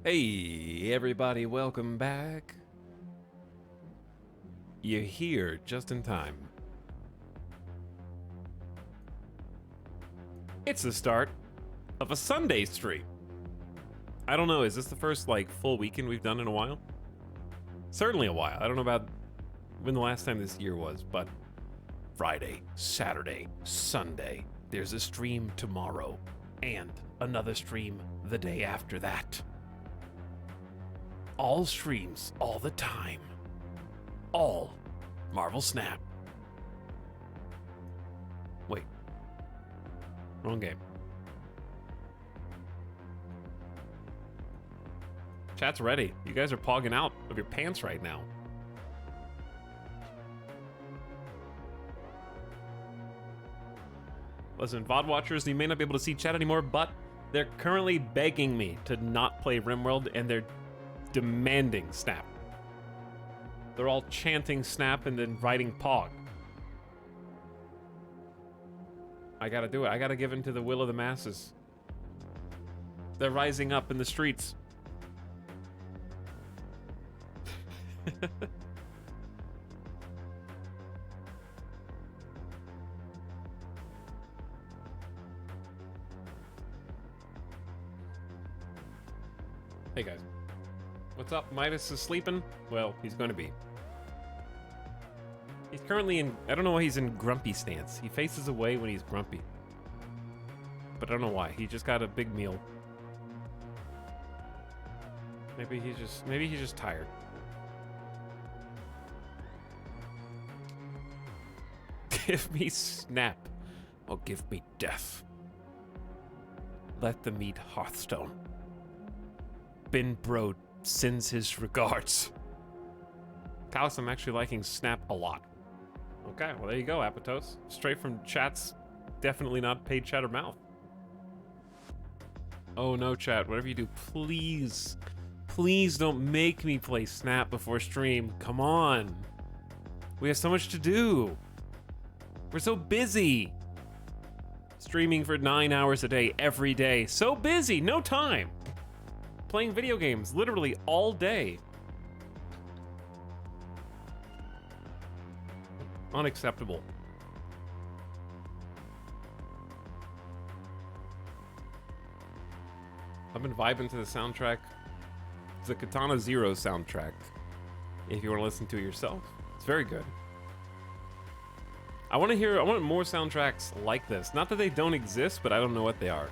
Hey everybody, welcome back. You're here just in time. It's the start of a Sunday stream. I don't know, is this the first full weekend we've done in a while? Certainly a while. I don't know about when the last time this year was, but Friday, Saturday, Sunday. There's a stream tomorrow and another stream the day after that. All streams, all the time. All Marvel Snap. Wait. Wrong game. Chat's ready. You guys are pogging out of your pants right now. Listen, VOD watchers, you may not be able to see chat anymore, but they're currently begging me to not play RimWorld, and they're demanding Snap. They're all chanting Snap and then writing Pog. I gotta do it. I gotta give in to the will of the masses. They're rising up in the streets. Hey guys. What's up? Midas is sleeping? Well, he's gonna be. He's currently in, I don't know why he's in grumpy stance. He faces away when he's grumpy. But I don't know why. He just got a big meal. Maybe he's just tired. Give me Snap, or give me death. Let them eat Hearthstone. Ben Brode sends his regards. Callus, I'm actually liking Snap a lot. Okay, well there you go, Apatos. Straight from chat's definitely not paid chatter mouth. Oh no, chat, whatever you do, please, please don't make me play Snap before stream. Come on. We have so much to do. We're so busy. Streaming for 9 hours a day, every day. So busy, no time. Playing video games literally all day. Unacceptable. I've been vibing to the soundtrack. It's the Katana Zero soundtrack. If you want to listen to it yourself, it's very good. I want more soundtracks like this. Not that they don't exist, but I don't know what they are.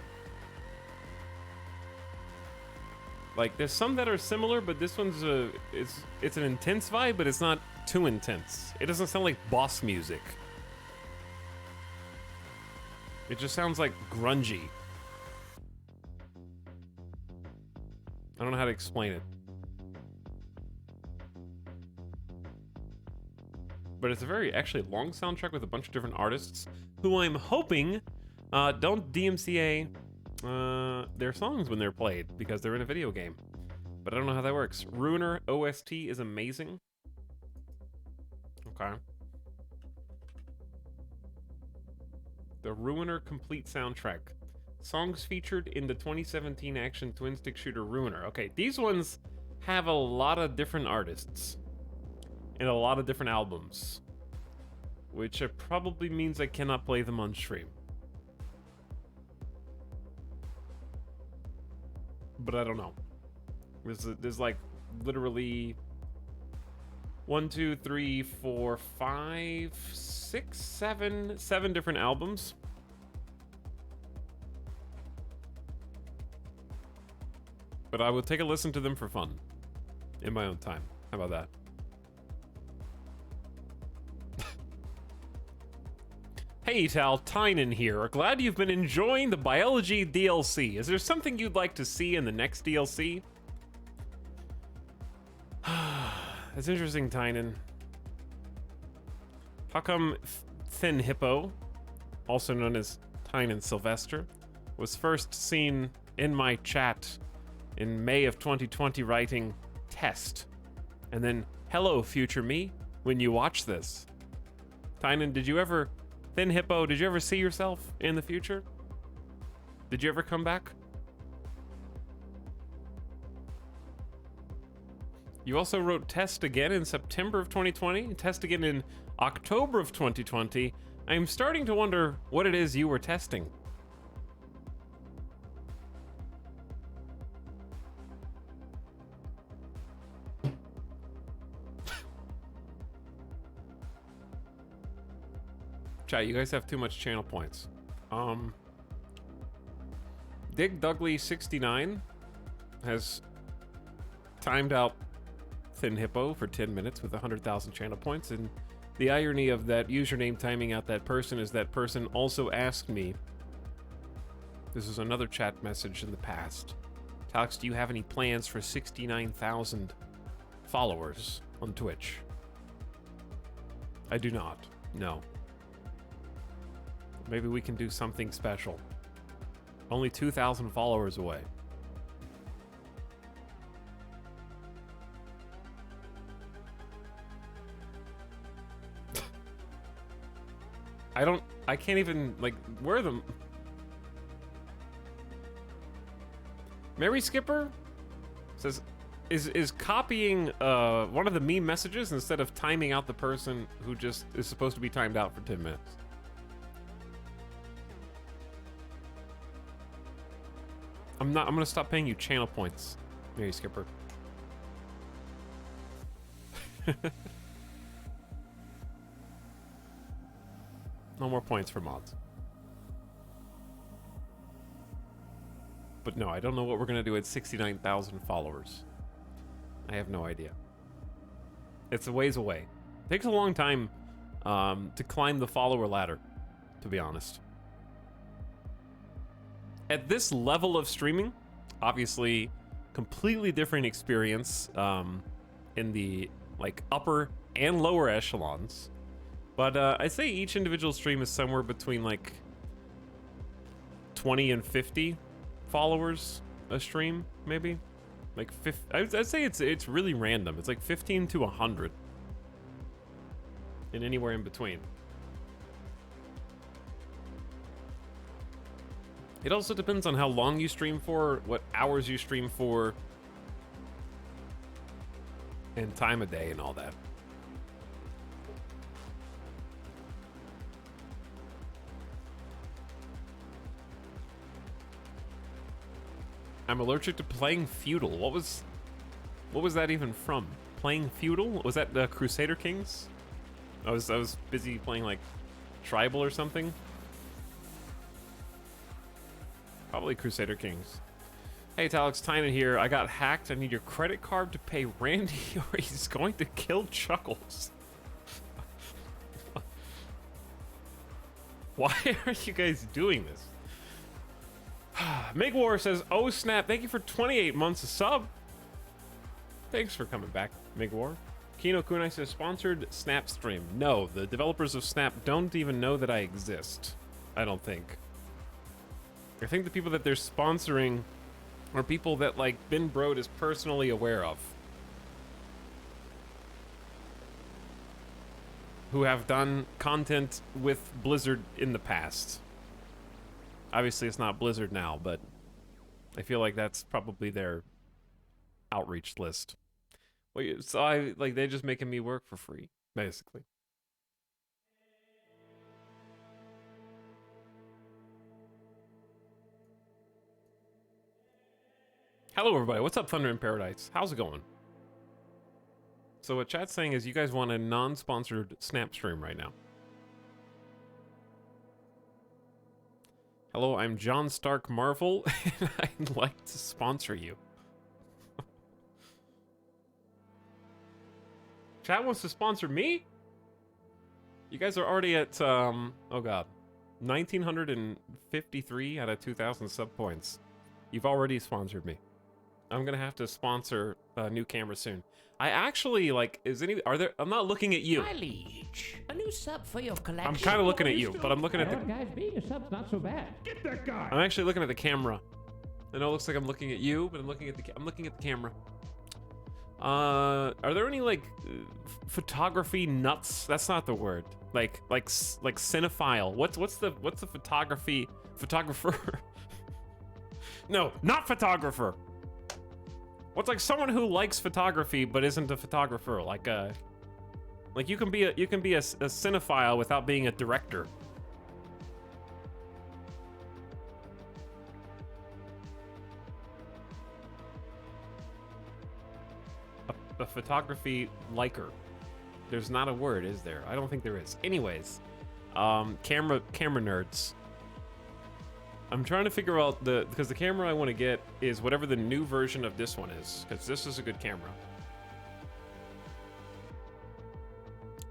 Like, there's some that are similar, but this one's it's an intense vibe, but it's not too intense. It doesn't sound like boss music. It just sounds like grungy. I don't know how to explain it. But it's a very, actually, long soundtrack with a bunch of different artists who I'm hoping don't DMCA their songs when they're played because they're in a video game. But I don't know how that works. Ruiner OST is amazing. Okay. The Ruiner complete soundtrack. Songs featured in the 2017 action twin stick shooter Ruiner. Okay, these ones have a lot of different artists and a lot of different albums, which probably means I cannot play them on stream. But I don't know. There's like literally 1, 2, 3, 4, 5, 6, 7 different albums. But I will take a listen to them for fun in my own time. How about that? Hey Tal, Tynan here. Glad you've been enjoying the Biology DLC. Is there something you'd like to see in the next DLC? That's interesting, Tynan. How come Thin Hippo, also known as Tynan Sylvester, was first seen in my chat in May of 2020 writing test, and then hello future me when you watch this? Tynan, did you ever... Thin Hippo, did you ever see yourself in the future? Did you ever come back? You also wrote test again in September of 2020, test again in October of 2020. I'm starting to wonder what it is you were testing. Chat, you guys have too much channel points. Dig Dugley 69 has timed out Thin Hippo for 10 minutes with 100,000 channel points, and the irony of that username timing out that person is that person also asked me, this is another chat message in the past, Alex, do you have any plans for 69,000 followers on Twitch? I do not, no. Maybe we can do something special. Only 2,000 followers away. I can't even, like, where are the... Mary Skipper says, is copying one of the meme messages instead of timing out the person who just is supposed to be timed out for 10 minutes. I'm gonna stop paying you channel points, Mary Skipper. No more points for mods. But no, I don't know what we're gonna do at 69,000 followers. I have no idea. It's a ways away. It takes a long time to climb the follower ladder, to be honest. At this level of streaming, obviously, completely different experience in the like upper and lower echelons. But I'd say each individual stream is somewhere between like 20 and 50 followers a stream, maybe. Like I'd say it's really random. It's like 15 to 100, and anywhere in between. It also depends on how long you stream for, what hours you stream for, and time of day and all that. I'm allergic to playing feudal. What was that even from? Playing feudal? Was that Crusader Kings? I was busy playing like tribal or something. Probably Crusader Kings. Hey, it's Alex Tynan here. I got hacked. I need your credit card to pay Randy or he's going to kill Chuckles. Why are you guys doing this? Megwar says, oh snap, thank you for 28 months of sub. Thanks for coming back, Megwar. Kino Kunai says, sponsored Snap stream. No, the developers of Snap don't even know that I exist. I don't think. I think the people that they're sponsoring are people that, like, Ben Brode is personally aware of. Who have done content with Blizzard in the past. Obviously, it's not Blizzard now, but I feel like that's probably their outreach list. Wait, so they're just making me work for free, basically. Hello, everybody. What's up, Thunder in Paradise? How's it going? So what chat's saying is you guys want a non-sponsored Snap stream right now. Hello, I'm John Stark Marvel, and I'd like to sponsor you. Chat wants to sponsor me? You guys are already at, oh god, 1,953 out of 2,000 sub points. You've already sponsored me. I'm gonna have to sponsor a new camera soon. I actually, like, I'm not looking at you. My liege, a new sub for your collection. I'm kind of looking at you, but I'm looking at the... Guys, being a sub's not so bad. Get that guy! I'm actually looking at the camera. I know it looks like I'm looking at you, but I'm looking at the camera. Are there any, like, photography nuts? That's not the word. Like cinephile. What's the photographer? No, not photographer. What's like someone who likes photography but isn't a photographer? Like you can be a cinephile without being a director. A photography liker. There's not a word, is there? I don't think there is. Anyways, camera nerds. I'm trying to figure out because the camera I want to get is whatever the new version of this one is, because this is a good camera.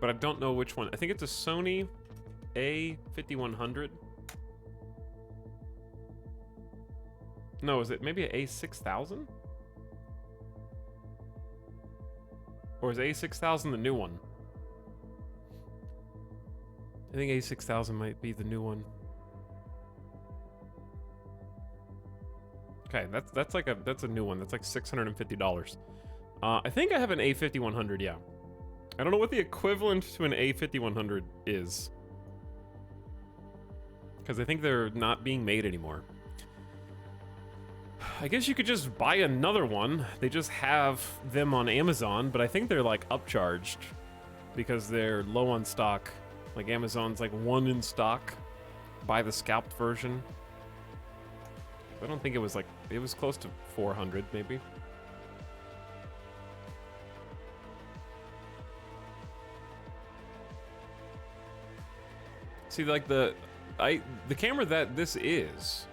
But I don't know which one. I think it's a Sony A5100. No, is it maybe an A6000? Or is A6000 the new one? I think A6000 might be the new one. Okay, that's a new one. That's like $650. I think I have an A5100, yeah. I don't know what the equivalent to an A5100 is, because I think they're not being made anymore. I guess you could just buy another one. They just have them on Amazon, but I think they're like upcharged because they're low on stock. Like Amazon's like one in stock. Buy the scalped version. I don't think it was like, it was close to 400 maybe. See, like the camera that this is,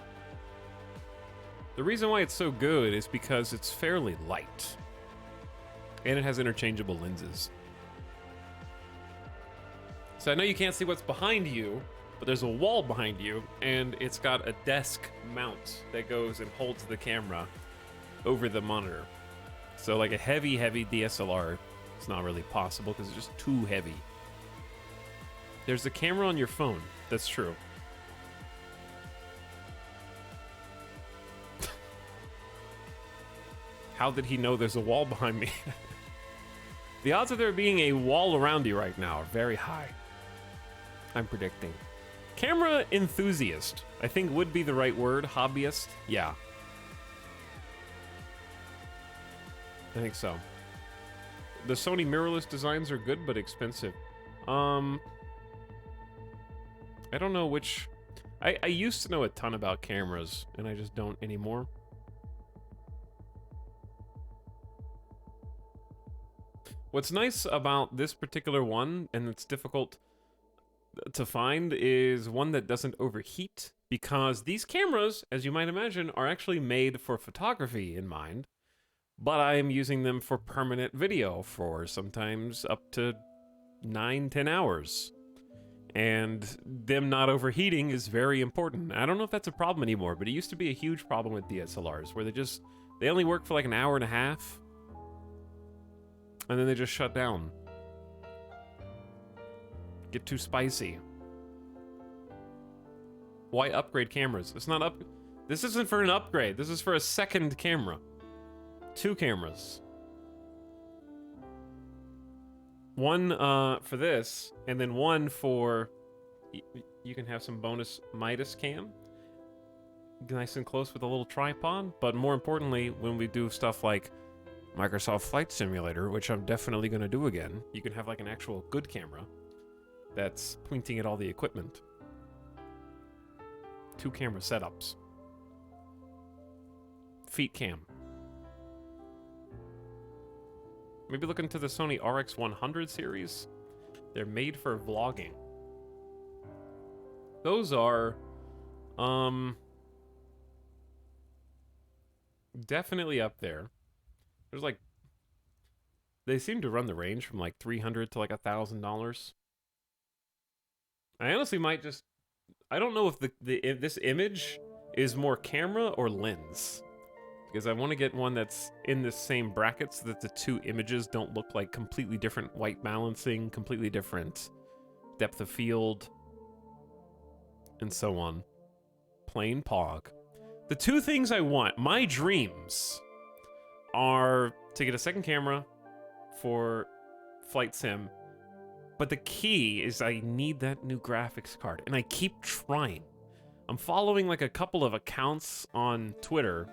the reason why it's so good is because it's fairly light. And it has interchangeable lenses. So I know you can't see what's behind you, but there's a wall behind you, and it's got a desk mount that goes and holds the camera over the monitor. So like a heavy DSLR, it's not really possible because it's just too heavy. There's a camera on your phone, that's true. How did he know there's a wall behind me? The odds of there being a wall around you right now are very high. I'm predicting. Camera enthusiast, I think would be the right word. Hobbyist, yeah. I think so. The Sony mirrorless designs are good, but expensive. I don't know which... I used to know a ton about cameras, and I just don't anymore. What's nice about this particular one, and it's difficult to find, is one that doesn't overheat, because these cameras, as you might imagine, are actually made for photography in mind, but I am using them for permanent video for sometimes up to 9-10 hours. And them not overheating is very important. I don't know if that's a problem anymore, but it used to be a huge problem with DSLRs, where they only work for like an hour and a half, and then they just shut down. Get too spicy. Why upgrade cameras? It's not up. This isn't for an upgrade. This is for a second camera. 2 cameras. One for this, and then one for you can have some bonus Midas cam, nice and close with a little tripod. But more importantly, when we do stuff like Microsoft Flight Simulator, which I'm definitely going to do again, you can have like an actual good camera that's pointing at all the equipment. 2 camera setups. Feet cam. Maybe look into the Sony RX100 series. They're made for vlogging. Those are, definitely up there. There's like, they seem to run the range from like $300 to like $1,000. I honestly might just, I don't know if this image is more camera or lens. Because I want to get one that's in the same bracket so that the 2 images don't look like completely different white balancing, completely different depth of field, and so on. Plain Pog. The 2 things I want, my dreams, are to get a second camera for Flight Sim, but the key is I need that new graphics card, and I keep trying. I'm following like a couple of accounts on Twitter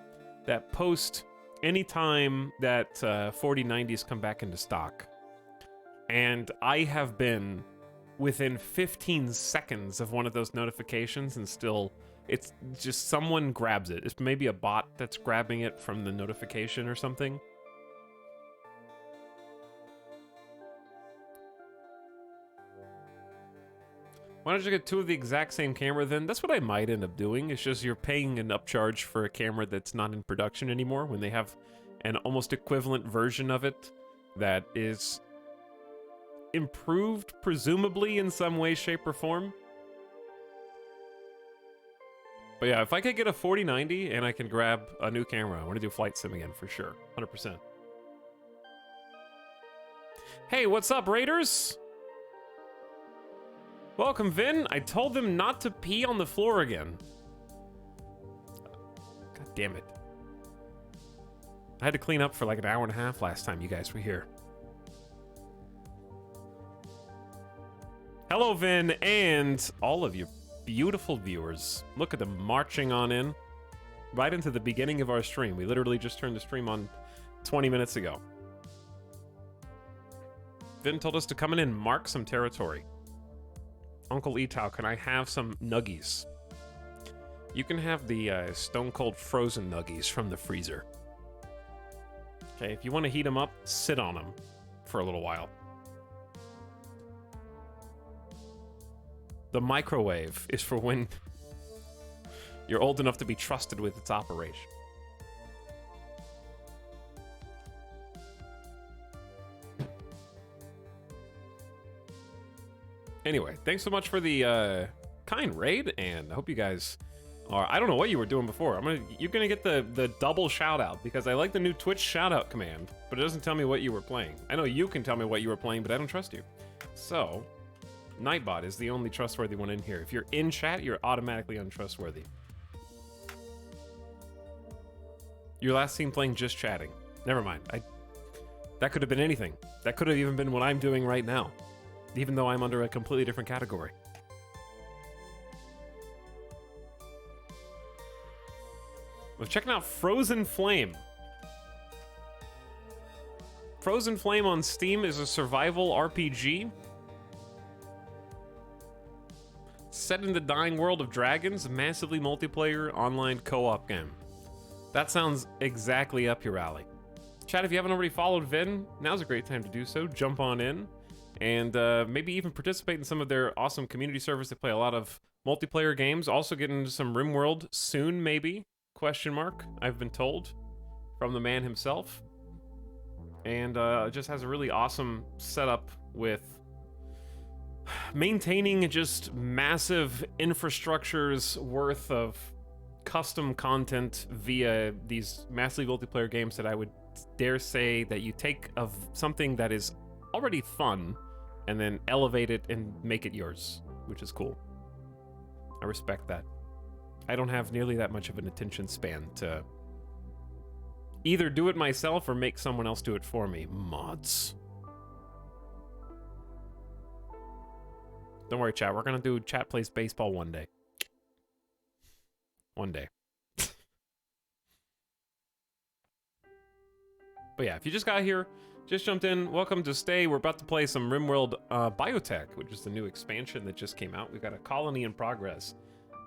that post anytime that 4090s come back into stock, and I have been within 15 seconds of one of those notifications, and still, it's just someone grabs it. It's maybe a bot that's grabbing it from the notification or something. Why don't you get two of the exact same camera then? That's what I might end up doing. It's just you're paying an upcharge for a camera that's not in production anymore when they have an almost equivalent version of it that is improved, presumably, in some way, shape, or form. But yeah, if I could get a 4090 and I can grab a new camera, I want to do Flight Sim again for sure. 100%. Hey, what's up, Raiders? Welcome, Vin. I told them not to pee on the floor again. God damn it. I had to clean up for like an hour and a half last time you guys were here. Hello, Vin, and all of you beautiful viewers. Look at them marching on in. Right into the beginning of our stream. We literally just turned the stream on 20 minutes ago. Vin told us to come in and mark some territory. Uncle Etau, can I have some nuggies? You can have the stone cold frozen nuggies from the freezer. Okay, if you want to heat them up, sit on them for a little while. The microwave is for when you're old enough to be trusted with its operation. Anyway, thanks so much for the kind raid, and I hope you guys are. I don't know what you were doing before. You're gonna get the double shout out because I like the new Twitch shout out command, but it doesn't tell me what you were playing. I know you can tell me what you were playing, but I don't trust you. So, Nightbot is the only trustworthy one in here. If you're in chat, you're automatically untrustworthy. Your last scene playing just chatting. Never mind. That could have been anything. That could have even been what I'm doing right now, even though I'm under a completely different category. We're checking out Frozen Flame. Frozen Flame on Steam is a survival RPG set in the dying world of dragons, a massively multiplayer online co-op game. That sounds exactly up your alley. Chat, if you haven't already followed Vin, now's a great time to do so. Jump on in and maybe even participate in some of their awesome community service. They play a lot of multiplayer games. Also get into some RimWorld soon, maybe? Question mark, I've been told from the man himself. And just has a really awesome setup with maintaining just massive infrastructures worth of custom content via these massively multiplayer games that I would dare say that you take of something that is already fun and then elevate it and make it yours, which is cool. I respect that. I don't have nearly that much of an attention span to either do it myself or make someone else do it for me. Mods. Don't worry, chat. We're gonna do Chat Plays Baseball one day. One day. But yeah, if you just got here, just jumped in, welcome to stay. We're about to play some RimWorld Biotech, which is the new expansion that just came out. We've got a colony in progress.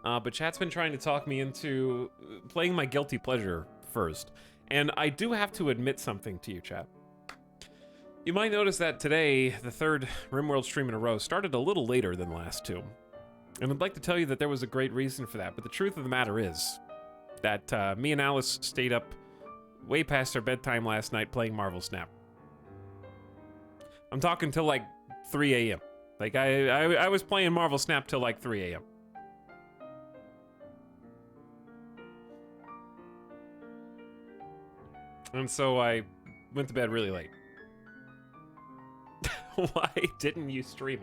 But chat's been trying to talk me into playing my guilty pleasure first. And I do have to admit something to you, chat. You might notice that today, the third RimWorld stream in a row, started a little later than the last two. And I'd like to tell you that there was a great reason for that, but the truth of the matter is that me and Alice stayed up way past our bedtime last night playing Marvel Snap. I'm talking till like 3 a.m. Like, I was playing Marvel Snap till like 3 a.m. And so I went to bed really late. Why didn't you stream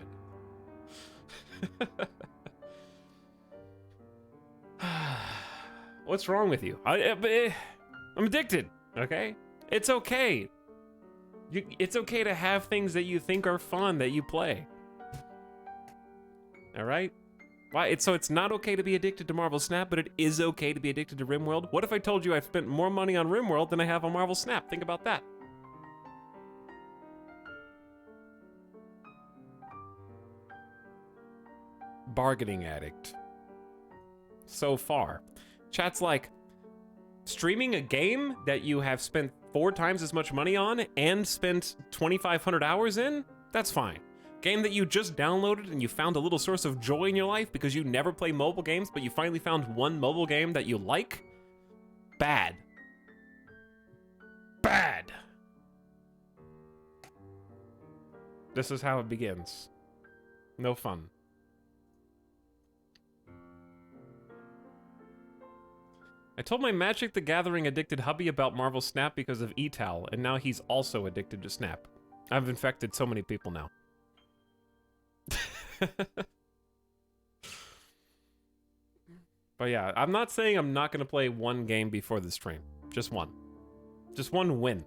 it? What's wrong with you? I'm addicted, okay? It's okay. It's okay to have things that you think are fun that you play. All right? Why? So it's not okay to be addicted to Marvel Snap, but it is okay to be addicted to RimWorld? What if I told you I've spent more money on RimWorld than I have on Marvel Snap? Think about that. Bargaining addict. So far. Chat's like, streaming a game that you have spent 4 times as much money on and spent 2,500 hours in? That's fine. Game that you just downloaded and you found a little source of joy in your life because you never play mobile games, but you finally found one mobile game that you like? Bad. Bad. This is how it begins. No fun. I told my Magic the Gathering addicted hubby about Marvel Snap because of Etal, and now he's also addicted to Snap. I've infected so many people now. But yeah, I'm not saying I'm not going to play one game before the stream. Just one. Just one win.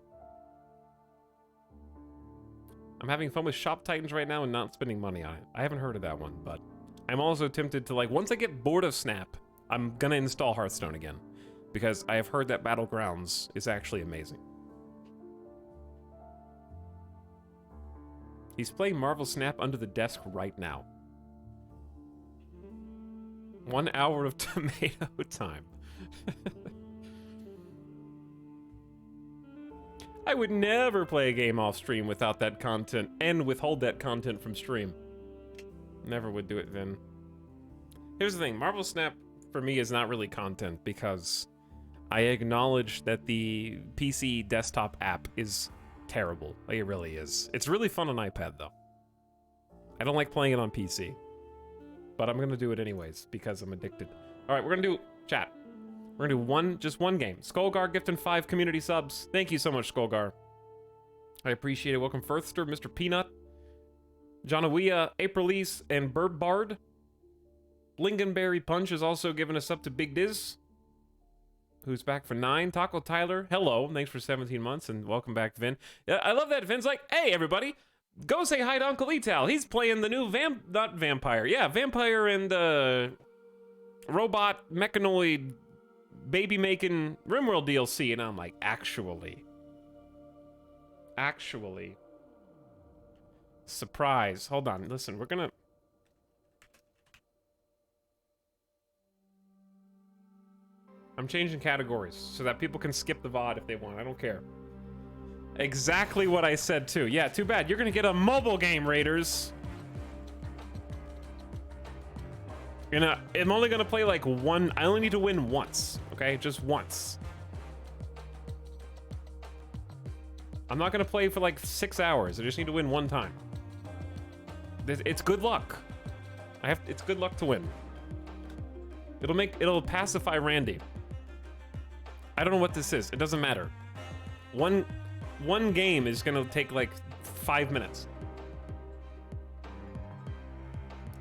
I'm having fun with Shop Titans right now and not spending money on it. I haven't heard of that one, but I'm also tempted to, like, once I get bored of Snap, I'm going to install Hearthstone again. Because I have heard that Battlegrounds is actually amazing. He's playing Marvel Snap under the desk right now. 1 hour of tomato time. I would never play a game off stream without that content and withhold that content from stream. Never would do it, Vin. Here's the thing, Marvel Snap for me is not really content because I acknowledge that the PC desktop app is terrible. Like, it really is. It's really fun on iPad, though. I don't like playing it on PC. But I'm gonna do it anyways, because I'm addicted. Alright, we're gonna do... Chat. We're gonna do just one game. Skullgar gifting 5 community subs. Thank you so much, Skullgar. I appreciate it. Welcome, Firthster, Mr. Peanut, Jonawiya, Aprilise, and Bird Bard. Lingonberry Punch has also given us up to Big Diz, who's back for 9. Taco Tyler, hello. Thanks for 17 months, and welcome back, Vin. I love that Vin's like, hey, everybody, go say hi to Uncle Etal. He's playing the new vampire and robot mechanoid baby-making RimWorld DLC. And I'm like, actually. Surprise. Hold on, listen, we're gonna... I'm changing categories so that people can skip the VOD if they want. I don't care. Exactly what I said too. Yeah, too bad. You're gonna get a mobile game, Raiders. I'm only gonna play like one. I only need to win once. Okay, just once. I'm not gonna play for like 6 hours. I just need to win one time. It's good luck. It's good luck to win. It'll pacify Randy. I don't know what this is. It doesn't matter. One game is gonna take like 5 minutes.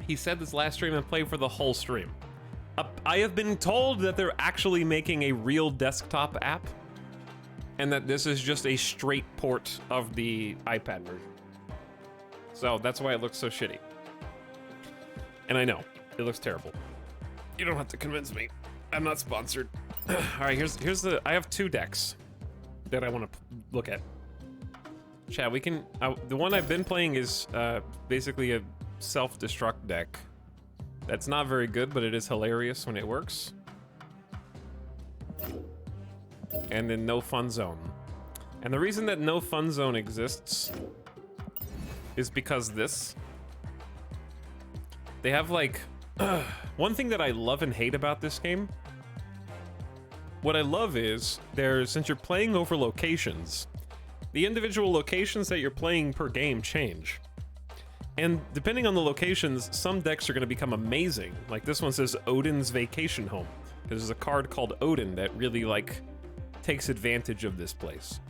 He said this last stream and played for the whole stream. I have been told that they're actually making a real desktop app, and that this is just a straight port of the iPad version. So that's why it looks so shitty. And I know, it looks terrible. You don't have to convince me. I'm not sponsored. All right, here's I have 2 decks that I want to look at. Chat, we can, the one I've been playing is basically a self-destruct deck. That's not very good, but it is hilarious when it works. And then No Fun Zone. And the reason that No Fun Zone exists is because this. They have like, one thing that I love and hate about this game, what I love is, since you're playing over locations, the individual locations that you're playing per game change. And depending on the locations, some decks are going to become amazing. Like this one says Odin's Vacation Home. There's a card called Odin that really like takes advantage of this place.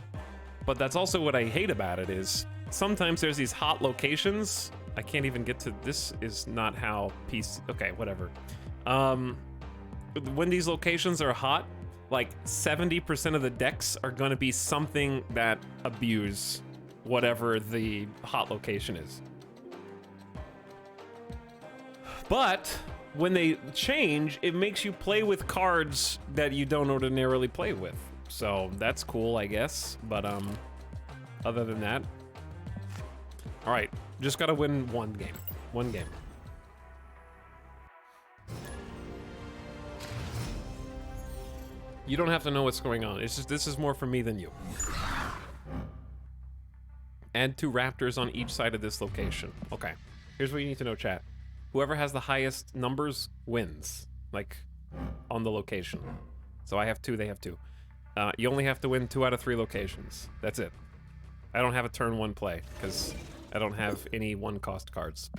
But that's also what I hate about it is, sometimes there's these hot locations. I can't even get to, this is not how okay, whatever. When these locations are hot, like 70% of the decks are gonna be something that abuse whatever the hot location is. But when they change, it makes you play with cards that you don't ordinarily play with. So that's cool, I guess. But other than that, all right, just gotta win one game. One game. You don't have to know what's going on. It's just this is more for me than you. Add 2 raptors on each side of this location. Okay. Here's what you need to know, chat. Whoever has the highest numbers wins, like, on the location. So I have 2, they have 2. You only have to win 2 out of 3 locations. That's it. I don't have a turn 1 play, because I don't have any 1-cost cards.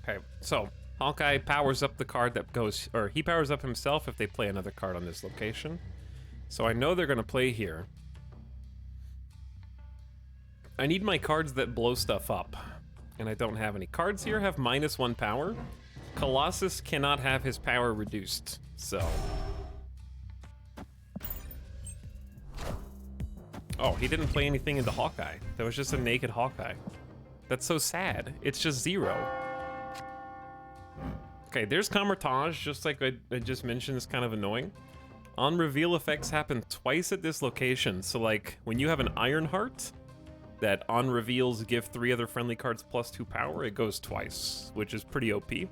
Okay, so Hawkeye powers up the card that goes, or he powers up himself if they play another card on this location. So I know they're gonna play here. I need my cards that blow stuff up, and I don't have any. Cards here have -1 power. Colossus cannot have his power reduced, so. Oh, he didn't play anything into Hawkeye. That was just a naked Hawkeye. That's so sad. It's just 0. Okay, there's Camertage, just like I just mentioned, is kind of annoying. On reveal effects happen twice at this location, so like, when you have an Iron Heart, that on reveals give 3 other friendly cards +2 power, it goes twice, which is pretty OP.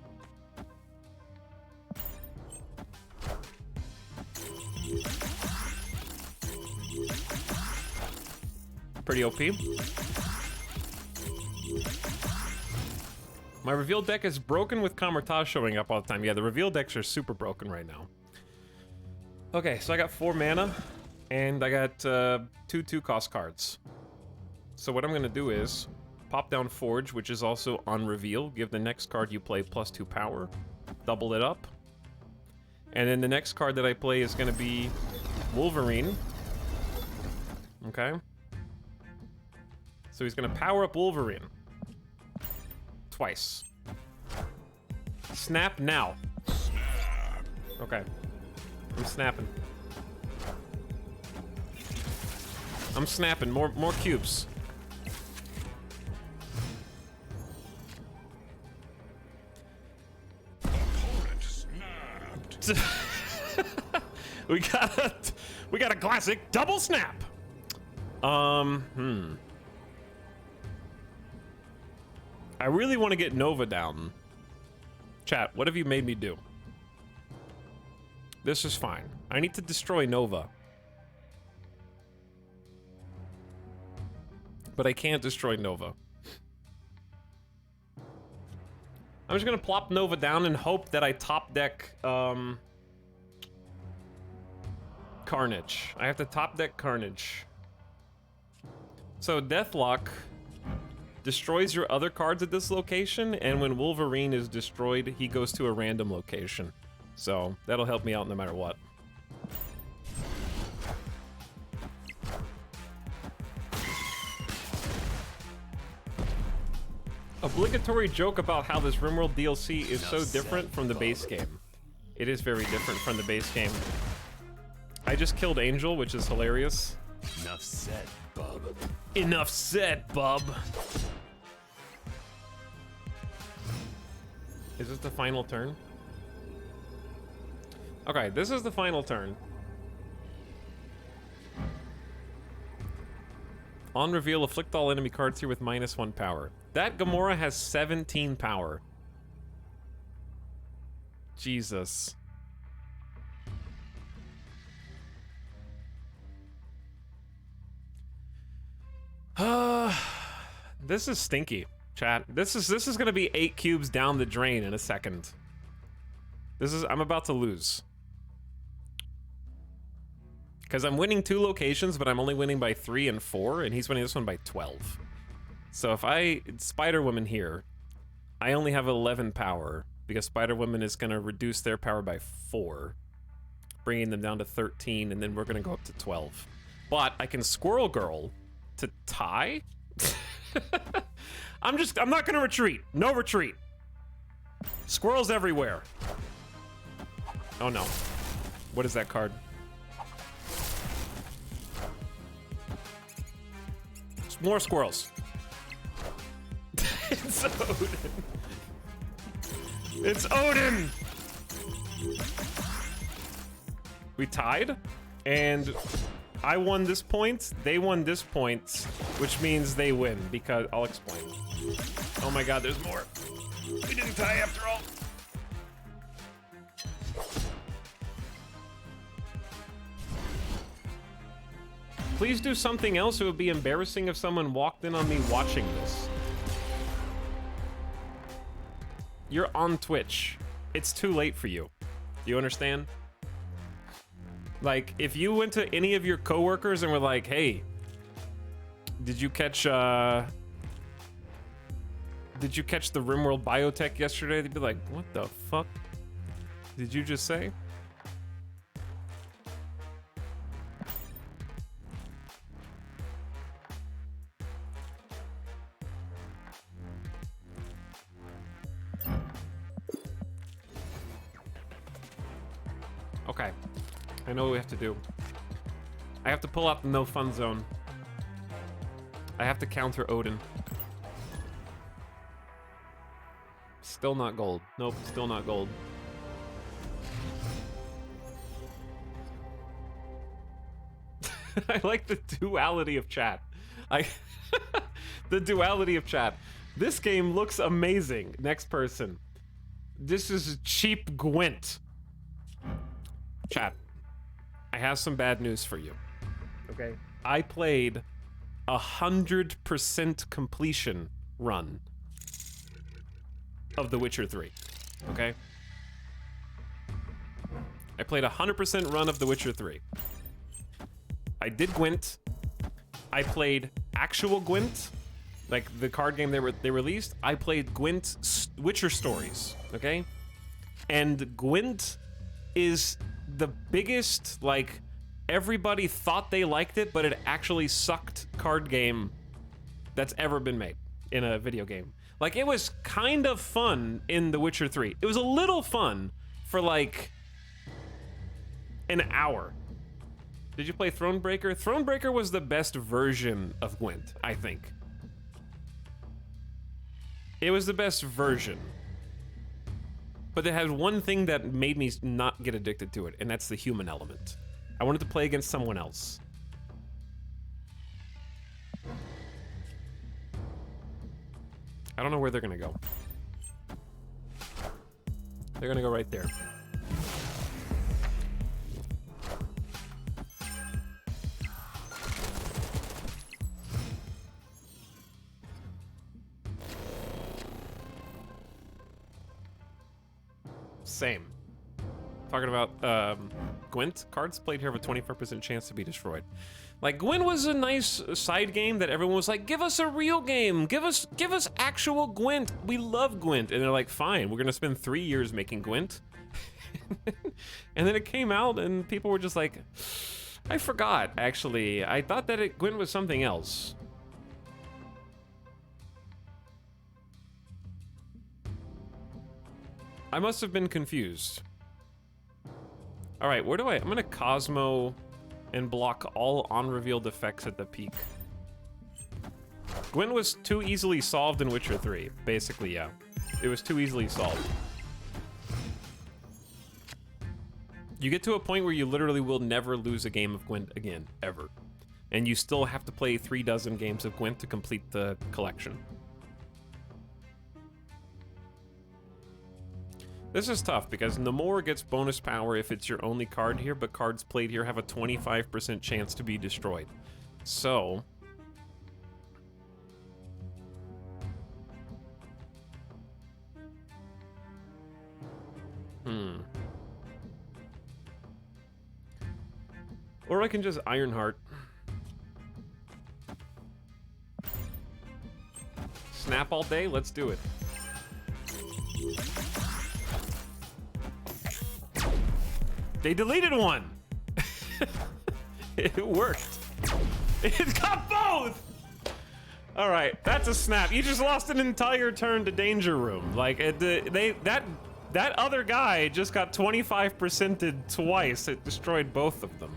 Pretty OP. My reveal deck is broken with Camertage showing up all the time. Yeah, the reveal decks are super broken right now. Okay, so I got 4 mana, and I got 2 2-cost cards. So what I'm gonna do is pop down Forge, which is also on reveal. Give the next card you play +2 power. Double it up. And then the next card that I play is gonna be Wolverine. Okay. So he's gonna power up Wolverine. Twice. Snap now. Okay. I'm snapping. I'm snapping. More cubes. we got a classic double snap. I really want to get Nova down. Chat, what have you made me do? This is fine. I need to destroy Nova. But I can't destroy Nova. I'm just gonna plop Nova down and hope that I top deck, Carnage. I have to top deck Carnage. So Deathlock destroys your other cards at this location, and when Wolverine is destroyed, he goes to a random location. So that'll help me out no matter what. Obligatory joke about how this RimWorld DLC is so different from the base game. It is very different from the base game. I just killed Angel, which is hilarious. Enough said, bub. Enough said, bub. Is this the final turn? Okay, this is the final turn. On reveal, afflict all enemy cards here with -1 power. That Gamora has 17 power. Jesus. This is stinky, chat. This is gonna be 8 cubes down the drain in a second. I'm about to lose. Because I'm winning 2 locations, but I'm only winning by 3 and 4, and he's winning this one by 12. So if I Spider-Woman here, I only have 11 power, because Spider-Woman is gonna reduce their power by 4, bringing them down to 13, and then we're gonna go up to 12. But I can Squirrel Girl to tie? I'm not gonna retreat. No retreat. Squirrels everywhere. Oh no. What is that card? More squirrels. It's Odin. It's Odin! We tied, and I won this point, they won this point, which means they win, because I'll explain. Oh my god, there's more. We didn't tie after all. Please do something else. It would be embarrassing if someone walked in on me watching this. You're on Twitch. It's too late for you. Do you understand? Like, if you went to any of your coworkers and were like, hey, did you catch the RimWorld Biotech yesterday? They'd be like, what the fuck did you just say? Okay, I know what we have to do. I have to pull out the no fun zone. I have to counter Odin. Still not gold. Nope, still not gold. I like the duality of chat. The duality of chat. This game looks amazing. Next person. This is cheap Gwent. Chat, I have some bad news for you. Okay? I played 100% completion run of The Witcher 3. Okay? I played 100% run of The Witcher 3. I did Gwent. I played actual Gwent, like the card game they released. I played Gwent Witcher Stories. Okay? And Gwent is the biggest, like, everybody thought they liked it, but it actually sucked card game that's ever been made in a video game. Like, it was kind of fun in The Witcher 3. It was a little fun for, like, an hour. Did you play Thronebreaker? Thronebreaker was the best version of Gwent, I think. It was the best version. But it had one thing that made me not get addicted to it, and that's the human element. I wanted to play against someone else. I don't know where they're gonna go. They're gonna go right there. Same. Talking about Gwent, cards played here have a 25% chance to be destroyed. Like, Gwent was a nice side game that everyone was like, give us a real game, give us actual Gwent, we love Gwent. And they're like, fine, we're gonna spend 3 years making Gwent. And then it came out and people were just like, I forgot, actually. I thought that Gwent was something else. I must have been confused. All right, where do I'm gonna Cosmo and block all unrevealed effects at the peak. Gwent was too easily solved in Witcher 3. Basically, yeah. It was too easily solved. You get to a point where you literally will never lose a game of Gwent again, ever. And you still have to play 36 games of Gwent to complete the collection. This is tough because Namor gets bonus power if it's your only card here, but cards played here have a 25% chance to be destroyed. So... Or I can just Ironheart. Snap all day? Let's do it. They deleted one! It worked. It got both! Alright, that's a snap. You just lost an entire turn to Danger Room. Like, that other guy just got 25%ed twice. It destroyed both of them.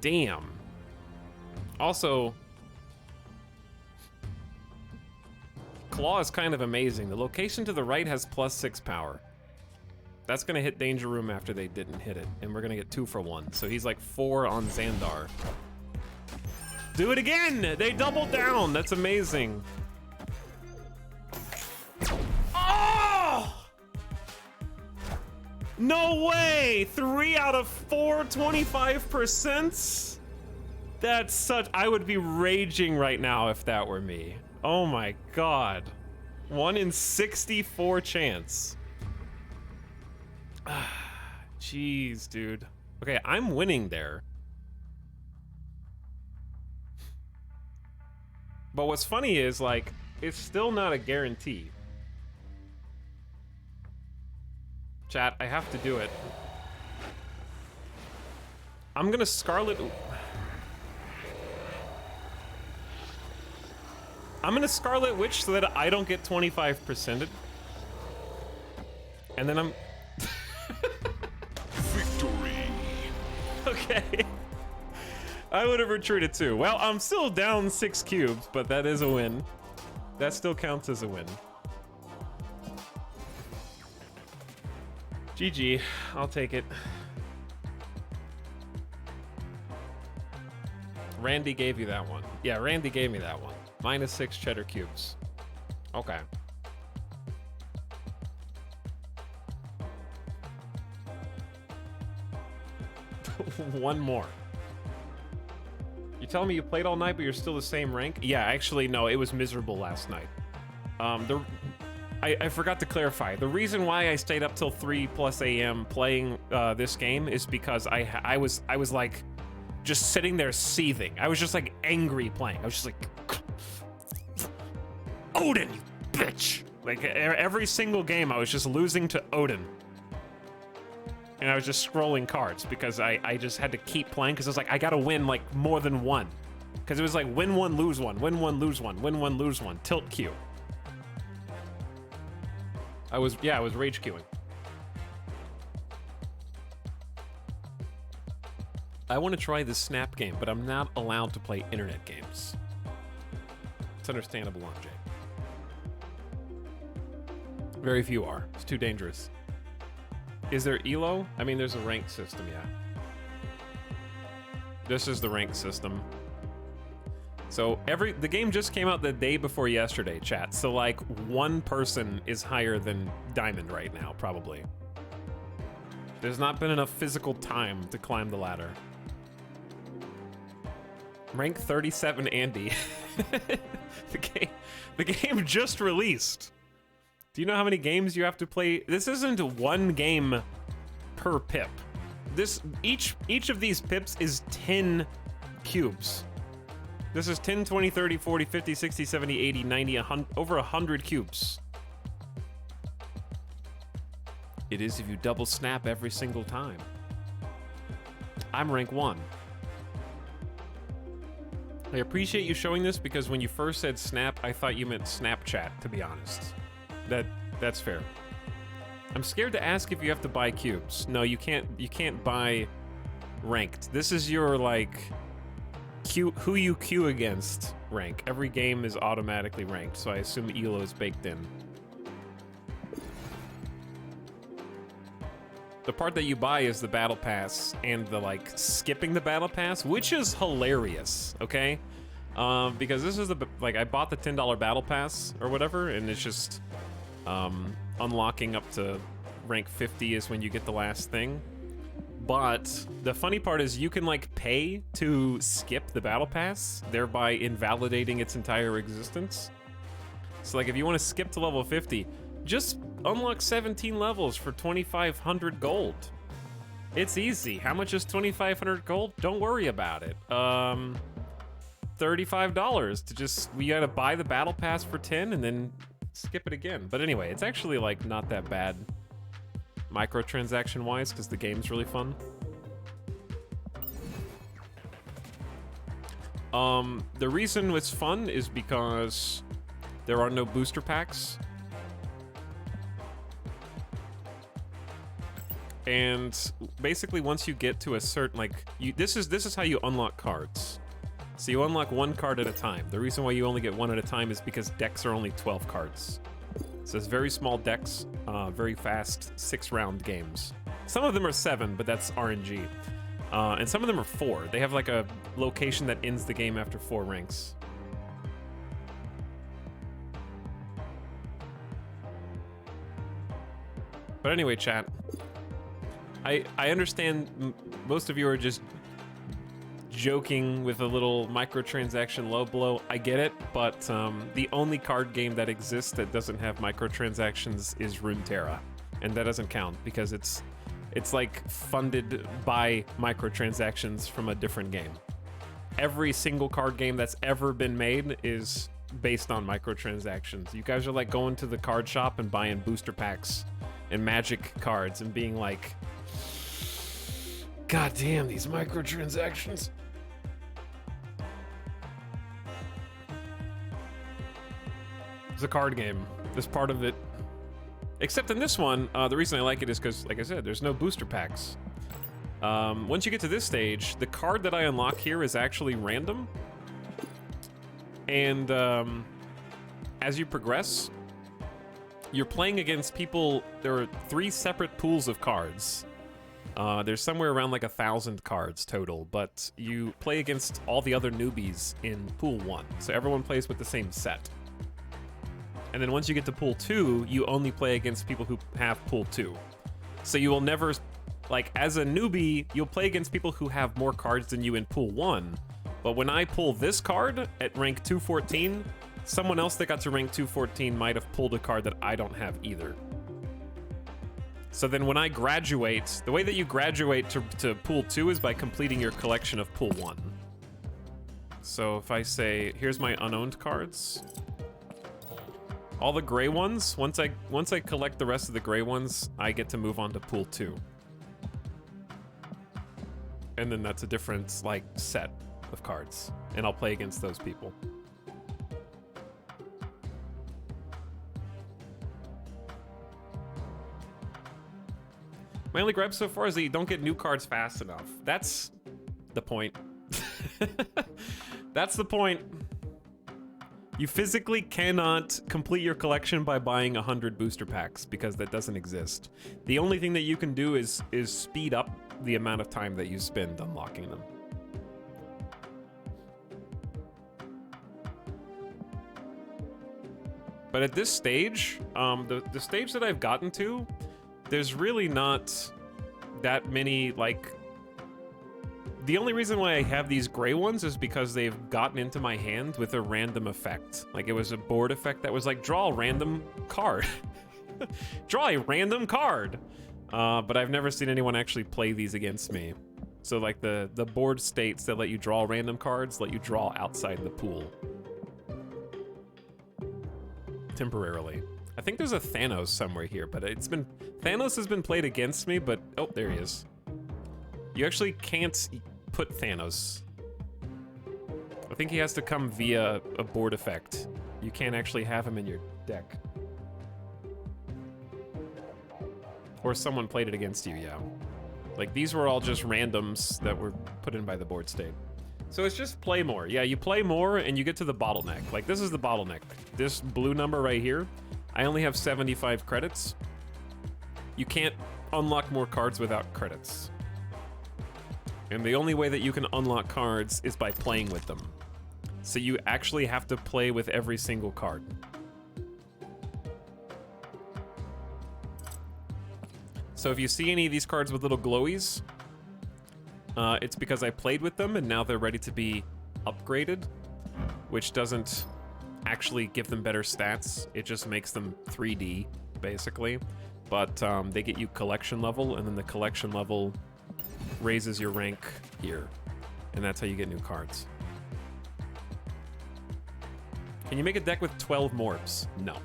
Damn. Also, Claw is kind of amazing. The location to the right has +6 power. That's gonna hit Danger Room after they didn't hit it, and we're gonna get 2 for 1. So he's like 4 on Xandar. Do it again! They doubled down! That's amazing. Oh! No way! 3 out of 4, 25%? That's such... I would be raging right now if that were me. Oh my god. 1 in 64 chance. Jeez, dude. Okay, I'm winning there. But what's funny is, like, it's still not a guarantee. Chat, I have to do it. I'm gonna Scarlet... I'm gonna Scarlet Witch so that I don't get 25%ed. And then I'm... Victory. Okay. I would have retreated too. Well, I'm still down 6 cubes, but that is a win. That still counts as a win. GG, I'll take it. Randy gave you that one. Yeah, Randy gave me that one. -6 cheddar cubes. Okay. One more. You telling me you played all night, but you're still the same rank? Yeah, actually, no, it was miserable last night. I forgot to clarify. The reason why I stayed up till 3+ a.m. playing this game is because I was like just sitting there seething. I was just like angry playing. I was just like, Odin, you bitch! Like every single game, I was just losing to Odin. And I was just scrolling cards because I just had to keep playing because I was like, I gotta win like more than one. Because it was like win one, lose one, win one, lose one, win one, lose one, tilt queue. I was rage queuing. I want to try this Snap game, but I'm not allowed to play internet games. It's understandable on Jay. Very few are. It's too dangerous. Is there ELO? I mean, there's a rank system, yeah. This is the rank system. So the game just came out the day before yesterday, chat. So like one person is higher than Diamond right now, probably. There's not been enough physical time to climb the ladder. Rank 37 Andy. The game just released. Do you know how many games you have to play? This isn't one game per pip. Each of these pips is 10 cubes. This is 10, 20, 30, 40, 50, 60, 70, 80, 90, 100, over 100 cubes. It is if you double snap every single time. I'm rank 1. I appreciate you showing this because when you first said snap, I thought you meant Snapchat, to be honest. That's fair. I'm scared to ask if you have to buy cubes. No, you can't buy ranked. This is your like who you queue against rank. Every game is automatically ranked, so I assume ELO is baked in. The part that you buy is the battle pass and the like skipping the battle pass, which is hilarious, okay? Because this is I bought the $10 battle pass or whatever, and it's just unlocking up to rank 50 is when you get the last thing. But the funny part is you can like pay to skip the battle pass, thereby invalidating its entire existence. So like if you want to skip to level 50, just unlock 17 levels for 2,500 gold. It's easy. How much is 2,500 gold? Don't worry about it. $35 to just, we gotta buy the battle pass for 10 and then skip it again. But anyway, it's actually like not that bad microtransaction wise because the game's really fun. The reason it's fun is because there are no booster packs. And basically once you get to a certain, like, this is how you unlock cards. So you unlock one card at a time. The reason why you only get one at a time is because decks are only 12 cards. So it's very small decks, very fast 6-round games. Some of them are 7, but that's RNG. And some of them are 4. They have like a location that ends the game after 4 ranks. But anyway, chat, I understand most of you are just joking with a little microtransaction low blow. I get it, but the only card game that exists that doesn't have microtransactions is Runeterra, and that doesn't count because it's like funded by microtransactions from a different game. Every single card game that's ever been made is based on microtransactions. You guys are like going to the card shop and buying booster packs and magic cards and being like, God damn, these microtransactions. It's a card game. This part of it. Except in this one, the reason I like it is because, like I said, there's no booster packs. Once you get to this stage, the card that I unlock here is actually random. And as you progress, you're playing against people. There are 3 separate pools of cards. There's somewhere around like 1,000 cards total, but you play against all the other newbies in pool 1. So everyone plays with the same set. And then once you get to pool 2, you only play against people who have pool 2. So you will never, like as a newbie, you'll play against people who have more cards than you in pool 1. But when I pull this card at rank 214, someone else that got to rank 214 might have pulled a card that I don't have either. So then when I graduate, the way that you graduate to pool 2 is by completing your collection of pool 1. So if I say, here's my unowned cards. All the gray ones, once I collect the rest of the gray ones, I get to move on to pool 2. And then that's a different like set of cards, and I'll play against those people. My only gripe so far is that you don't get new cards fast enough. That's the point. That's the point. You physically cannot complete your collection by buying 100 booster packs because that doesn't exist. The only thing that you can do is speed up the amount of time that you spend unlocking them. But at this stage, the stage that I've gotten to, there's really not that many, like... The only reason why I have these gray ones is because they've gotten into my hand with a random effect. Like, it was a board effect that was like, draw a random card. Draw a random card! But I've never seen anyone actually play these against me. So, like, the board states that let you draw random cards, let you draw outside the pool. Temporarily. I think there's a Thanos somewhere here, but Thanos has been played against me, but... Oh, there he is. You actually can't put Thanos. I think he has to come via a board effect. You can't actually have him in your deck. Or someone played it against you, yeah. Like, these were all just randoms that were put in by the board state. So it's just play more. Yeah, you play more and you get to the bottleneck. Like, this is the bottleneck. This blue number right here, I only have 75 credits. You can't unlock more cards without credits. And the only way that you can unlock cards is by playing with them. So you actually have to play with every single card. So if you see any of these cards with little glowies, it's because I played with them and now they're ready to be upgraded, which doesn't actually give them better stats. It just makes them 3D, basically. But they get you collection level, and then the collection level raises your rank here, and that's how you get new cards. Can you make a deck with 12 morbs? No.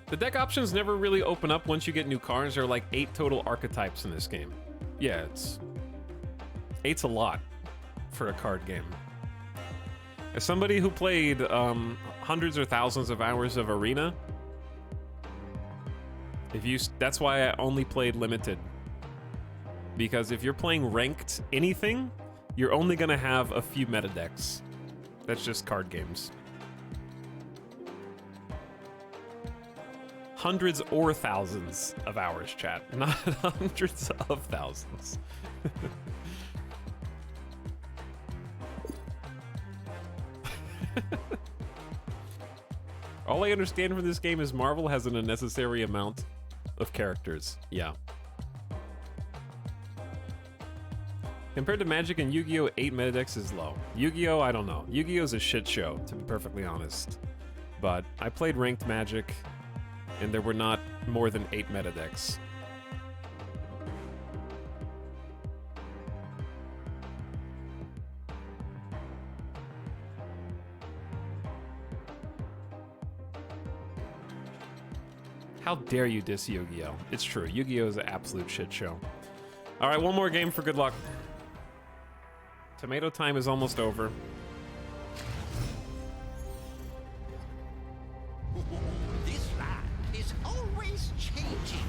The deck options never really open up once you get new cards. There are like 8 total archetypes in this game. Yeah, 8's a lot for a card game. As somebody who played hundreds or thousands of hours of Arena, That's why I only played limited. Because if you're playing ranked anything, you're only gonna have a few meta decks. That's just card games. Hundreds or thousands of hours, chat. Not hundreds of thousands. All I understand from this game is Marvel has an unnecessary amount of characters. Yeah. Compared to Magic and Yu-Gi-Oh, 8 meta decks is low. Yu-Gi-Oh, I don't know. Yu-Gi-Oh's a shit show, to be perfectly honest. But I played ranked Magic, and there were not more than 8 meta decks. How dare you diss Yu-Gi-Oh? It's true, Yu-Gi-Oh is an absolute shit show. All right, one more game for good luck. Tomato time is almost over. This land is always changing.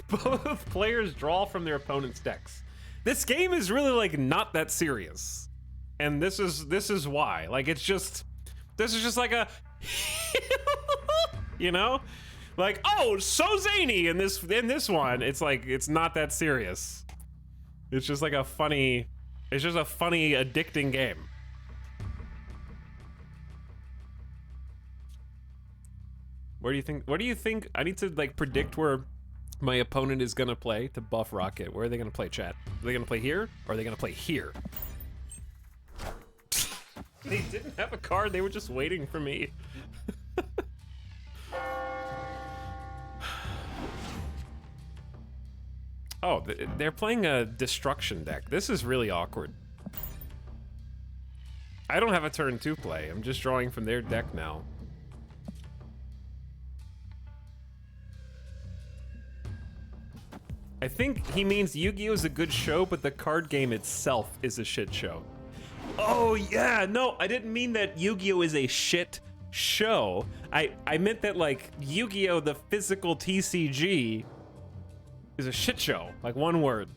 Both players draw from their opponent's decks. This game is really like not that serious. And this is why. Like this is just like a you know? Like, oh, so zany in this one. It's like it's not that serious. It's just like a funny addicting game. What do you think? I need to like predict where my opponent is gonna play to buff Rocket. Where are they gonna play, chat? Are they gonna play here or are they gonna play here? They didn't have a card, they were just waiting for me. Oh, they're playing a destruction deck. This is really awkward. I don't have a turn 2 play. I'm just drawing from their deck now. I think he means Yu-Gi-Oh is a good show, but the card game itself is a shit show. Oh yeah, no, I didn't mean that Yu-Gi-Oh is a shit show. I meant that like Yu-Gi-Oh, the physical TCG, is a shit show, like one word.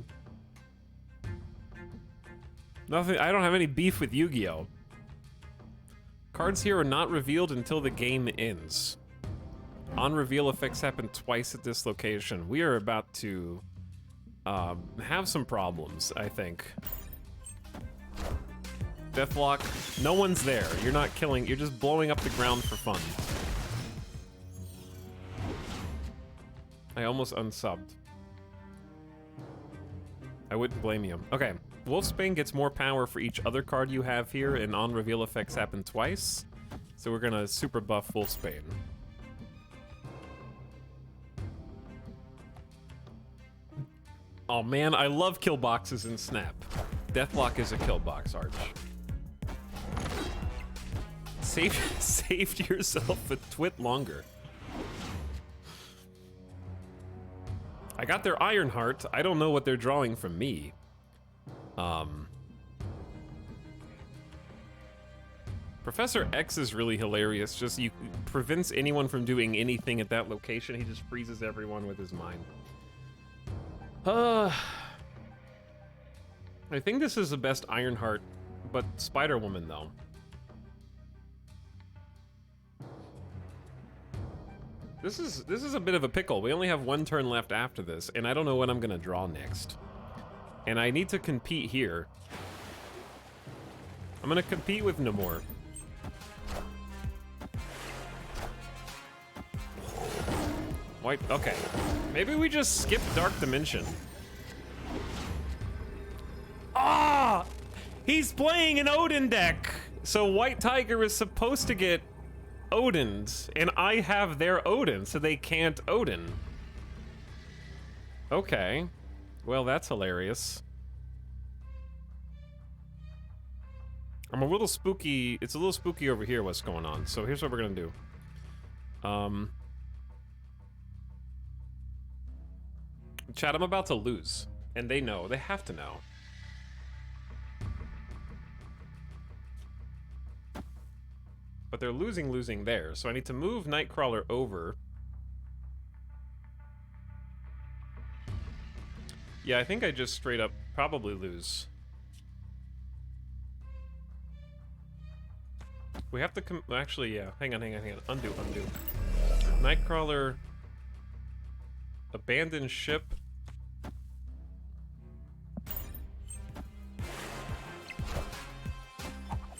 Nothing, I don't have any beef with Yu-Gi-Oh. Cards here are not revealed until the game ends. On-reveal effects happen twice at this location. We are about to have some problems, I think. Deathlock, no one's there. You're not killing, you're just blowing up the ground for fun. I almost unsubbed. I wouldn't blame you. Okay, Wolfsbane gets more power for each other card you have here, and on-reveal effects happen twice. So we're gonna super buff Wolfsbane. Oh man, I love Killboxes in Snap. Deathlock is a Killbox, Arch. Saved yourself a twit longer. I got their Ironheart. I don't know what they're drawing from me. Professor X is really hilarious. Just prevents anyone from doing anything at that location. He just freezes everyone with his mind. I think this is the best Ironheart, but Spider-Woman though. This is a bit of a pickle. We only have one turn left after this, and I don't know what I'm gonna draw next. And I need to compete here. I'm gonna compete with Namor. White, okay. Maybe we just skip Dark Dimension. Ah! He's playing an Odin deck! So White Tiger is supposed to get Odins, and I have their Odin, so they can't Odin. Okay. Well, that's hilarious. I'm a little spooky. It's a little spooky over here what's going on. So here's what we're gonna do. Chat, I'm about to lose. And they know. They have to know. But they're losing there, so I need to move Nightcrawler over. Yeah, I think I just straight up probably lose. We have to actually, yeah. Hang on. Undo. Nightcrawler. Abandoned ship.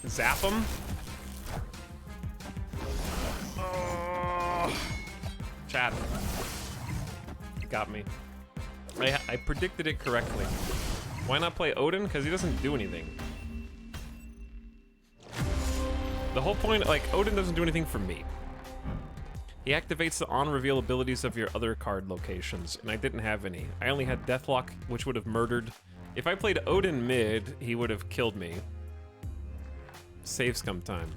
Zap him. Oh. Chat. Got me. I predicted it correctly. Why not play Odin? Because he doesn't do anything. The whole point, like, Odin doesn't do anything for me. He activates the on-reveal abilities of your other card locations, and I didn't have any. I only had Deathlock, which would have murdered. If I played Odin mid, he would have killed me. Savescum time.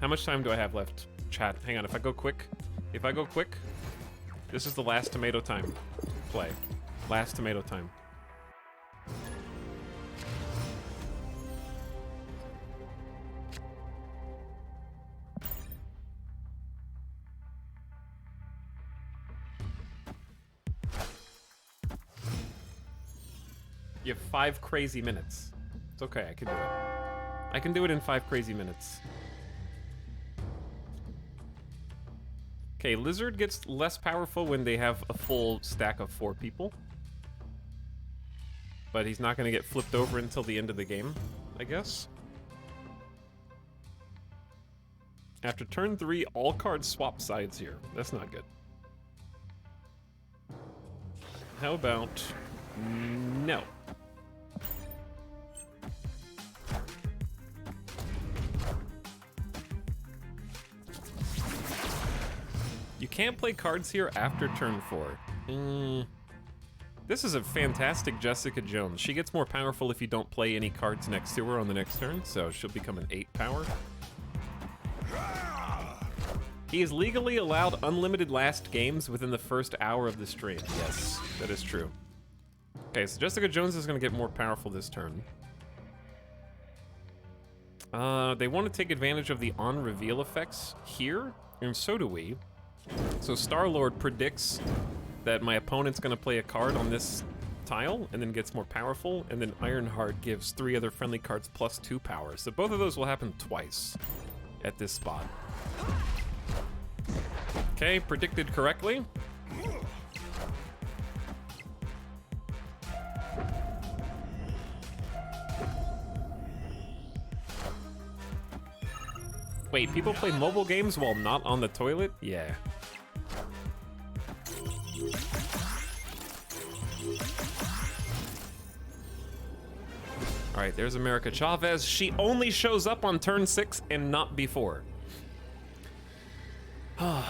How much time do I have left? Chat, hang on, if I go quick, this is the last tomato time play. Last tomato time. You have 5 crazy minutes. It's okay, I can do it. I can do it in 5 crazy minutes. Okay, Lizard gets less powerful when they have a full stack of 4 people. But he's not gonna get flipped over until the end of the game, I guess. After turn 3, all cards swap sides here. That's not good. How about... no. You can't play cards here after turn 4. This is a fantastic Jessica Jones. She gets more powerful if you don't play any cards next to her on the next turn, so she'll become an 8 power. He is legally allowed unlimited last games within the first hour of the stream. Yes, that is true. Okay, so Jessica Jones is going to get more powerful this turn. They want to take advantage of the on-reveal effects here, and so do we. So Star-Lord predicts that my opponent's going to play a card on this tile, and then gets more powerful, and then Ironheart gives 3 other friendly cards plus 2 power. So both of those will happen twice at this spot. Okay, predicted correctly. Wait, people play mobile games while not on the toilet? Yeah. All right, there's America Chavez. She only shows up on turn 6 and not before. I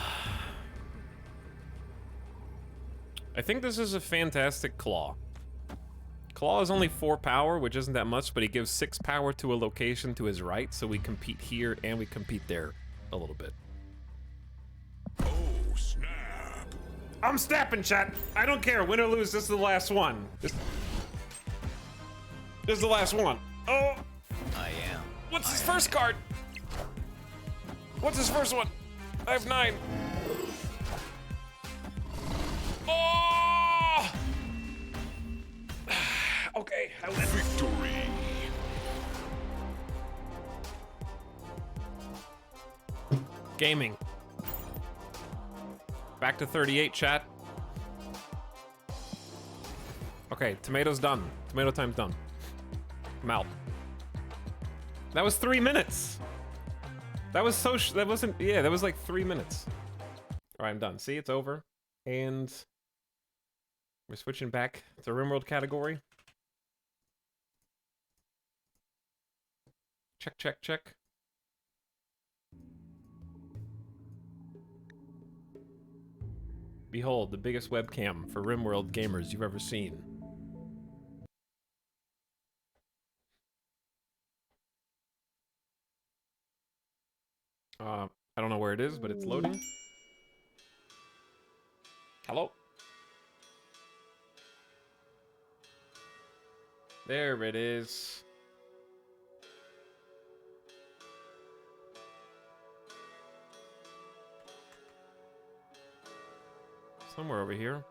think this is a fantastic Claw. Claw is only 4 power, which isn't that much, but he gives 6 power to a location to his right, so we compete here and we compete there a little bit. Oh, snap. I'm snapping, chat. I don't care, win or lose, this is the last one. This is the last one. Oh! I am. What's his first card? What's his first one? I have 9. Oh! Okay, I win. Victory. Gaming. Back to 38, chat. Okay, tomato's done. Tomato time's done. I'm out. That was 3 minutes. That was so that wasn't, yeah, that was like 3 minutes. All right, I'm done. See, it's over. And we're switching back to RimWorld category. Check, check, check. Behold, the biggest webcam for RimWorld gamers you've ever seen. I don't know where it is, but it's loading. Hello? There it is. Somewhere over here.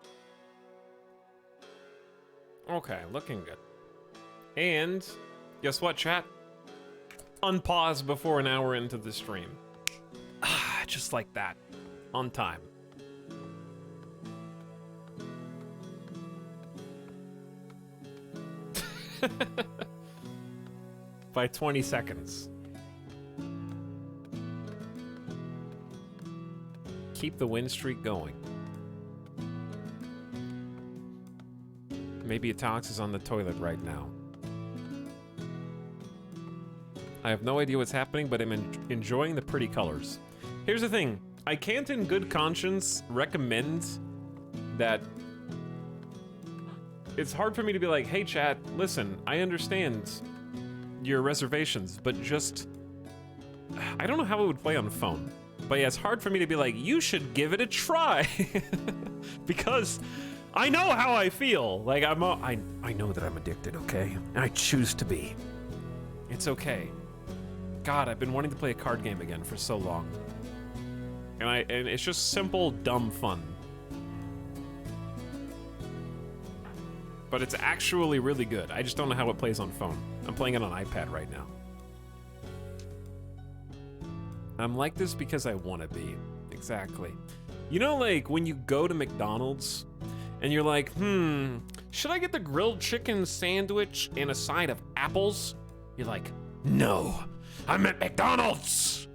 Okay, looking good. And guess what, chat? Unpause before an hour into the stream. Ah, just like that. On time. By 20 seconds. Keep the win streak going. Maybe Atox is on the toilet right now. I have no idea what's happening, but I'm enjoying the pretty colors. Here's the thing. I can't in good conscience recommend that... It's hard for me to be like, hey chat, listen, I understand your reservations, but just... I don't know how it would play on the phone. But yeah, it's hard for me to be like, you should give it a try. Because I know how I feel. Like, I know that I'm addicted, okay? And I choose to be. It's okay. God, I've been wanting to play a card game again for so long. And it's just simple, dumb fun. But it's actually really good. I just don't know how it plays on phone. I'm playing it on iPad right now. I'm like this because I want to be. Exactly. You know, like, when you go to McDonald's and you're like, should I get the grilled chicken sandwich and a side of apples? You're like, no, I'm at McDonald's.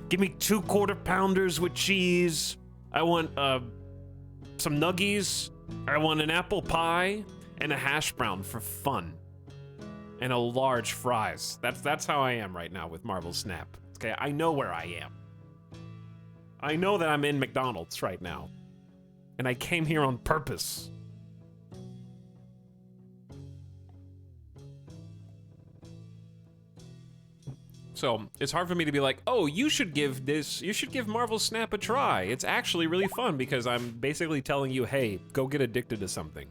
Give me 2 Quarter Pounders with cheese. I want some nuggies. I want an apple pie and a hash brown for fun. And a large fries. That's how I am right now with Marvel Snap. Okay, I know where I am. I know that I'm in McDonald's right now. And I came here on purpose. So, it's hard for me to be like, oh, you should give Marvel Snap a try. It's actually really fun because I'm basically telling you, hey, go get addicted to something.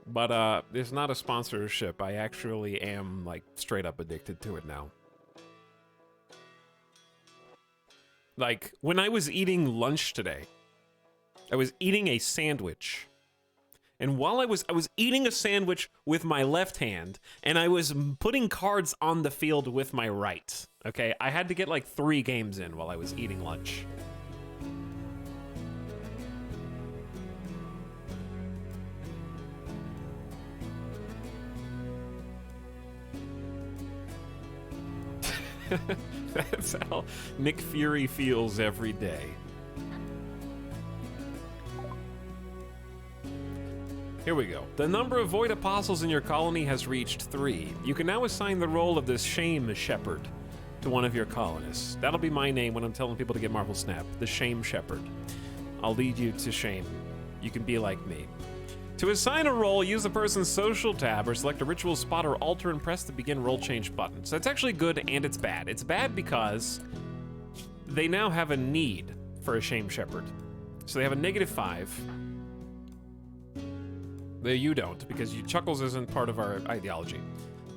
But it's not a sponsorship. I actually am, like, straight up addicted to it now. Like, when I was eating lunch today, I was eating a sandwich. And while I was eating a sandwich with my left hand, and I was putting cards on the field with my right. Okay, I had to get like 3 games in while I was eating lunch. That's how Nick Fury feels every day. Here we go. The number of Void Apostles in your colony has reached 3. You can now assign the role of the Shame Shepherd to one of your colonists. That'll be my name when I'm telling people to get Marvel Snap. The Shame Shepherd. I'll lead you to shame. You can be like me. To assign a role, use the person's social tab or select a ritual spot or altar and press the begin role change button. So it's actually good and it's bad. It's bad because they now have a need for a Shame Shepherd. So they have a -5. You don't, because Chuckles isn't part of our ideology.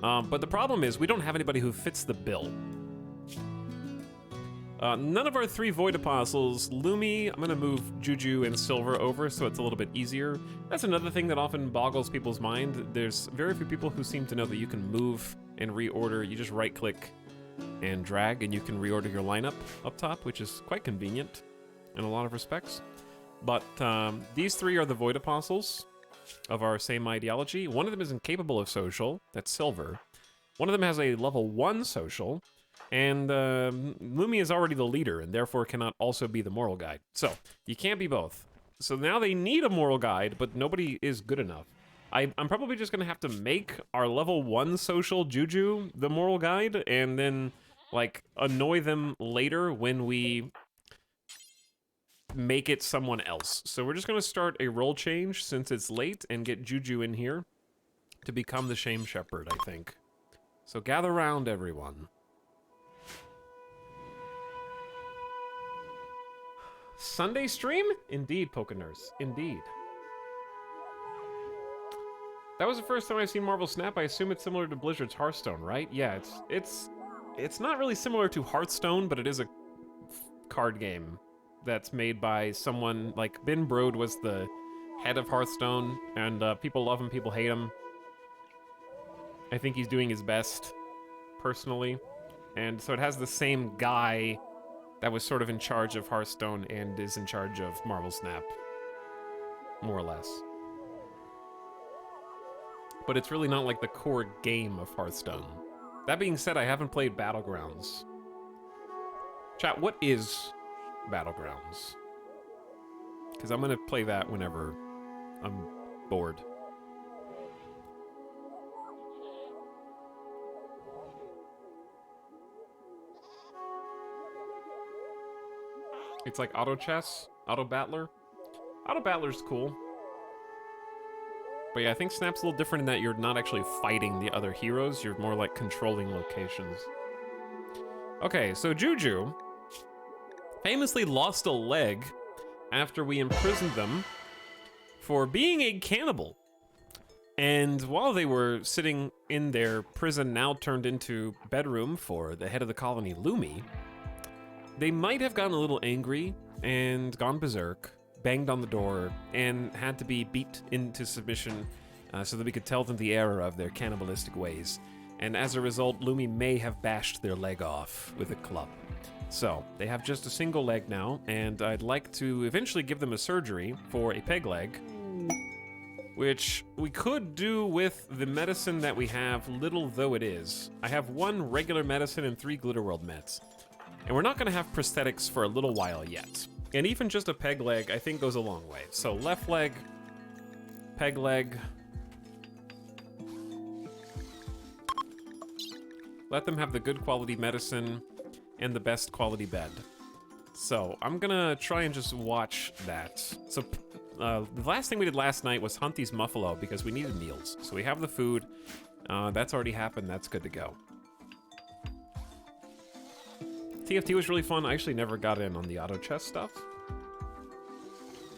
But the problem is we don't have anybody who fits the bill. None of our 3 Void Apostles, Lumi, I'm gonna move Juju and Silver over so it's a little bit easier. That's another thing that often boggles people's mind. There's very few people who seem to know that you can move and reorder. You just right click and drag and you can reorder your lineup up top, which is quite convenient in a lot of respects. But these 3 are the Void Apostles of our same ideology. One of them is incapable of social, that's Silver. One of them has a level 1 social, and Lumi is already the leader and therefore cannot also be the moral guide. So, you can't be both. So now they need a moral guide, but nobody is good enough. I'm probably just gonna have to make our level 1 social Juju the moral guide, and then, like, annoy them later when we make it someone else. So we're just gonna start a role change since it's late and get Juju in here to become the Shame Shepherd, I think. So gather round, everyone. Sunday stream? Indeed, Pokenurse. Indeed. That was the first time I've seen Marvel Snap. I assume it's similar to Blizzard's Hearthstone, right? Yeah, it's not really similar to Hearthstone, but it is a card game that's made by someone like Ben Brode was the head of Hearthstone, and people love him, people hate him. I think he's doing his best, personally. And so it has the same guy that was sort of in charge of Hearthstone and is in charge of Marvel Snap, more or less. But it's really not like the core game of Hearthstone. That being said, I haven't played Battlegrounds. Chat, what is Battlegrounds? Because I'm gonna play that whenever I'm bored. It's like auto chess, auto battler. Auto battler's cool. But yeah, I think Snap's a little different in that you're not actually fighting the other heroes, you're more like controlling locations. Okay, so Juju famously lost a leg after we imprisoned them for being a cannibal. And while they were sitting in their prison, now turned into bedroom for the head of the colony, Lumi, they might have gotten a little angry and gone berserk, banged on the door, and had to be beat into submission so that we could tell them the error of their cannibalistic ways. And as a result, Lumi may have bashed their leg off with a club. So, they have just a single leg now, and I'd like to eventually give them a surgery for a peg leg, which we could do with the medicine that we have, little though it is. I have 1 regular medicine and 3 Glitterworld meds. And we're not gonna have prosthetics for a little while yet. And even just a peg leg, I think, goes a long way. So left leg, peg leg. Let them have the good quality medicine and the best quality bed. So I'm gonna try and just watch that. So the last thing we did last night was hunt these muffalo because we needed meals. So we have the food. That's already happened. That's good to go. TFT was really fun. I actually never got in on the auto chess stuff.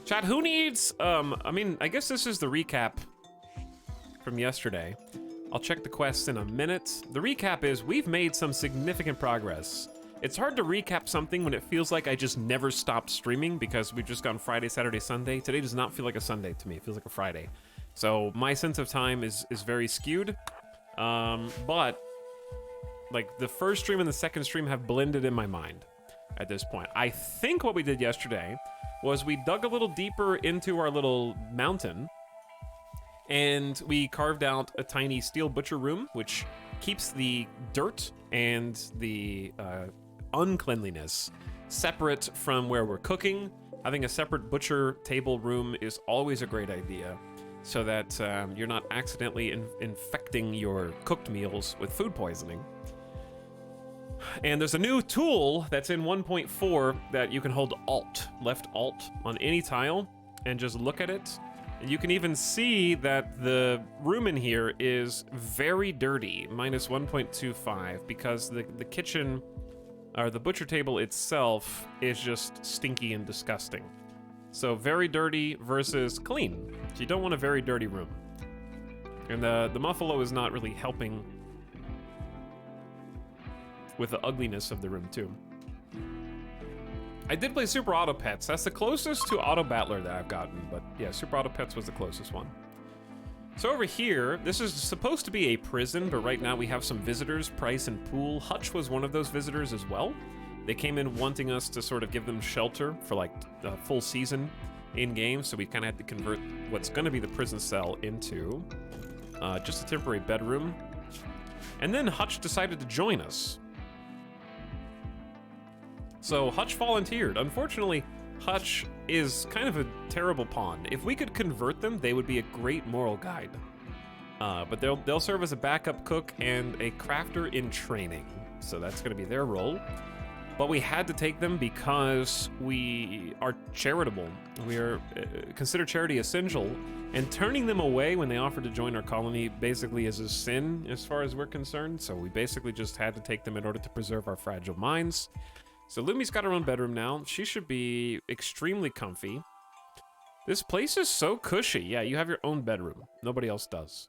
Chat, who needs, I mean, I guess this is the recap from yesterday. I'll check the quests in a minute. The recap is we've made some significant progress. It's hard to recap something when it feels like I just never stopped streaming because we've just gone Friday, Saturday, Sunday. Today does not feel like a Sunday to me. It feels like a Friday. So my sense of time is very skewed. But like the first stream and the second stream have blended in my mind at this point. I think what we did yesterday was we dug a little deeper into our little mountain and we carved out a tiny steel butcher room, which keeps the dirt and the uncleanliness separate from where we're cooking. Having a separate butcher table room is always a great idea so that you're not accidentally infecting your cooked meals with food poisoning. And there's a new tool that's in 1.4 that you can hold Alt, left Alt, on any tile and just look at it. And you can even see that the room in here is very dirty, minus 1.25, because the kitchen, or the butcher table itself, is just stinky and disgusting. So very dirty versus clean. So you don't want a very dirty room. And the Muffalo is not really helping with the ugliness of the room too. I did play Super Auto Pets. That's the closest to Auto Battler that I've gotten, but yeah, Super Auto Pets was the closest one. So over here, this is supposed to be a prison, but right now we have some visitors, Price and Pool. Hutch was one of those visitors as well. They came in wanting us to sort of give them shelter for like a full season in-game, so we kind of had to convert what's gonna be the prison cell into just a temporary bedroom. And then Hutch decided to join us. So Hutch volunteered. Unfortunately, Hutch is kind of a terrible pawn. If we could convert them, they would be a great moral guide. But they'll serve as a backup cook and a crafter in training. So that's gonna be their role. But we had to take them because we are charitable. We are consider charity essential, and turning them away when they offered to join our colony basically is a sin as far as we're concerned. So we basically just had to take them in order to preserve our fragile minds. So Lumi's got her own bedroom now. She should be extremely comfy. This place is so cushy. Yeah, you have your own bedroom. Nobody else does.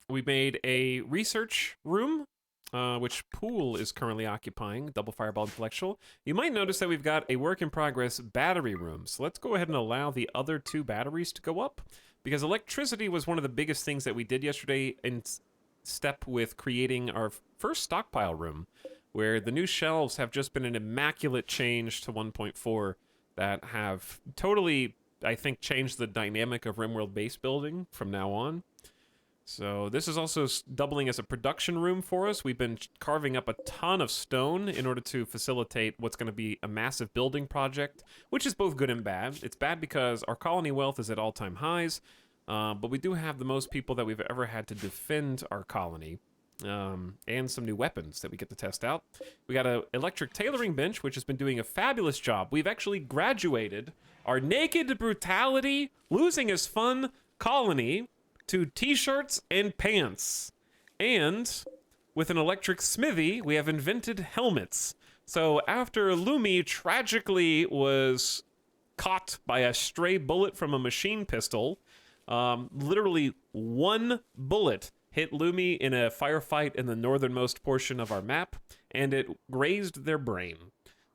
We made a research room which Pool is currently occupying, Double Fireball Intellectual. You might notice that we've got a work-in-progress battery room. So let's go ahead and allow the other 2 batteries to go up, because electricity was one of the biggest things that we did yesterday in step with creating our first stockpile room, where the new shelves have just been an immaculate change to 1.4 that have totally, I think, changed the dynamic of RimWorld base building from now on. So this is also doubling as a production room for us. We've been carving up a ton of stone in order to facilitate what's going to be a massive building project, which is both good and bad. It's bad because our colony wealth is at all-time highs, but we do have the most people that we've ever had to defend our colony, and some new weapons that we get to test out. We got an electric tailoring bench, which has been doing a fabulous job. We've actually graduated our naked brutality, losing is fun colony to t-shirts and pants. And with an electric smithy, we have invented helmets. So after Lumi tragically was caught by a stray bullet from a machine pistol, literally 1 bullet hit Lumi in a firefight in the northernmost portion of our map, and it grazed their brain.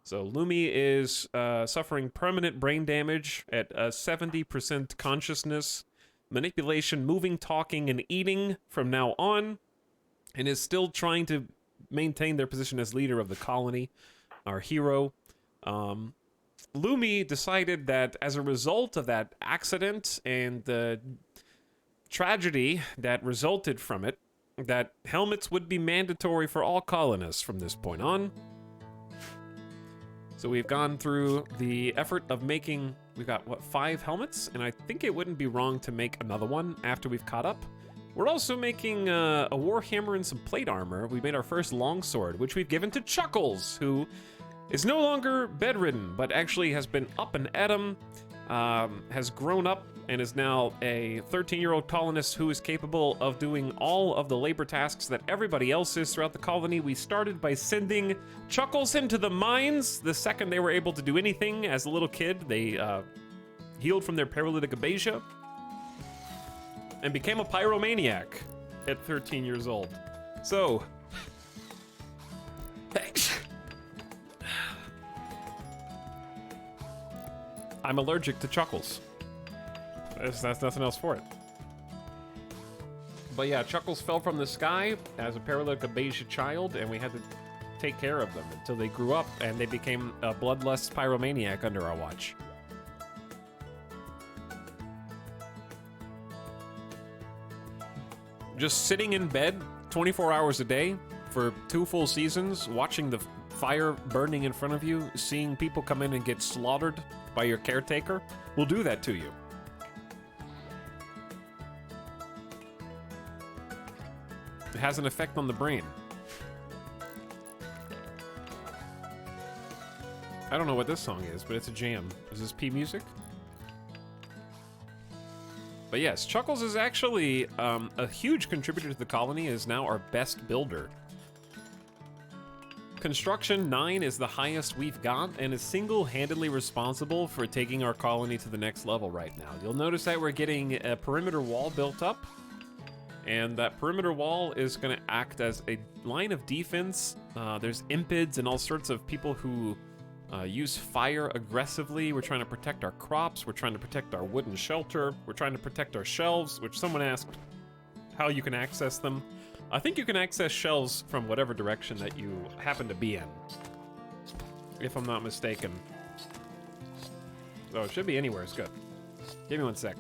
So Lumi is suffering permanent brain damage at 70% consciousness, manipulation, moving, talking, and eating from now on, and is still trying to maintain their position as leader of the colony, our hero. Lumi decided that as a result of that accident and the tragedy that resulted from it, that helmets would be mandatory for all colonists from this point on. So we've gone through the effort of making, we've got, what, 5 helmets? And I think it wouldn't be wrong to make another one after we've caught up. We're also making a warhammer and some plate armor. We made our first longsword, which we've given to Chuckles, who is no longer bedridden, but actually has been up and at 'em, has grown up, and is now a 13-year-old colonist who is capable of doing all of the labor tasks that everybody else is throughout the colony. We started by sending Chuckles into the mines. The second they were able to do anything as a little kid, they healed from their paralytic abasia and became a pyromaniac at 13 years old. So, I'm allergic to Chuckles. That's nothing else for it. But yeah, Chuckles fell from the sky as a paralytic abasia child, and we had to take care of them until they grew up and they became a bloodlust pyromaniac under our watch. Just sitting in bed 24 hours a day for 2 full seasons, watching the fire burning in front of you, seeing people come in and get slaughtered by your caretaker, will do that to you. It has an effect on the brain. I don't know what this song is, but it's a jam. Is this P music? But yes, Chuckles is actually a huge contributor to the colony, is now our best builder. Construction 9 is the highest we've got, and is single-handedly responsible for taking our colony to the next level right now. You'll notice that we're getting a perimeter wall built up, and that perimeter wall is going to act as a line of defense. There's impids and all sorts of people who use fire aggressively. We're trying to protect our crops. We're trying to protect our wooden shelter. We're trying to protect our shelves, which someone asked how you can access them. I think you can access shelves from whatever direction that you happen to be in, if I'm not mistaken. Oh, it should be anywhere. It's good. Give me 1 sec.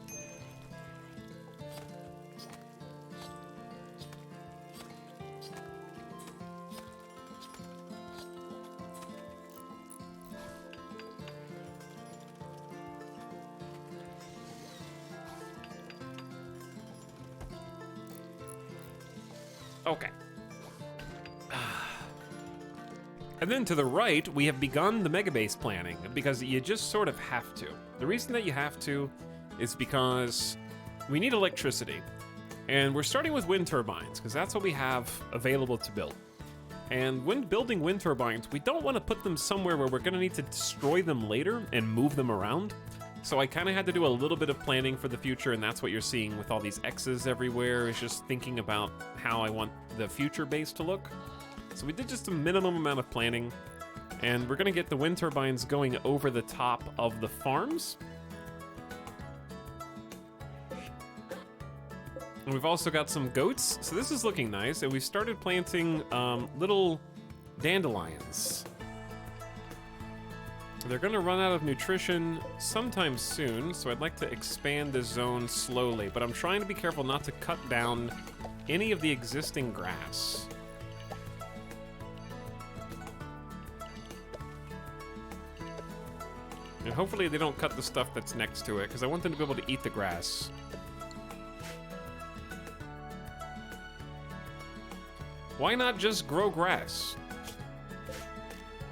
Okay. And then to the right, we have begun the megabase planning, because you just sort of have to. The reason that you have to is because we need electricity. And we're starting with wind turbines, because that's what we have available to build. And when building wind turbines, we don't want to put them somewhere where we're going to need to destroy them later and move them around. So I kind of had to do a little bit of planning for the future, and that's what you're seeing with all these X's everywhere, is just thinking about how I want the future base to look. So we did just a minimum amount of planning, and we're gonna get the wind turbines going over the top of the farms. And we've also got some goats, so this is looking nice, and we started planting little dandelions. They're gonna run out of nutrition sometime soon, so I'd like to expand the zone slowly, but I'm trying to be careful not to cut down any of the existing grass. And hopefully they don't cut the stuff that's next to it, because I want them to be able to eat the grass. Why not just grow grass?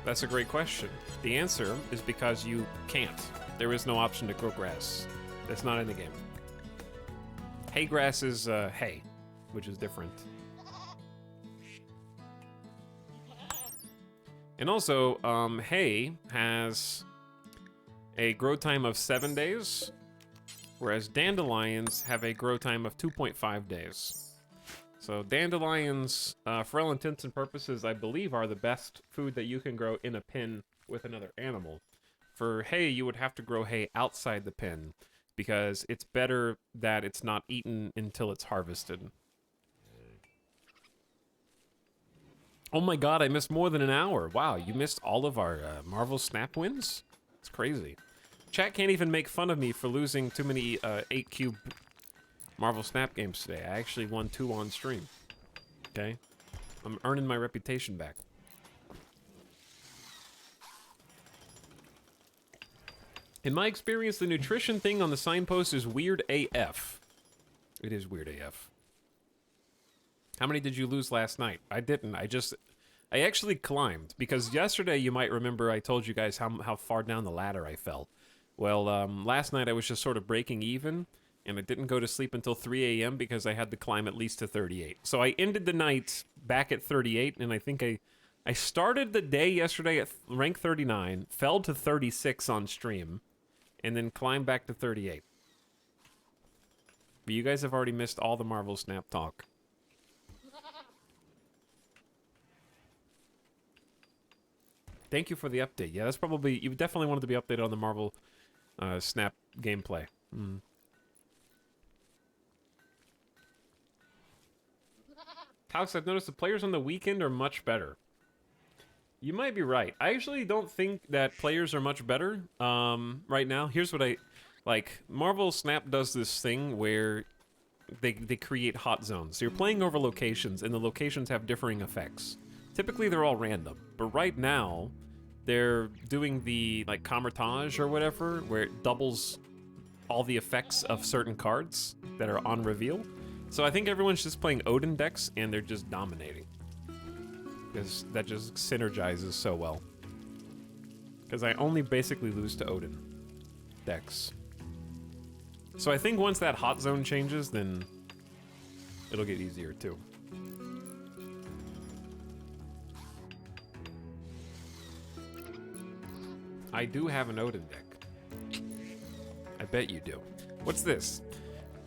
That's a great question. The answer is because you can't. There is no option to grow grass. That's not in the game. Hay grass is hay, which is different. And also, hay has a grow time of 7 days, whereas dandelions have a grow time of 2.5 days. So dandelions, for all intents and purposes, I believe are the best food that you can grow in a pen with another animal. For hay, you would have to grow hay outside the pen, because it's better that it's not eaten until it's harvested. Oh my god, I missed more than an hour. Wow, you missed all of our Marvel Snap wins? It's crazy. Chat can't even make fun of me for losing too many 8-cube Marvel Snap games today. I actually won 2 on stream. Okay? I'm earning my reputation back. In my experience, the nutrition thing on the signpost is weird AF. It is weird AF. How many did you lose last night? I didn't. I actually climbed, because yesterday, you might remember, I told you guys how far down the ladder I fell. Well, last night I was just sort of breaking even, and I didn't go to sleep until 3 a.m. because I had to climb at least to 38. So I ended the night back at 38, and I think I started the day yesterday at rank 39, fell to 36 on stream, and then climbed back to 38. But you guys have already missed all the Marvel Snap talk. Thank you for the update. Yeah, that's probably... You definitely wanted to be updated on the Marvel Snap gameplay. Alex, I've noticed the players on the weekend are much better. You might be right. I actually don't think that players are much better right now. Here's what I... Like, Marvel Snap does this thing where they create hot zones. So you're playing over locations, and the locations have differing effects. Typically, they're all random. But right now, they're doing the, like, Camertage or whatever, where it doubles all the effects of certain cards that are on reveal. So I think everyone's just playing Odin decks, and they're just dominating. Because that just synergizes so well. Because I only basically lose to Odin decks. So I think once that hot zone changes, then it'll get easier too. I do have an Odin deck. I bet you do. What's this?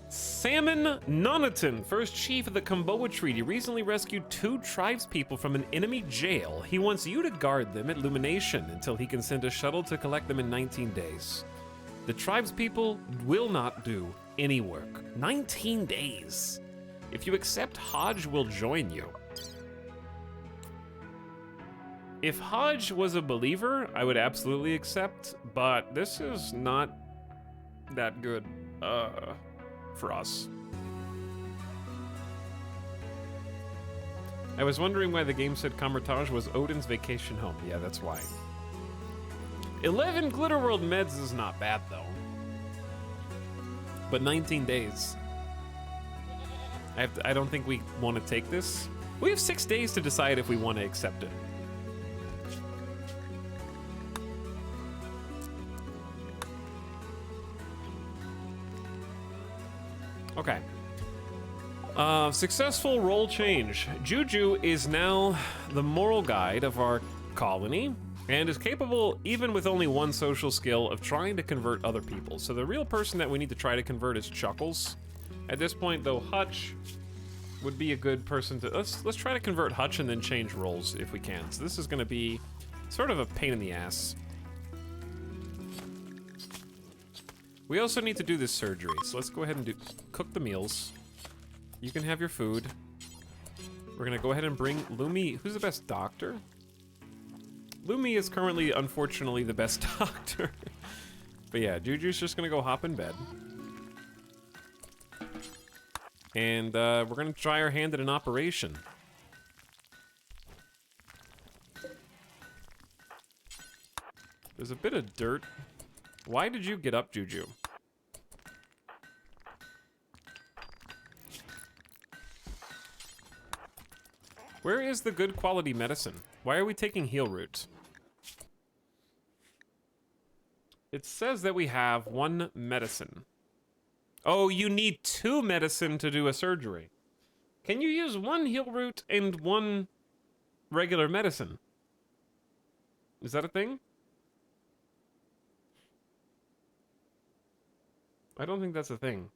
Salmon Nonaton, first chief of the Kamboa Treaty, recently rescued 2 tribespeople from an enemy jail. He wants you to guard them at Lumination until he can send a shuttle to collect them in 19 days. The tribespeople will not do any work. 19 days. If you accept, Hodge will join you. If Hodge was a believer, I would absolutely accept, but this is not that good for us. I was wondering why the game said Camertage was Odin's vacation home. Yeah, that's why. 11 Glitter World meds is not bad, though. But 19 days. I don't think we want to take this. We have 6 days to decide if we want to accept it. Okay. Successful role change. Juju is now the moral guide of our colony, and is capable, even with only 1 social skill, of trying to convert other people. So the real person that we need to try to convert is Chuckles. At this point, though, Hutch would be a good person to... Let's try to convert Hutch and then change roles if we can. So this is going to be sort of a pain in the ass. We also need to do this surgery, so let's go ahead and cook the meals. You can have your food. We're gonna go ahead and bring Lumi. Who's the best doctor? Lumi is currently, unfortunately, the best doctor. But yeah, Juju's just gonna go hop in bed. And we're gonna try our hand at an operation. There's a bit of dirt. Why did you get up, Juju? Where is the good quality medicine? Why are we taking heal root? It says that we have 1 medicine. Oh, you need 2 medicine to do a surgery. Can you use 1 heal root and 1 regular medicine? Is that a thing? I don't think that's a thing.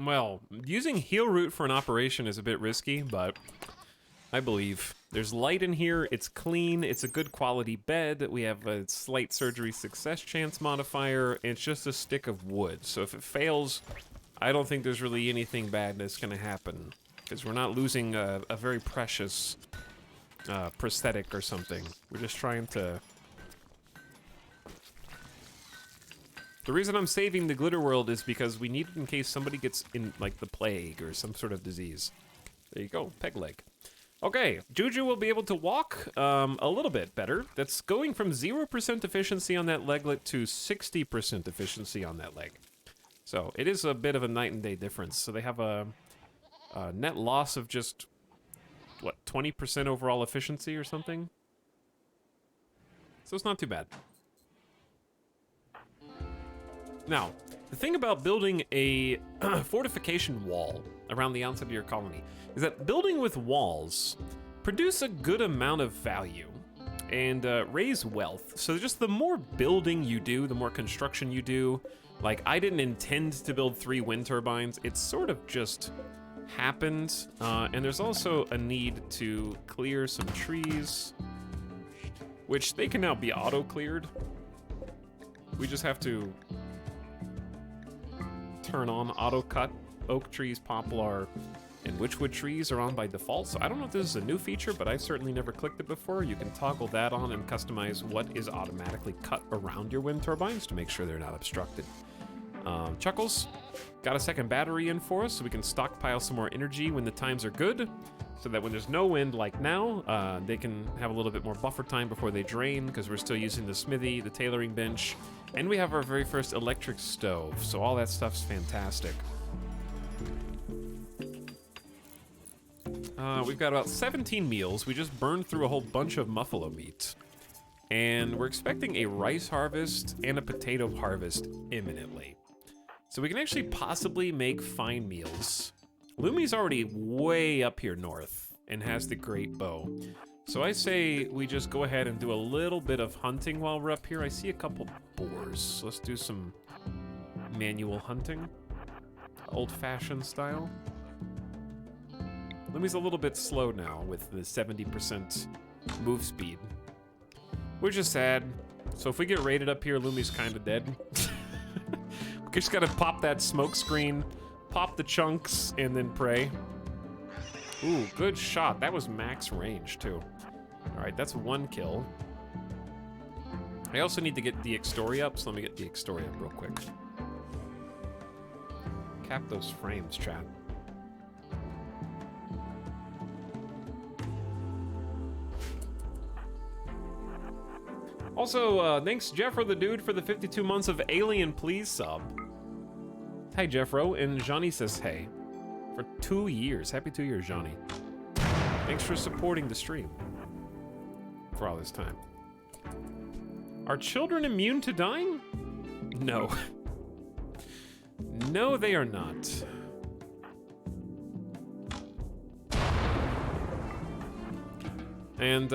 Well, using heal root for an operation is a bit risky, but I believe. There's light in here, it's clean, it's a good quality bed, we have a slight surgery success chance modifier, and it's just a stick of wood. So if it fails, I don't think there's really anything bad that's gonna happen. Because we're not losing a very precious prosthetic or something. We're just trying to... The reason I'm saving the glitter world is because we need it in case somebody gets in, like, the plague or some sort of disease. There you go, peg leg. Okay, Juju will be able to walk a little bit better. That's going from 0% efficiency on that leglet to 60% efficiency on that leg. So it is a bit of a night and day difference. So they have a net loss of just, what, 20% overall efficiency or something? So it's not too bad. Now, the thing about building a fortification wall around the outside of your colony is that building with walls produce a good amount of value and raise wealth. So just the more building you do, the more construction you do. Like, I didn't intend to build 3 wind turbines. It sort of just happened. And there's also a need to clear some trees, which they can now be auto-cleared. We just have to turn on auto cut. Oak trees, poplar, and witchwood trees are on by default. So I don't know if this is a new feature, but I certainly never clicked it before. You can toggle that on and customize what is automatically cut around your wind turbines to make sure they're not obstructed. Chuckles got a second battery in for us so we can stockpile some more energy when the times are good, so that when there's no wind like now, they can have a little bit more buffer time before they drain, because we're still using the smithy, the tailoring bench, and we have our very first electric stove, so all that stuff's fantastic. We've got about 17 meals. We just burned through a whole bunch of buffalo meat. And we're expecting a rice harvest and a potato harvest imminently. So we can actually possibly make fine meals. Lumi's already way up here north and has the great bow. So I say we just go ahead and do a little bit of hunting while we're up here. I see a couple boars. So let's do some manual hunting. Old-fashioned style. Lumi's a little bit slow now with the 70% move speed, which is sad. So if we get raided up here, Lumi's kind of dead. We just gotta pop that smoke screen, pop the chunks, and then pray. Ooh, good shot. That was max range, too. All right, that's 1 kill. I also need to get the Extoria up, so let me get the Extoria up real quick. Cap those frames, chat. Also, thanks Jeffro the Dude for the 52 months of Alien Please sub. Hi Jeffro, and Johnny says hey. For 2 years. Happy 2 years, Johnny. Thanks for supporting the stream. For all this time. Are children immune to dying? No. No, they are not. And,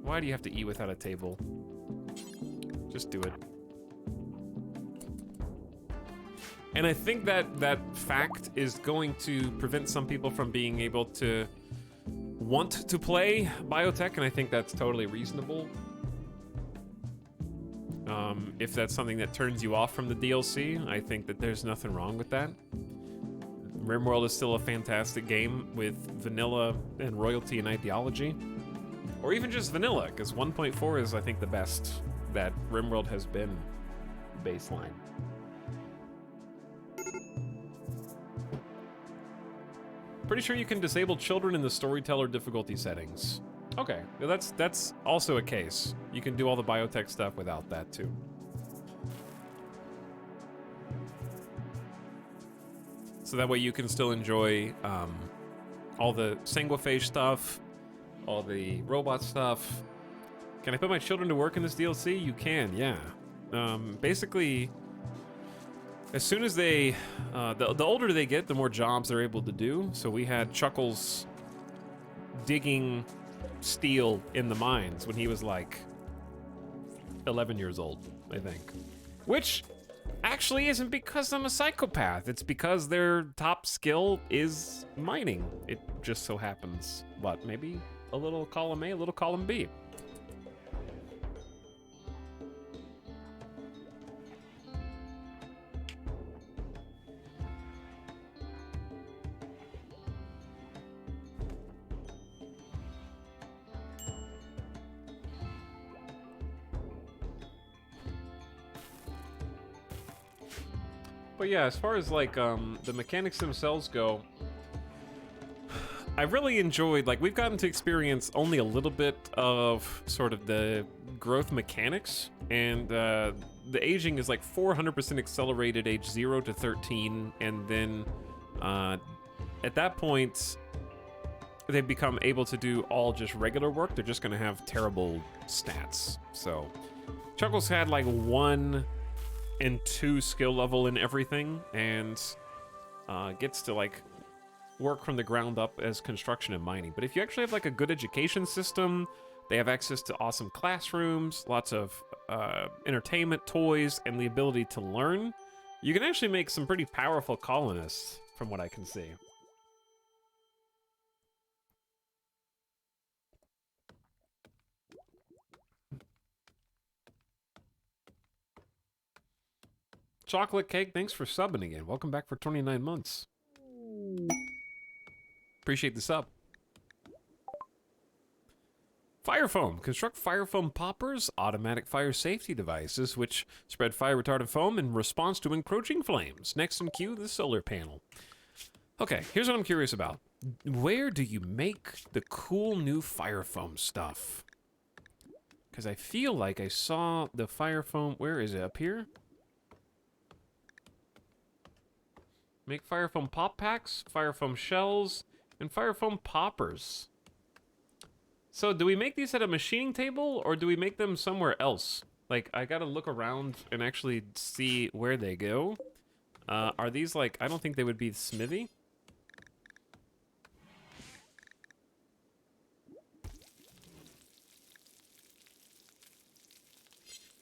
why do you have to eat without a table? Just do it. And I think that that fact is going to prevent some people from being able to want to play Biotech, and I think that's totally reasonable. If that's something that turns you off from the DLC, I think that there's nothing wrong with that. RimWorld is still a fantastic game with vanilla and royalty and ideology. Or even just vanilla, because 1.4 is, I think, the best that RimWorld has been baseline. Pretty sure you can disable children in the storyteller difficulty settings. Okay, well, that's also a case. You can do all the biotech stuff without that too. So that way you can still enjoy all the sanguiphage stuff, all the robot stuff. Can I put my children to work in this DLC? You can, yeah. Basically, as soon as they, the older they get, the more jobs they're able to do. So we had Chuckles digging steel in the mines when he was like 11 years old, I think. Which actually isn't because I'm a psychopath. It's because their top skill is mining. It just so happens, what, maybe a little column A, a little column B. But yeah, as far as like the mechanics themselves go, I really enjoyed, like, we've gotten to experience only a little bit of sort of the growth mechanics, and the aging is like 400% accelerated age 0 to 13, and then at that point they become able to do all just regular work. They're just gonna have terrible stats. So Chuckles had like 1 and 2 skill level in everything, and gets to like work from the ground up as construction and mining. But if you actually have like a good education system, they have access to awesome classrooms, lots of entertainment, toys, and the ability to learn, you can actually make some pretty powerful colonists, from what I can see. Chocolate Cake, thanks for subbing again. Welcome back for 29 months. Appreciate the sub. Fire foam. Construct fire foam poppers, automatic fire safety devices, which spread fire retardant foam in response to encroaching flames. Next in queue, the solar panel. Okay, here's what I'm curious about. Where do you make the cool new fire foam stuff? Because I feel like I saw the fire foam. Where is it? Up here? Make fire foam pop packs, fire foam shells, and fire foam poppers. So do we make these at a machining table, or do we make them somewhere else? Like, I gotta look around and actually see where they go. Are these like, I don't think they would be smithy.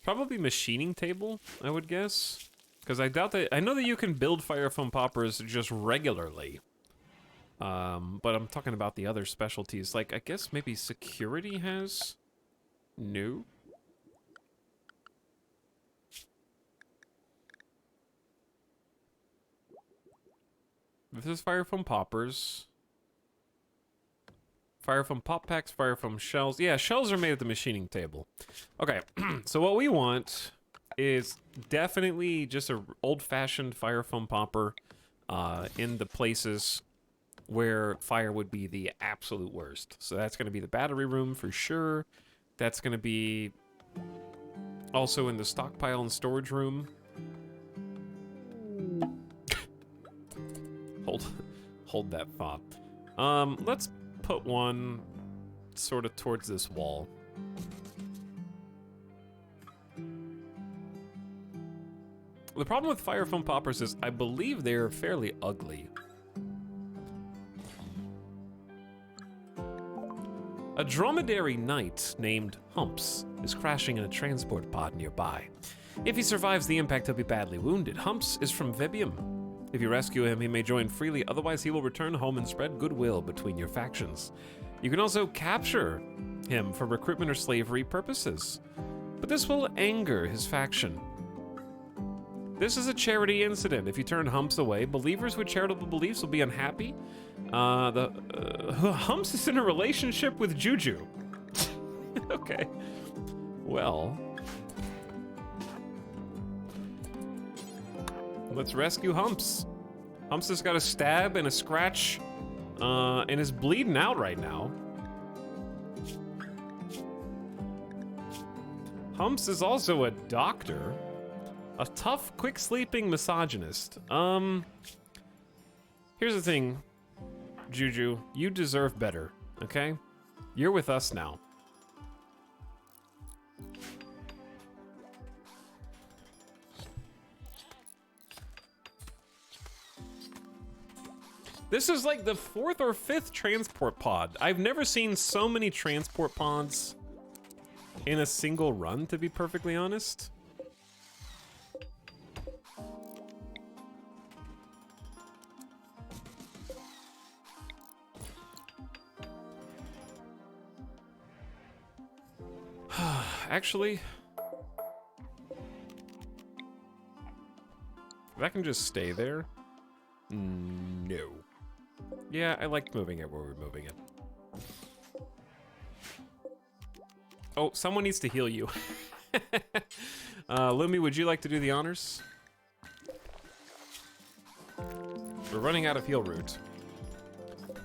Probably machining table, I would guess. Because I doubt that, I know that you can build fire foam poppers just regularly. But I'm talking about the other specialties. Like, I guess maybe security has? No. This is fire foam poppers. Fire foam pop packs, fire foam shells. Yeah, shells are made at the machining table. Okay, so what we want is definitely just a old-fashioned fire foam popper in the places where fire would be the absolute worst. So that's going to be the battery room for sure. That's going to be also in the stockpile and storage room. Hold that thought. Let's put one sort of towards this wall. The problem with fire foam poppers is I believe they're fairly ugly. A dromedary knight named Humps is crashing in a transport pod nearby. If he survives the impact, he'll be badly wounded. Humps is from Vebium. If you rescue him, he may join freely, otherwise he will return home and spread goodwill between your factions. You can also capture him for recruitment or slavery purposes, but this will anger his faction. This is a charity incident. If you turn Humps away, believers with charitable beliefs will be unhappy. Humps is in a relationship with Juju. Okay. Well. Let's rescue Humps. Humps has got a stab and a scratch, and is bleeding out right now. Humps is also a doctor. A tough, quick-sleeping misogynist. Here's the thing, Juju. You deserve better, okay? You're with us now. This is like the 4th or 5th transport pod. I've never seen so many transport pods in a single run, to be perfectly honest. Actually, if I can just stay there. No. Yeah, I like moving it where we're moving it. Oh, someone needs to heal you. Lumi, would you like to do the honors? We're running out of heal route.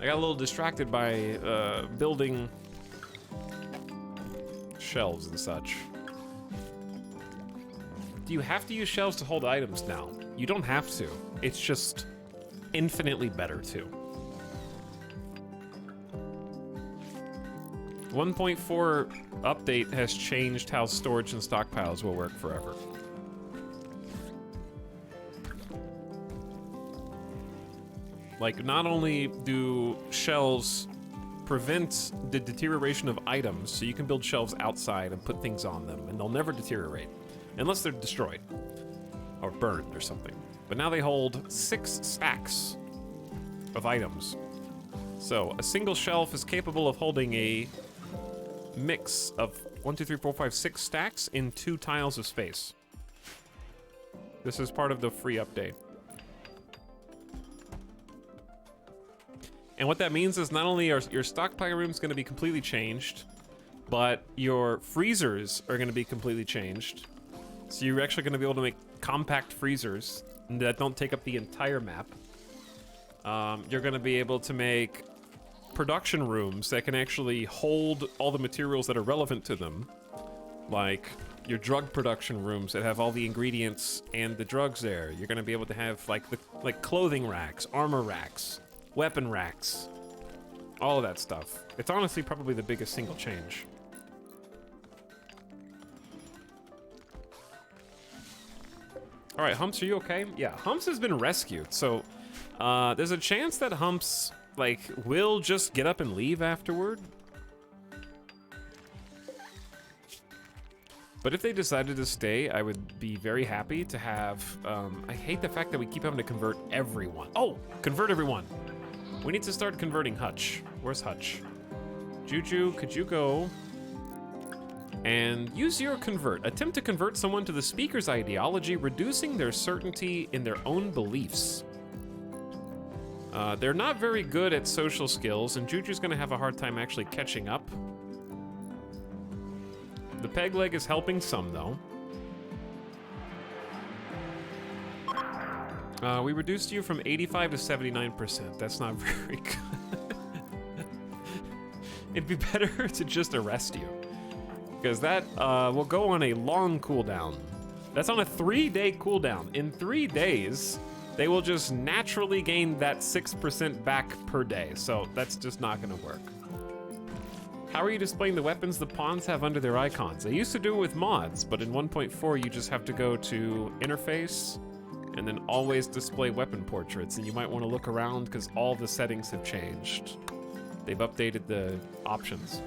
I got a little distracted by building shelves and such. Do you have to use shelves to hold items now? You don't have to. It's just infinitely better to. 1.4 update has changed how storage and stockpiles will work forever. Like, not only do shelves prevent the deterioration of items, so you can build shelves outside and put things on them, and they'll never deteriorate, unless they're destroyed or burned or something. But now they hold 6 stacks of items. So a single shelf is capable of holding a mix of 1, 2, 3, 4, 5, 6 stacks in 2 tiles of space. This is part of the free update. And what that means is not only are your stockpile rooms going to be completely changed, but your freezers are going to be completely changed. So you're actually going to be able to make compact freezers that don't take up the entire map. You're going to be able to make production rooms that can actually hold all the materials that are relevant to them, like your drug production rooms that have all the ingredients and the drugs there. You're going to be able to have like clothing racks, armor racks, weapon racks, all of that stuff. It's honestly probably the biggest single change. All right, Humps, are you okay? Yeah, Humps has been rescued, so there's a chance that Humps will just get up and leave afterward. But if they decided to stay, I would be very happy to have, I hate the fact that we keep having to convert everyone. Oh, convert everyone. We need to start converting Hutch. Where's Hutch? Juju, could you go and use your convert? Attempt to convert someone to the speaker's ideology, reducing their certainty in their own beliefs. They're not very good at social skills, and Juju's gonna have a hard time actually catching up. The peg leg is helping some, though. We reduced you from 85 to 79%. That's not very good. It'd be better to just arrest you, because that will go on a long cooldown. That's on a 3-day cooldown. In 3 days, they will just naturally gain that 6% back per day, so that's just not gonna work. How are you displaying the weapons the pawns have under their icons? I used to do it with mods, but in 1.4 you just have to go to interface and then always display weapon portraits, and you might want to look around because all the settings have changed. They've updated the options.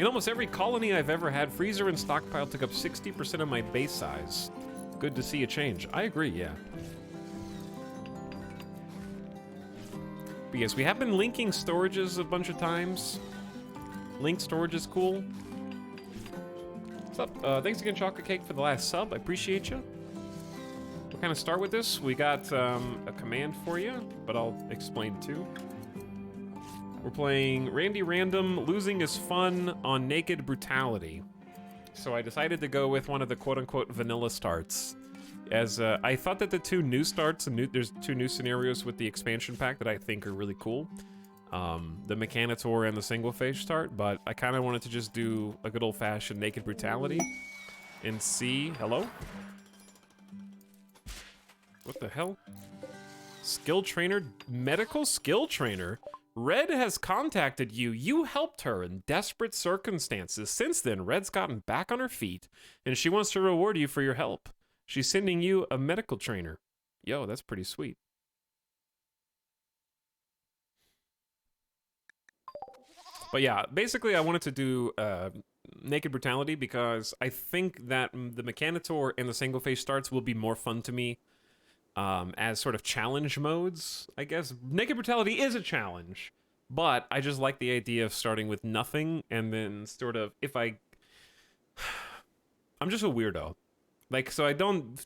In almost every colony I've ever had, freezer and stockpile took up 60% of my base size. Good to see a change. I agree, yeah. But yes, we have been linking storages a bunch of times. Linked storage is cool. What's up? Thanks again, Chocolate Cake, for the last sub. I appreciate you. We'll kind of start with this. We got a command for you, but I'll explain too. We're playing Randy Random, Losing is Fun on Naked Brutality. So I decided to go with one of the quote-unquote vanilla starts. As I thought that the two new starts, there's two new scenarios with the expansion pack that I think are really cool. The Mechanitor and the single phase start, but I kind of wanted to just do a good old-fashioned Naked Brutality and see... Hello? What the hell? Skill trainer? Medical skill trainer? Red has contacted you. You helped her in desperate circumstances. Since then, Red's gotten back on her feet, and she wants to reward you for your help. She's sending you a medical trainer. Yo, that's pretty sweet. But yeah, basically I wanted to do Naked Brutality because I think that the Mechanitor and the single phase starts will be more fun to me as sort of challenge modes, I guess. Naked Brutality is a challenge, but I just like the idea of starting with nothing and then sort of, if I'm just a weirdo. Like, so I don't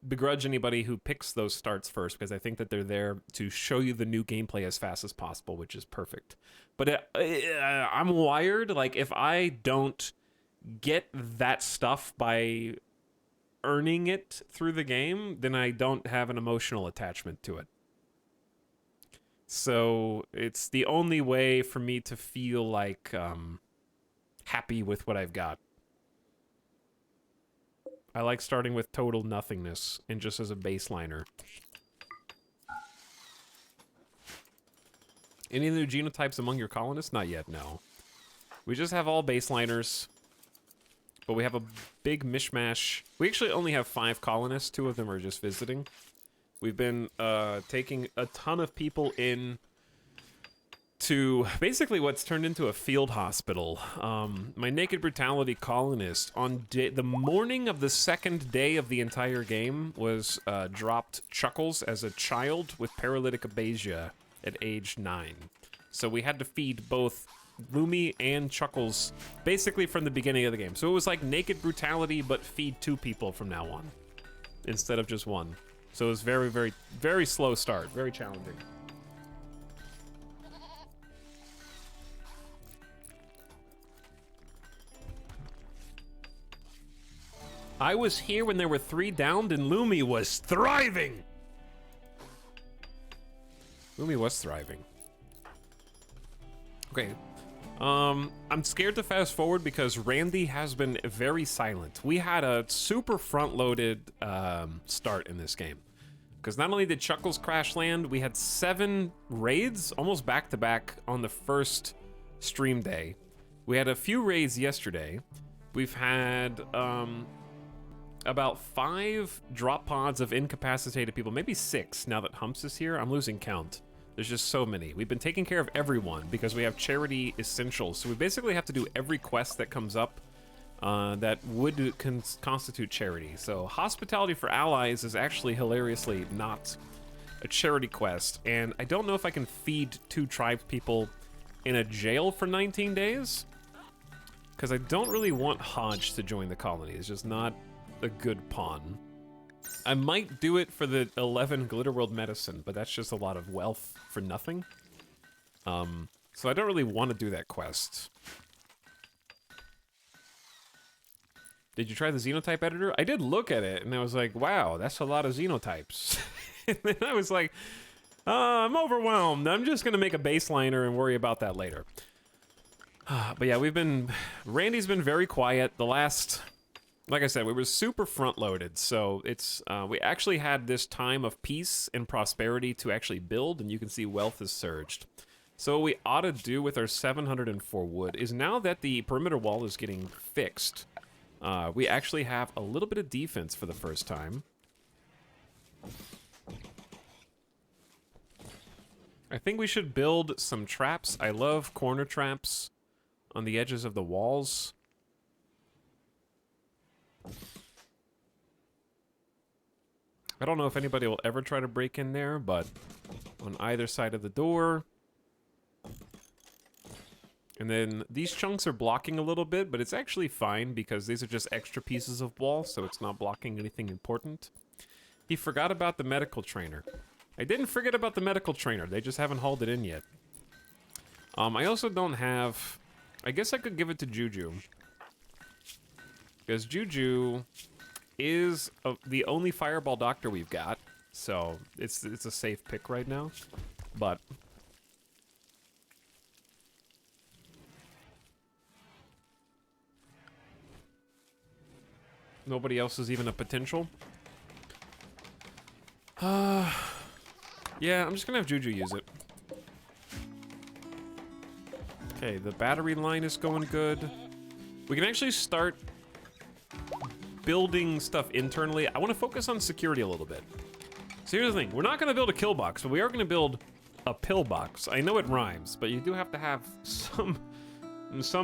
begrudge anybody who picks those starts first because I think that they're there to show you the new gameplay as fast as possible, which is perfect. But I'm wired, like, if I don't get that stuff by earning it through the game, then I don't have an emotional attachment to it. So it's the only way for me to feel like happy with what I've got. I like starting with total nothingness and just as a baseliner. Any other genotypes among your colonists? Not yet, no. We just have all baseliners. But we have a big mishmash. We actually only have 5 colonists. 2 of them are just visiting. We've been taking a ton of people in to basically what's turned into a field hospital. My Naked Brutality colonist, on the morning of the 2nd day of the entire game, was dropped Chuckles as a child with paralytic abasia at age 9. So we had to feed both Lumi and Chuckles basically from the beginning of the game. So it was like Naked Brutality, but feed 2 people from now on instead of just 1. So it was very, very, very slow start, very challenging. I was here when there were 3 downed and Lumi was thriving. Lumi was thriving. Okay. I'm scared to fast forward because Randy has been very silent. We had a super front-loaded start in this game. Because not only did Chuckles crash land, we had 7 raids almost back-to-back on the first stream day. We had a few raids yesterday. We've had about 5 drop pods of incapacitated people, maybe 6 now that Humps is here. I'm losing count. There's just so many. We've been taking care of everyone because we have charity essentials. So we basically have to do every quest that comes up that would constitute charity. So Hospitality for Allies is actually hilariously not a charity quest. And I don't know if I can feed 2 tribe people in a jail for 19 days. Because I don't really want Hodge to join the colony. It's just not a good pawn. I might do it for the 11 Glitterworld medicine, but that's just a lot of wealth for nothing. So I don't really want to do that quest. Did you try the xenotype editor? I did look at it, and I was like, wow, that's a lot of xenotypes. And then I was like, I'm overwhelmed. I'm just going to make a baseliner and worry about that later. But yeah, Randy's been very quiet. The last... Like I said, we were super front-loaded, so it's we actually had this time of peace and prosperity to actually build, and you can see wealth has surged. So what we ought to do with our 704 wood is now that the perimeter wall is getting fixed, we actually have a little bit of defense for the first time. I think we should build some traps. I love corner traps. on the edges of the walls. I don't know if anybody will ever try to break in there, but on either side of the door. And then these chunks are blocking a little bit, but it's actually fine because these are just extra pieces of wall, so it's not blocking anything important. He forgot about the medical trainer. I didn't forget about the medical trainer. They just haven't hauled it in yet. I also don't have... I guess I could give it to Juju. Because Juju is the only fireball doctor we've got. So it's a safe pick right now. But... nobody else is even a potential. Yeah, I'm just gonna have Juju use it. Okay, the battery line is going good. We can actually start building stuff internally. I want to focus on security a little bit. So here's the thing. We're not going to build a kill box, but we are going to build a pill box. I know it rhymes, but you do have to have some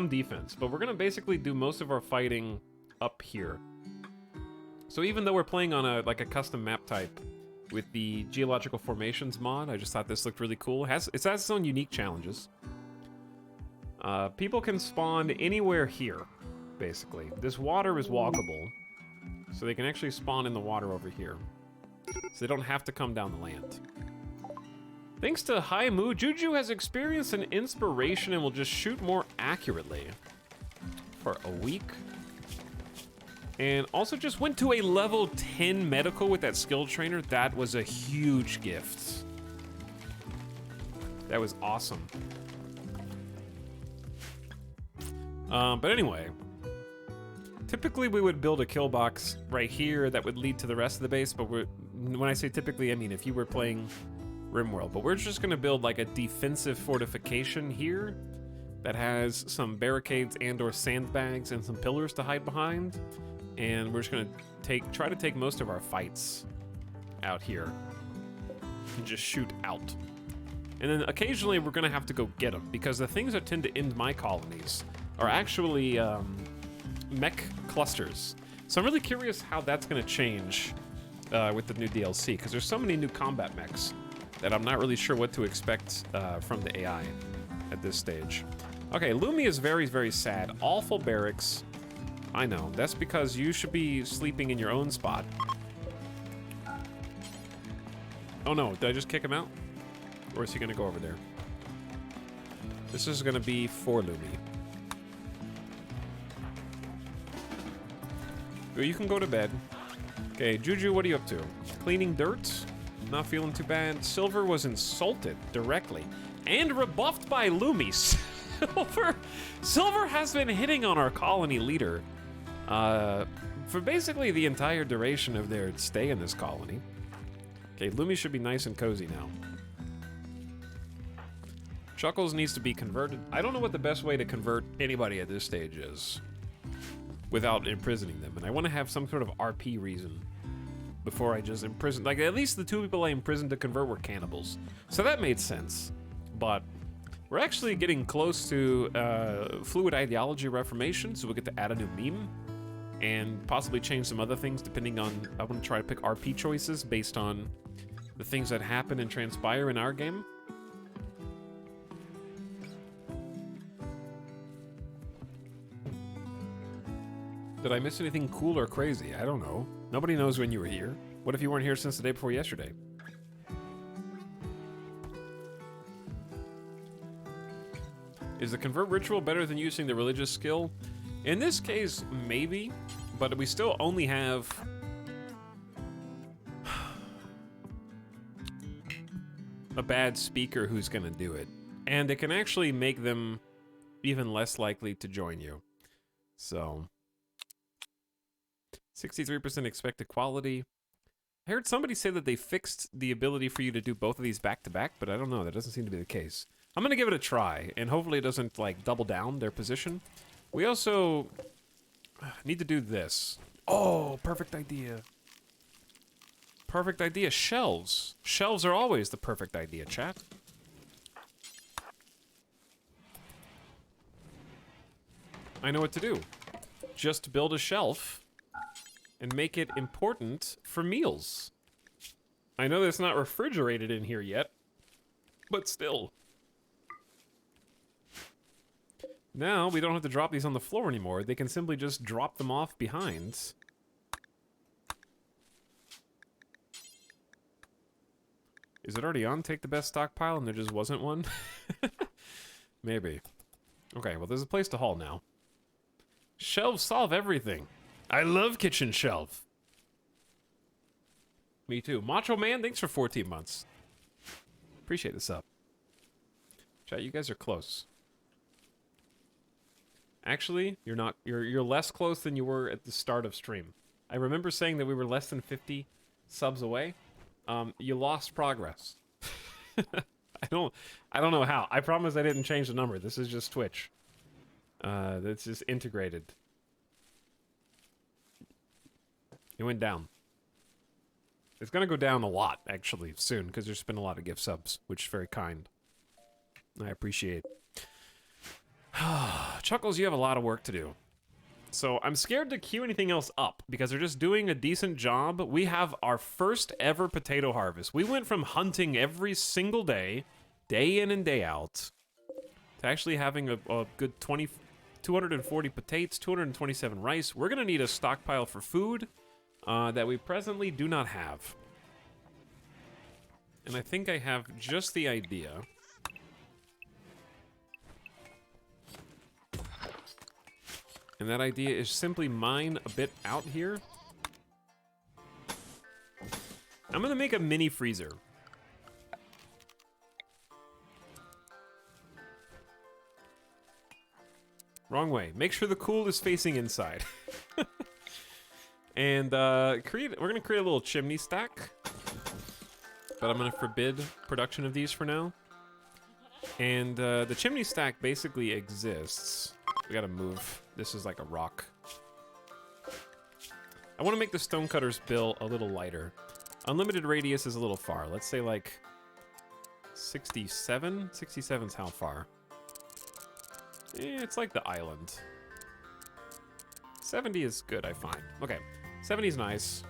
defense. But we're going to basically do most of our fighting up here. So even though we're playing on a custom map type with the geological formations mod, I just thought this looked really cool. It has its own unique challenges. People can spawn anywhere here, basically. This water is walkable, so they can actually spawn in the water over here. So they don't have to come down the land. Thanks to High Moo, Juju has experienced an inspiration and will just shoot more accurately for a week. And also just went to a level 10 medical with that skill trainer. That was a huge gift. That was awesome. But anyway, typically we would build a kill box right here that would lead to the rest of the base, but when I say typically, I mean if you were playing RimWorld. But we're just going to build like a defensive fortification here that has some barricades and or sandbags and some pillars to hide behind. And we're just going to try to take most of our fights out here and just shoot out. And then occasionally we're going to have to go get them, because the things that tend to end my colonies are actually mech clusters. So I'm really curious how that's going to change with the new DLC, because there's so many new combat mechs that I'm not really sure what to expect from the AI at this stage. Okay, Lumi is very, very sad. Awful barracks. I know. That's because you should be sleeping in your own spot. Oh no, did I just kick him out? Or is he going to go over there? This is going to be for Lumi. You can go to bed. Okay, Juju, what are you up to? Cleaning dirt? Not feeling too bad. Silver was insulted directly and rebuffed by Lumi. Silver has been hitting on our colony leader for basically the entire duration of their stay in this colony. Okay, Lumi should be nice and cozy now. Chuckles needs to be converted. I don't know what the best way to convert anybody at this stage is without imprisoning them, and I want to have some sort of RP reason before I just imprison. Like, at least the two people I imprisoned to convert were cannibals, so that made sense. But we're actually getting close to fluid ideology reformation, so we'll get to add a new meme and possibly change some other things depending on... I want to try to pick RP choices based on the things that happen and transpire in our game. Did I miss anything cool or crazy? I don't know. Nobody knows when you were here. What if you weren't here since the day before yesterday? Is the convert ritual better than using the religious skill? In this case, maybe, but we still only have... a bad speaker who's gonna do it. And it can actually make them even less likely to join you. So... 63% expected quality. I heard somebody say that they fixed the ability for you to do both of these back to back, but I don't know. That doesn't seem to be the case. I'm going to give it a try, and hopefully it doesn't, like, double down their position. We also need to do this. Oh, perfect idea. Perfect idea. Shelves. Shelves are always the perfect idea, chat. I know what to do. Just build a shelf and make it important for meals. I know that's not refrigerated in here yet, but still. Now, we don't have to drop these on the floor anymore. They can simply just drop them off behind. Is it already on Take the Best Stockpile and there just wasn't one? Maybe. Okay, well, there's a place to haul now. Shelves solve everything. I love kitchen shelf. Me too. Macho Man, thanks for 14 months. Appreciate this up. Chat, you guys are close. Actually, you're not. You're less close than you were at the start of stream. I remember saying that we were less than 50 subs away. You lost progress. I don't know how. I promise I didn't change the number. This is just Twitch. That's just integrated. It went down. It's gonna go down a lot, actually, soon, because there's been a lot of gift subs, which is very kind. I appreciate. Chuckles, you have a lot of work to do. So I'm scared to queue anything else up, because they're just doing a decent job. We have our first ever potato harvest. We went from hunting every single day, day in and day out, to actually having a good 240 potatoes, 227 rice. We're gonna need a stockpile for food that we presently do not have. And I think I have just the idea. And that idea is simply mine a bit out here. I'm gonna make a mini freezer. Wrong way. Make sure the cool is facing inside. And we're gonna create a little chimney stack. But I'm gonna forbid production of these for now. And the chimney stack basically exists. We gotta move. This is like a rock. I want to make the stonecutter's bill a little lighter. Unlimited radius is a little far. Let's say like 67? 67's how far? It's like the island. 70 is good, I find. Okay, 70 is nice.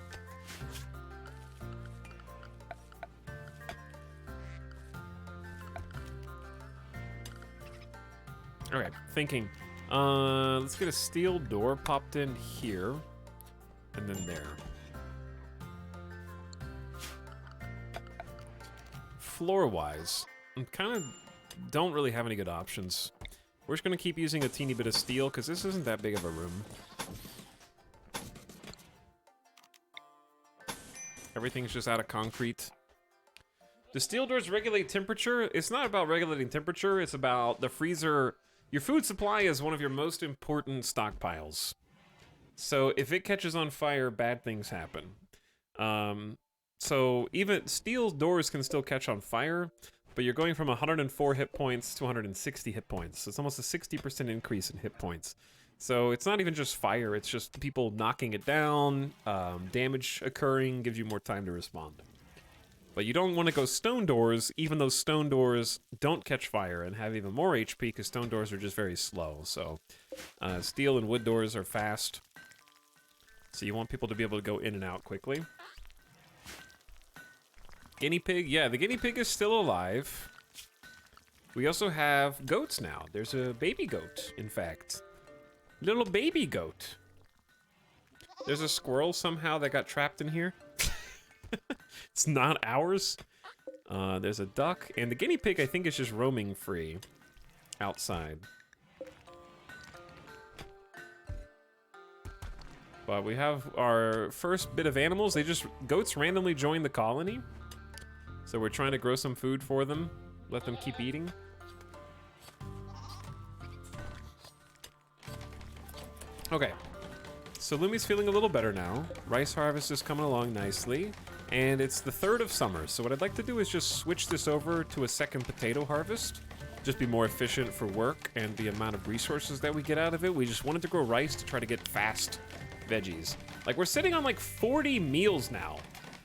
Okay, thinking. Let's get a steel door popped in here, and then there. Floor-wise, I kind of don't really have any good options. We're just gonna keep using a teeny bit of steel, because this isn't that big of a room. Everything's just out of concrete. Do steel doors regulate temperature? It's not about regulating temperature, it's about the freezer. Your food supply is one of your most important stockpiles. So if it catches on fire, bad things happen. So even steel doors can still catch on fire, but you're going from 104 hit points to 160 hit points. So it's almost a 60% increase in hit points. So it's not even just fire, it's just people knocking it down, damage occurring, gives you more time to respond. But you don't want to go stone doors, even though stone doors don't catch fire and have even more HP, because stone doors are just very slow. So steel and wood doors are fast. So you want people to be able to go in and out quickly. Guinea pig, yeah, the guinea pig is still alive. We also have goats now. There's a baby goat, in fact. Little baby goat. There's a squirrel somehow that got trapped in here. It's not ours. There's a duck, and the guinea pig I think is just roaming free outside. But we have our first bit of animals. Goats randomly joined the colony. So we're trying to grow some food for them, let them keep eating. Okay, so Lumi's feeling a little better now. Rice harvest is coming along nicely. And it's the 3rd of summer, so what I'd like to do is just switch this over to a second potato harvest. Just be more efficient for work and the amount of resources that we get out of it. We just wanted to grow rice to try to get fast veggies. Like, we're sitting on like 40 meals now,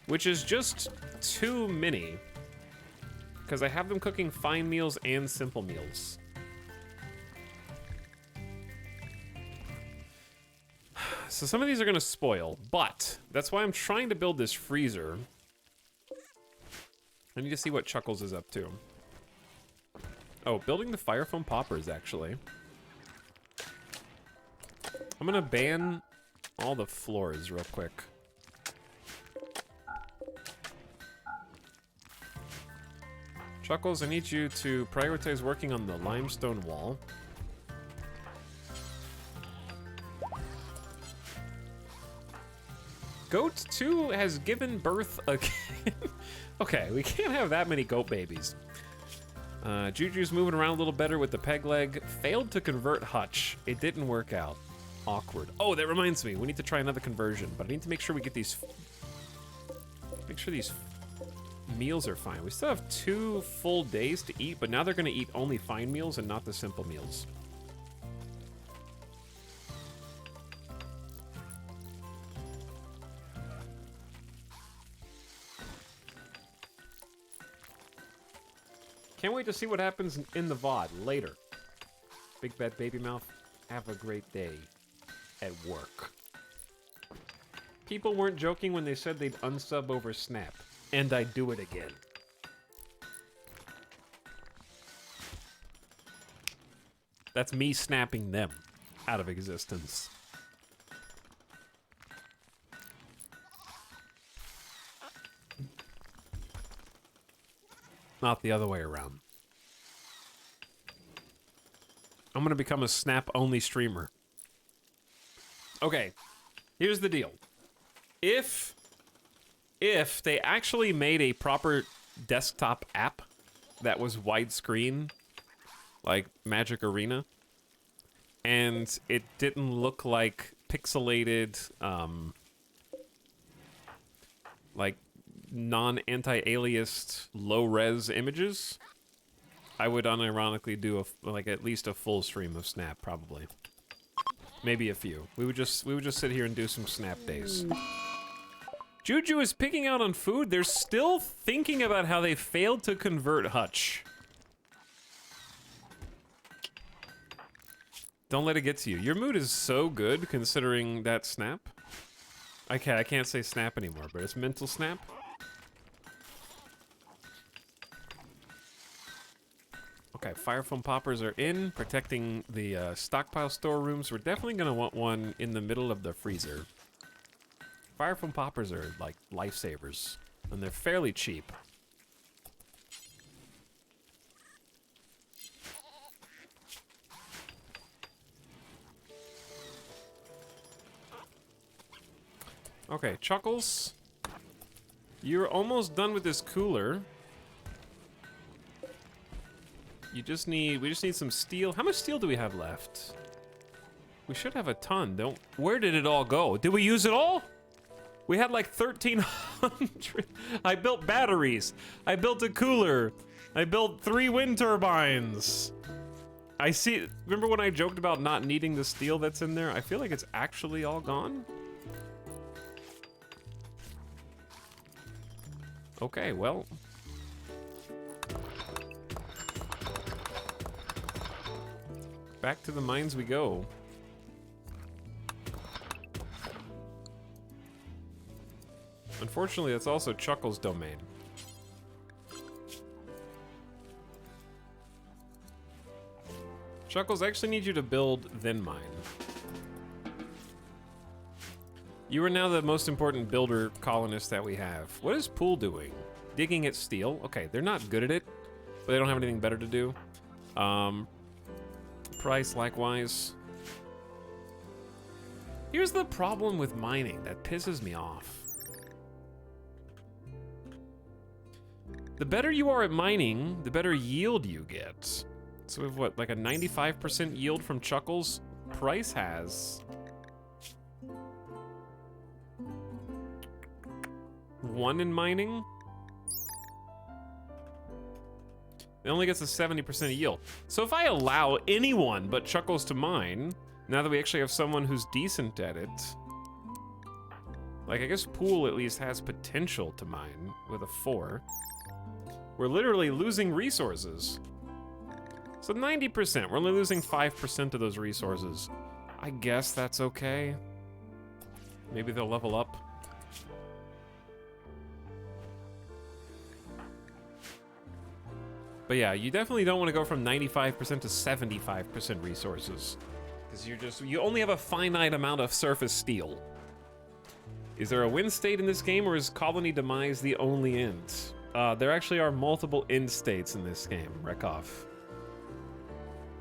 which is just too many. Because I have them cooking fine meals and simple meals. So some of these are gonna spoil, but that's why I'm trying to build this freezer. I need to see what Chuckles is up to. Oh, building the fire foam poppers, actually. I'm gonna ban all the floors real quick. Chuckles, I need you to prioritize working on the limestone wall. Goat 2 has given birth again. Okay, we can't have that many goat babies. Juju's moving around a little better with the peg leg. Failed to convert Hutch. It didn't work out. Awkward. Oh, that reminds me. We need to try another conversion, but I need to make sure we get these... Make sure these meals are fine. We still have 2 full days to eat, but now they're going to eat only fine meals and not the simple meals. Can't wait to see what happens in the VOD later. Big Bad Baby Mouth, have a great day at work. People weren't joking when they said they'd unsub over Snap. And I'd do it again. That's me snapping them out of existence. Not the other way around. I'm gonna become a Snap-only streamer. Okay, here's the deal. If they actually made a proper desktop app that was widescreen, like Magic Arena, and it didn't look like pixelated, like non-anti-aliased low-res images, I would unironically do like at least a full stream of Snap, probably. Maybe a few. We would just sit here and do some Snap days. Juju is picking out on food. They're still thinking about how they failed to convert Hutch. Don't let it get to you. Your mood is so good considering that Snap. Okay, I can't say Snap anymore, but it's mental Snap. Okay, fire foam poppers are in, protecting the stockpile storerooms. We're definitely gonna want one in the middle of the freezer. Fire foam poppers are like lifesavers, and they're fairly cheap. Okay, Chuckles, you're almost done with this cooler. We just need some steel. How much steel do we have left? We should have a ton. Where did it all go? Did we use it all? We had like 1,300. I built batteries. I built a cooler. I built 3 wind turbines. I see. Remember when I joked about not needing the steel that's in there? I feel like it's actually all gone. Okay, well. Back to the mines we go. Unfortunately, that's also Chuckles' domain. Chuckles, I actually need you to build, then mine. You are now the most important builder colonist that we have. What is Pool doing? Digging at steel? Okay, they're not good at it, but they don't have anything better to do. Price, likewise. Here's the problem with mining that pisses me off. The better you are at mining, the better yield you get. So we have what, like a 95% yield from Chuckles? Price has 1 in mining. It only gets a 70% yield. So if I allow anyone but Chuckles to mine, now that we actually have someone who's decent at it, like I guess Pool at least has potential to mine with a 4. We're literally losing resources. So 90%, we're only losing 5% of those resources. I guess that's okay. Maybe they'll level up. But yeah, you definitely don't want to go from 95% to 75% resources. Because you only have a finite amount of surface steel. Is there a win state in this game, or is colony demise the only end? There actually are multiple end states in this game, Rekov.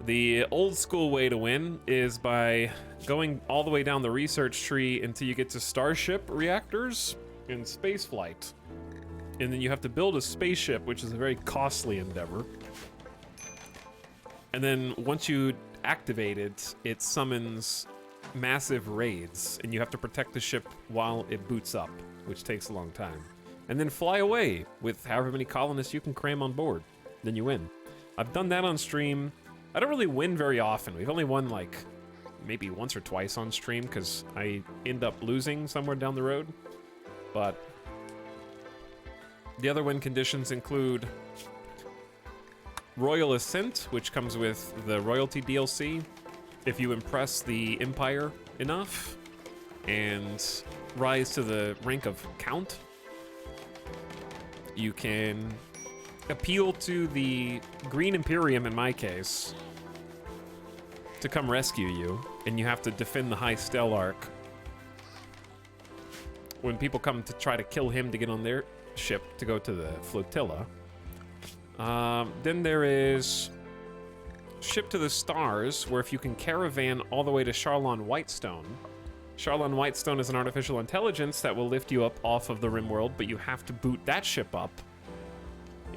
The old school way to win is by going all the way down the research tree until you get to starship reactors in spaceflight. And then you have to build a spaceship, which is a very costly endeavor. And then once you activate it, it summons massive raids, and you have to protect the ship while it boots up, which takes a long time. And then fly away with however many colonists you can cram on board. Then you win. I've done that on stream. I don't really win very often. We've only won like maybe once or twice on stream because I end up losing somewhere down the road. But the other win conditions include Royal Ascent, which comes with the Royalty DLC. If you impress the Empire enough and rise to the rank of Count, you can appeal to the Green Imperium, in my case, to come rescue you, and you have to defend the High Stellarch when people come to try to kill him to get on their ship to go to the flotilla. Then there is Ship to the Stars, where if you can caravan all the way to Charlon Whitestone. Charlon Whitestone is an artificial intelligence that will lift you up off of the RimWorld, but you have to boot that ship up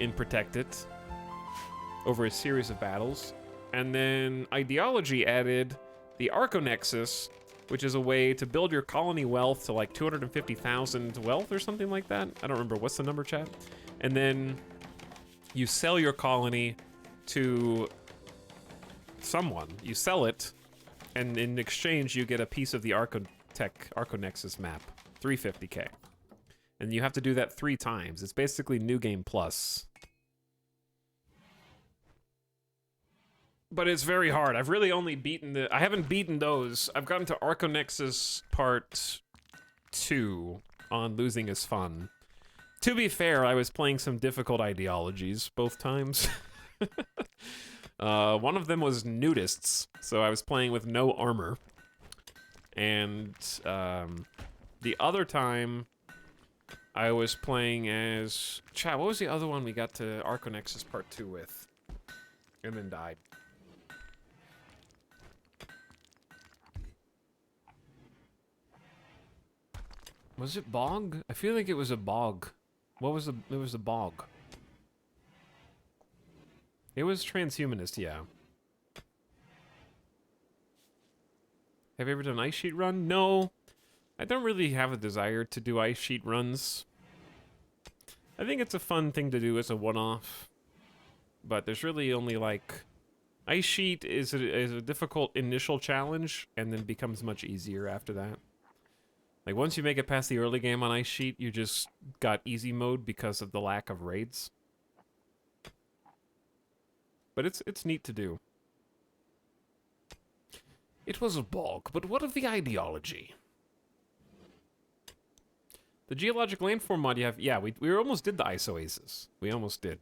and protect it over a series of battles. And then Ideology added the Arconexus, which is a way to build your colony wealth to like 250,000 wealth or something like that. I don't remember. What's the number, chat? And then you sell your colony to someone. You sell it, and in exchange you get a piece of the Arconexus map, 350k. And you have to do that 3 times. It's basically New Game Plus. But it's very hard. I've really only beaten I haven't beaten those. I've gotten to Arconexus Part 2 on Losing is Fun. To be fair, I was playing some difficult ideologies both times. One of them was nudists, so I was playing with no armor. And the other time, I was playing as... Chat, what was the other one we got to Arconexus Part 2 with? And then died. Was it Bog? I feel like it was a Bog. What was the... It was a Bog. It was transhumanist, yeah. Have you ever done Ice Sheet Run? No. I don't really have a desire to do Ice Sheet runs. I think it's a fun thing to do as a one-off. But there's really only like... Ice Sheet is a difficult initial challenge, and then becomes much easier after that. Like, once you make it past the early game on Ice Sheet, you just got easy mode because of the lack of raids. But it's neat to do. It was a bog, but what of the ideology? The geologic landform mod you have... Yeah, we almost did the Ice Oasis. We almost did.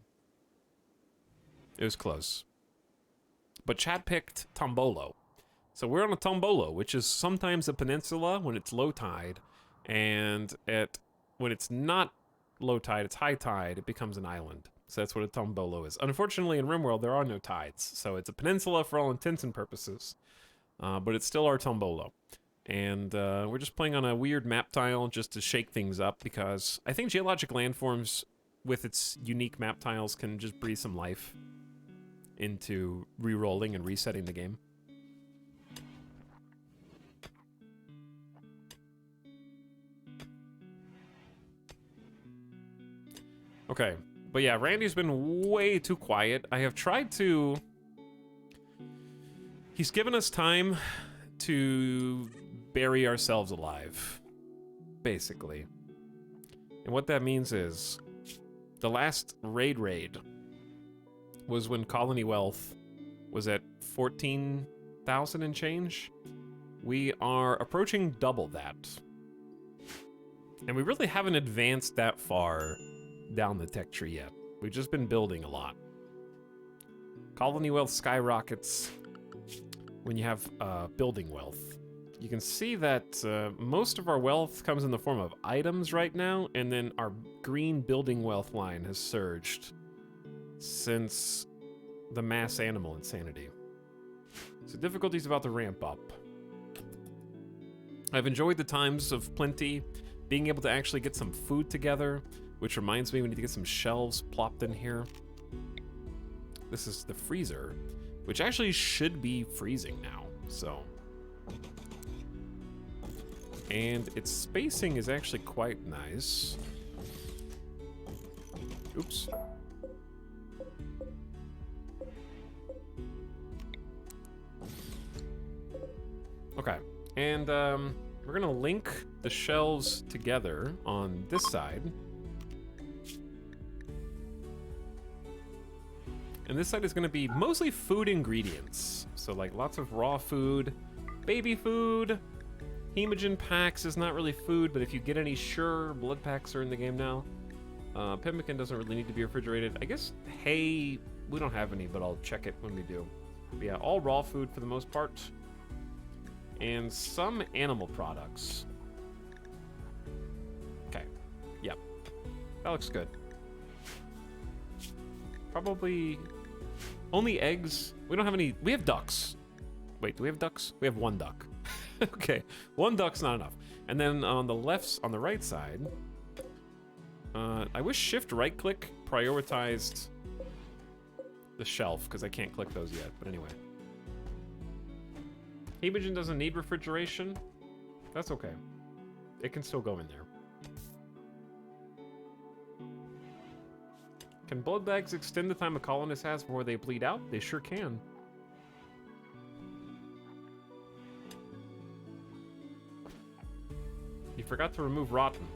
It was close. But Chad picked Tombolo. So we're on a Tombolo, which is sometimes a peninsula when it's low tide, and when it's not low tide, it's high tide, it becomes an island. So that's what a Tombolo is. Unfortunately, in RimWorld, there are no tides, so it's a peninsula for all intents and purposes. But it's still our Tombolo. And we're just playing on a weird map tile just to shake things up, because I think geologic landforms, with its unique map tiles, can just breathe some life into re-rolling and resetting the game. Okay, but yeah, Randy's been way too quiet. I have tried to... He's given us time to bury ourselves alive, basically. And what that means is, the last raid was when colony wealth was at 14,000 and change. We are approaching double that. And we really haven't advanced that far down the tech tree yet. We've just been building a lot. Colony wealth skyrockets when you have building wealth. You can see that most of our wealth comes in the form of items right now, and then our green building wealth line has surged since the mass animal insanity. So difficulty's about to ramp up. I've enjoyed the times of plenty, being able to actually get some food together, which reminds me we need to get some shelves plopped in here. This is the freezer, which actually should be freezing now, so. And its spacing is actually quite nice. Oops. Okay, and we're gonna link the shelves together on this side. And this side is gonna be mostly food ingredients. So like lots of raw food, baby food, hemogen packs is not really food, but if you get any, sure, blood packs are in the game now. Pemmican doesn't really need to be refrigerated. I guess hay, we don't have any, but I'll check it when we do. But yeah, all raw food for the most part. And some animal products. Okay, yep, that looks good. Probably only eggs. We don't have any, we have ducks. Wait, do we have ducks? We have one duck. Okay, one duck's not enough. And then on the right side, I wish shift right click prioritized the shelf, because I can't click those yet, but anyway. Hemogen doesn't need refrigeration. That's okay. It can still go in there. Can blood bags extend the time a colonist has before they bleed out? They sure can. You forgot to remove rotten.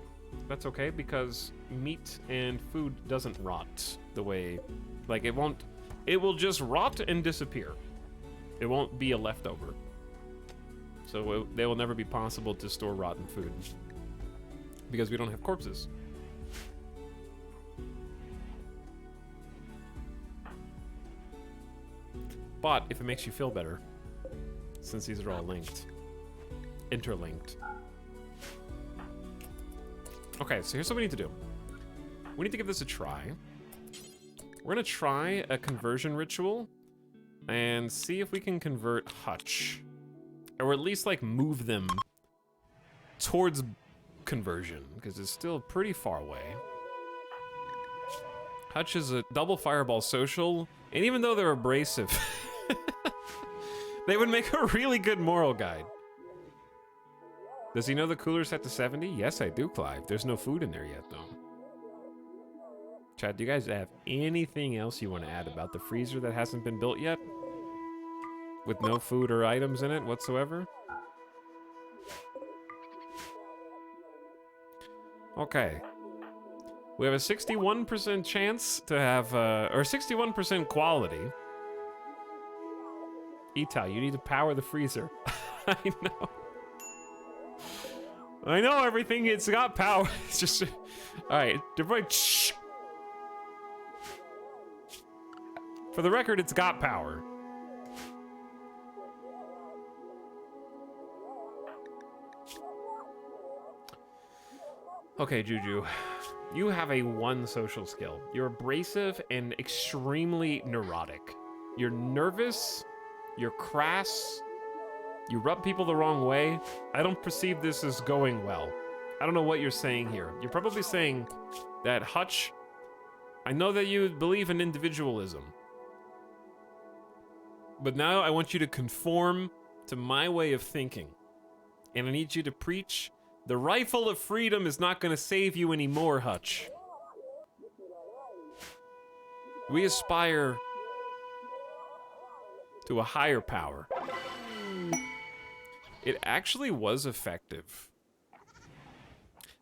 That's okay, because meat and food doesn't rot the way... Like, it won't... It will just rot and disappear. It won't be a leftover. So they will never be possible to store rotten food. Because we don't have corpses. But if it makes you feel better, since these are all linked, interlinked. Okay, so here's what we need to do. We need to give this a try. We're gonna try a conversion ritual and see if we can convert Hutch. Or at least, like, move them towards conversion, because it's still pretty far away. Hutch is a double fireball social, and even though they're abrasive, they would make a really good moral guide. Does he know the cooler's set to 70? Yes, I do, Clive. There's no food in there yet, though. Chad, do you guys have anything else you want to add about the freezer that hasn't been built yet? With no food or items in it whatsoever? Okay. We have a 61% chance to have, or 61% quality. Itai, you need to power the freezer. I know. I know everything, it's got power. It's just, alright, everybody, shh. For the record, it's got power. Okay, Juju, you have a 1 social skill. You're abrasive and extremely neurotic. You're nervous, you're crass, you rub people the wrong way. I don't perceive this as going well. I don't know what you're saying here. You're probably saying that Hutch, I know that you believe in individualism, but now I want you to conform to my way of thinking. And I need you to preach, the rifle of freedom is not going to save you anymore, Hutch. We aspire to a higher power. It actually was effective.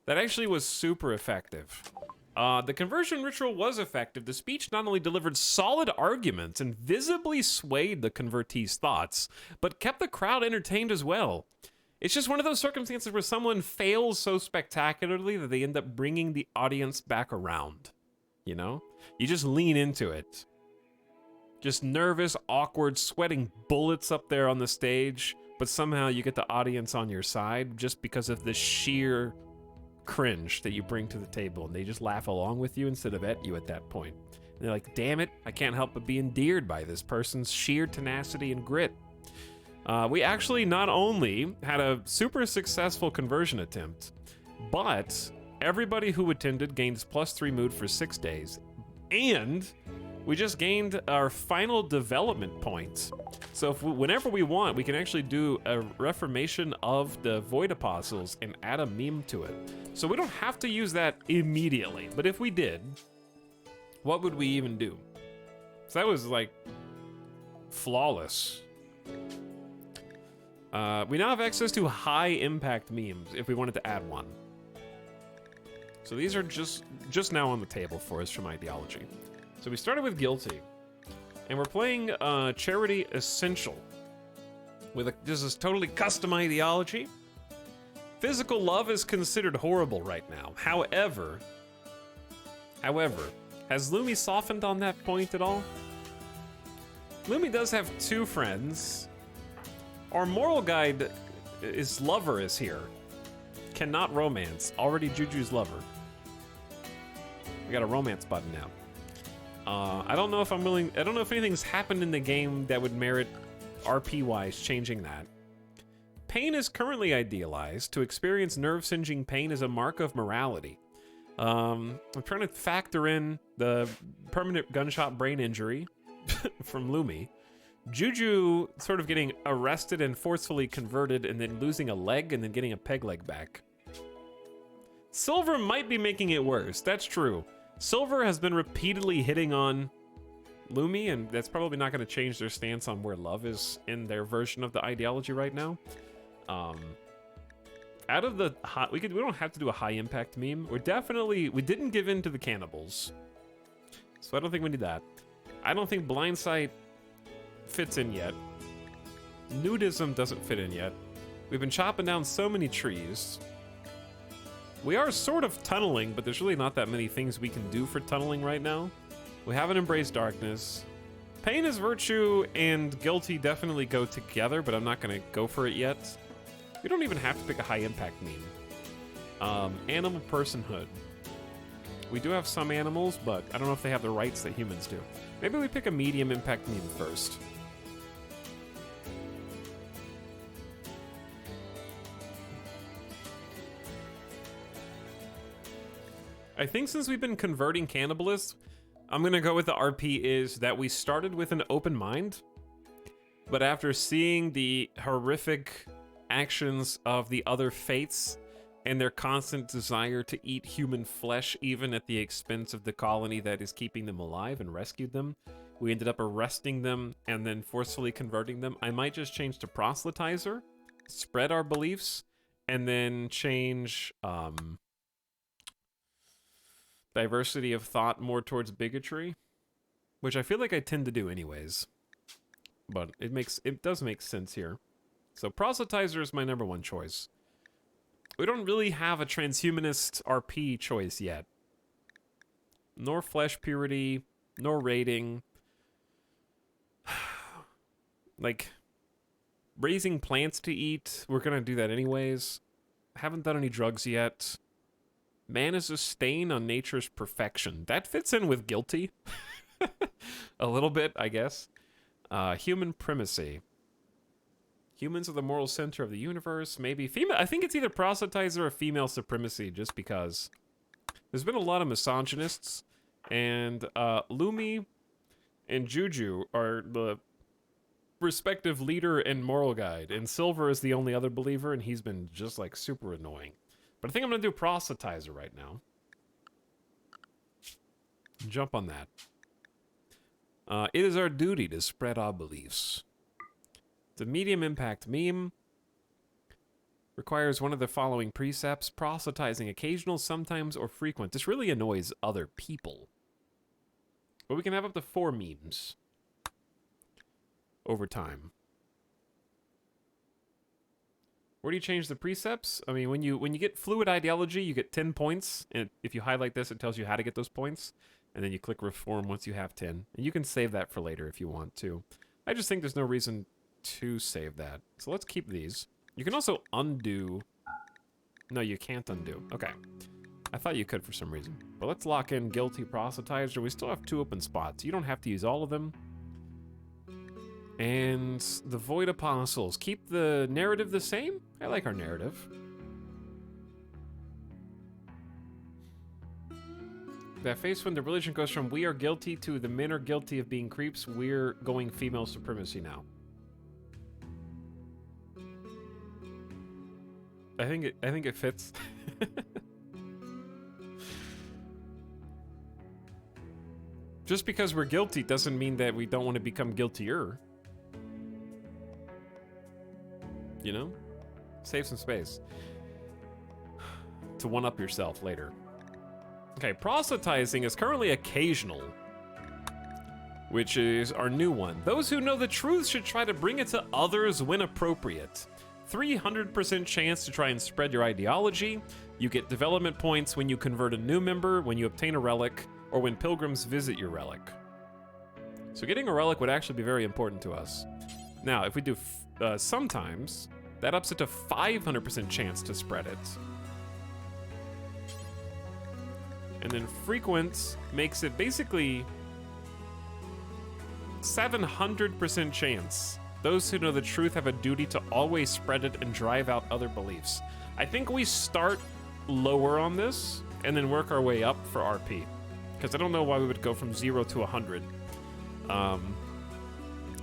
That actually was super effective. The conversion ritual was effective. The speech not only delivered solid arguments and visibly swayed the convertee's thoughts, but kept the crowd entertained as well. It's just one of those circumstances where someone fails so spectacularly that they end up bringing the audience back around. You know? You just lean into it. Just nervous, awkward, sweating bullets up there on the stage, but somehow you get the audience on your side just because of the sheer cringe that you bring to the table, and they just laugh along with you instead of at you at that point. And they're like, damn it, I can't help but be endeared by this person's sheer tenacity and grit. We actually not only had a super successful conversion attempt, but everybody who attended gains +3 mood for 6 days, and we just gained our final development points. So if whenever we want, we can actually do a reformation of the Void Apostles and add a meme to it. So we don't have to use that immediately, but if we did, what would we even do? So that was like flawless. We now have access to high impact memes if we wanted to add one. So these are just now on the table for us from ideology. So we started with Guilty, and we're playing Charity Essential with this is totally custom ideology. Physical love is considered horrible right now. However, has Lumi softened on that point at all? Lumi does have 2 friends. Our moral guide is lover is here. Cannot romance. Already Juju's lover. We got a romance button now. I don't know if I'm willing. I don't know if anything's happened in the game that would merit RP-wise changing that. Pain is currently idealized. To experience nerve-singeing pain is a mark of morality. I'm trying to factor in the permanent gunshot brain injury from Lumi. Juju sort of getting arrested and forcefully converted and then losing a leg and then getting a peg leg back. Silver might be making it worse. That's true. Silver has been repeatedly hitting on Lumi, and that's probably not going to change their stance on where love is in their version of the ideology right now. Out of the hot, we don't have to do a high impact meme. We didn't give in to the cannibals, so I don't think we need that. I don't think blind sight fits in yet. Nudism doesn't fit in yet. We've been chopping down so many trees. We are sort of tunneling, but there's really not that many things we can do for tunneling right now. We haven't embraced darkness. Pain is virtue and guilty definitely go together, but I'm not going to go for it yet. We don't even have to pick a high impact meme. Animal personhood. We do have some animals, but I don't know if they have the rights that humans do. Maybe we pick a medium impact meme first. I think since we've been converting cannibalists, I'm gonna go with the RP is that we started with an open mind, but after seeing the horrific actions of the other fates and their constant desire to eat human flesh even at the expense of the colony that is keeping them alive and rescued them, we ended up arresting them and then forcefully converting them. I might just change to proselytizer, spread our beliefs, and then change diversity of thought more towards bigotry, which I feel like I tend to do anyways, but it does make sense here. So proselytizer is my #1 choice. We don't really have a transhumanist RP choice yet, nor flesh purity, nor rating. Like raising plants to eat, we're gonna do that anyways. Haven't done any drugs yet. Man is a stain on nature's perfection. That fits in with guilty. A little bit, I guess. Human primacy. Humans are the moral center of the universe. Maybe female. I think it's either proselytizer or female supremacy, just because there's been a lot of misogynists, and Lumi and Juju are the respective leader and moral guide, and Silver is the only other believer, and he's been just like super annoying. But I think I'm gonna do proselytizer right now. Jump on that. It is our duty to spread our beliefs. The medium impact meme requires one of the following precepts: proselytizing occasional, sometimes, or frequent. This really annoys other people. But we can have up to 4 memes over time. Where do you change the precepts? I mean, when you get fluid ideology, you get 10 points, and if you highlight this, it tells you how to get those points, and then you click reform once you have 10, and you can save that for later if you want to. I just think there's no reason to save that, so let's keep these. You can also undo. No, you can't undo. Okay. I thought you could for some reason. But let's lock in guilty proselytizer. We still have 2 open spots. You don't have to use all of them. And the void apostles. Keep the narrative the same? I like our narrative. That face when the religion goes from we are guilty to the men are guilty of being creeps, we're going female supremacy now. I think it fits. Just because we're guilty doesn't mean that we don't want to become guiltier. You know? Save some space. To one-up yourself later. Okay, proselytizing is currently occasional, which is our new one. Those who know the truth should try to bring it to others when appropriate. 300% chance to try and spread your ideology. You get development points when you convert a new member, when you obtain a relic, or when pilgrims visit your relic. So getting a relic would actually be very important to us. Now, if we do sometimes, that ups it to 500% chance to spread it. And then frequent makes it basically 700% chance. Those who know the truth have a duty to always spread it and drive out other beliefs. I think we start lower on this and then work our way up for RP. Because I don't know why we would go from 0 to 100.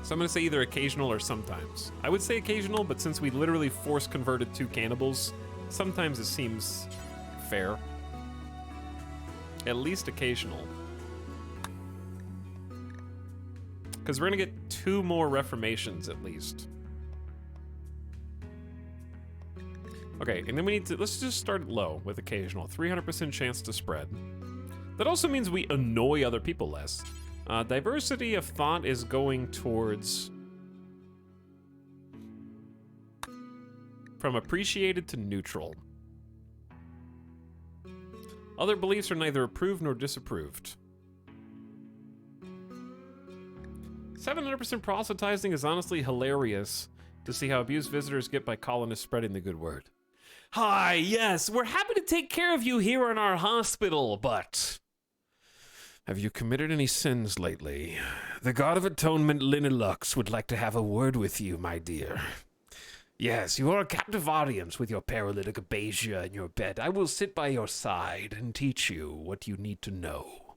So I'm going to say either occasional or sometimes. I would say occasional, but since we literally force converted 2 cannibals, sometimes it seems fair. At least occasional. Because we're going to get 2 more reformations at least. Okay, and then we need to, let's just start low with occasional. 300% chance to spread. That also means we annoy other people less. Diversity of thought is going towards from appreciated to neutral. Other beliefs are neither approved nor disapproved. 700% proselytizing is honestly hilarious to see how abused visitors get by colonists spreading the good word. Hi, yes, we're happy to take care of you here in our hospital, but have you committed any sins lately? The God of Atonement, Linelux, would like to have a word with you, my dear. Yes, you are a captive audience with your paralytic Abasia in your bed. I will sit by your side and teach you what you need to know.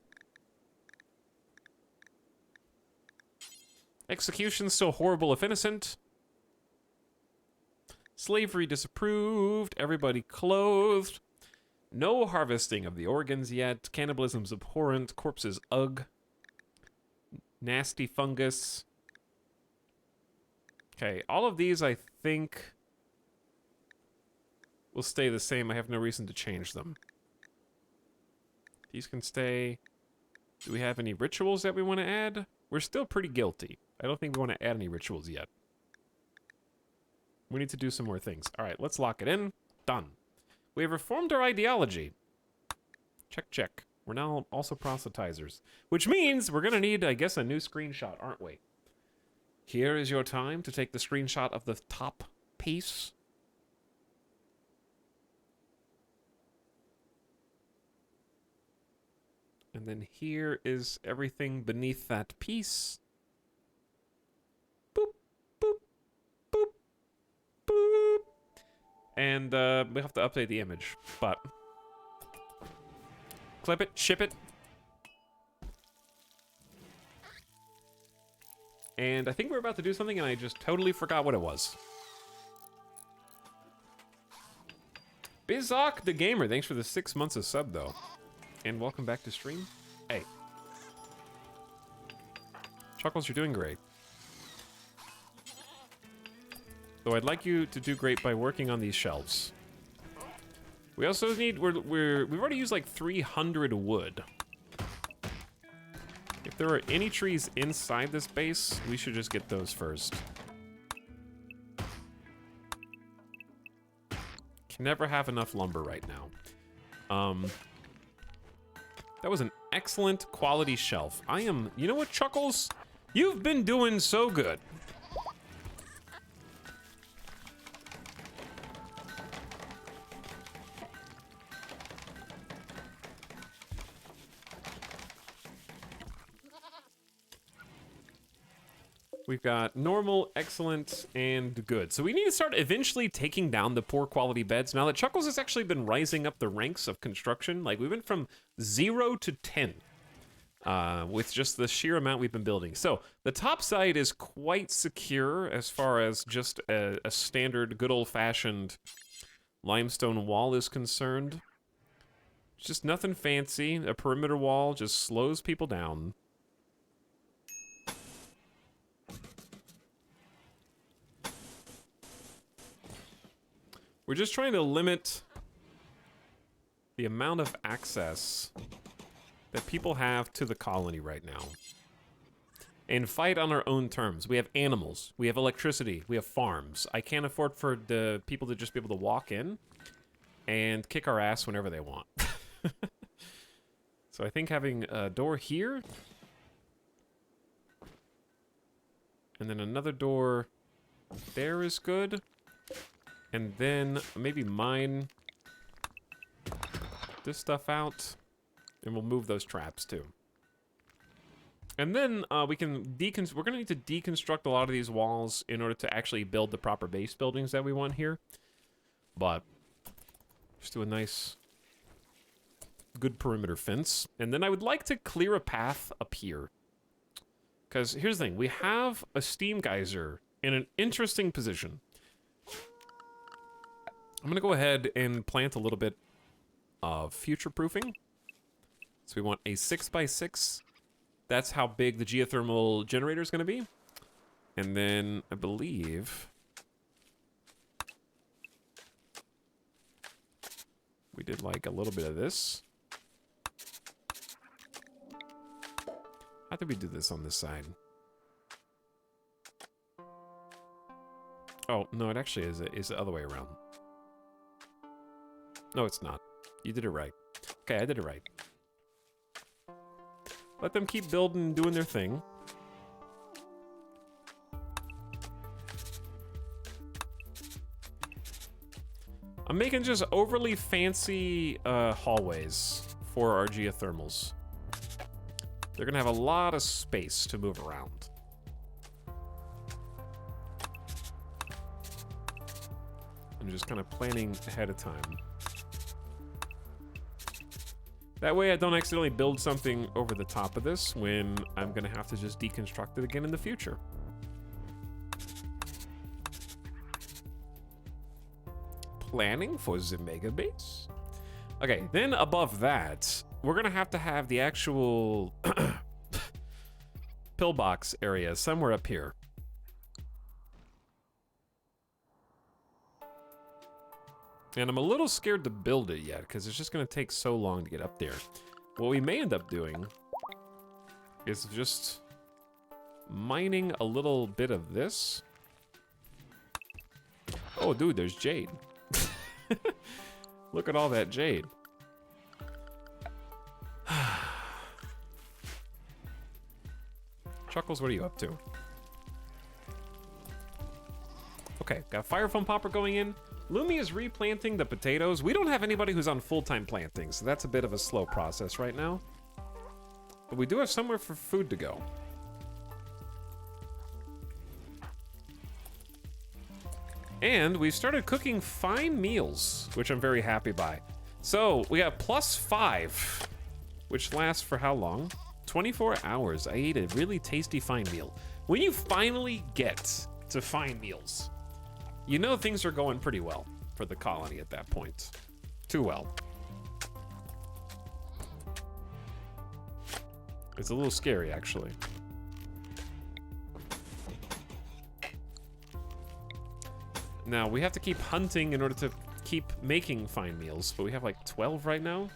Execution still horrible if innocent. Slavery disapproved. Everybody clothed. No harvesting of the organs yet. Cannibalism's abhorrent. Corpses ugh. Nasty fungus. Okay, all of these I think will stay the same. I have no reason to change them. These can stay. Do we have any rituals that we want to add? We're still pretty guilty. I don't think we want to add any rituals yet. We need to do some more things. All right, let's lock it in. Done. We have reformed our ideology. Check, check. We're now also proselytizers. Which means we're going to need, I guess, a new screenshot, aren't we? Here is your time to take the screenshot of the top piece. And then here is everything beneath that piece. Boop, boop, boop, boop. And we have to update the image, but clip it, ship it. And I think we're about to do something and I just totally forgot what it was. Bizok the Gamer, thanks for the 6 months of sub though. And welcome back to stream. Hey. Chuckles, you're doing great. Though I'd like you to do great by working on these shelves. We also need, we've already used like 300 wood. If there are any trees inside this base, we should just get those first. Can never have enough lumber right now. That was an excellent quality shelf. You know what, Chuckles? You've been doing so good. We've got normal, excellent, and good. So we need to start eventually taking down the poor quality beds. Now that Chuckles has actually been rising up the ranks of construction. Like, we went from 0 to 10 with just the sheer amount we've been building. So the top side is quite secure as far as just a standard, good old-fashioned limestone wall is concerned. It's just nothing fancy. A perimeter wall just slows people down. We're just trying to limit the amount of access that people have to the colony right now. And fight on our own terms. We have animals, we have electricity, we have farms. I can't afford for the people to just be able to walk in and kick our ass whenever they want. So I think having a door here, and then another door there is good. And then maybe mine this stuff out, and we'll move those traps too. And then we can we're gonna need to deconstruct a lot of these walls in order to actually build the proper base buildings that we want here. But just do a nice, good perimeter fence. And then I would like to clear a path up here. Because here's the thing, we have a steam geyser in an interesting position. I'm going to go ahead and plant a little bit of future-proofing. So we want a 6x6. That's how big the geothermal generator is going to be. And then I believe we did like a little bit of this. How did we do this on this side? Oh, no, it actually is the other way around. No, it's not. You did it right. Okay, I did it right. Let them keep building and doing their thing. I'm making just overly fancy hallways for our geothermals. They're gonna have a lot of space to move around. I'm just kind of planning ahead of time. That way I don't accidentally build something over the top of this when I'm gonna have to just deconstruct it again in the future. Planning for the mega base. Okay, then above that, we're gonna have to have the actual pillbox area somewhere up here. And I'm a little scared to build it yet, because it's just going to take so long to get up there. What we may end up doing is just mining a little bit of this. Oh, dude, there's jade. Look at all that jade. Chuckles, what are you up to? Okay, got a fire foam popper going in. Lumi is replanting the potatoes. We don't have anybody who's on full-time planting, so that's a bit of a slow process right now. But we do have somewhere for food to go. And we've started cooking fine meals, which I'm very happy by. So we got +5, which lasts for how long? 24 hours. I ate a really tasty fine meal. When you finally get to fine meals, you know things are going pretty well for the colony at that point. Too well. It's a little scary, actually. Now, we have to keep hunting in order to keep making fine meals, but we have like 12 right now.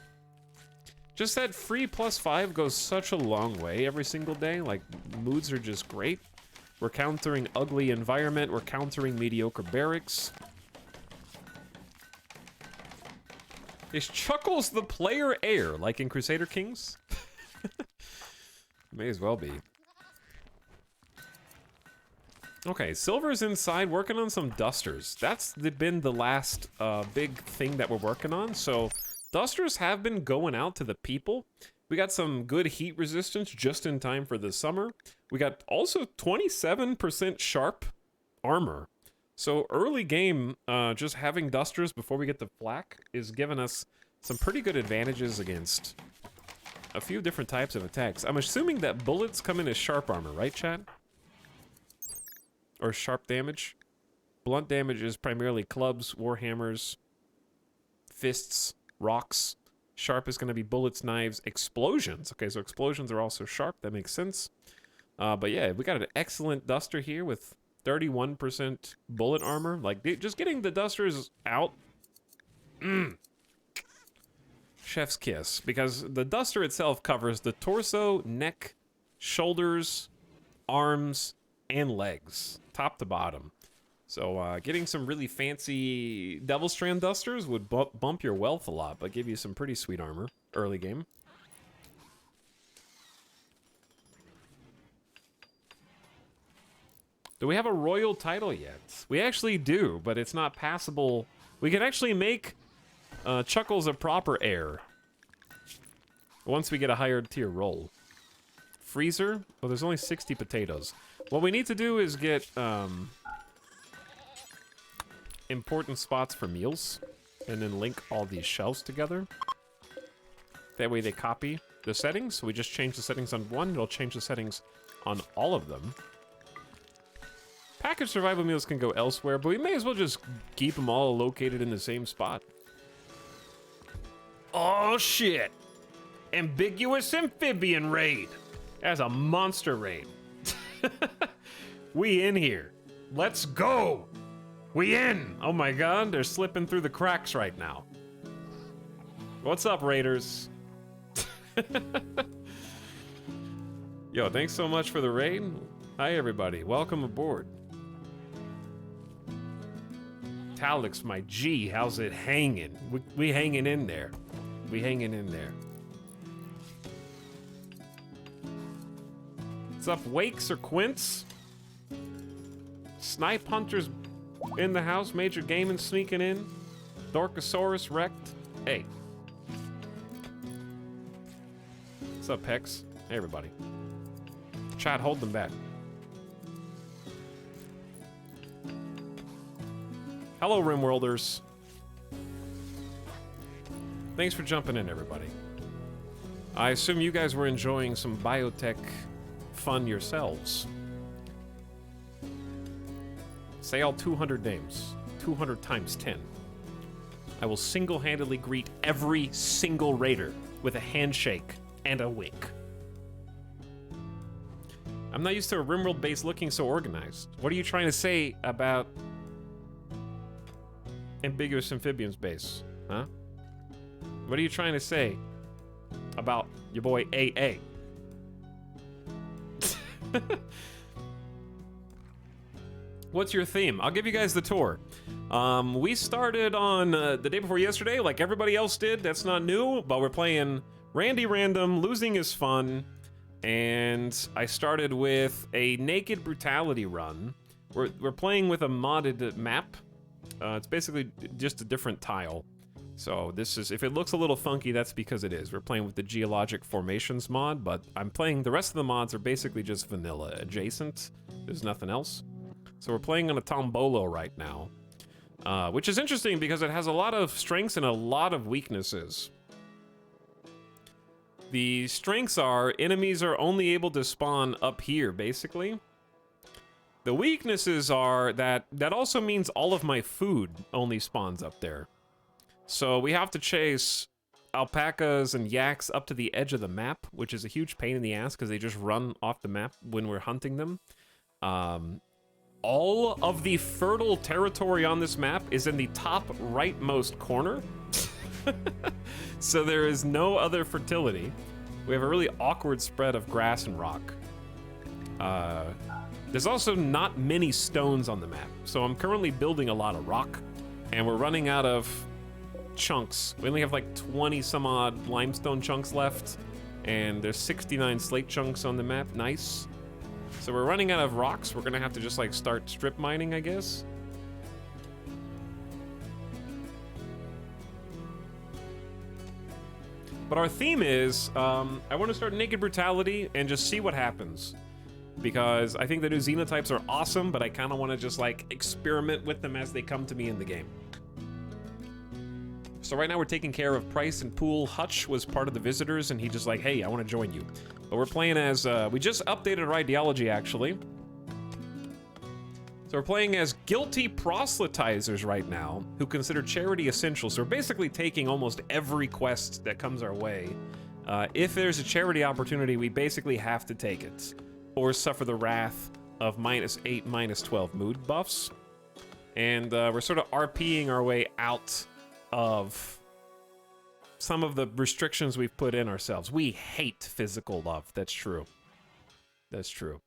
Just that free +5 goes such a long way every single day. Like, moods are just great. We're countering ugly environment. We're countering mediocre barracks. Is Chuckles the player heir, like in Crusader Kings? May as well be. Okay, Silver's inside working on some dusters. That's been the last big thing that we're working on. So dusters have been going out to the people. We got some good heat resistance just in time for the summer. We got also 27% sharp armor. So early game, just having dusters before we get the flak is giving us some pretty good advantages against a few different types of attacks. I'm assuming that bullets come in as sharp armor, right, Chad? Or sharp damage. Blunt damage is primarily clubs, warhammers, fists, rocks. Sharp is going to be bullets, knives, explosions. Okay, so explosions are also sharp. That makes sense. But yeah, we got an excellent duster here with 31% bullet armor. Like, just getting the dusters out. Chef's kiss. Because the duster itself covers the torso, neck, shoulders, arms, and legs, top to bottom. So getting some really fancy Devil Strand dusters would bump your wealth a lot, but give you some pretty sweet armor early game. Do we have a royal title yet? We actually do, but it's not passable. We can actually make Chuckles a proper heir once we get a higher tier role. Freezer? Oh, there's only 60 potatoes. What we need to do is get important spots for meals and then link all these shelves together. That way they copy the settings. So we just change the settings on one, it'll change the settings on all of them. Packaged survival meals can go elsewhere, but we may as well just keep them all located in the same spot. Oh shit! Ambiguous amphibian raid! That's a monster raid. We in here. Let's go! We in! Oh my god, they're slipping through the cracks right now. What's up, raiders? Yo, thanks so much for the raid. Hi, everybody. Welcome aboard. Talix, my G, how's it hanging? We hanging in there. We hanging in there. What's up, Wakes or Quince? Snipe Hunters in the house. Major Gaming sneaking in. Dorkosaurus wrecked. Hey. What's up, Hex? Hey, everybody. Chat, hold them back. Hello, RimWorlders. Thanks for jumping in, everybody. I assume you guys were enjoying some biotech fun yourselves. Say all 200 names. 200 times 10. I will single-handedly greet every single raider with a handshake and a wink. I'm not used to a RimWorld base looking so organized. What are you trying to say about Ambiguous Amphibians base, huh? What are you trying to say about your boy AA? What's your theme? I'll give you guys the tour. We started on the day before yesterday, like everybody else did. That's not new, but we're playing Randy Random. Losing is fun. And I started with a Naked Brutality run. We're playing with a modded map. It's basically just a different tile. So this is, if it looks a little funky, that's because it is. We're playing with the Geologic Formations mod, but I'm playing, the rest of the mods are basically just vanilla adjacent. There's nothing else. So we're playing on a Tombolo right now, which is interesting because it has a lot of strengths and a lot of weaknesses. The strengths are enemies are only able to spawn up here, basically. The weaknesses are that also means all of my food only spawns up there. So we have to chase alpacas and yaks up to the edge of the map, which is a huge pain in the ass because they just run off the map when we're hunting them. All of the fertile territory on this map is in the top rightmost corner. So there is no other fertility. We have a really awkward spread of grass and rock. There's also not many stones on the map. So I'm currently building a lot of rock, and we're running out of chunks. We only have like 20 some odd limestone chunks left, and there's 69 slate chunks on the map. Nice. So we're running out of rocks. We're gonna have to just like start strip mining, I guess. But our theme is, I want to start Naked Brutality and just see what happens. Because I think the new xenotypes are awesome, but I kind of want to just like experiment with them as they come to me in the game. So right now we're taking care of Price and Pool. Hutch was part of the visitors, and he just like, hey, I want to join you. But we're playing as, we just updated our ideology, actually. So we're playing as guilty proselytizers right now, who consider charity essential. So we're basically taking almost every quest that comes our way. If there's a charity opportunity, we basically have to take it, or suffer the wrath of -8, -12 mood buffs. And we're sort of RPing our way out of some of the restrictions we've put in ourselves. We hate physical love. That's true. That's true.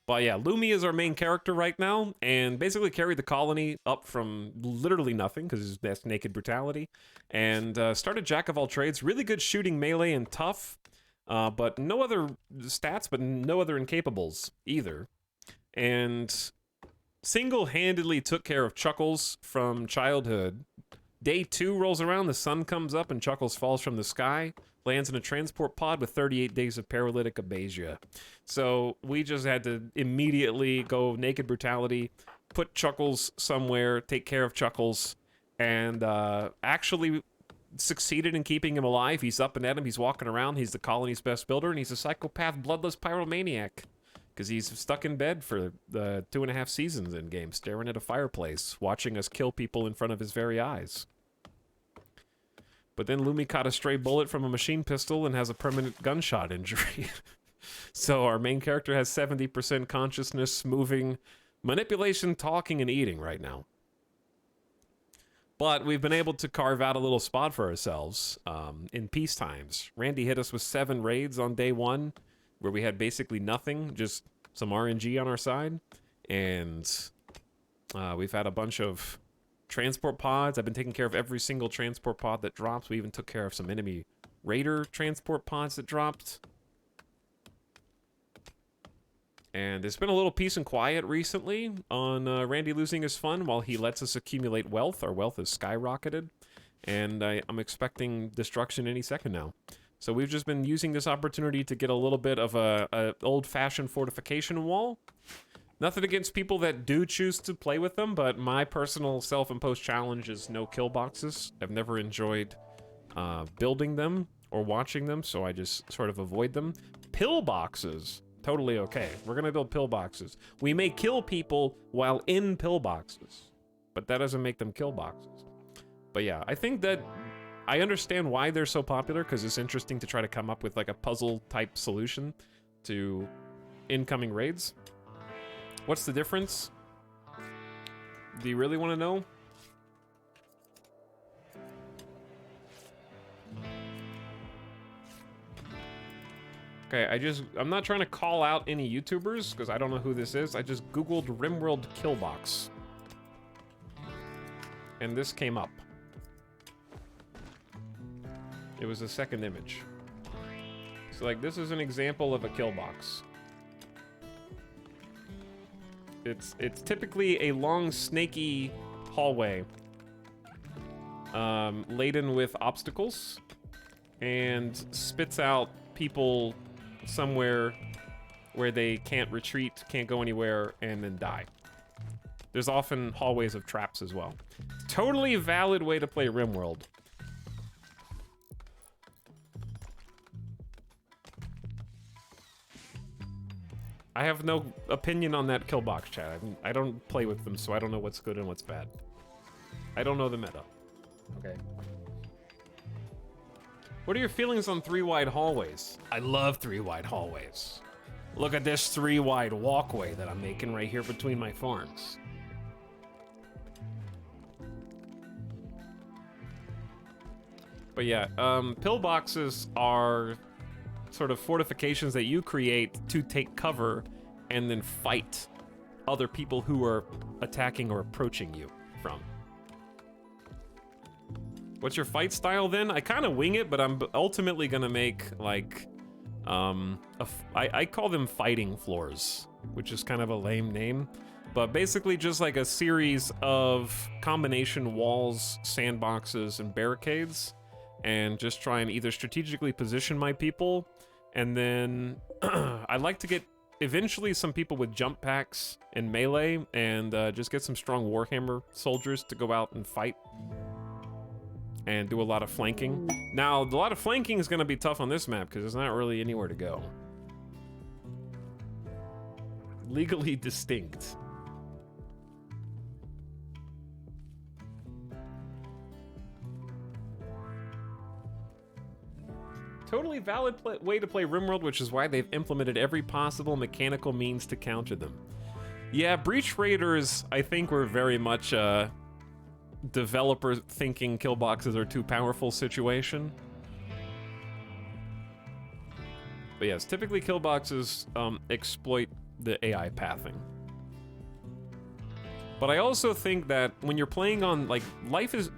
But yeah, Lumi is our main character right now, and basically carried the colony up from literally nothing, because that's Naked Brutality, and started Jack of all trades. Really good shooting, melee, and tough, but no other stats, but no other incapables either. And single-handedly took care of Chuckles from childhood. Day 2 rolls around, the sun comes up, and Chuckles falls from the sky, lands in a transport pod with 38 days of paralytic abasia. So we just had to immediately go Naked Brutality, put Chuckles somewhere, take care of Chuckles, and actually succeeded in keeping him alive. He's up and at him, he's walking around, he's the colony's best builder, and he's a psychopath bloodless pyromaniac. Because he's stuck in bed for the 2.5 seasons in game, staring at a fireplace, watching us kill people in front of his very eyes. But then Lumi caught a stray bullet from a machine pistol and has a permanent gunshot injury. So our main character has 70% consciousness, moving, manipulation, talking, and eating right now. But we've been able to carve out a little spot for ourselves in peace times. Randy hit us with 7 raids on day 1, where we had basically nothing, just some RNG on our side. And we've had a bunch of transport pods. I've been taking care of every single transport pod that drops. We even took care of some enemy raider transport pods that dropped. And there's been a little peace and quiet recently on Randy losing his fun while he lets us accumulate wealth. Our wealth has skyrocketed, and I'm expecting destruction any second now. So we've just been using this opportunity to get a little bit of a old-fashioned fortification wall. Nothing against people that do choose to play with them, but my personal self-imposed challenge is no kill boxes. I've never enjoyed building them or watching them, so I just sort of avoid them. Pillboxes, totally okay. We're gonna build pillboxes. We may kill people while in pillboxes, but that doesn't make them kill boxes. But yeah, I think that I understand why they're so popular, because it's interesting to try to come up with like a puzzle-type solution to incoming raids. What's the difference? Do you really want to know? Okay, I'm not trying to call out any YouTubers, because I don't know who this is. I just Googled RimWorld Killbox. And this came up. It was the second image. So like, this is an example of a kill box. It's typically a long, snaky hallway, laden with obstacles, and spits out people somewhere where they can't retreat, can't go anywhere, and then die. There's often hallways of traps as well. Totally valid way to play RimWorld. I have no opinion on that Killbox chat. I don't play with them, so I don't know what's good and what's bad. I don't know the meta. Okay. What are your feelings on 3-wide hallways? I love 3-wide hallways. Look at this 3-wide walkway that I'm making right here between my farms. But yeah, pillboxes are sort of fortifications that you create to take cover and then fight other people who are attacking or approaching you from. What's your fight style then? I kind of wing it, but I'm ultimately gonna make like, I call them fighting floors, which is kind of a lame name, but basically just like a series of combination walls, sandboxes, and barricades, and just try and either strategically position my people, and then I like to get eventually some people with jump packs and melee, and just get some strong Warhammer soldiers to go out and fight and do a lot of flanking. Now, a lot of flanking is going to be tough on this map because there's not really anywhere to go. Legally distinct. Totally valid way to play RimWorld, which is why they've implemented every possible mechanical means to counter them. Yeah, Breach Raiders, I think, were very much developer thinking Killboxes are too powerful situation. But yes, typically Killboxes exploit the AI pathing. But I also think that when you're playing on, like, life is...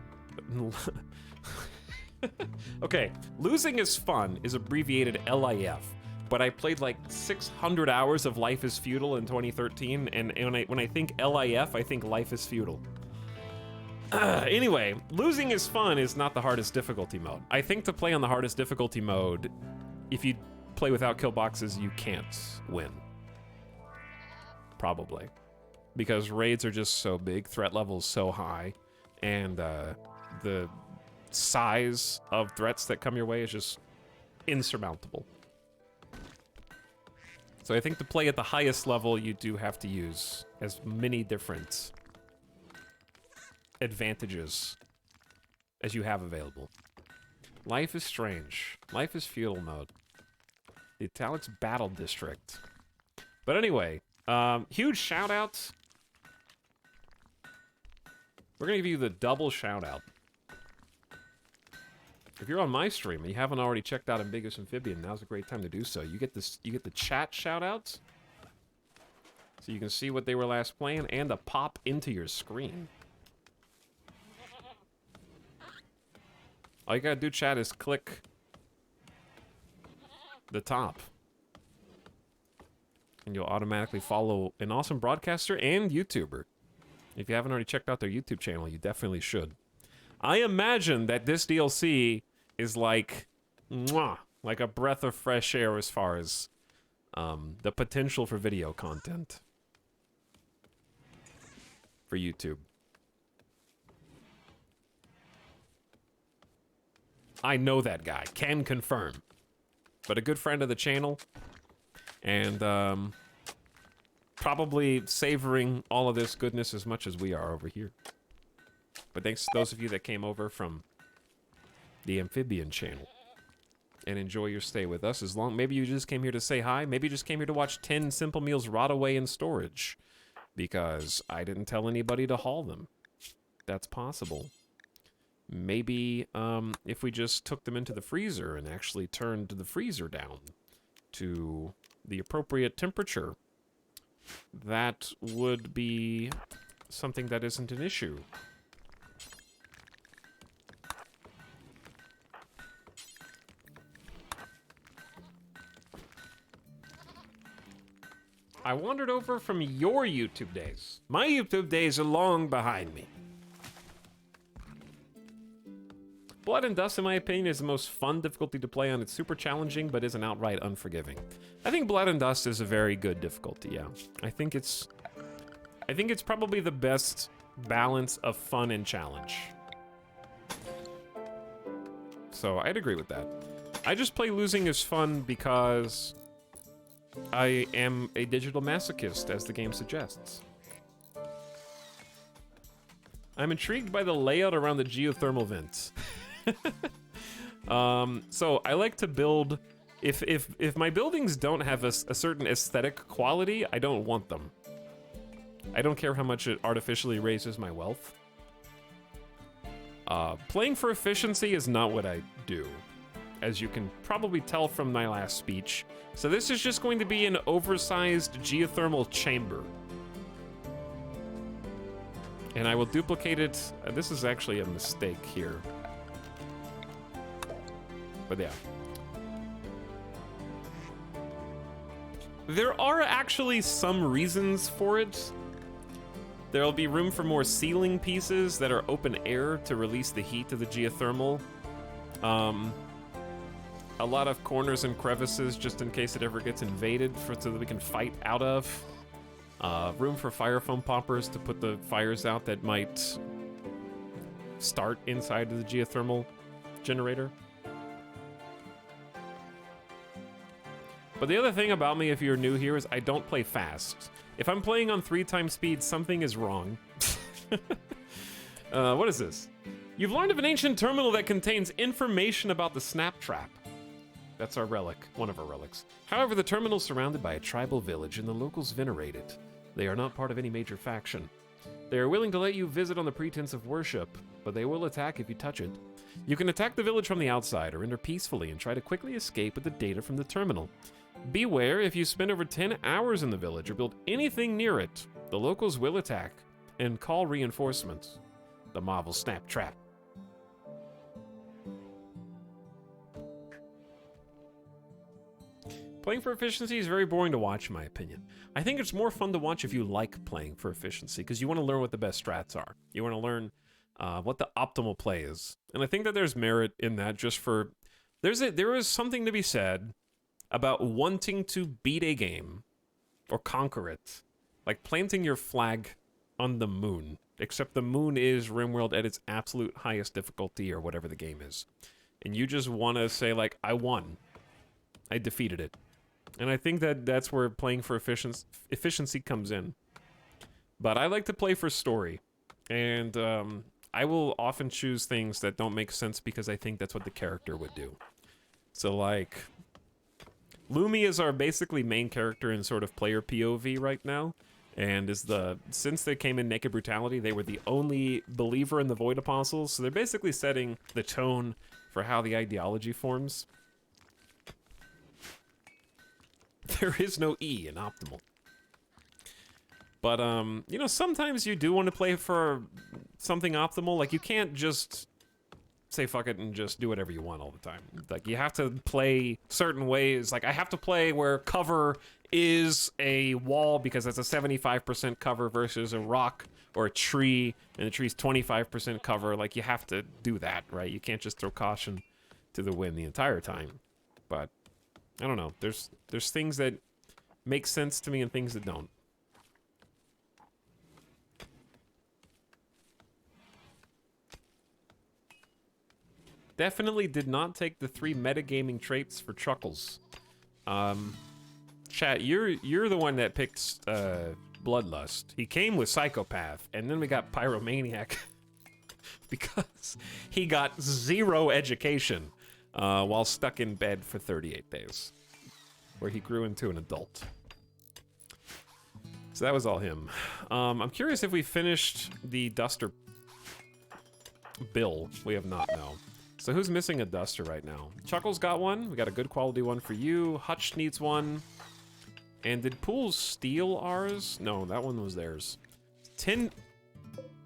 Okay, losing is fun is abbreviated LIF, but I played like 600 hours of Life is Feudal in 2013, and when I think LIF, I think Life is Feudal. Anyway, losing is fun is not the hardest difficulty mode. I think to play on the hardest difficulty mode, if you play without Killboxes, you can't win. Probably. Because raids are just so big, threat level is so high, and the size of threats that come your way is just insurmountable. So I think to play at the highest level, you do have to use as many different advantages as you have available. Life is strange. Life is feudal mode. The Italics Battle District. But anyway, huge shout outs. We're gonna give you the double shout out. If you're on my stream and you haven't already checked out Ambiguous Amphibian, now's a great time to do so. You get this, you get the chat shout-outs, so you can see what they were last playing, and a pop into your screen. All you gotta do, chat, is click the top, and you'll automatically follow an awesome broadcaster and YouTuber. If you haven't already checked out their YouTube channel, you definitely should. I imagine that this DLC is like, mwah, like a breath of fresh air as far as the potential for video content for YouTube. I know that guy, can confirm, but a good friend of the channel, and probably savoring all of this goodness as much as we are over here. But thanks to those of you that came over from the Amphibian channel and enjoy your stay with us. As long, maybe you just came here to say hi. Maybe you just came here to watch 10 Simple Meals rot away in storage because I didn't tell anybody to haul them. That's possible. Maybe if we just took them into the freezer and actually turned the freezer down to the appropriate temperature, that would be something that isn't an issue. I wandered over from your YouTube days. My YouTube days are long behind me. Blood and Dust, in my opinion, is the most fun difficulty to play on. It's super challenging, but isn't outright unforgiving. I think Blood and Dust is a very good difficulty, yeah. I think it's probably the best balance of fun and challenge. So I'd agree with that. I just play losing as fun because I am a digital masochist, as the game suggests. I'm intrigued by the layout around the geothermal vents. So I like to build, if my buildings don't have a certain aesthetic quality, I don't want them. I don't care how much it artificially raises my wealth. Playing for efficiency is not what I do, as you can probably tell from my last speech. So this is just going to be an oversized geothermal chamber. And I will duplicate it. This is actually a mistake here. But yeah. There are actually some reasons for it. There'll be room for more ceiling pieces that are open air to release the heat of the geothermal. A lot of corners and crevices just in case it ever gets invaded so that we can fight out of. Room for fire foam poppers to put the fires out that might start inside of the geothermal generator. But the other thing about me, if you're new here, is I don't play fast. If I'm playing on 3x speed, something is wrong. What is this? You've learned of an ancient terminal that contains information about the snap trap. That's our relic, one of our relics. However, the terminal is surrounded by a tribal village and the locals venerate it. They are not part of any major faction. They are willing to let you visit on the pretense of worship, but they will attack if you touch it. You can attack the village from the outside or enter peacefully and try to quickly escape with the data from the terminal. Beware, if you spend over 10 hours in the village or build anything near it, the locals will attack and call reinforcements. The Marvel Snap Trap. Playing for efficiency is very boring to watch, in my opinion. I think it's more fun to watch if you like playing for efficiency, because you want to learn what the best strats are. You want to learn what the optimal play is. And I think that there's merit in that just for... There is something to be said about wanting to beat a game or conquer it. Like planting your flag on the moon. Except the moon is RimWorld at its absolute highest difficulty or whatever the game is. And you just want to say, like, I won. I defeated it. And I think that that's where playing for efficiency comes in. But I like to play for story. And I will often choose things that don't make sense because I think that's what the character would do. So, like... Lumi is our basically main character in sort of player POV right now, and since they came in Naked Brutality, they were the only believer in the Void Apostles, so they're basically setting the tone for how the ideology forms. There is no E in Optimal. But, you know, sometimes you do want to play for something optimal, like you can't just say fuck it and just do whatever you want all the time. Like, you have to play certain ways. Like, I have to play where cover is a wall because that's a 75% cover versus a rock or a tree, and the tree's 25% cover. Like, you have to do that, right? You can't just throw caution to the wind the entire time. But, I don't know. There's things that make sense to me and things that don't. Definitely did not take the 3 metagaming traits for Chuckles. Chat, you're the one that picked Bloodlust. He came with Psychopath, and then we got Pyromaniac because he got 0 education while stuck in bed for 38 days, where he grew into an adult. So that was all him. I'm curious if we finished the Duster bill. We have not, no. So who's missing a Duster right now? Chuckles got one. We got a good quality one for you. Hutch needs one. And did Pools steal ours? No, that one was theirs. 10...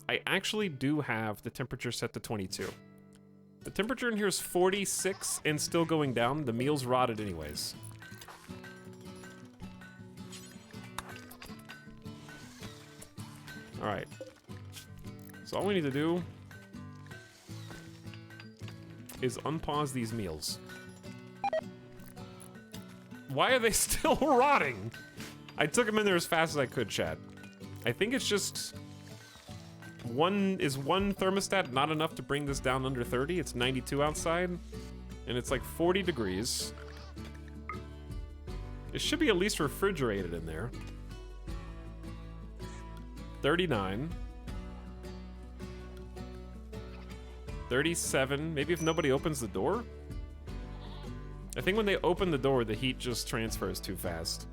I actually do have the temperature set to 22. The temperature in here is 46 and still going down. The meal's rotted anyways. Alright. So all we need to do is unpause these meals. Why are they still rotting? I took them in there as fast as I could, chat. I think it's just... Is one thermostat not enough to bring this down under 30? It's 92 outside, and it's like 40 degrees. It should be at least refrigerated in there. 39. 37. Maybe if nobody opens the door? I think when they open the door, the heat just transfers too fast.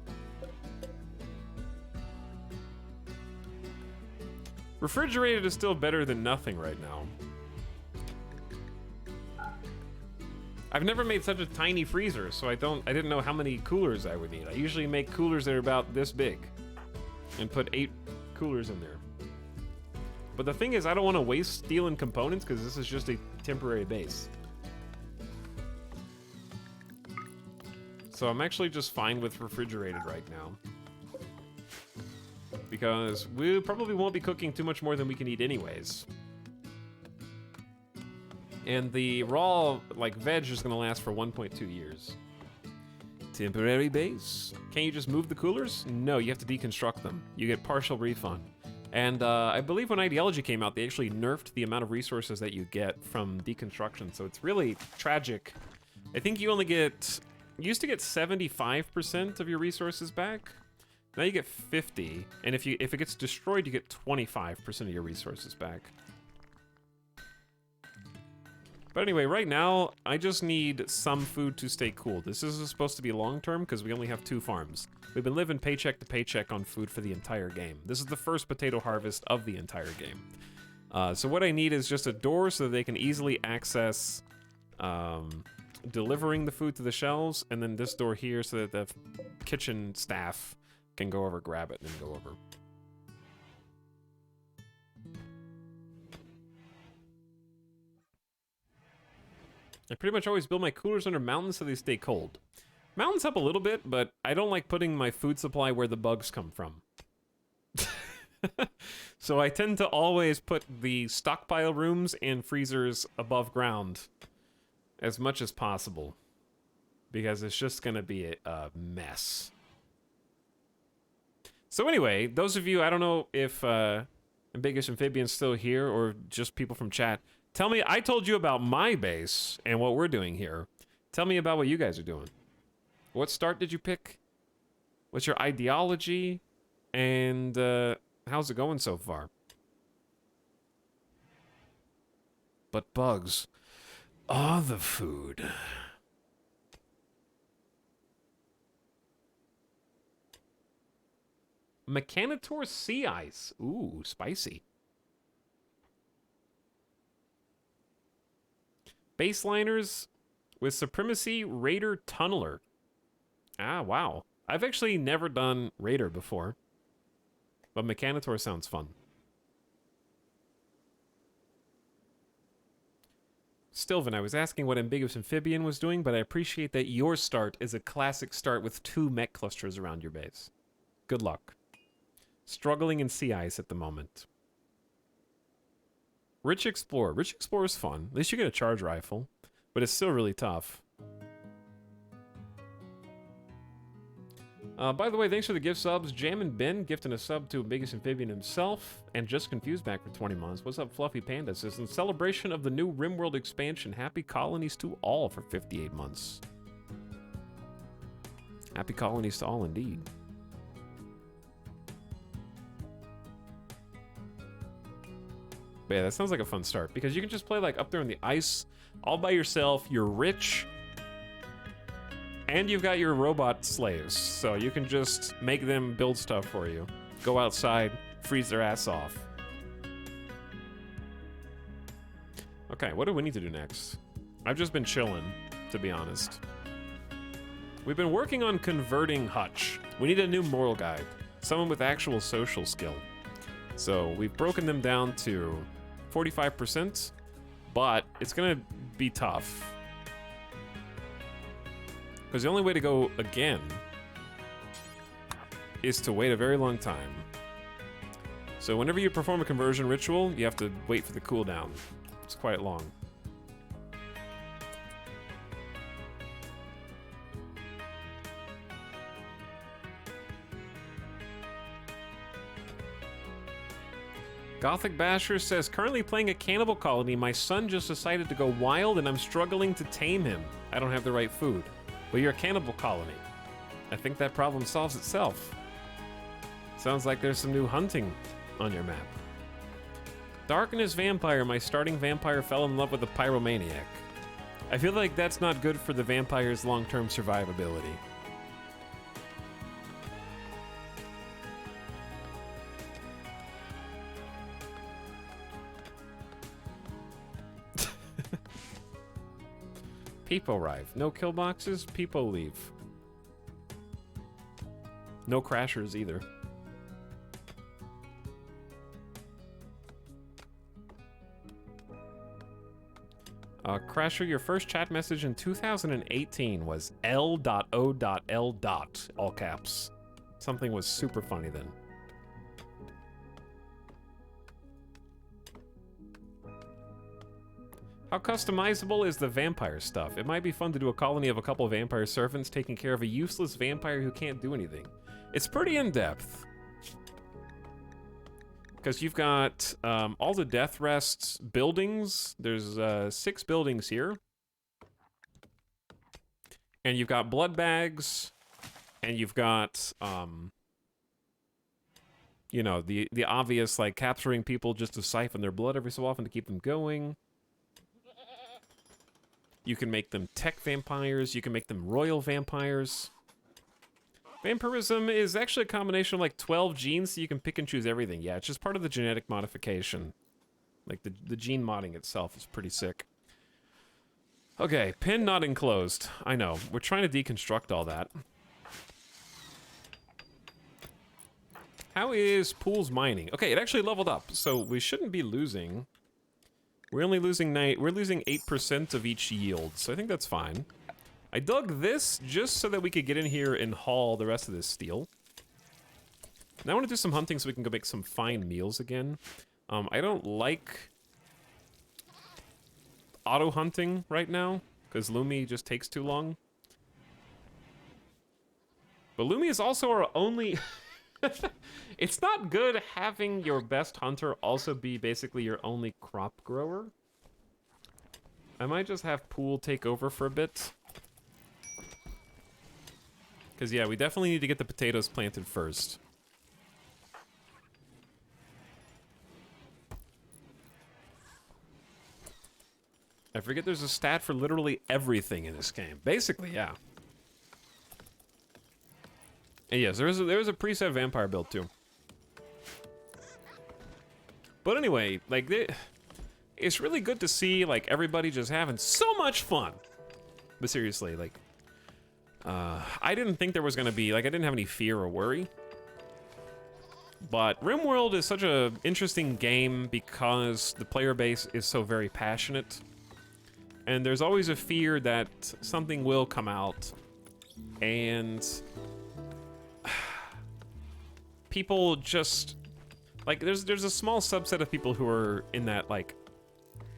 Refrigerated is still better than nothing right now. I've never made such a tiny freezer, so I didn't know how many coolers I would need. I usually make coolers that are about this big and put 8 coolers in there. But the thing is, I don't want to waste steel and components because this is just a temporary base. So I'm actually just fine with refrigerated right now. Because we probably won't be cooking too much more than we can eat anyways. And the raw, like, veg is gonna last for 1.2 years. Temporary base. Can't you just move the coolers? No, you have to deconstruct them. You get partial refund. And I believe when Ideology came out, they actually nerfed the amount of resources that you get from deconstruction, so it's really tragic. I think you only get... You used to get 75% of your resources back. Now you get 50, and if it gets destroyed, you get 25% of your resources back. But anyway, right now, I just need some food to stay cool. This is supposed to be long-term because we only have 2 farms. We've been living paycheck to paycheck on food for the entire game. This is the first potato harvest of the entire game. So what I need is just a door so that they can easily access delivering the food to the shelves, and then this door here so that the kitchen staff can go over, grab it, and then go over. I pretty much always build my coolers under mountains so they stay cold. Mountains help a little bit, but I don't like putting my food supply where the bugs come from. So I tend to always put the stockpile rooms and freezers above ground as much as possible, because it's just gonna be a mess. So anyway, those of you, I don't know if Ambiguous Amphibian's still here or just people from chat, tell me, I told you about my base and what we're doing here. Tell me about what you guys are doing. What start did you pick? What's your ideology? And how's it going so far? But bugs are the food. Mechanitor Sea Ice. Ooh, spicy. Baseliners with Supremacy Raider Tunneler. Ah, wow. I've actually never done Raider before, but Mechanitor sounds fun. Stilvin, I was asking what Ambiguous Amphibian was doing, but I appreciate that your start is a classic start with 2 mech clusters around your base. Good luck. Struggling in sea ice at the moment. Rich Explorer. Rich Explorer is fun. At least you get a charge rifle, but it's still really tough. By the way, thanks for the gift subs. Jam and Ben gifting a sub to Ambiguous Amphibian himself, and Just Confused back for 20 months. What's up, Fluffy Panda? Says, in celebration of the new RimWorld expansion, happy colonies to all for 58 months. Happy colonies to all indeed. But yeah, that sounds like a fun start, because you can just play like up there on the ice all by yourself. You're rich, and you've got your robot slaves, so you can just make them build stuff for you. Go outside, freeze their ass off. Okay, what do we need to do next? I've just been chilling, to be honest. We've been working on converting Hutch. We need a new moral guide, someone with actual social skill. So we've broken them down to 45%, but it's gonna be tough. Because the only way to go again is to wait a very long time. So whenever you perform a conversion ritual, you have to wait for the cooldown. It's quite long. Gothic Basher says, currently playing a cannibal colony. My son just decided to go wild and I'm struggling to tame him. I don't have the right food. Well, you're a cannibal colony. I think that problem solves itself. Sounds like there's some new hunting on your map. Darkness Vampire, my starting vampire fell in love with a pyromaniac. I feel like that's not good for the vampire's long-term survivability. People arrive. No kill boxes, people leave. No crashers either. Crasher, your first chat message in 2018 was L.O.L. All caps. Something was super funny then. How customizable is the vampire stuff? It might be fun to do a colony of a couple of vampire servants taking care of a useless vampire who can't do anything. It's pretty in-depth. Because you've got all the death rests buildings. There's 6 buildings here. And you've got blood bags. And you've got, you know, the obvious, like, capturing people just to siphon their blood every so often to keep them going. You can make them tech vampires. You can make them royal vampires. Vampirism is actually a combination of like 12 genes, so you can pick and choose everything. Yeah, it's just part of the genetic modification. Like the gene modding itself is pretty sick. Okay, pin not enclosed. I know. We're trying to deconstruct all that. How is Pools mining? Okay, it actually leveled up, so we shouldn't be losing. We're only losing we're losing 8% of each yield, so I think that's fine. I dug this just so that we could get in here and haul the rest of this steel. Now I want to do some hunting so we can go make some fine meals again. I don't like auto hunting right now because Lumi just takes too long. But Lumi is also our only... It's not good having your best hunter also be basically your only crop grower. I might just have Pool take over for a bit. Because, yeah, we definitely need to get the potatoes planted first. I forget there's a stat for literally everything in this game. Basically, yeah. And yes, there was a preset vampire build, too. But anyway, like, it's really good to see, like, everybody just having so much fun. But seriously, like... I didn't think there was gonna be, like, I didn't have any fear or worry. But RimWorld is such an interesting game because the player base is so very passionate. And there's always a fear that something will come out. And... people just... like, there's a small subset of people who are in that, like...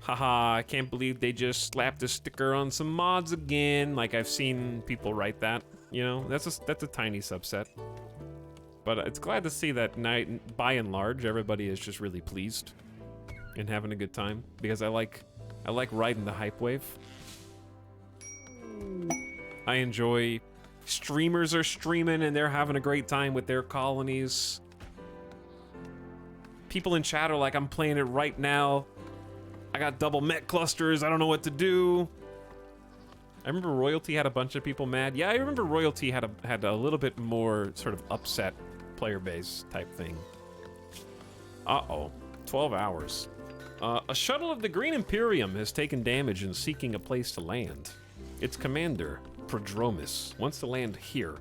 haha, I can't believe they just slapped a sticker on some mods again. Like, I've seen people write that, you know? That's a tiny subset. But it's glad to see that, by and large, everybody is just really pleased and having a good time. Because I like riding the hype wave. I enjoy... streamers are streaming and they're having a great time with their colonies. People in chat are like, I'm playing it right now. I got double met clusters. I don't know what to do. I remember Royalty had a bunch of people mad. Yeah, I remember Royalty had a little bit more sort of upset player base type thing. Uh-oh. 12 hours. A shuttle of the Green Imperium has taken damage and seeking a place to land. Its commander, Prodromus, wants to land here.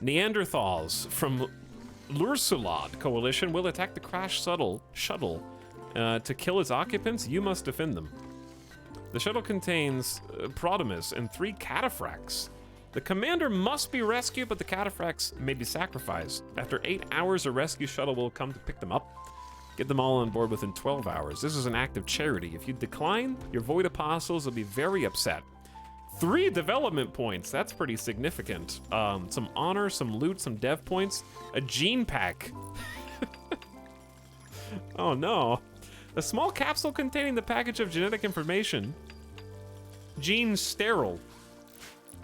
Neanderthals from Lursulad Coalition will attack the crash shuttle. To kill its occupants, you must defend them. The shuttle contains Prodromus and 3 cataphracts. The commander must be rescued, but the cataphracts may be sacrificed. After 8 hours, a rescue shuttle will come to pick them up. Get them all on board within 12 hours. This is an act of charity. If you decline, your Void Apostles will be very upset. 3 development points. That's pretty significant. Some honor, some loot, some dev points. A gene pack. Oh no. A small capsule containing the package of genetic information. Gene sterile.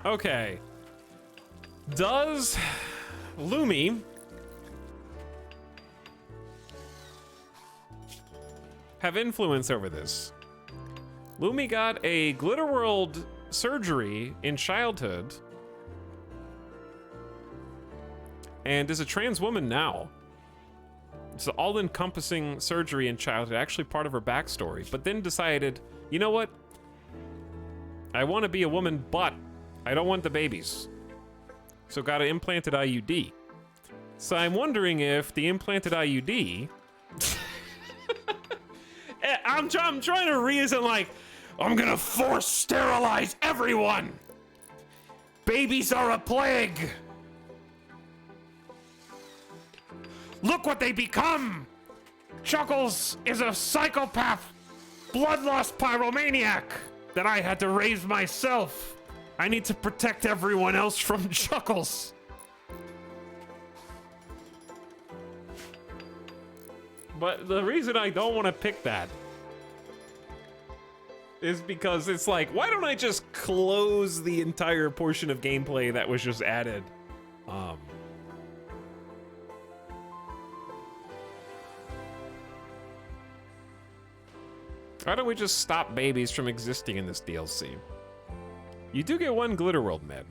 Okay. Does Lumi have influence over this? Lumi got a Glitter World surgery in childhood and is a trans woman now. It's an all-encompassing surgery in childhood, actually part of her backstory, but then decided, you know what? I want to be a woman, but I don't want the babies. So got an implanted IUD. So I'm wondering if the implanted IUD... I'm trying to reason, like, I'm gonna force sterilize everyone! Babies are a plague! Look what they become! Chuckles is a psychopath, bloodlust pyromaniac that I had to raise myself. I need to protect everyone else from Chuckles. But the reason I don't want to pick that is because it's like, why don't I just close the entire portion of gameplay that was just added? Why don't we just stop babies from existing in this DLC? You do get one Glitter World med.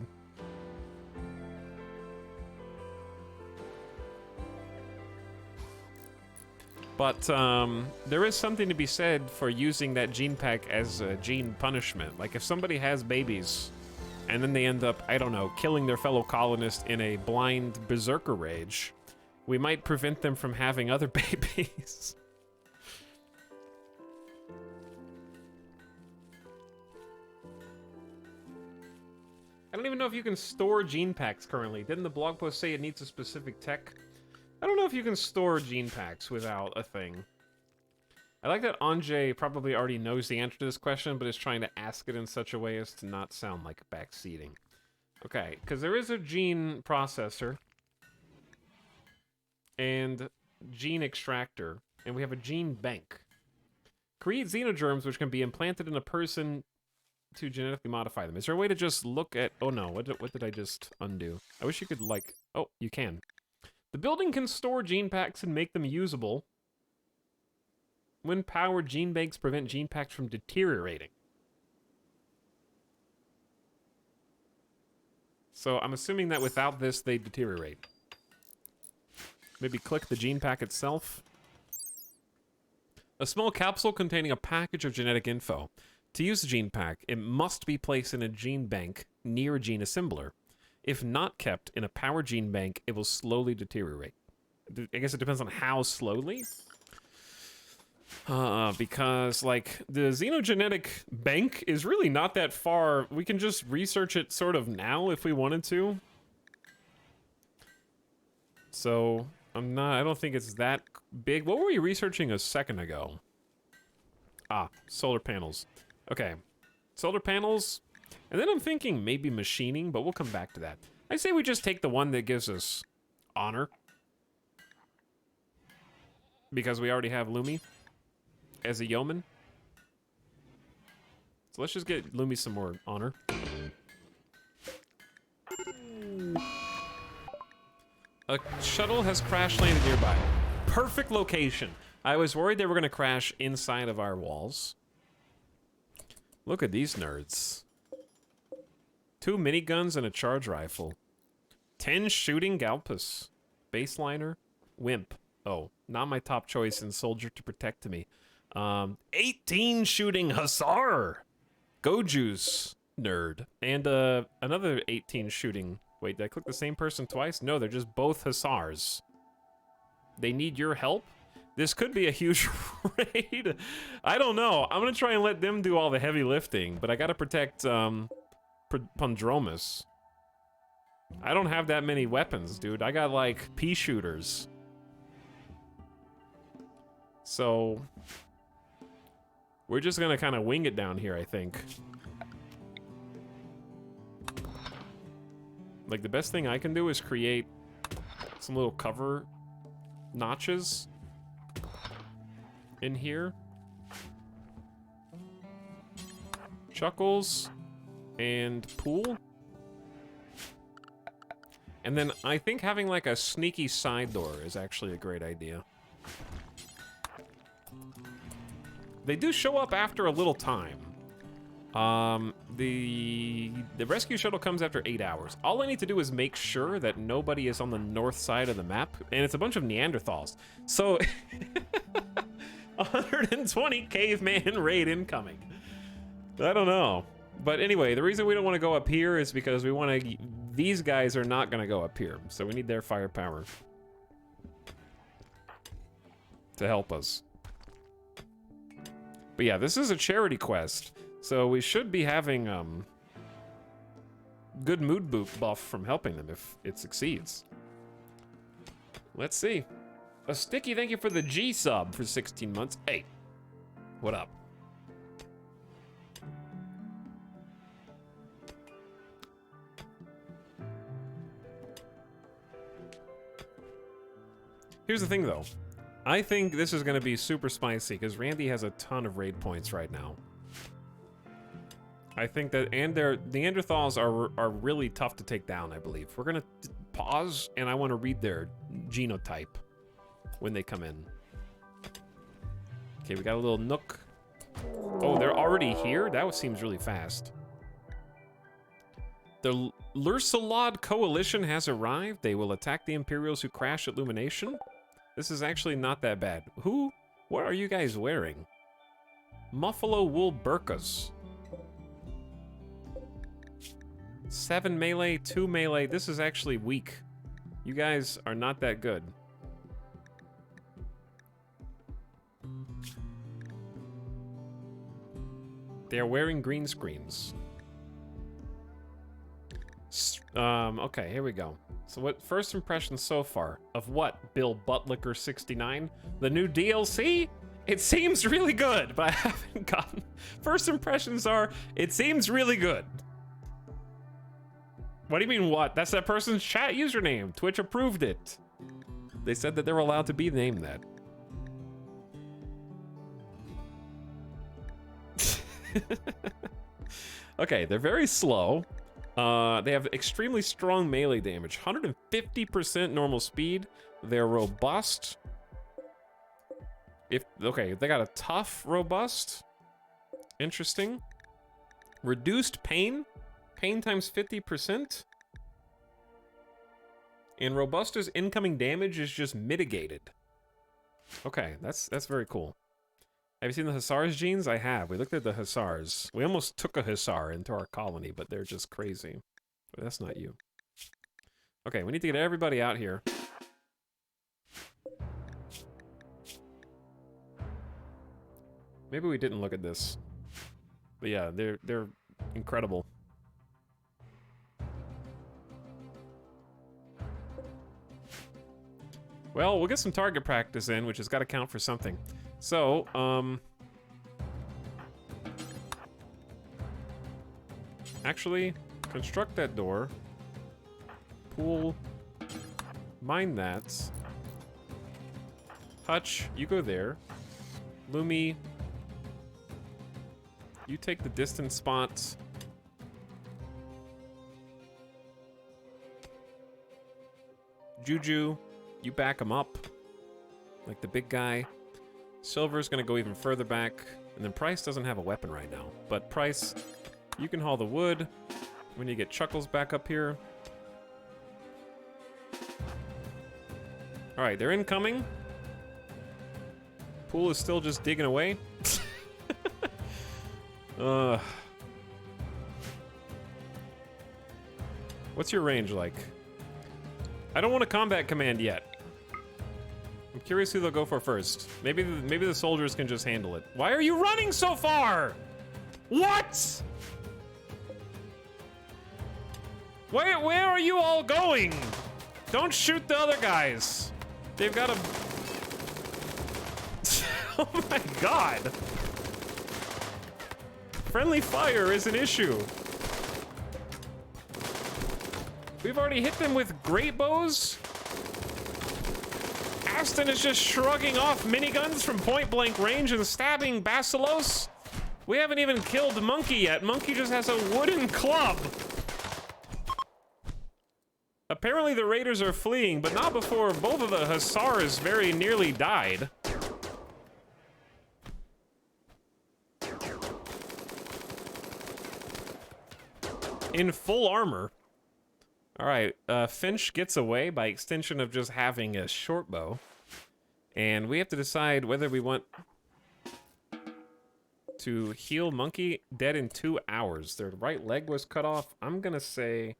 But there is something to be said for using that gene pack as a gene punishment. Like if somebody has babies and then they end up, I don't know, killing their fellow colonist in a blind berserker rage, we might prevent them from having other babies. I don't even know if you can store gene packs currently. Didn't the blog post say it needs a specific tech? I don't know if you can store gene packs without a thing. I like that Anjay probably already knows the answer to this question, but is trying to ask it in such a way as to not sound like backseating. Okay, because there is a gene processor and gene extractor, and we have a gene bank. Create xenogerms which can be implanted in a person to genetically modify them. Is there a way to just look at... Oh no, what did I just undo? I wish you could like... Oh, you can. The building can store gene packs and make them usable. When powered, gene banks prevent gene packs from deteriorating. So I'm assuming that without this, they deteriorate. Maybe click the gene pack itself. A small capsule containing a package of genetic info. To use the gene pack, it must be placed in a gene bank near a gene assembler. If not kept in a power gene bank, it will slowly deteriorate. I guess it depends on how slowly. Because, like, the xenogenetic bank is really not that far. We can just research it sort of now if we wanted to. So, I don't think it's that big. What were we researching a second ago? Ah, solar panels. Okay, solar panels, and then I'm thinking maybe machining, but we'll come back to that. I say we just take the one that gives us honor. Because we already have Lumi as a yeoman. So let's just get Lumi some more honor. A shuttle has crash landed nearby. Perfect location. I was worried they were going to crash inside of our walls. Look at these nerds. 2 miniguns and a charge rifle. 10 shooting Galpus. Baseliner. Wimp. Oh, not my top choice in soldier to protect me. 18 shooting Hussar. Goju's nerd. And another 18 shooting. Wait, did I click the same person twice? No, they're just both Hussars. They need your help? This could be a huge raid. I don't know. I'm gonna try and let them do all the heavy lifting, but I gotta protect Pondromus. I don't have that many weapons, dude. I got like pea shooters. So we're just gonna kind of wing it down here, I think. Like the best thing I can do is create some little cover notches in here. Chuckles and pool. And then I think having like a sneaky side door is actually a great idea. They do show up after a little time. The rescue shuttle comes after 8 hours. All I need to do is make sure that nobody is on the north side of the map, and it's a bunch of Neanderthals. So 120 caveman raid incoming. I don't know. But anyway, the reason we don't want to go up here is because we want to... These guys are not going to go up here, so we need their firepower to help us. But yeah, this is a charity quest. So we should be having good mood buff from helping them if it succeeds. Let's see. A Sticky, thank you for the G sub for 16 months. Hey, what up? Here's the thing, though. I think this is going to be super spicy because Randy has a ton of raid points right now. I think that, and the Neanderthals are really tough to take down, I believe. We're going to pause, and I want to read their genotype when they come in. Okay, we got a little nook. Oh, they're already here? That seems really fast. The Lursalod Coalition has arrived. They will attack the Imperials who crash at Illumination. This is actually not that bad. What are you guys wearing? Muffalo wool burkas. 7 melee, 2 melee. This is actually weak. You guys are not that good. They are wearing green screens. Okay, here we go. So what first impressions so far of what, Bill Buttlicker 69? The new DLC? It seems really good, but I haven't gotten... First impressions are, it seems really good. What do you mean what? That's that person's chat username. Twitch approved it. They said that they were allowed to be named that. Okay, they're very slow. They have extremely strong melee damage, 150% normal speed. They're robust. Okay, they got a tough robust. Interesting. Reduced pain. Pain times 50%. And Robusta's incoming damage is just mitigated. Okay, that's very cool. Have you seen the Hussars genes? I have. We looked at the Hussars. We almost took a Hussar into our colony, but they're just crazy. But that's not you. Okay, we need to get everybody out here. Maybe we didn't look at this. But yeah, they're incredible. Well, we'll get some target practice in, which has got to count for something. So, actually, construct that door. Pool. Mine that. Hutch, you go there. Lumi, you take the distance spots. Juju, you back him up. Like the big guy. Silver's gonna go even further back. And then Price doesn't have a weapon right now. But Price, you can haul the wood. When you get Chuckles back up here. Alright, they're incoming. Pool is still just digging away. What's your range like? I don't want a combat command yet. I'm curious who they'll go for first. Maybe the soldiers can just handle it. Why are you running so far? What? Where are you all going? Don't shoot the other guys. They've got a... Oh my god. Friendly fire is an issue. We've already hit them with great bows. Aston is just shrugging off miniguns from point blank range and stabbing Basilos. We haven't even killed Monkey yet. Monkey just has a wooden club. Apparently the raiders are fleeing, but not before both of the Hussars very nearly died. In full armor. All right, Finch gets away by extension of just having a short bow. And we have to decide whether we want to heal Monkey dead in 2 hours. Their right leg was cut off. I'm gonna say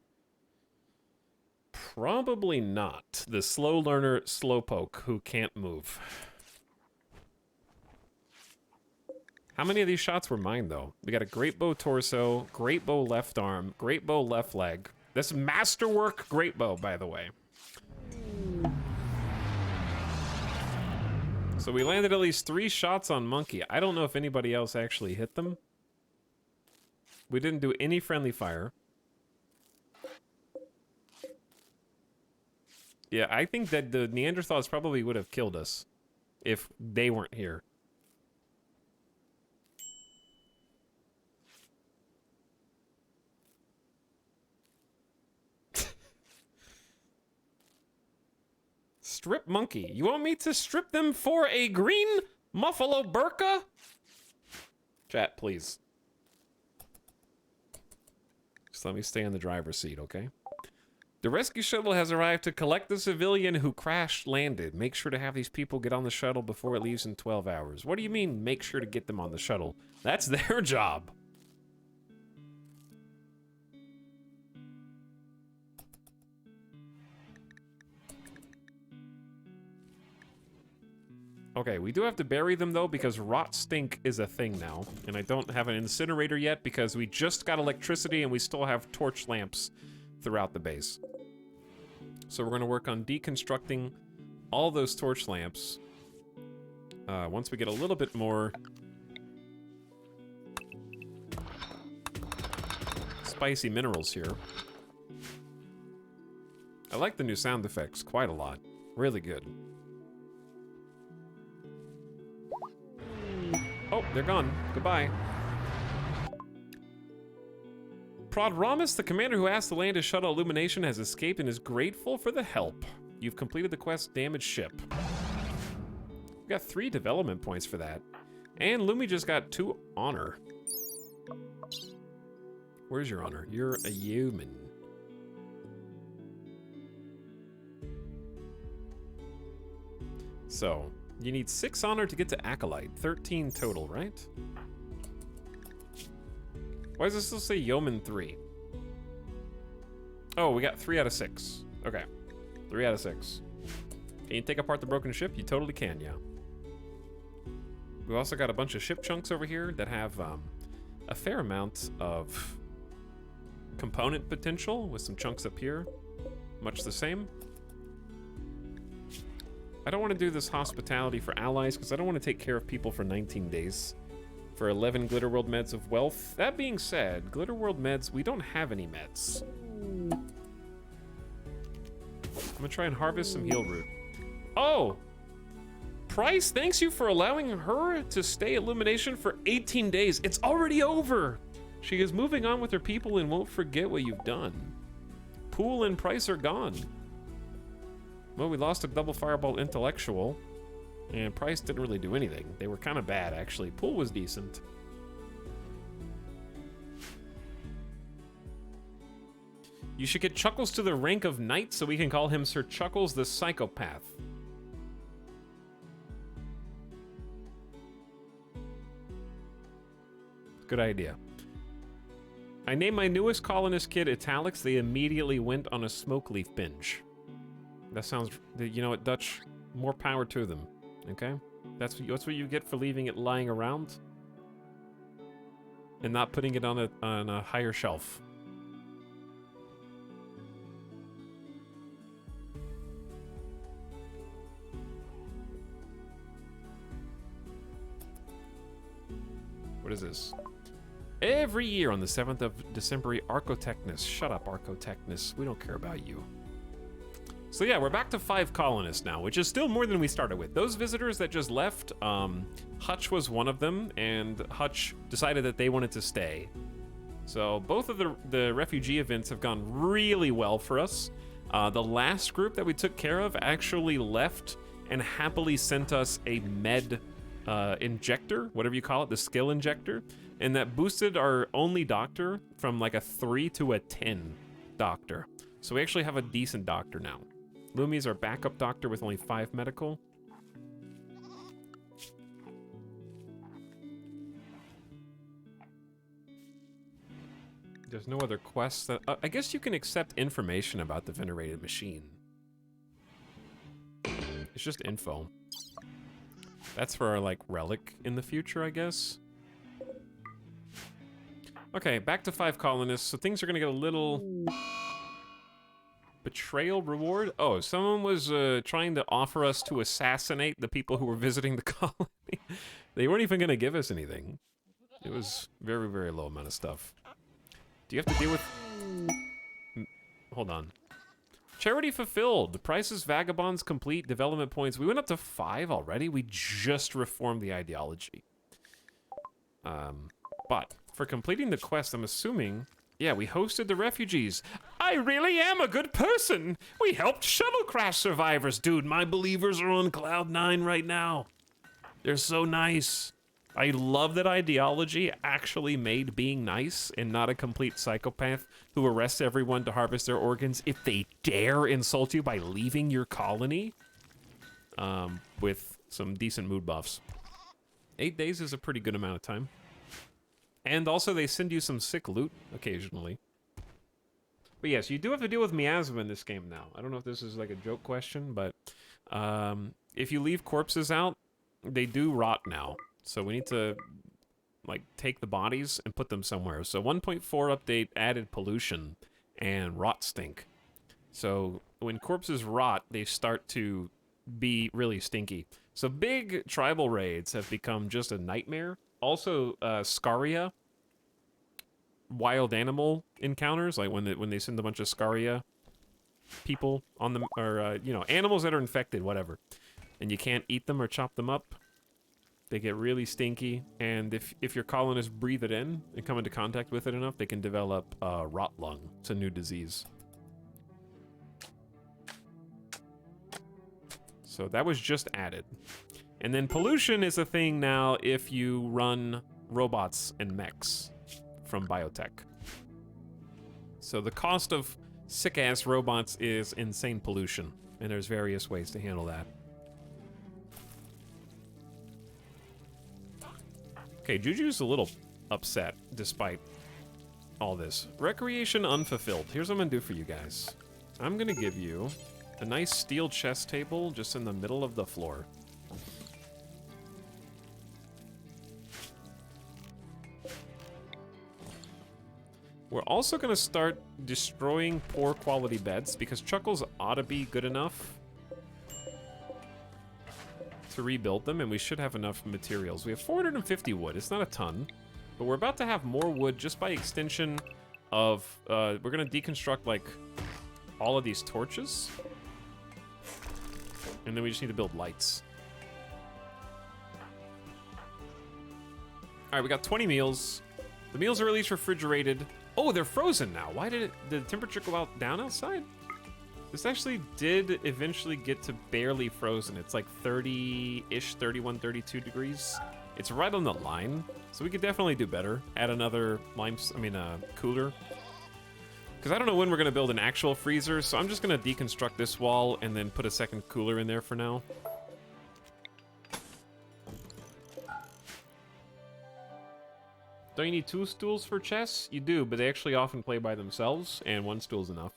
probably not. The slow learner Slowpoke who can't move. How many of these shots were mine, though? We got a great bow torso, great bow left arm, great bow left leg. This masterwork great bow, by the way. So we landed at least 3 shots on Monkey. I don't know if anybody else actually hit them. We didn't do any friendly fire. Yeah, I think that the Neanderthals probably would have killed us if they weren't here. Strip monkey. You want me to strip them for a green muffalo burqa? Chat, please. Just let me stay in the driver's seat, okay? The rescue shuttle has arrived to collect the civilian who crash landed. Make sure to have these people get on the shuttle before it leaves in 12 hours. What do you mean, make sure to get them on the shuttle? That's their job. Okay, we do have to bury them, though, because rot stink is a thing now. And I don't have an incinerator yet because we just got electricity and we still have torch lamps throughout the base. So we're going to work on deconstructing all those torch lamps. Once we get a little bit more spicy minerals here. I like the new sound effects quite a lot. Really good. Oh, they're gone. Goodbye. Prodramus, the commander who asked to land his shuttle Illumination, has escaped and is grateful for the help. You've completed the quest Damaged Ship. We got 3 development points for that. And Lumi just got 2 honor. Where's your honor? You're a human. So, you need 6 honor to get to Acolyte. 13 total, right? Why does this still say Yeoman 3? Oh, we got 3 out of 6. Okay. 3 out of 6. Can you take apart the broken ship? You totally can, yeah. We've also got a bunch of ship chunks over here that have a fair amount of component potential with some chunks up here. Much the same. I don't want to do this hospitality for allies because I don't want to take care of people for 19 days. For 11 Glitter World meds of wealth. That being said, Glitter World meds, we don't have any meds. I'm gonna try and harvest some heal root. Oh! Price, thanks you for allowing her to stay Illumination for 18 days. It's already over! She is moving on with her people and won't forget what you've done. Pool and Price are gone. Well, we lost a double fireball intellectual. And Price didn't really do anything. They were kind of bad, actually. Pool was decent. You should get Chuckles to the rank of Knight so we can call him Sir Chuckles the Psychopath. Good idea. I named my newest colonist kid Italics. They immediately went on a smoke leaf binge. That sounds, you know what, Dutch? More power to them. Okay? That's what you get for leaving it lying around. And not putting it on a higher shelf. What is this? Every year on the 7th of December, Archotechnus. Shut up, Archotechnus. We don't care about you. So yeah, we're back to 5 colonists now, which is still more than we started with. Those visitors that just left, Hutch was one of them, and Hutch decided that they wanted to stay. So both of the refugee events have gone really well for us. The last group that we took care of actually left and happily sent us a med injector, whatever you call it, the skill injector, and that boosted our only doctor from like a 3 to a 10 doctor. So we actually have a decent doctor now. Lumi's our backup doctor with only 5 medical. There's no other quests that... I guess you can accept information about the venerated machine. It's just info. That's for our, like, relic in the future, I guess. Okay, back to 5 colonists. So things are gonna get a little... Betrayal reward? Oh, someone was trying to offer us to assassinate the people who were visiting the colony. They weren't even gonna give us anything. It was very, very low amount of stuff. Do you have to deal with... Hold on. Charity fulfilled. The price is vagabonds complete. Development points. We went up to 5 already. We just reformed the ideology. But for completing the quest, I'm assuming... Yeah, we hosted the refugees. I really am a good person. We helped shuttle crash survivors. Dude, my believers are on cloud 9 right now. They're so nice. I love that ideology actually made being nice and not a complete psychopath who arrests everyone to harvest their organs if they dare insult you by leaving your colony. With some decent mood buffs. 8 days is a pretty good amount of time. And also they send you some sick loot occasionally. But yes, you do have to deal with miasma in this game now. I don't know if this is like a joke question, but if you leave corpses out, they do rot now. So we need to like take the bodies and put them somewhere. So 1.4 update added pollution and rot stink. So when corpses rot, they start to be really stinky. So big tribal raids have become just a nightmare. Also, Scaria, wild animal encounters, like when they send a bunch of Scaria people on them, or you know, animals that are infected, whatever, and you can't eat them or chop them up. They get really stinky, and if your colonists breathe it in and come into contact with it enough, they can develop rot lung. It's a new disease. So that was just added. And then pollution is a thing now if you run robots and mechs from Biotech. So the cost of sick-ass robots is insane pollution, and there's various ways to handle that. Okay, Juju's a little upset despite all this. Recreation unfulfilled. Here's what I'm gonna do for you guys. I'm gonna give you a nice steel chess table just in the middle of the floor. We're also going to start destroying poor quality beds because Chuckles ought to be good enough to rebuild them, and we should have enough materials. We have 450 wood. It's not a ton, but we're about to have more wood just by extension of... we're going to deconstruct, like, all of these torches. And then we just need to build lights. Alright, we got 20 meals. The meals are at least refrigerated. Oh, they're frozen now. Why did the temperature go down outside? This actually did eventually get to barely frozen. It's like 30-ish, 31, 32 degrees. It's right on the line, so we could definitely do better. Add another cooler. Because I don't know when we're going to build an actual freezer, so I'm just going to deconstruct this wall and then put a second cooler in there for now. Don't you need 2 stools for chess? You do, but they actually often play by themselves, and 1 stool's enough.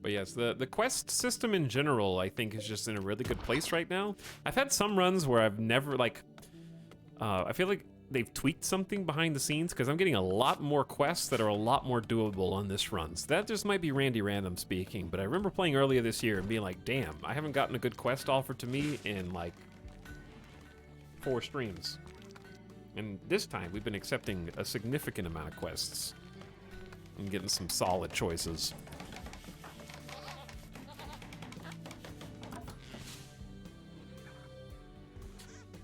But yes, the quest system in general, I think, is just in a really good place right now. I've had some runs where I've never, like... I feel like they've tweaked something behind the scenes, because I'm getting a lot more quests that are a lot more doable on this run. So that just might be Randy Random speaking, but I remember playing earlier this year and being like, damn, I haven't gotten a good quest offered to me in, like, 4 streams. And this time, we've been accepting a significant amount of quests and getting some solid choices.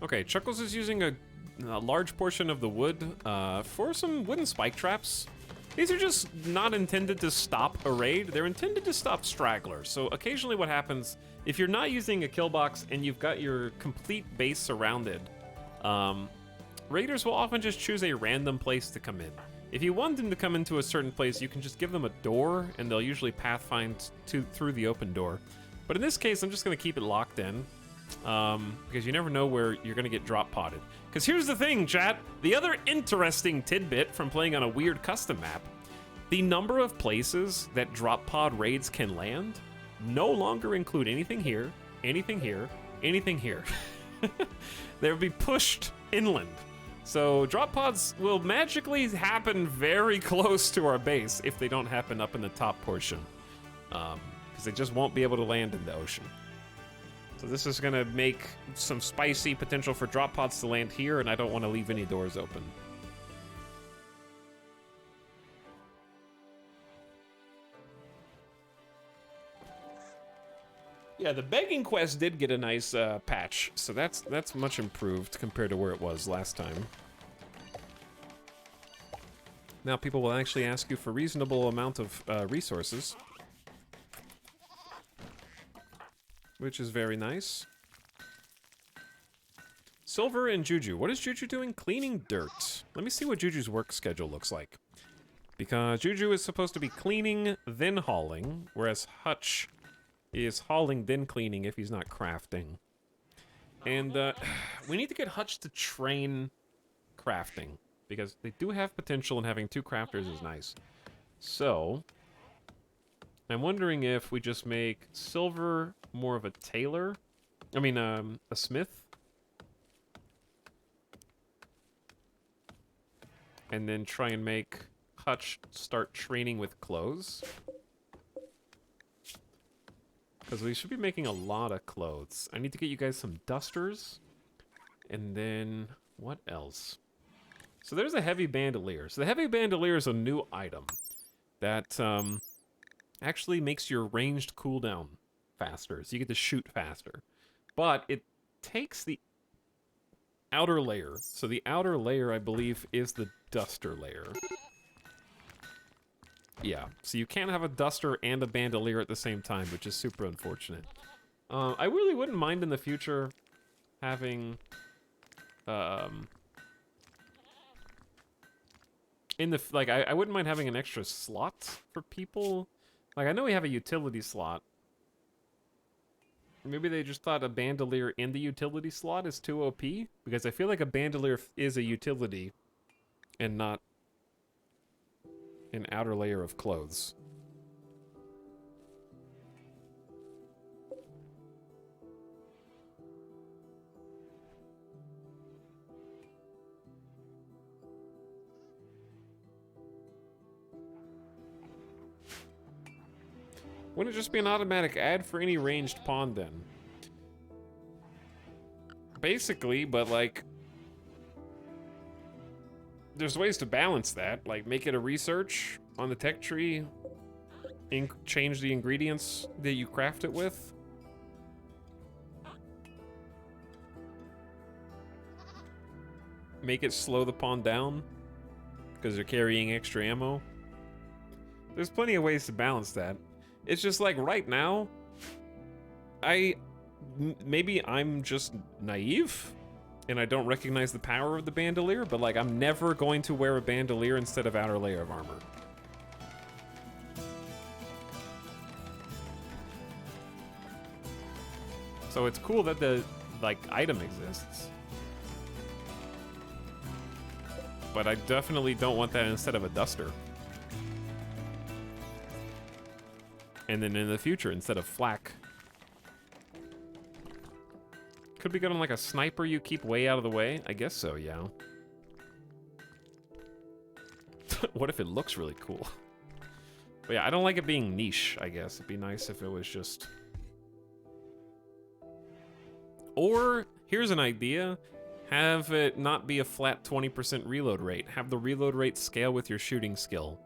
Okay, Chuckles is using a large portion of the wood for some wooden spike traps. These are just not intended to stop a raid. They're intended to stop stragglers. So occasionally what happens, if you're not using a kill box and you've got your complete base surrounded, raiders will often just choose a random place to come in. If you want them to come into a certain place, you can just give them a door and they'll usually pathfind through the open door. But in this case, I'm just going to keep it locked in. Because you never know where you're gonna get drop potted. Because here's the thing, chat. The other interesting tidbit from playing on a weird custom map, the number of places that drop pod raids can land no longer include anything here, anything here, anything here. They would be pushed inland. So drop pods will magically happen very close to our base if they don't happen up in the top portion. Because they just won't be able to land in the ocean. So this is gonna make some spicy potential for drop pods to land here, and I don't want to leave any doors open. Yeah, the begging quest did get a nice patch, so that's much improved compared to where it was last time. Now people will actually ask you for reasonable amount of resources, which is very nice. Silver and Juju. What is Juju doing? Cleaning dirt. Let me see what Juju's work schedule looks like. Because Juju is supposed to be cleaning, then hauling, whereas Hutch is hauling, then cleaning if he's not crafting. And we need to get Hutch to train crafting, because they do have potential, and having 2 crafters is nice. So I'm wondering if we just make Silver more of a tailor. I mean, a smith. And then try and make Hutch start training with clothes. Because we should be making a lot of clothes. I need to get you guys some dusters. And then, what else? So there's a heavy bandolier. So the heavy bandolier is a new item that actually makes your ranged cooldown faster. So you get to shoot faster. But it takes the outer layer. So the outer layer, I believe, is the duster layer. Yeah, so you can't have a duster and a bandolier at the same time, which is super unfortunate. I really wouldn't mind in the future having, I wouldn't mind having an extra slot for people. Like, I know we have a utility slot. Maybe they just thought a bandolier in the utility slot is too OP, because I feel like a bandolier is a utility and not an outer layer of clothes. Wouldn't it just be an automatic add for any ranged pawn then? Basically, but like, there's ways to balance that, like make it a research on the tech tree, change the ingredients that you craft it with. Make it slow the pawn down because they're carrying extra ammo. There's plenty of ways to balance that. It's just like right now, maybe I'm just naive and I don't recognize the power of the bandolier, but like I'm never going to wear a bandolier instead of outer layer of armor. So it's cool that the like item exists, but I definitely don't want that instead of a duster. And then in the future, instead of flak. Could be good on like a sniper you keep way out of the way? I guess so, yeah. What if it looks really cool? But yeah, I don't like it being niche, I guess. It'd be nice if it was just... Or, here's an idea. Have it not be a flat 20% reload rate. Have the reload rate scale with your shooting skill.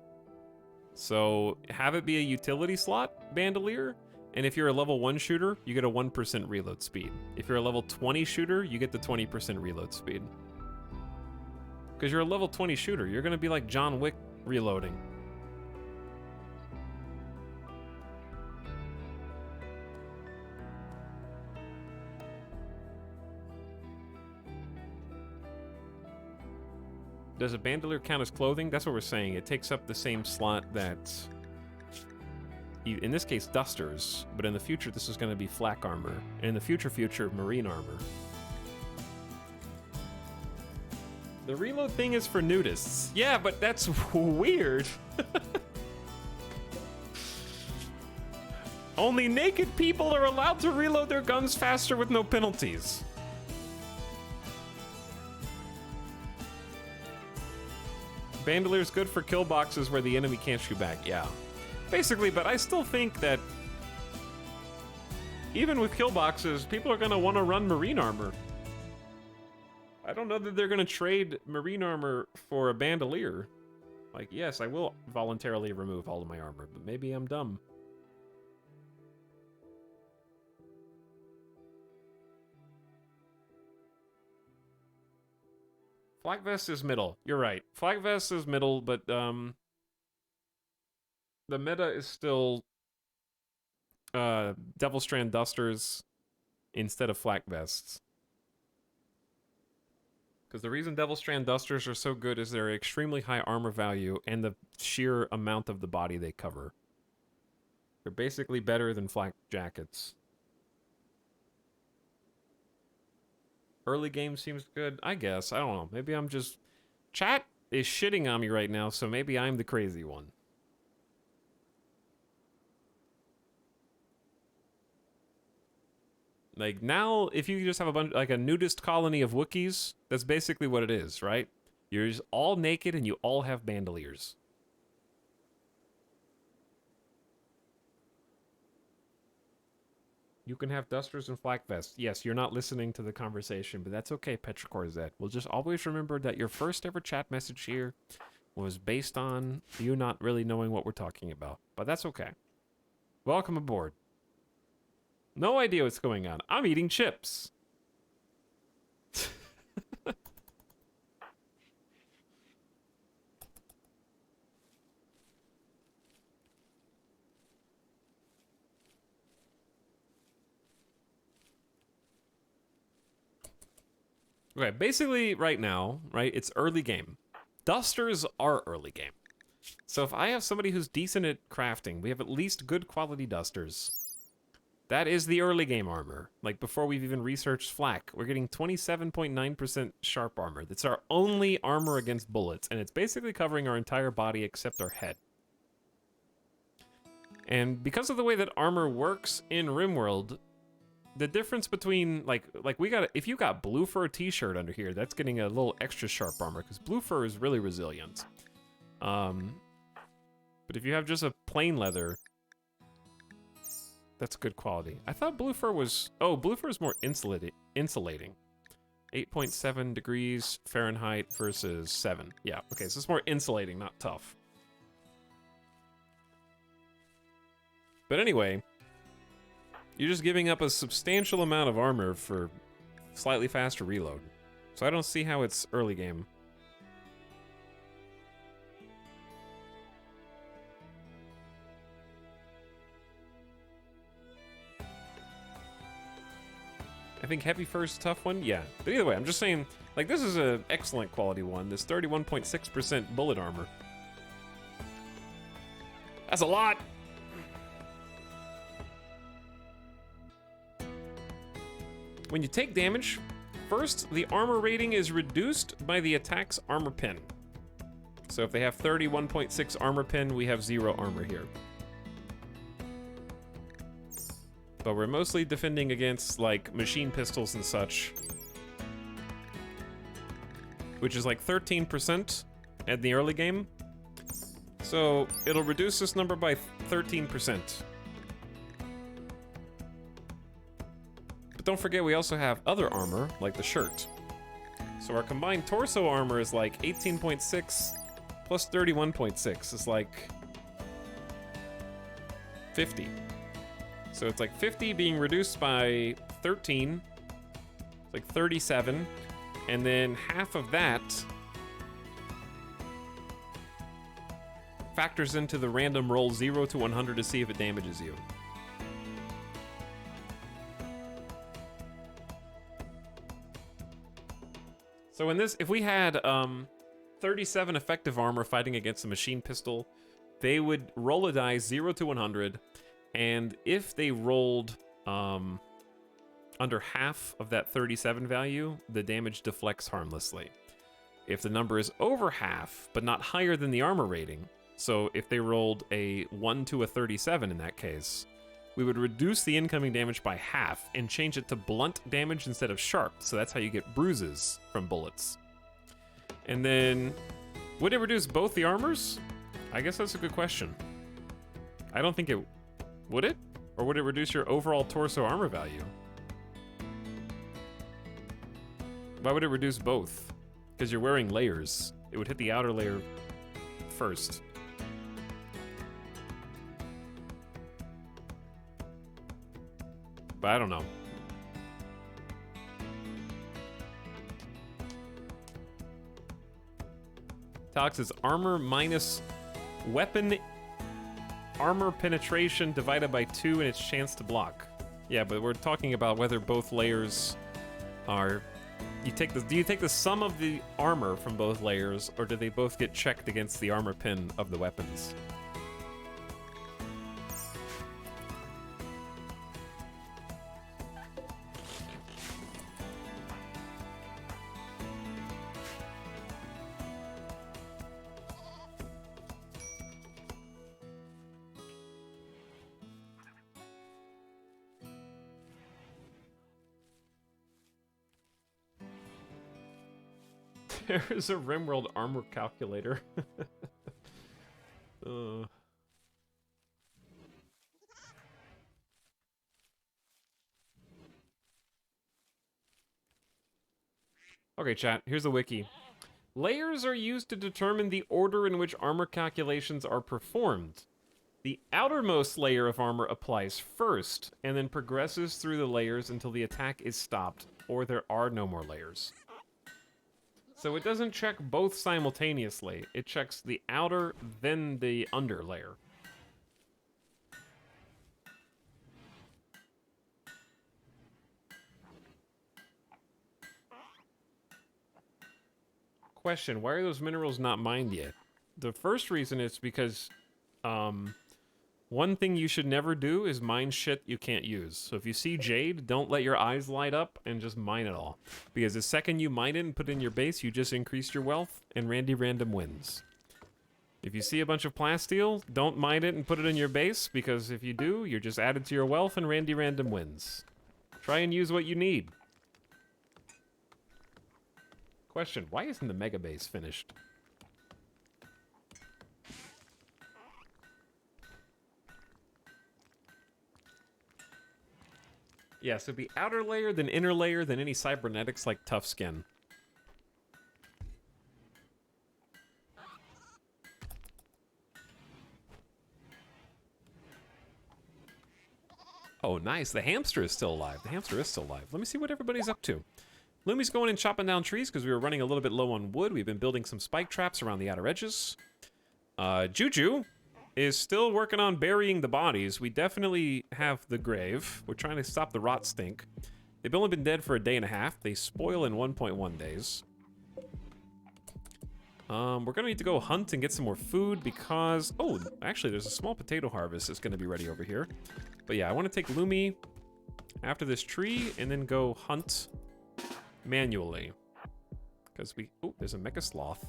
So, have it be a utility slot bandolier, and if you're a level 1 shooter, you get a 1% reload speed. If you're a level 20 shooter, you get the 20% reload speed. Because you're a level 20 shooter, you're gonna be like John Wick reloading. Does a bandolier count as clothing? That's what we're saying. It takes up the same slot that, in this case, dusters, but in the future, this is going to be flak armor. And in the future, marine armor. The reload thing is for nudists. Yeah, but that's weird. Only naked people are allowed to reload their guns faster with no penalties. Bandoleer's good for kill boxes where the enemy can't shoot back. Yeah. Basically, but I still think that even with kill boxes, people are going to want to run marine armor. I don't know that they're going to trade marine armor for a bandolier. Like, yes, I will voluntarily remove all of my armor, but maybe I'm dumb. Flak vest is middle. You're right. Flak vest is middle, but the meta is still Devil Strand dusters instead of flak vests. Because the reason Devil Strand dusters are so good is they're extremely high armor value and the sheer amount of the body they cover. They're basically better than flak jackets. Early game seems good. I guess. I don't know. Maybe I'm just... Chat is shitting on me right now, so maybe I'm the crazy one. Like, now, if you just have a bunch... Like, a nudist colony of Wookiees, that's basically what it is, right? You're just all naked and you all have bandoliers. You can have dusters and flak vests. Yes, you're not listening to the conversation, but that's okay, Petrichor Z. We'll just always remember that your first ever chat message here was based on you not really knowing what we're talking about. But that's okay. Welcome aboard. No idea what's going on. I'm eating chips. Okay, basically right now, right, it's early game. Dusters are early game. So if I have somebody who's decent at crafting, we have at least good quality dusters. That is the early game armor. Like before we've even researched flak, we're getting 27.9% sharp armor. That's our only armor against bullets, and it's basically covering our entire body except our head. And because of the way that armor works in RimWorld, the difference between, like we got, if you got blue fur t-shirt under here, that's getting a little extra sharp armor, because blue fur is really resilient. But if you have just a plain leather, that's good quality. I thought blue fur was, oh, blue fur is more insulating. 8.7 degrees Fahrenheit versus 7. Yeah, okay, so it's more insulating, not tough. But anyway, you're just giving up a substantial amount of armor for slightly faster reload. So I don't see how it's early game. I think heavy fur is a tough one, yeah. But either way, I'm just saying, like, this is an excellent quality one. This 31.6% bullet armor. That's a lot! When you take damage, first, the armor rating is reduced by the attack's armor pin. So if they have 31.6 armor pin, we have 0 armor here. But we're mostly defending against, like, machine pistols and such. Which is like 13% at the early game. So it'll reduce this number by 13%. Don't forget, we also have other armor, like the shirt. So our combined torso armor is like 18.6 plus 31.6 is like 50. So it's like 50 being reduced by 13. It's like 37. And then half of that factors into the random roll 0 to 100 to see if it damages you. So in this, if we had 37 effective armor fighting against a machine pistol, they would roll a die 0 to 100, and if they rolled under half of that 37 value, the damage deflects harmlessly. If the number is over half, but not higher than the armor rating, so if they rolled a 1 to a 37 in that case, we would reduce the incoming damage by half and change it to blunt damage instead of sharp. So that's how you get bruises from bullets. And then, would it reduce both the armors? I guess that's a good question. I don't think it... Would it? Or would it reduce your overall torso armor value? Why would it reduce both? Because you're wearing layers. It would hit the outer layer first. But I don't know. Talks is armor minus weapon armor penetration divided by 2 and its chance to block. Yeah, but we're talking about whether both layers are... do you take the sum of the armor from both layers, or do they both get checked against the armor pin of the weapons? There is a RimWorld armor calculator. Okay, chat, here's the wiki. Layers are used to determine the order in which armor calculations are performed. The outermost layer of armor applies first, and then progresses through the layers until the attack is stopped, or there are no more layers. So it doesn't check both simultaneously. It checks the outer, then the under layer. Question, why are those minerals not mined yet? The first reason is because, one thing you should never do is mine shit you can't use. So if you see jade, don't let your eyes light up and just mine it all. Because the second you mine it and put it in your base, you just increased your wealth, and Randy Random wins. If you see a bunch of plasteel, don't mine it and put it in your base, because if you do, you're just added to your wealth and Randy Random wins. Try and use what you need. Question, why isn't the mega base finished? Yeah, so be outer layer, then inner layer, then any cybernetics like tough skin. Oh, nice. The hamster is still alive. The hamster is still alive. Let me see what everybody's up to. Lumi's going and chopping down trees because we were running a little bit low on wood. We've been building some spike traps around the outer edges. Juju is still working on burying the bodies. We definitely have the grave. We're trying to stop the rot stink. They've only been dead for a day and a half. They spoil in 1.1 days. We're gonna need to go hunt and get some more food because... Oh, actually, there's a small potato harvest that's gonna be ready over here. But yeah, I want to take Lumi after this tree and then go hunt manually. Because we... Oh, there's a mecha sloth.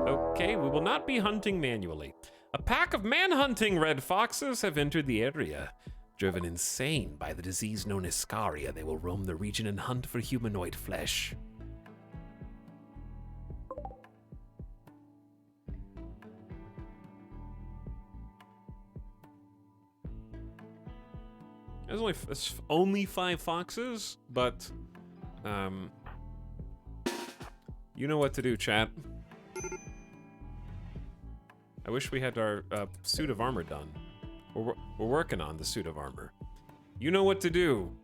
Okay, we will not be hunting manually. A pack of man-hunting red foxes have entered the area. Driven insane by the disease known as Scaria, they will roam the region and hunt for humanoid flesh. There's only 5 foxes, but you know what to do, chat. I wish we had our suit of armor done. We're working on the suit of armor. You know what to do.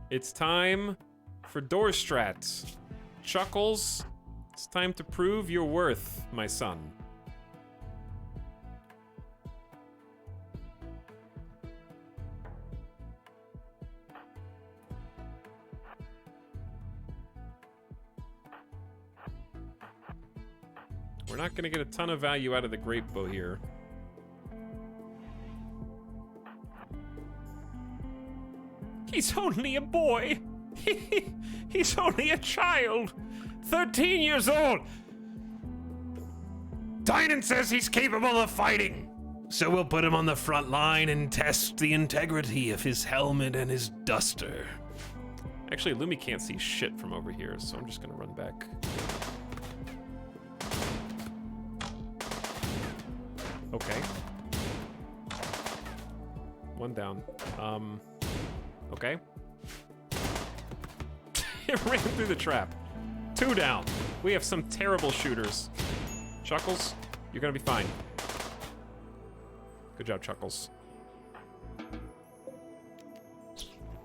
It's time for door strats. Chuckles, it's time to prove your worth, my son. We're not gonna get a ton of value out of the grape bow here. He's only a boy. He's only a child. 13 years old. Dynan says he's capable of fighting. So we'll put him on the front line and test the integrity of his helmet and his duster. Actually, Lumi can't see shit from over here, so I'm just gonna run back. Okay. One down. Okay. It ran through the trap. 2 down. We have some terrible shooters. Chuckles, you're gonna be fine. Good job, Chuckles.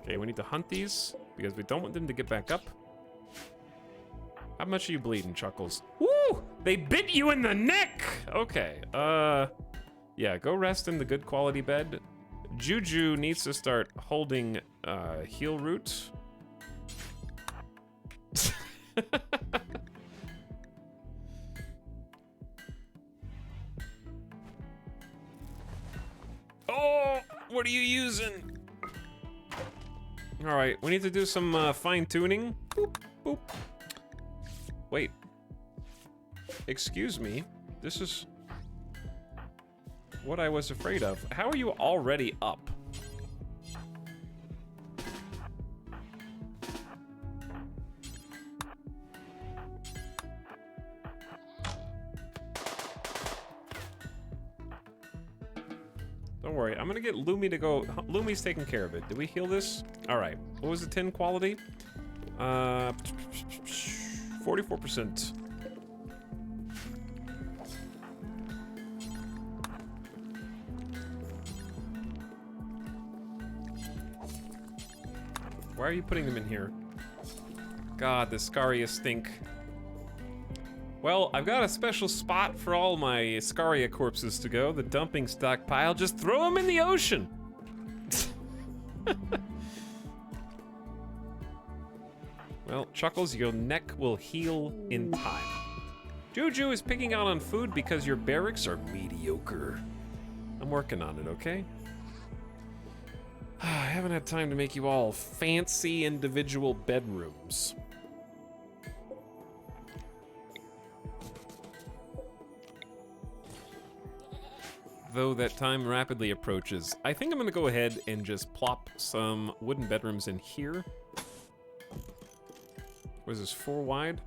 Okay, we need to hunt these because we don't want them to get back up. How much are you bleeding, Chuckles? Woo! They bit you in the neck! Okay, yeah, go rest in the good quality bed. Juju needs to start holding, heal root. Oh, what are you using? All right, we need to do some fine tuning. Boop, boop. Wait. Excuse me. This is what I was afraid of. How are you already up? Don't worry, I'm gonna get Lumi to go. Lumi's taking care of it. Did we heal this? All right. What was the 10 quality? 44%. Why are you putting them in here? God, the Scaria stink. Well, I've got a special spot for all my Scaria corpses to go, the dumping stockpile. Just throw them in the ocean! Well, Chuckles, your neck will heal in time. Juju is picking out on food because your barracks are mediocre. I'm working on it, okay? I haven't had time to make you all fancy individual bedrooms. Though that time rapidly approaches, I think I'm gonna go ahead and just plop some wooden bedrooms in here. What is this, 4 wide?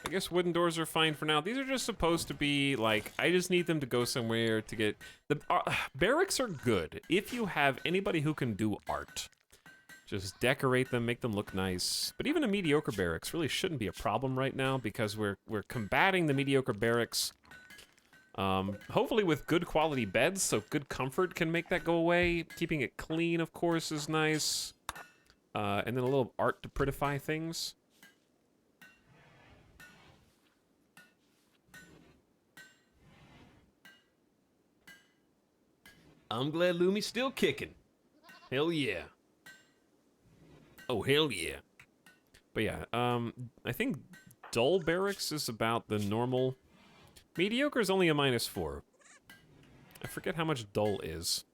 I guess wooden doors are fine for now. These are just supposed to be, like, I just need them to go somewhere to get... The barracks are good if you have anybody who can do art. Just decorate them, make them look nice. But even a mediocre barracks really shouldn't be a problem right now because we're combating the mediocre barracks. Hopefully with good quality beds, so good comfort can make that go away. Keeping it clean, of course, is nice. And then a little art to prettify things. I'm glad Lumi's still kicking. Hell yeah. Oh, hell yeah. But yeah, I think dull barracks is about the normal. Mediocre is only a -4. I forget how much dull is.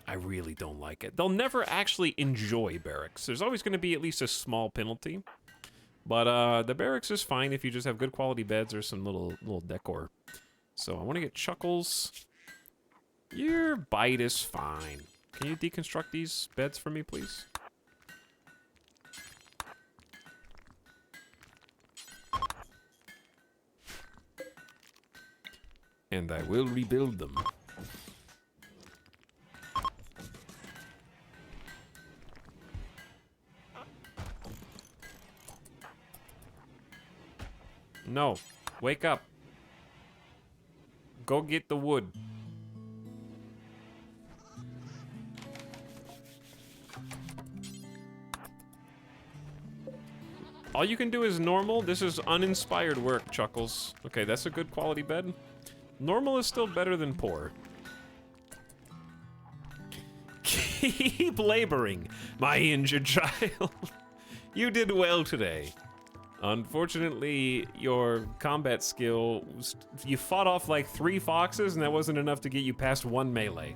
I really don't like it. They'll never actually enjoy barracks. There's always going to be at least a small penalty. But the barracks is fine if you just have good quality beds or some little decor. So I want to get Chuckles. Your bite is fine. Can you deconstruct these beds for me, please? And I will rebuild them. No. Wake up. Go get the wood. All you can do is normal. This is uninspired work, Chuckles. Okay, that's a good quality bed. Normal is still better than poor. Keep laboring, my injured child. You did well today. Unfortunately, your combat skill, you fought off like 3 foxes, and that wasn't enough to get you past 1 melee.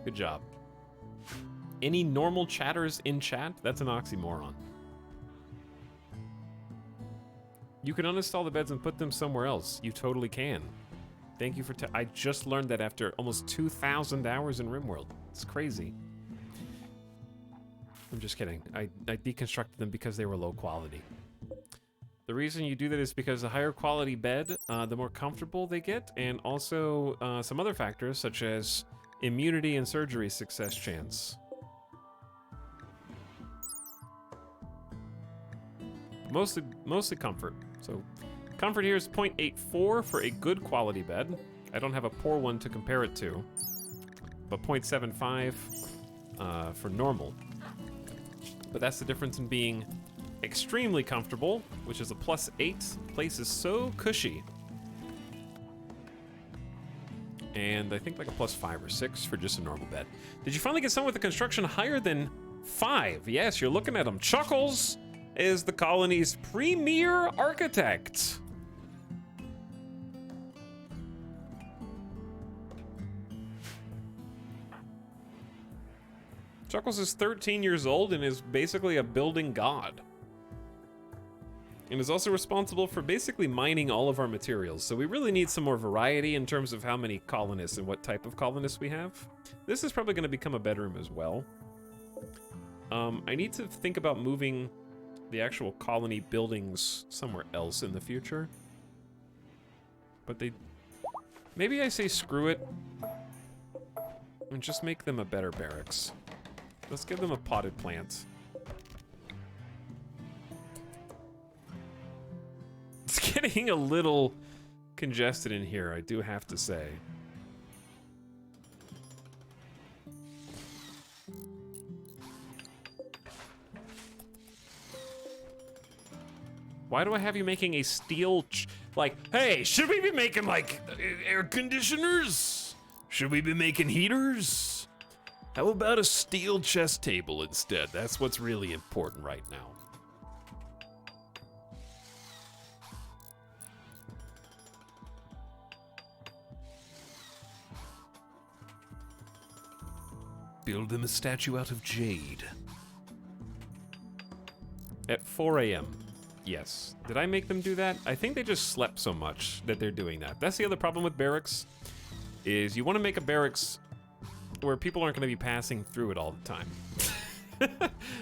Good job. Any normal chatters in chat? That's an oxymoron. You can uninstall the beds and put them somewhere else. You totally can. Thank you for I just learned that after almost 2,000 hours in RimWorld. It's crazy. I'm just kidding. I deconstructed them because they were low quality. The reason you do that is because the higher quality bed, the more comfortable they get, and also some other factors such as immunity and surgery success chance. Mostly comfort. So comfort here is 0.84 for a good quality bed. I don't have a poor one to compare it to, but 0.75 for normal. But that's the difference in being extremely comfortable, which is a +8. Place is so cushy. And I think like a +5 or 6 for just a normal bed. Did you finally get someone with a construction higher than 5? Yes, you're looking at him. Chuckles is the colony's premier architect. Chuckles is 13 years old and is basically a building god. And is also responsible for basically mining all of our materials. So we really need some more variety in terms of how many colonists and what type of colonists we have. This is probably going to become a bedroom as well. I need to think about moving the actual colony buildings somewhere else in the future. But maybe I say screw it and just make them a better barracks. Let's give them a potted plant. It's getting a little congested in here, I do have to say. Why do I have you making a steel like, hey, should we be making like air conditioners? Should we be making heaters? How about a steel chess table instead? That's what's really important right now. Build them a statue out of jade. At 4 a.m. Yes. Did I make them do that? I think they just slept so much that they're doing that. That's the other problem with barracks, is you want to make a barracks where people aren't going to be passing through it all the time.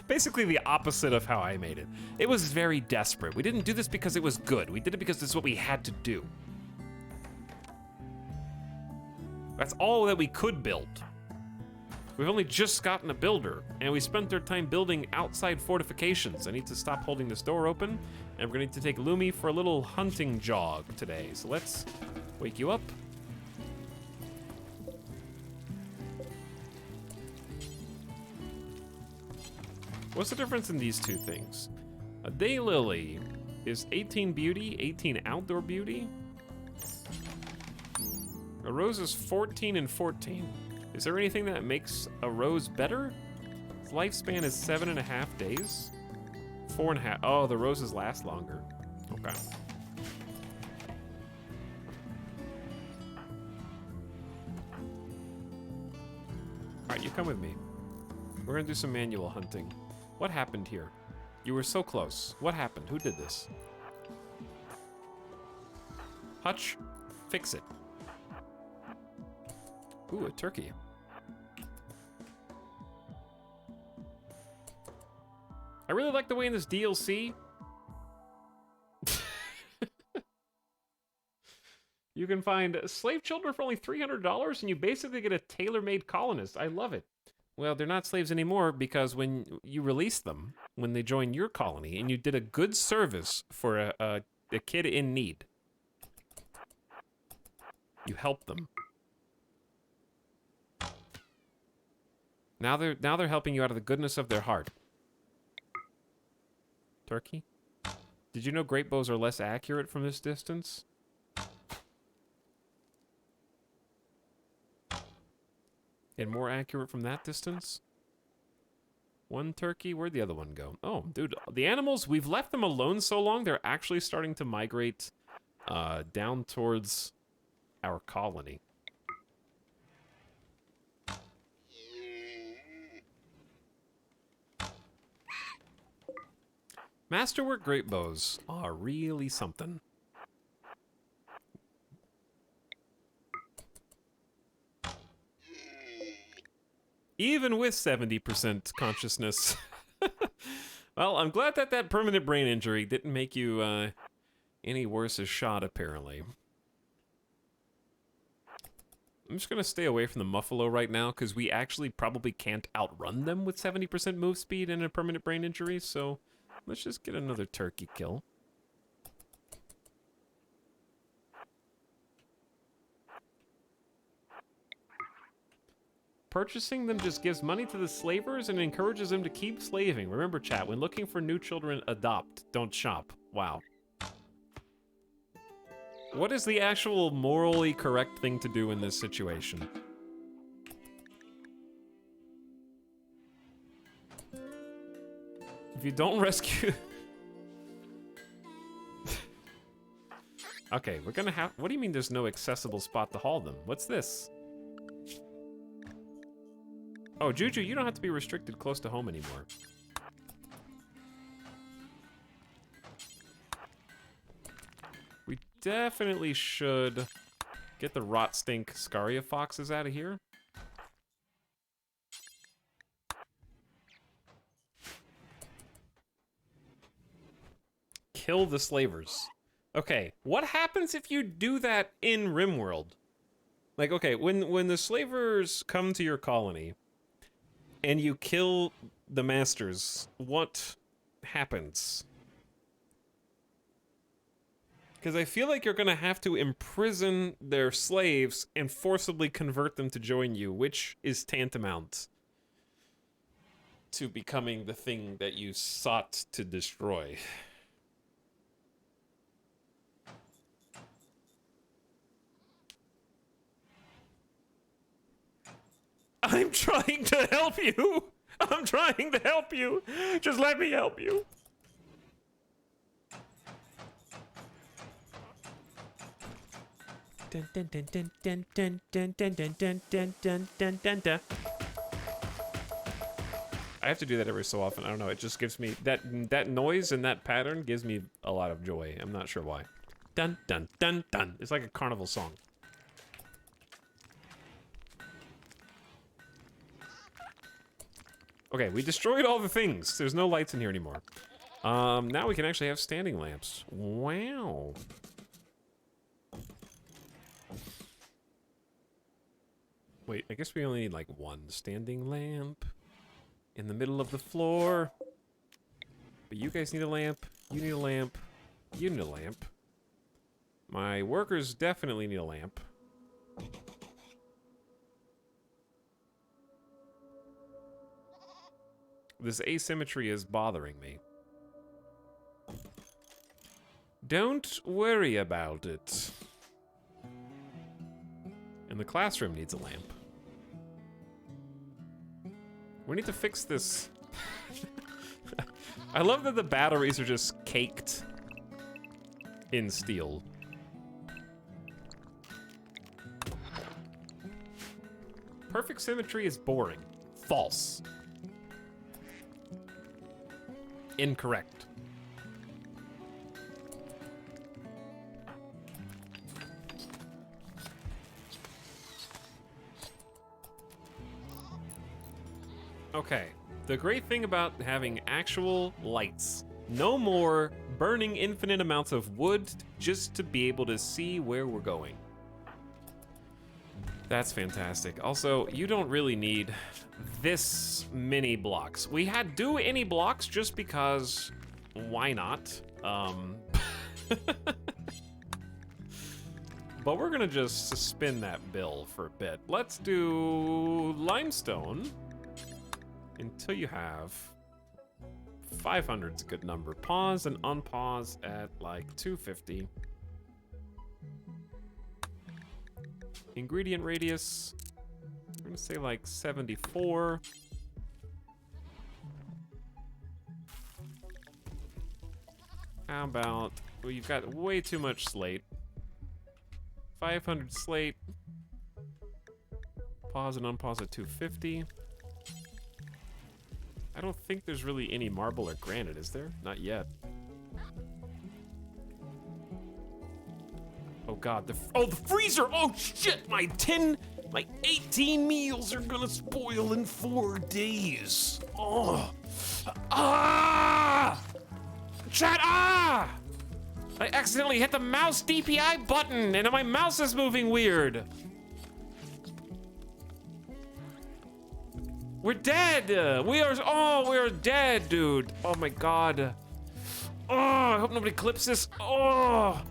Basically the opposite of how I made it. It was very desperate. We didn't do this because it was good. We did it because this is what we had to do. That's all that we could build. We've only just gotten a builder, and we spent our time building outside fortifications. I need to stop holding this door open, and we're gonna need to take Lumi for a little hunting jog today. So let's wake you up. What's the difference in these two things? A daylily is 18 beauty, 18 outdoor beauty. A rose is 14 and 14. Is there anything that makes a rose better? Its lifespan is 7.5 days. 4.5. Oh, the roses last longer. Okay. All right, you come with me. We're gonna do some manual hunting. What happened here? You were so close. What happened? Who did this? Hutch, fix it. Ooh, a turkey. I really like the way in this DLC you can find slave children for only $300 and you basically get a tailor-made colonist. I love it. Well, they're not slaves anymore because when you release them, when they join your colony, and you did a good service for a kid in need, you help them. Now they're helping you out of the goodness of their heart. Turkey? Did you know great bows are less accurate from this distance? And more accurate from that distance? One turkey, where'd the other one go? Oh, dude, the animals, we've left them alone so long, they're actually starting to migrate down towards our colony. Masterwork great bows are really something. Even with 70% consciousness. Well, I'm glad that that permanent brain injury didn't make you any worse a shot, apparently. I'm just gonna stay away from the Muffalo right now, because we actually probably can't outrun them with 70% move speed and a permanent brain injury, so let's just get another turkey kill. Purchasing them just gives money to the slavers and encourages them to keep slaving. Remember, chat, when looking for new children, adopt, don't shop. Wow. What is the actual morally correct thing to do in this situation? If you don't rescue... Okay, we're gonna have... What do you mean there's no accessible spot to haul them? What's this? Oh, Juju, you don't have to be restricted close to home anymore. We definitely should get the rot stink Scaria foxes out of here. Kill the slavers. Okay, what happens if you do that in RimWorld? Like, okay, when the slavers come to your colony and you kill the masters, what happens? Because I feel like you're gonna have to imprison their slaves and forcibly convert them to join you, which is tantamount to becoming the thing that you sought to destroy. I'm trying to help you! I'm trying to help you! Just let me help you! Dun, dun, dun, dun, dun, dun, dun, dun, dun, dun, dun, dun, dun, dun, dun. I have to do that every so often. I don't know. It just gives me that noise and that pattern gives me a lot of joy. I'm not sure why. Dun dun dun dun. It's like a carnival song. Okay, we destroyed all the things. There's no lights in here anymore. Now we can actually have standing lamps. Wow. Wait, I guess we only need like one standing lamp in the middle of the floor. But you guys need a lamp, you need a lamp, you need a lamp. My workers definitely need a lamp. This asymmetry is bothering me. Don't worry about it. And the classroom needs a lamp. We need to fix this. I love that the batteries are just caked in steel. Perfect symmetry is boring. False. Incorrect. Okay, the great thing about having actual lights, no more burning infinite amounts of wood just to be able to see where we're going. That's fantastic. Also, you don't really need this many blocks. We had do any blocks just because why not? But we're gonna just suspend that bill for a bit. Let's do limestone until you have 500 is a good number. Pause and unpause at like 250. Ingredient radius, I'm gonna say like 74. How about... Well, you've got way too much slate. 500 slate. Pause and unpause at 250. I don't think there's really any marble or granite, is there? Not yet. Oh god, the freezer! Oh shit, my 18 meals are gonna spoil in 4 days. Oh. Ah! Chat, ah! I accidentally hit the mouse DPI button and my mouse is moving weird. We're dead! We are dead, dude. Oh my god. Oh, I hope nobody clips this. Oh!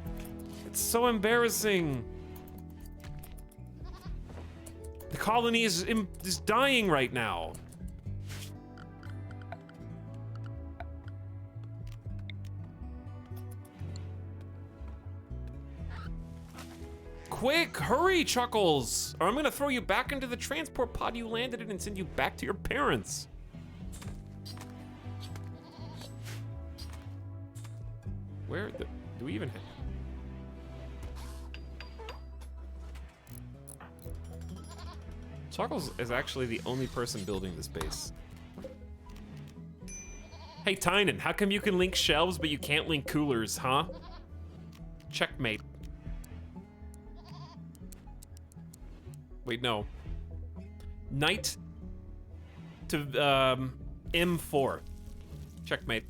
It's so embarrassing. The colony is dying right now. Quick, hurry, Chuckles, or I'm gonna throw you back into the transport pod you landed in and send you back to your parents. Where do we even have? Chuckles is actually the only person building this base. Hey, Tynan, how come you can link shelves but you can't link coolers, huh? Checkmate. Wait, no. Knight to M4. Checkmate.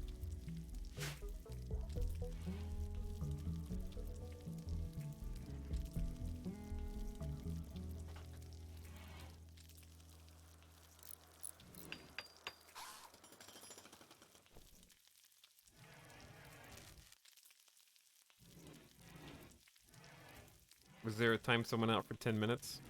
Was there a time someone out for 10 minutes?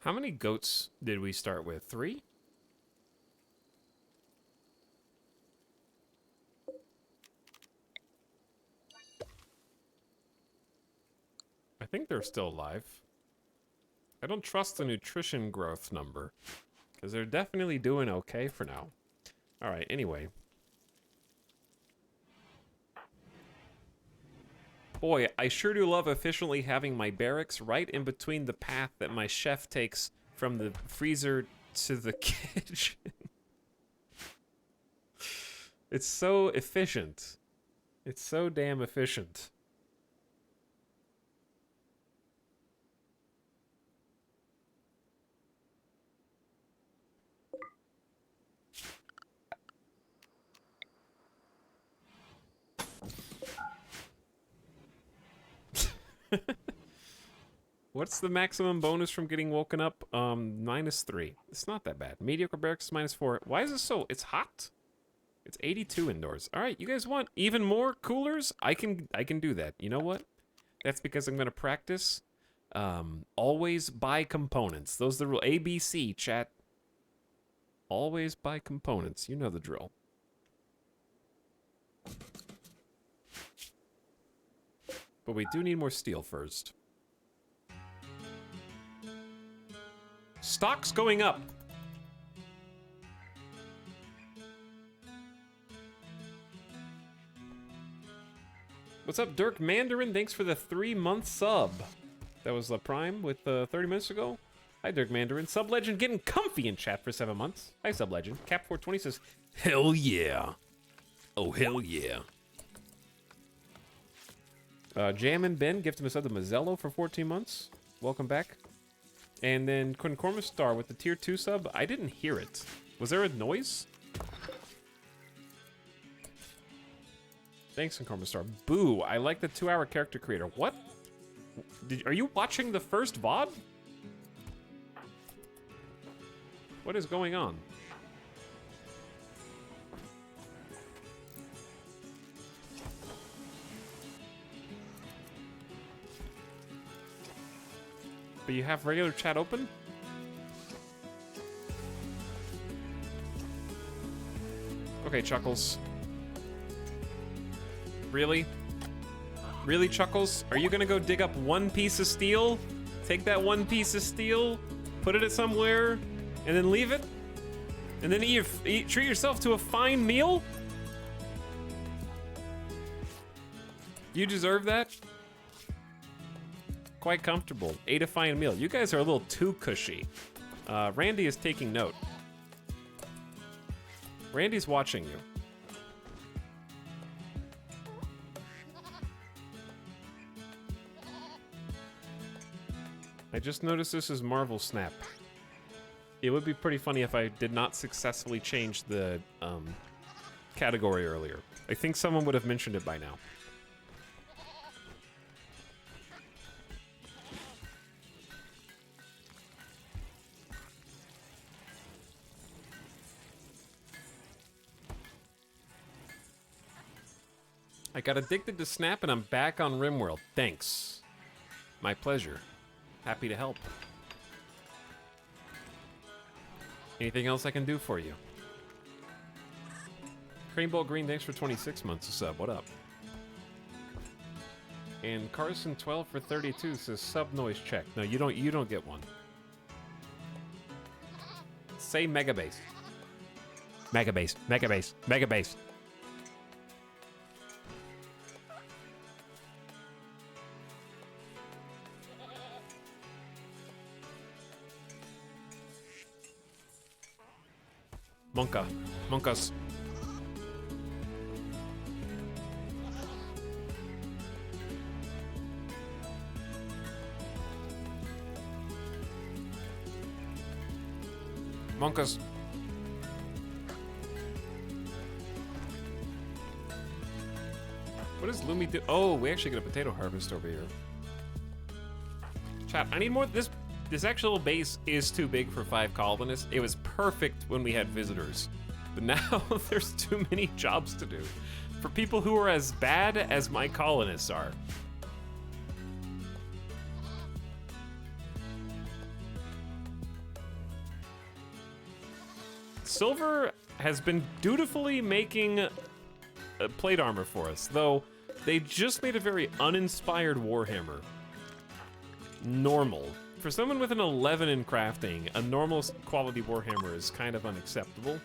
How many goats did we start with? 3? I think they're still alive. I don't trust the nutrition growth number, because they're definitely doing okay for now. Alright, anyway. Boy, I sure do love efficiently having my barracks right in between the path that my chef takes from the freezer to the kitchen. It's so efficient. It's so damn efficient. What's the maximum bonus from getting woken up? -3. It's not that bad. Mediocre barracks is -4. Why is it so? It's hot. It's 82 indoors. All right, you guys want even more coolers? I can do that. You know what? That's because I'm gonna practice. Always buy components. Those are the rule. ABC, chat. Always buy components. You know the drill. But we do need more steel first. Stock's going up. What's up, Dirk Mandarin? Thanks for the 3-month sub. That was the Prime with 30 minutes ago. Hi, Dirk Mandarin. Sub Legend getting comfy in chat for 7 months. Hi, Sub Legend. Cap420 says, hell yeah. Oh, hell yeah. Jam and Ben gifted him a sub to Mazzello for 14 months. Welcome back. And then Concormus Star with the tier 2 sub. I didn't hear it. Was there a noise? Thanks, Concormus Star. Boo, I like the 2-hour character creator. What? Are you watching the first VOD? What is going on? But you have regular chat open? Okay, Chuckles. Really? Really, Chuckles? Are you gonna go dig up 1 piece of steel Take that one piece of steel, put it somewhere, and then leave it? And then treat yourself to a fine meal? You deserve that? Quite comfortable. Ate a fine meal. You guys are a little too cushy. Randy is taking note. Randy's watching you. I just noticed this is Marvel Snap. It would be pretty funny if I did not successfully change the category earlier. I think someone would have mentioned it by now. I got addicted to Snap and I'm back on RimWorld. Thanks. My pleasure. Happy to help. Anything else I can do for you? Creambowl Green, thanks for 26 months of sub. What up? And Carson 12 for 32 says sub noise check. No, you don't get one. Say megabase. Megabase, megabase, megabase. Monkas. Monkas. What does Lumi do? Oh, we actually get a potato harvest over here. Chat, I need more. This actual base is too big for 5 colonists. It was perfect when we had visitors. But now there's too many jobs to do. For people who are as bad as my colonists are. Silver has been dutifully making plate armor for us, though they just made a very uninspired Warhammer. Normal. For someone with an 11 in crafting, a normal quality Warhammer is kind of unacceptable.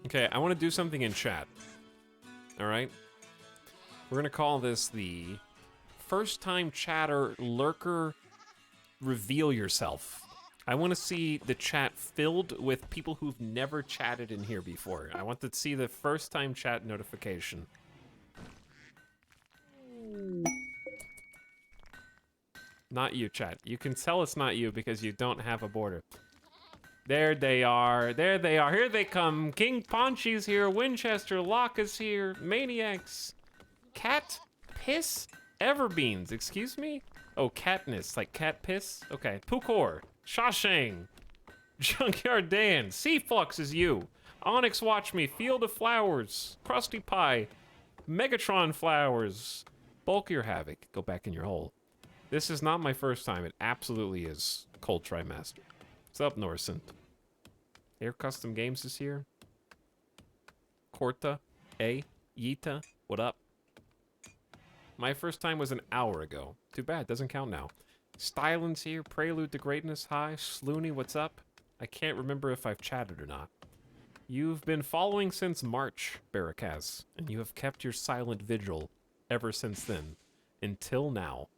Okay, I want to do something in chat. Alright? We're going to call this the first time chatter lurker reveal yourself. I want to see the chat filled with people who've never chatted in here before. I want to see the first time chat notification. Not you, chat. You can tell it's not you because you don't have a border. There they are. There they are. Here they come. King Ponchi's here. Winchester. Locke is here. Maniacs. Cat piss? Everbeans. Excuse me? Oh, Katniss. Like cat piss? Okay. Pukor. Shawshang. Junkyard Dan. Seaflux is you. Onyx Watch Me. Field of Flowers. Krusty Pie. Megatron Flowers. Bulkier Havoc. Go back in your hole. This is not my first time. It absolutely is. Cold Trimester. What's up, Norcent? Air Custom Games is here. Korta. A. Yita. What up? My first time was an hour ago. Too bad. Doesn't count now. Stylin's here. Prelude to Greatness. Hi. Slooney, what's up? I can't remember if I've chatted or not. You've been following since March, Barakaz, and you have kept your silent vigil ever since then. Until now.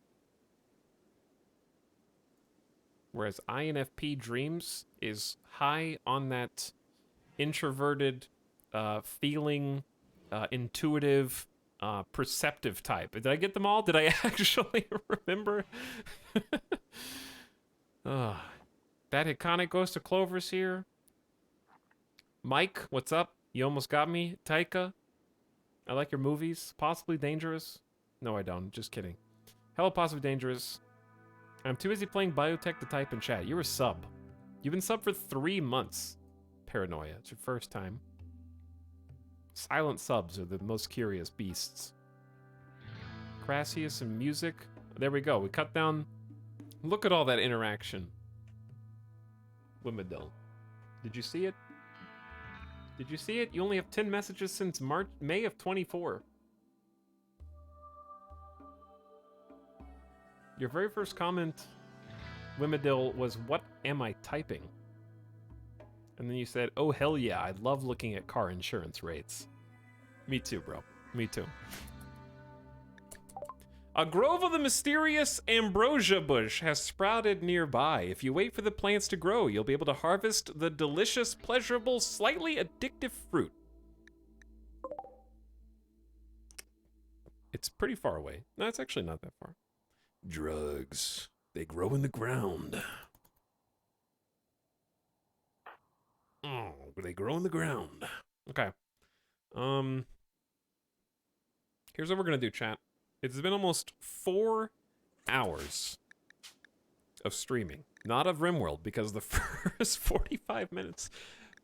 Whereas INFP Dreams is high on that introverted, feeling, intuitive, perceptive type. Did I get them all? Did I actually remember? That iconic Ghost of Clover's here. Mike, what's up? You almost got me. Taika, I like your movies. Possibly Dangerous. No, I don't. Just kidding. Hello, Possibly Dangerous. I'm too busy playing Biotech to type in chat. You're a sub. You've been sub for 3 months. Paranoia. It's your first time. Silent subs are the most curious beasts. Crassius and music. There we go. We cut down. Look at all that interaction. Wimbledon. Did you see it? Did you see it? You only have 10 messages since May of 24. Your very first comment, Wimidil, was, "What am I typing?" And then you said, "Oh, hell yeah, I love looking at car insurance rates." Me too, bro. Me too. A grove of the mysterious ambrosia bush has sprouted nearby. If you wait for the plants to grow, you'll be able to harvest the delicious, pleasurable, slightly addictive fruit. It's pretty far away. No, it's actually not that far. Drugs. They grow in the ground. Oh, they grow in the ground. Okay. Here's what we're gonna do, chat. It's been almost 4 hours of streaming. Not of RimWorld, because the first 45 minutes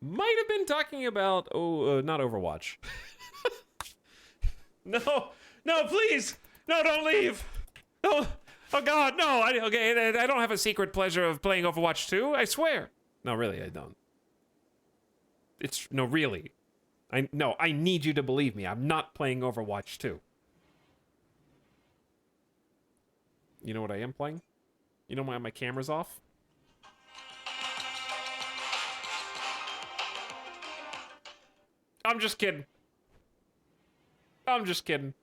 might have been talking about, not Overwatch. No, please! No, don't leave! No, oh god, no! I don't have a secret pleasure of playing Overwatch 2, I swear! No, really, I don't. No, really. I need you to believe me. I'm not playing Overwatch 2. You know what I am playing? You know why my camera's off? I'm just kidding. I'm just kidding.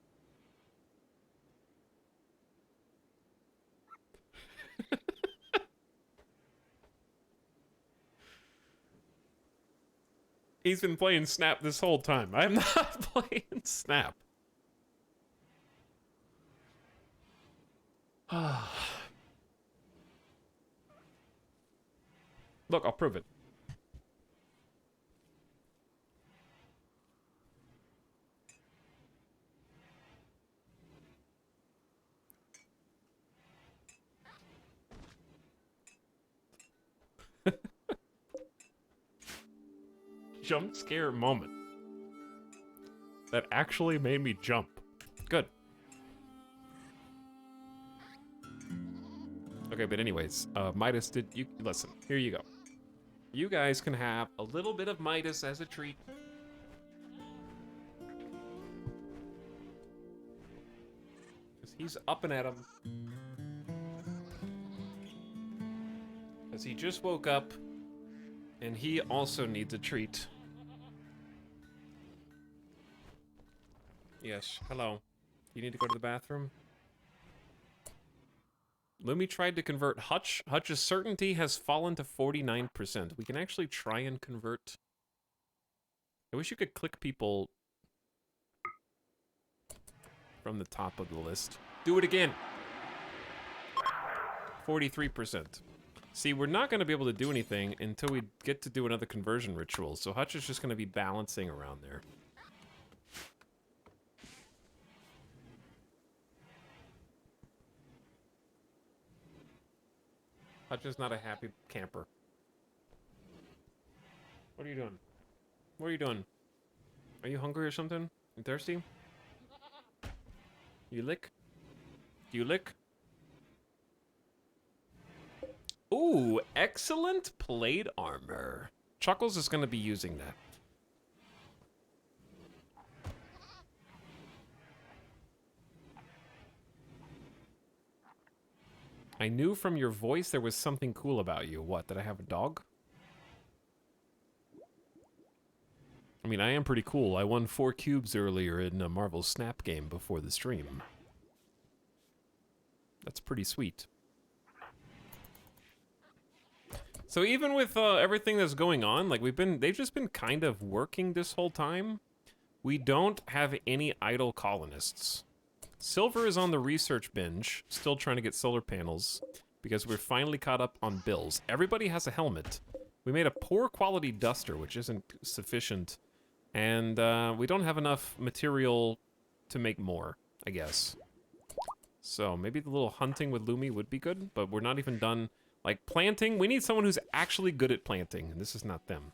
He's been playing Snap this whole time. I'm not playing Snap. Look, I'll prove it. Jump scare moment. That actually made me jump. Good. Okay, but anyways, Midas, listen, here you go. You guys can have a little bit of Midas as a treat. Because he's up and at 'em. Because he just woke up, and he also needs a treat. Yes, hello. You need to go to the bathroom? Lumi tried to convert Hutch. Hutch's certainty has fallen to 49%. We can actually try and convert. I wish you could click people from the top of the list. Do it again. 43%. See, we're not going to be able to do anything until we get to do another conversion ritual, so Hutch is just going to be balancing around there. Hutch is not a happy camper. What are you doing? What are you doing? Are you hungry or something? You thirsty? You lick? Do you lick? Ooh, excellent plate armor. Chuckles is going to be using that. I knew from your voice there was something cool about you. What, did I have a dog? I mean, I am pretty cool. I won 4 cubes earlier in a Marvel Snap game before the stream. That's pretty sweet. So even with everything that's going on, like they've just been kind of working this whole time. We don't have any idle colonists. Silver is on the research binge, still trying to get solar panels, because we're finally caught up on bills. Everybody has a helmet. We made a poor quality duster, which isn't sufficient, and we don't have enough material to make more, I guess. So maybe the little hunting with Lumi would be good, but we're not even done. Like planting, we need someone who's actually good at planting, and this is not them.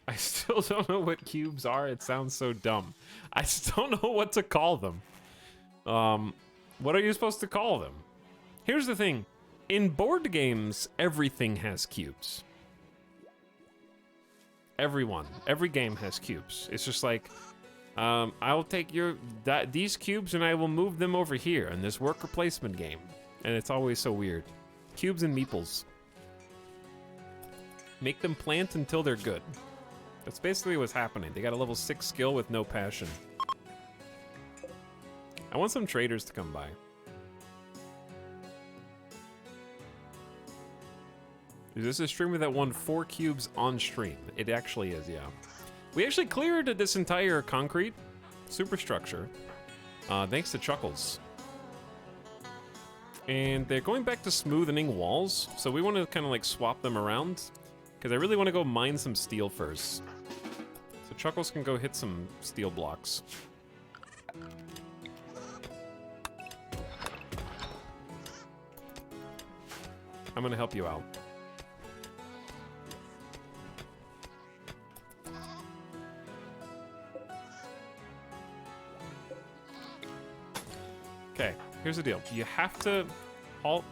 I still don't know what cubes are. It sounds so dumb. I just don't know what to call them. What are you supposed to call them? Here's the thing. In board games, everything has cubes. Every game has cubes. It's just like, I'll take these cubes and I will move them over here in this worker placement game. And it's always so weird. Cubes and meeples. Make them plant until they're good. That's basically what's happening. They got a level 6 skill with no passion. I want some traders to come by. Is this a streamer that won 4 cubes on stream? It actually is, yeah. We actually cleared this entire concrete superstructure, thanks to Chuckles. And they're going back to smoothening walls, so we want to kind of like swap them around, because I really want to go mine some steel first. So Chuckles can go hit some steel blocks. I'm gonna help you out. Okay, here's the deal. You have to haul...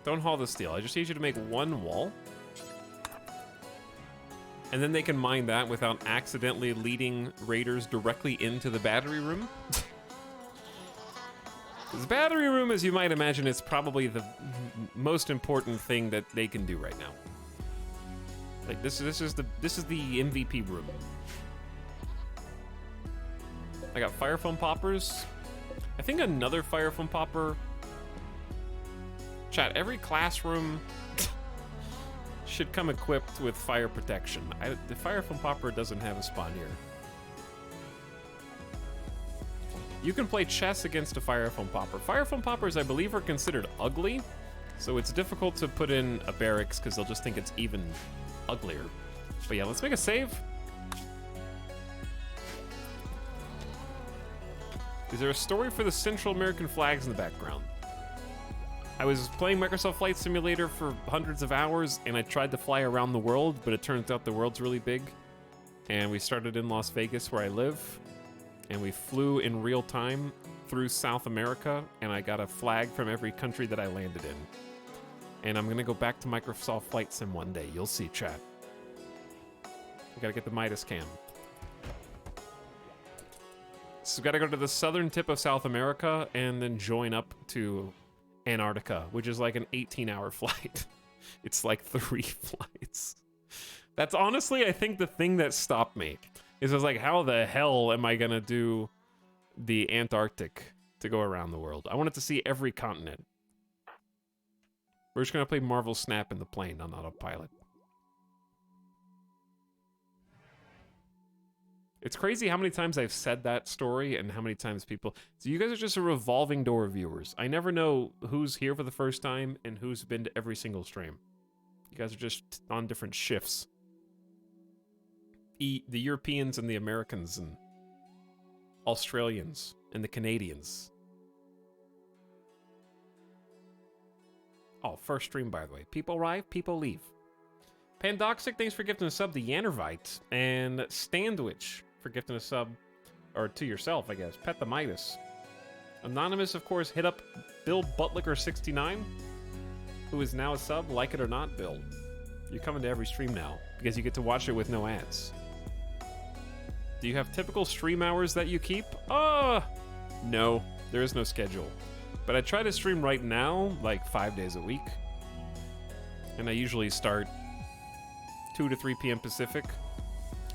Don't haul the steel. I just need you to make one wall. And then they can mine that without accidentally leading raiders directly into the battery room. The battery room, as you might imagine, is probably the most important thing that they can do right now. Like this is the MVP room. I got fire foam poppers. I think another fire foam popper. Chat, every classroom should come equipped with fire protection. The fire foam popper doesn't have a spawn here. You can play chess against a fire foam popper. Fire foam poppers, I believe, are considered ugly, so it's difficult to put in a barracks because they'll just think it's even uglier. But yeah, let's make a save. Is there a story for the Central American flags in the background? I was playing Microsoft Flight Simulator for hundreds of hours, and I tried to fly around the world, but it turns out the world's really big. And we started in Las Vegas, where I live, and we flew in real time through South America, and I got a flag from every country that I landed in. And I'm gonna go back to Microsoft Flight Sim one day. You'll see, chat. We gotta get the Midas cam. So we gotta go to the southern tip of South America and then join up to Antarctica, which is like an 18-hour flight. It's like 3 flights. That's honestly, I think, the thing that stopped me. Is I was like, how the hell am I gonna do the Antarctic to go around the world? I wanted to see every continent. We're just gonna play Marvel Snap in the plane on autopilot. It's crazy how many times I've said that story and how many times people... So you guys are just a revolving door of viewers. I never know who's here for the first time and who's been to every single stream. You guys are just on different shifts. The Europeans and the Americans and Australians and the Canadians. Oh, first stream, by the way. People arrive, people leave. Pandoxic, thanks for gifting a sub to Yannervite. And Standwich for gifting a sub, or to yourself, I guess. Pet the Midas. Anonymous, of course, hit up Bill Buttlicker69, who is now a sub. Like it or not, Bill. You're coming to every stream now, because you get to watch it with no ads. Do you have typical stream hours that you keep? No, there is no schedule. But I try to stream right now, like 5 days a week. And I usually start 2 to 3 p.m. Pacific.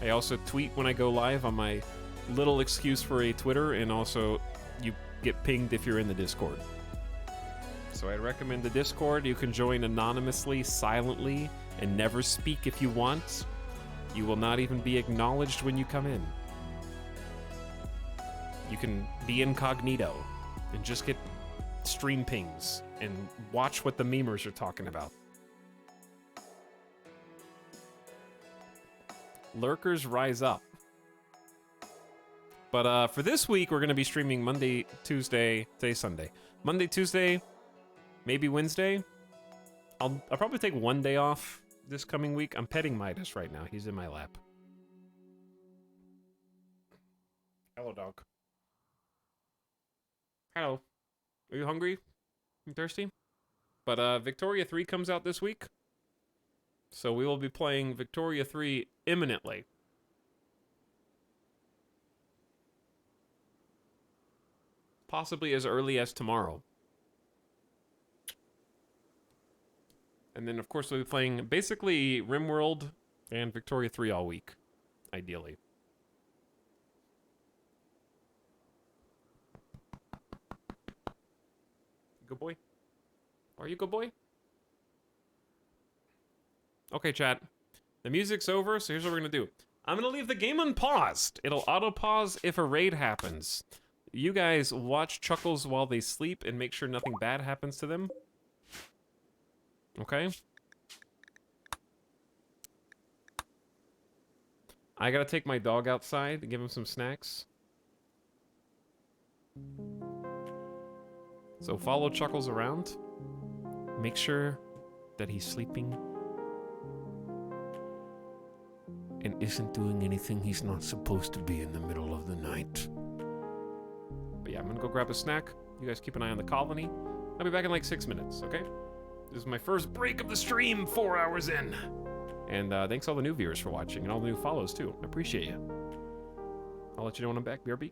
I also tweet when I go live on my little excuse for a Twitter, and also you get pinged if you're in the Discord. So I recommend the Discord. You can join anonymously, silently, and never speak if you want. You will not even be acknowledged when you come in. You can be incognito and just get stream pings and watch what the memers are talking about. Lurkers rise up. But for this week, we're going to be streaming Monday, Tuesday, today's Sunday. Monday, Tuesday, maybe Wednesday. I'll probably take one day off this coming week. I'm petting Midas right now. He's in my lap. Hello, dog. Hello. Are you hungry? You thirsty? But Victoria 3 comes out this week. So we will be playing Victoria 3 imminently. Possibly as early as tomorrow. And then, of course, we'll be playing basically RimWorld and Victoria 3 all week, ideally. Good boy? Are you good boy? Okay, chat. The music's over, so here's what we're gonna do. I'm gonna leave the game unpaused. It'll auto-pause if a raid happens. You guys watch Chuckles while they sleep and make sure nothing bad happens to them. Okay? I gotta take my dog outside and give him some snacks. So follow Chuckles around. Make sure that he's sleeping and isn't doing anything he's not supposed to be in the middle of the night. But yeah, I'm gonna go grab a snack. You guys keep an eye on the colony. I'll be back in like 6 minutes, okay? This is my first break of the stream, 4 hours in. And thanks all the new viewers for watching and all the new follows too. I appreciate you. I'll let you know when I'm back. BRB.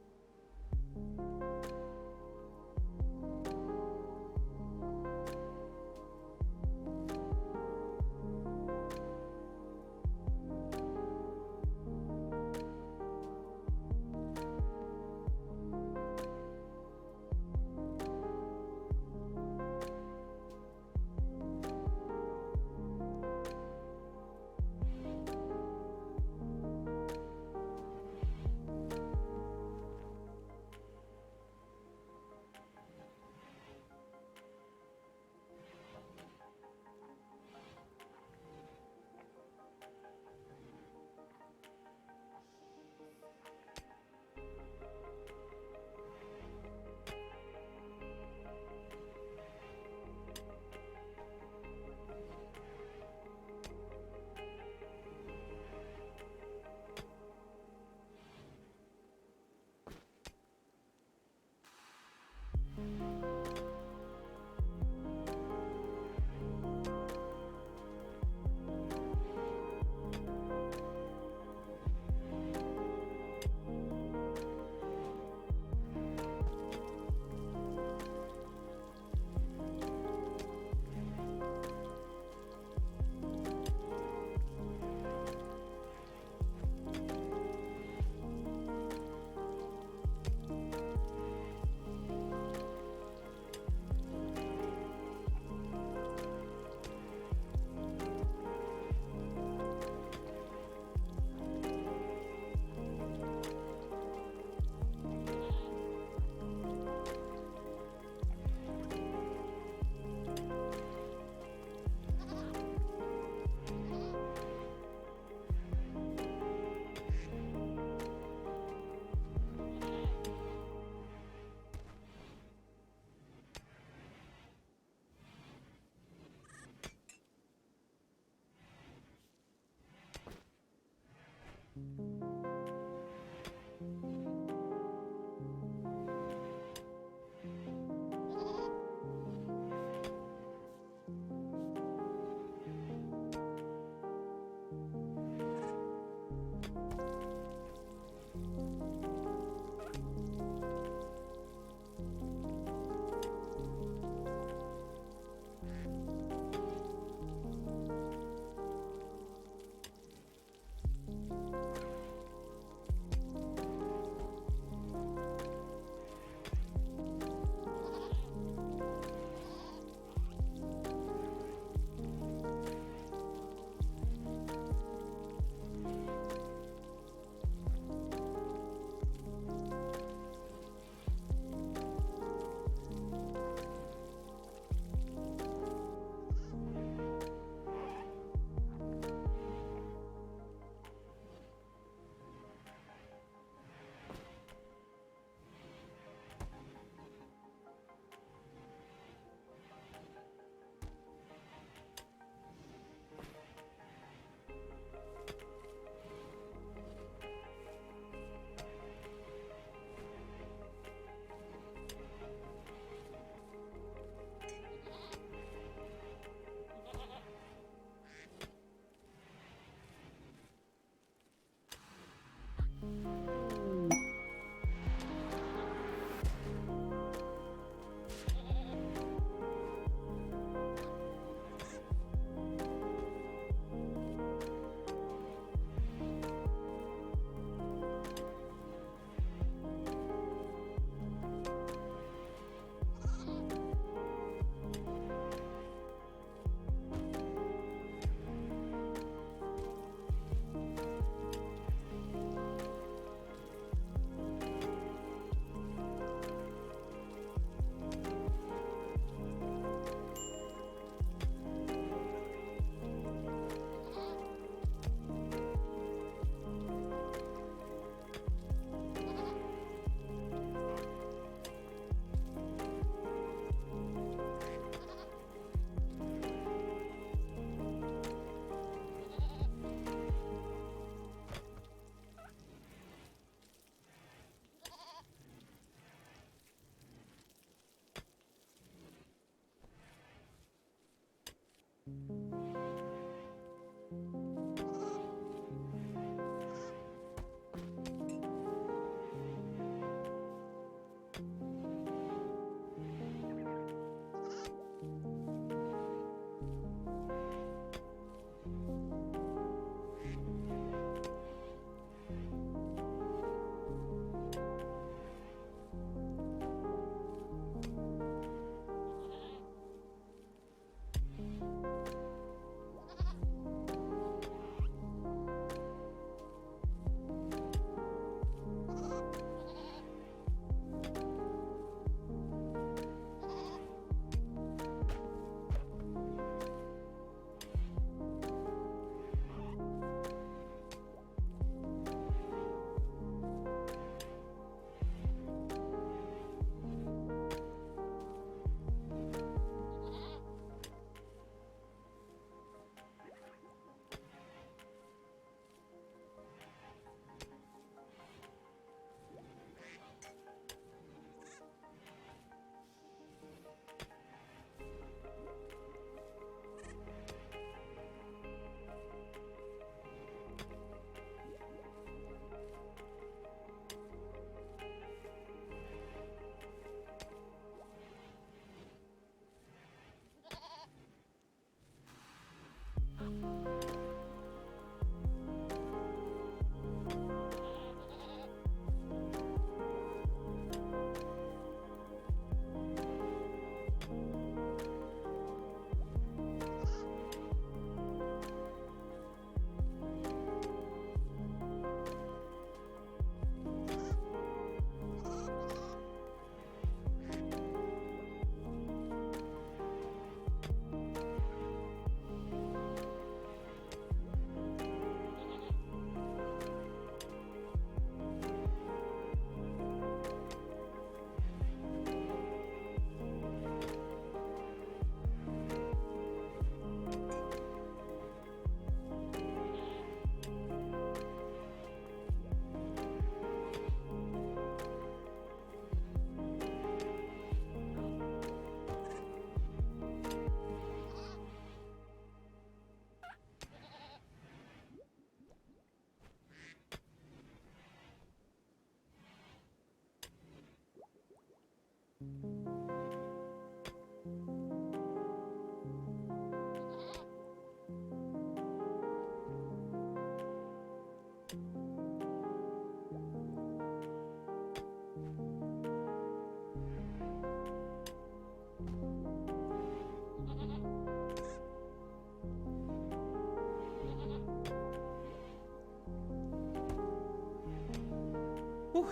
Whew.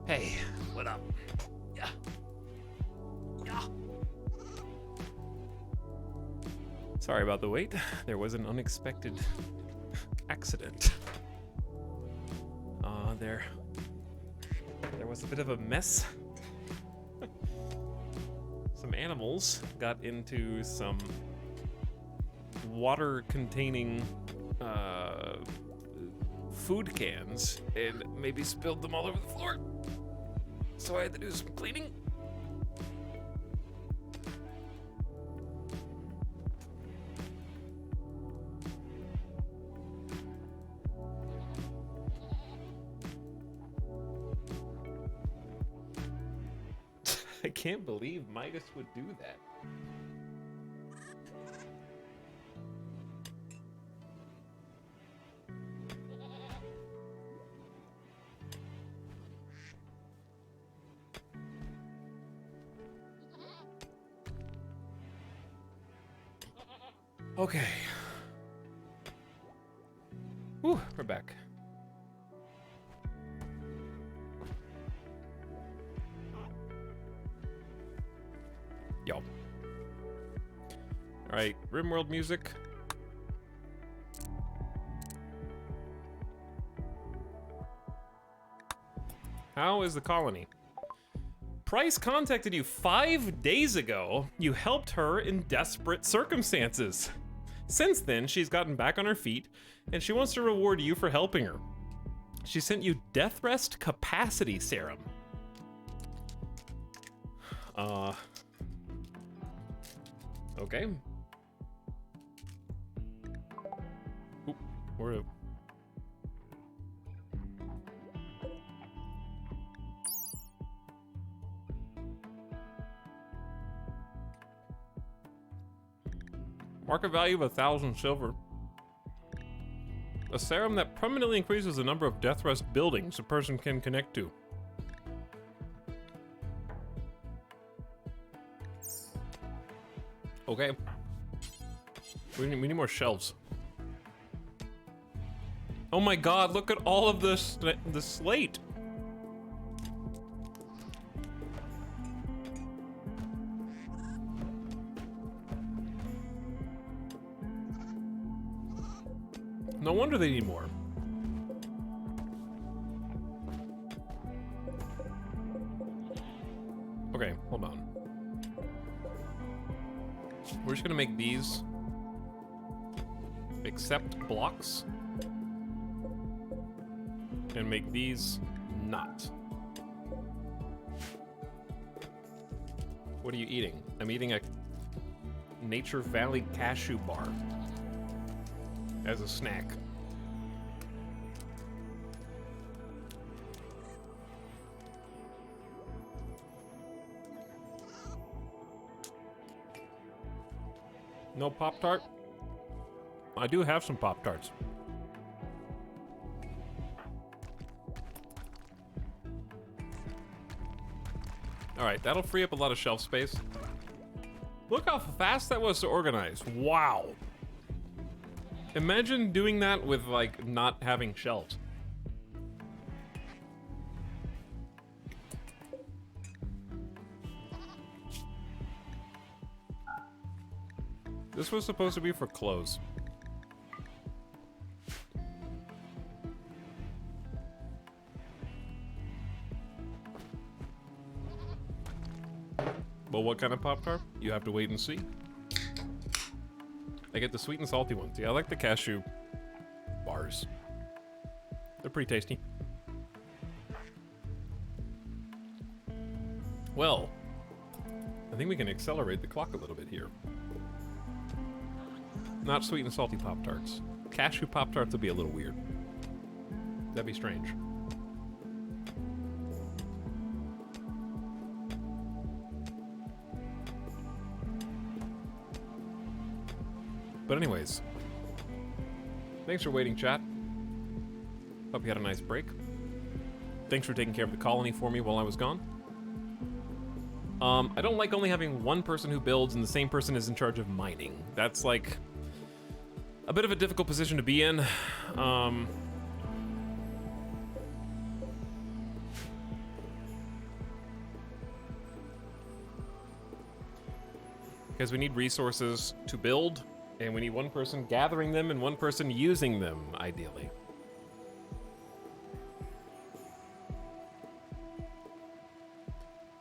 Hey, what up? Yeah. Yeah. Sorry about the wait. There was an unexpected accident. There was a bit of a mess. Some animals got into some water-containing food cans and maybe spilled them all over the floor. So I had to do some cleaning. I can't believe Midas would do that. Okay. Whew, we're back. Yo. Alright, RimWorld music. How is the colony? Price contacted you 5 days ago. You helped her in desperate circumstances. Since then, she's gotten back on her feet, and she wants to reward you for helping her. She sent you Death Rest Capacity Serum. Okay. Oop, we're... Market value of 1,000 silver. A serum that permanently increases the number of Death Rest buildings a person can connect to. Okay. We need more shelves. Oh my god, look at all of this, the slate. No wonder they need more. Okay, hold on. We're just gonna make these accept blocks and make these not. What are you eating? I'm eating a Nature Valley cashew bar as a snack. No Pop-Tart? I do have some Pop-Tarts. Alright, that'll free up a lot of shelf space. Look how fast that was to organize. Wow. Imagine doing that with, like, not having shelves. This was supposed to be for clothes. Well, what kind of Pop-Tart? You have to wait and see. I get the sweet and salty ones. Yeah, I like the cashew bars. They're pretty tasty. Well, I think we can accelerate the clock a little bit here. Not sweet and salty Pop-Tarts. Cashew Pop-Tarts would be a little weird. That'd be strange. But anyways, thanks for waiting, chat. Hope you had a nice break. Thanks for taking care of the colony for me while I was gone. I don't like only having one person who builds and the same person is in charge of mining. That's like a bit of a difficult position to be in. because we need resources to build, and we need one person gathering them and one person using them, ideally.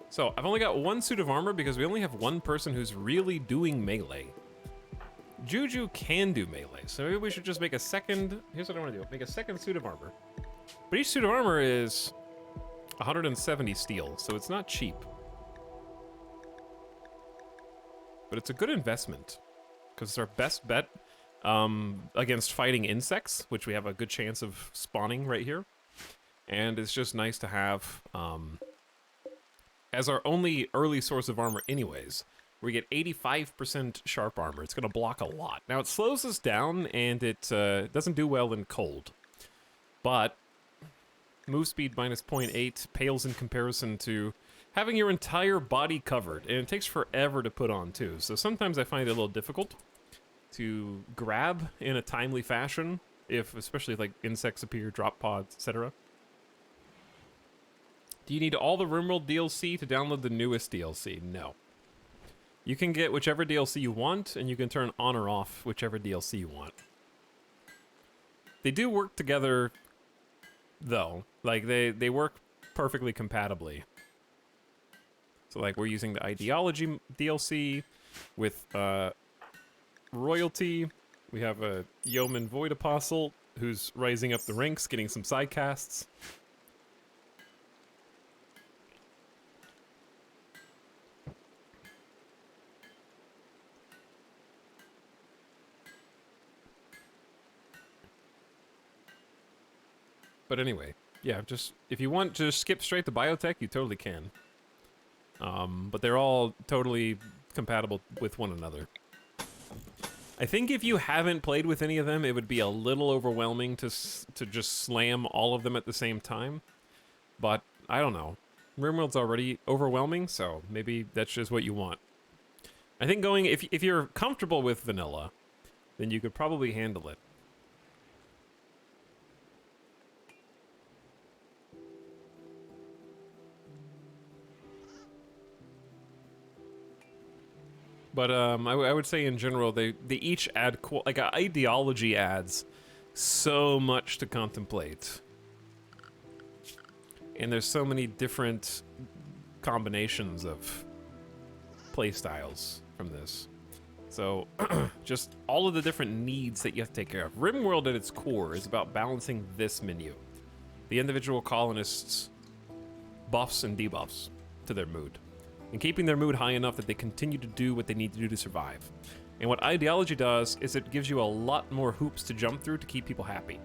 So, I've only got one suit of armor because we only have one person who's really doing melee. Juju can do melee, so maybe we should just make a second... Here's what I want to do. Make a second suit of armor. But each suit of armor is 170 steel, so it's not cheap. But it's a good investment, because it's our best bet against fighting insects, which we have a good chance of spawning right here. And it's just nice to have... as our only early source of armor anyways, we get 85% sharp armor. It's going to block a lot. Now, it slows us down, and it doesn't do well in cold. But move speed minus 0.8 pales in comparison to having your entire body covered. And it takes forever to put on, too. So sometimes I find it a little difficult to grab in a timely fashion, especially if like, insects appear, drop pods, etc. Do you need all the RimWorld DLC to download the newest DLC? No. You can get whichever DLC you want, and you can turn on or off whichever DLC you want. They do work together, though. Like, they work perfectly compatibly. So, like, we're using the Ideology DLC with Royalty. We have a Yeoman Void Apostle who's rising up the ranks, getting some side casts. But anyway, yeah, just if you want to skip straight to Biotech, you totally can. But they're all totally compatible with one another. I think if you haven't played with any of them, it would be a little overwhelming to just slam all of them at the same time. But I don't know. RimWorld's already overwhelming, so maybe that's just what you want. I think going if you're comfortable with vanilla, then you could probably handle it. But I would say in general, they each add, like, ideology adds so much to contemplate. And there's so many different combinations of playstyles from this. So, just all of the different needs that you have to take care of. RimWorld at its core is about balancing this menu. The individual colonists' buffs and debuffs to their mood. And keeping their mood high enough that they continue to do what they need to do to survive. And what ideology does is it gives you a lot more hoops to jump through to keep people happy.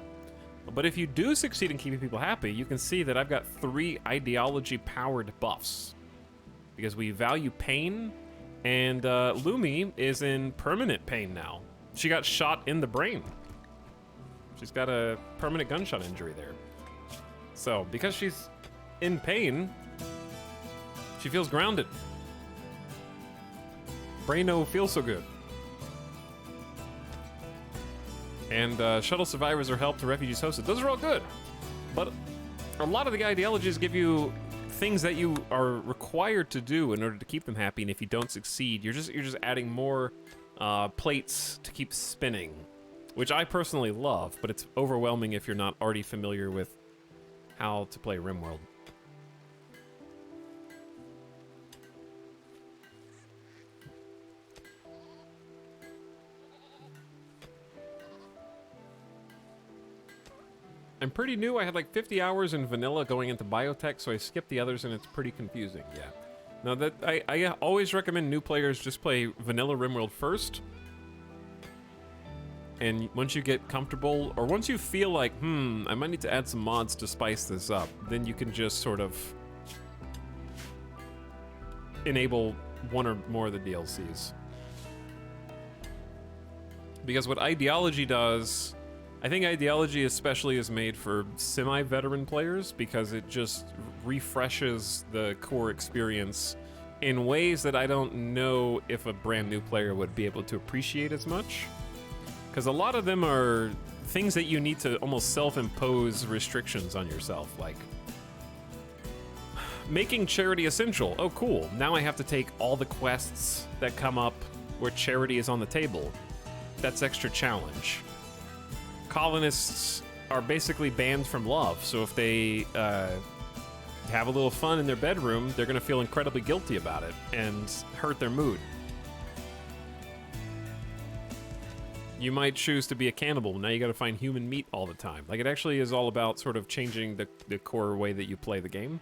But if you do succeed in keeping people happy, you can see that I've got 3 ideology-powered buffs. Because we value pain, and Lumi is in permanent pain now. She got shot in the brain. She's got a permanent gunshot injury there. So, because she's in pain, she feels grounded. Braino feels so good. And shuttle survivors are helped to refugees hosted. Those are all good. But a lot of the ideologies give you things that you are required to do in order to keep them happy. And if you don't succeed, you're just adding more plates to keep spinning, which I personally love. But it's overwhelming if you're not already familiar with how to play RimWorld. I'm pretty new. I had like 50 hours in vanilla going into biotech, so I skipped the others, and it's pretty confusing. Yeah. Now that I always recommend new players just play vanilla RimWorld first, and once you get comfortable, or once you feel like, I might need to add some mods to spice this up, then you can just sort of enable one or more of the DLCs. Because what Ideology does, I think Ideology especially is made for semi-veteran players because it just refreshes the core experience in ways that I don't know if a brand new player would be able to appreciate as much. Because a lot of them are things that you need to almost self-impose restrictions on yourself, like making charity essential. Oh, cool. Now I have to take all the quests that come up where charity is on the table. That's extra challenge. Colonists are basically banned from love, so if they have a little fun in their bedroom, they're going to feel incredibly guilty about it and hurt their mood. You might choose to be a cannibal. Now you got to find human meat all the time. Like, it actually is all about sort of changing the core way that you play the game.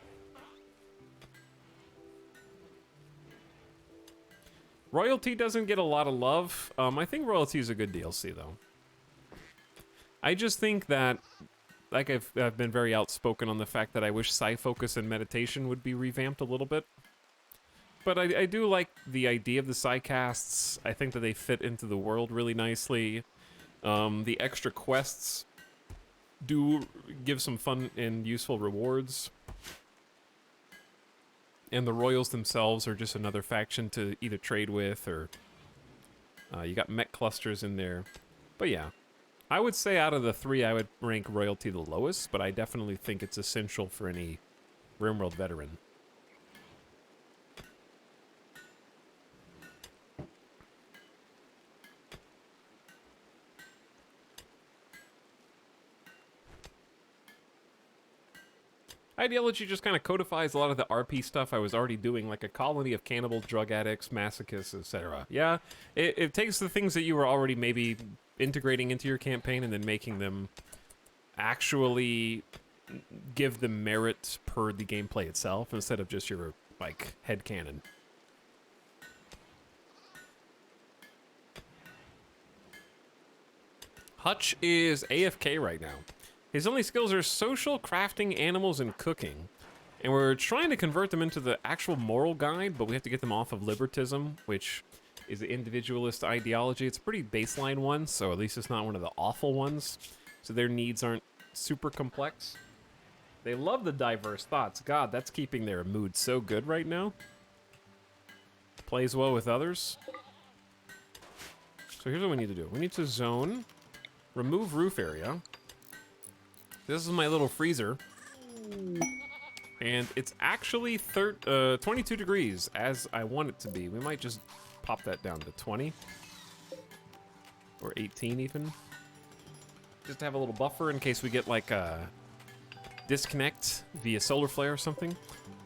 Royalty doesn't get a lot of love. I think Royalty is a good DLC, though. I just think that, like, I've been very outspoken on the fact that I wish Psi-Focus and Meditation would be revamped a little bit. But I do like the idea of the Psi-Casts. I think that they fit into the world really nicely. The extra quests do give some fun and useful rewards. And the Royals themselves are just another faction to either trade with, or you got mech clusters in there. But yeah, I would say out of the three, I would rank Royalty the lowest, but I definitely think it's essential for any RimWorld veteran. Ideology just kind of codifies a lot of the RP stuff I was already doing, like a colony of cannibal, drug addicts, masochists, etc. Yeah, it takes the things that you were already maybe integrating into your campaign and then making them actually give them merit per the gameplay itself instead of just your, like, headcanon. Hutch is AFK right now. His only skills are social, crafting, animals, and cooking. And we're trying to convert them into the actual moral guide, but we have to get them off of libertism, which is the individualist ideology. It's a pretty baseline one, so at least it's not one of the awful ones. So their needs aren't super complex. They love the diverse thoughts. God, that's keeping their mood so good right now. Plays well with others. So here's what we need to do. We need to zone, remove roof area. This is my little freezer, and it's actually 22 degrees, as I want it to be. We might just pop that down to 20, or 18 even, just to have a little buffer in case we get, like, a disconnect via solar flare or something.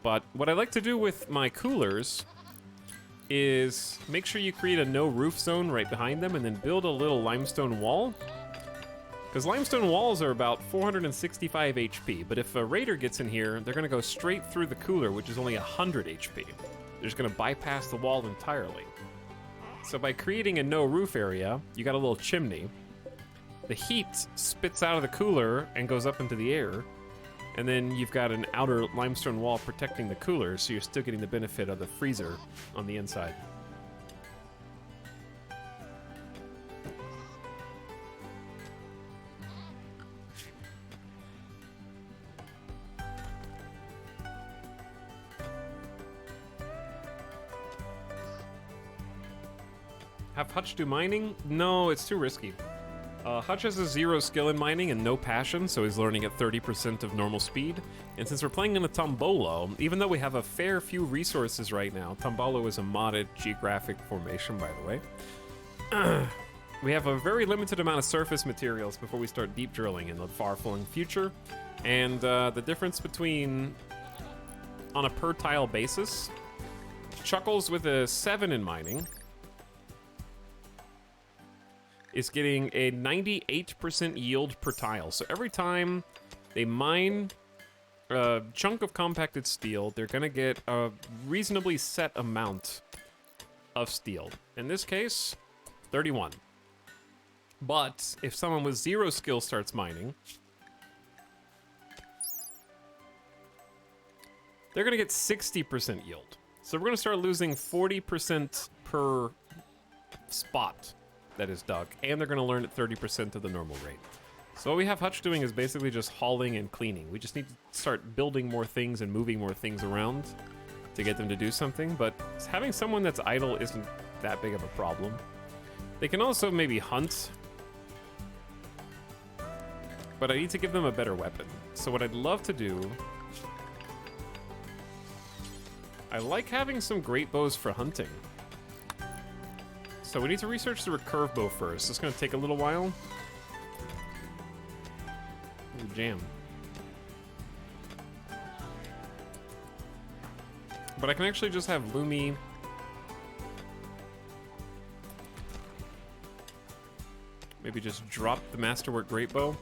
But what I like to do with my coolers is make sure you create a no roof zone right behind them, and then build a little limestone wall. Because limestone walls are about 465 HP, but if a raider gets in here, they're going to go straight through the cooler, which is only 100 HP. They're just going to bypass the wall entirely. So by creating a no roof area, you got a little chimney. The heat spits out of the cooler and goes up into the air, and then you've got an outer limestone wall protecting the cooler, so you're still getting the benefit of the freezer on the inside. Have Hutch do mining? No, it's too risky. Hutch has a 0 skill in mining and no passion, so he's learning at 30% of normal speed. And since we're playing in a Tombolo, even though we have a fair few resources right now, Tombolo is a modded geographic formation, by the way. We have a very limited amount of surface materials before we start deep drilling in the far-flung future. And the difference between, on a per tile basis, Chuckles with a 7 in mining is getting a 98% yield per tile. So every time they mine a chunk of compacted steel, they're gonna get a reasonably set amount of steel. In this case, 31. But if someone with 0 skill starts mining, they're gonna get 60% yield. So we're gonna start losing 40% per spot that is dug, and they're going to learn at 30% of the normal rate. So what we have Hutch doing is basically just hauling and cleaning. We just need to start building more things and moving more things around to get them to do something, but having someone that's idle isn't that big of a problem. They can also maybe hunt, but I need to give them a better weapon. So what I'd love to do, I like having some great bows for hunting. So we need to research the recurve bow first. It's gonna take a little while. Ooh, jam. But I can actually just have Lumi maybe just drop the Masterwork Great Bow.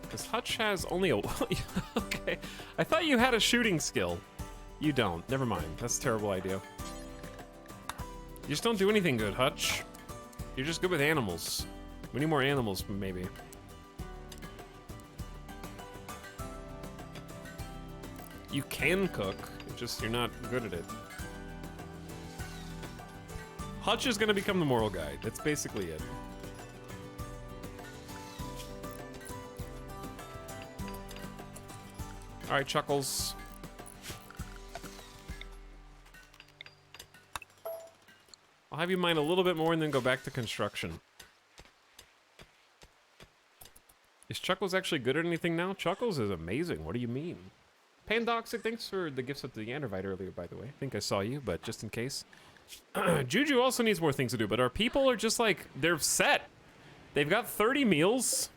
Because Hutch has only a... Okay. I thought you had a shooting skill. You don't. Never mind. That's a terrible idea. You just don't do anything good, Hutch. You're just good with animals. We need more animals, maybe. You can cook, it's just you're not good at it. Hutch is gonna become the moral guide. That's basically it. All right, Chuckles. I'll have you mine a little bit more and then go back to construction. Is Chuckles actually good at anything now? Chuckles is amazing. What do you mean? Pandoxic, thanks for the gifts of the Androvite earlier, by the way. I think I saw you, but just in case. Juju also needs more things to do, but our people are just like, they're set. They've got 30 meals.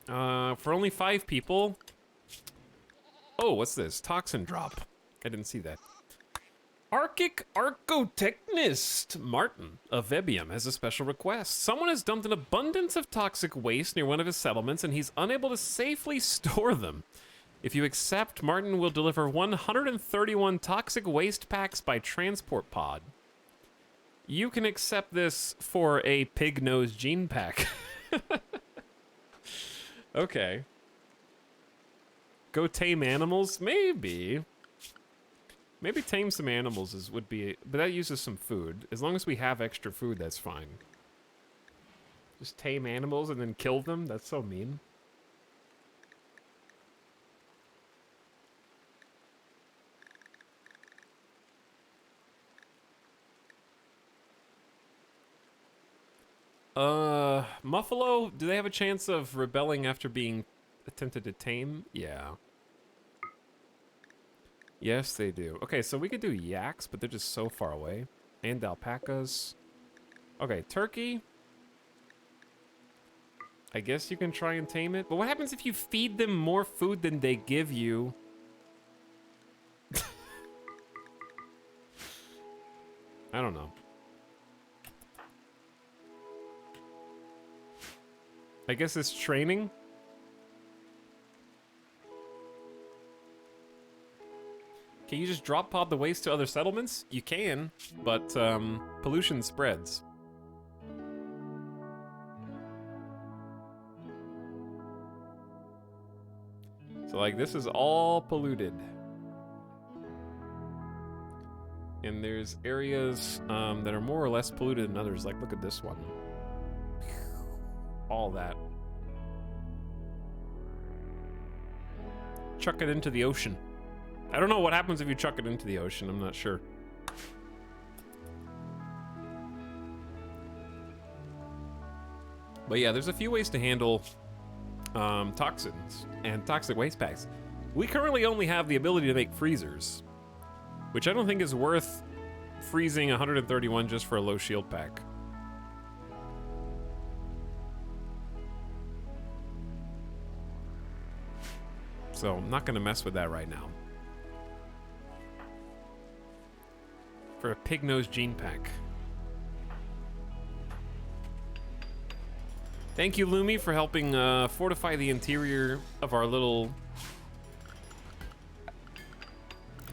For only 5 people. Oh, what's this? Toxin drop. I didn't see that. Archic Archotechnist Martin of Vebium has a special request. Someone has dumped an abundance of toxic waste near one of his settlements and he's unable to safely store them. If you accept, Martin will deliver 131 toxic waste packs by transport pod. You can accept this for a pig nose gene pack. Okay. Go tame animals? Maybe. Maybe tame some animals would be... But that uses some food. As long as we have extra food, that's fine. Just tame animals and then kill them? That's so mean. Muffalo, do they have a chance of rebelling after being attempted to tame? Yeah. Yes, they do. Okay, so we could do yaks, but they're just so far away. And alpacas. Okay, turkey. I guess you can try and tame it. But what happens if you feed them more food than they give you? I don't know. I guess it's training. Can you just drop pod the waste to other settlements? You can, but pollution spreads. So like this is all polluted. And there's areas that are more or less polluted than others. Like look at this one. All that. Chuck it into the ocean. I don't know what happens if you chuck it into the ocean. I'm not sure. But yeah, there's a few ways to handle toxins and toxic waste packs. We currently only have the ability to make freezers, which I don't think is worth freezing 131 just for a low shield pack. So I'm not gonna mess with that right now. For a pig nose gene pack. Thank you, Lumi, for helping fortify the interior of our little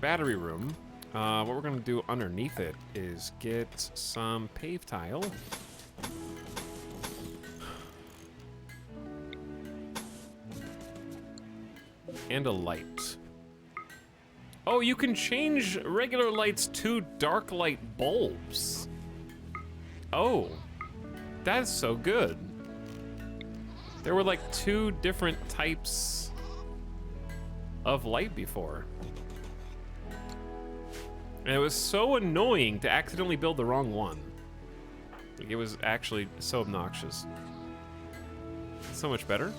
battery room. What we're gonna do underneath it is get some pave tile. And a light. Oh, you can change regular lights to dark light bulbs. Oh, that's so good. There were like 2 different types of light before. And it was so annoying to accidentally build the wrong one. Like, it was actually so obnoxious. So much better.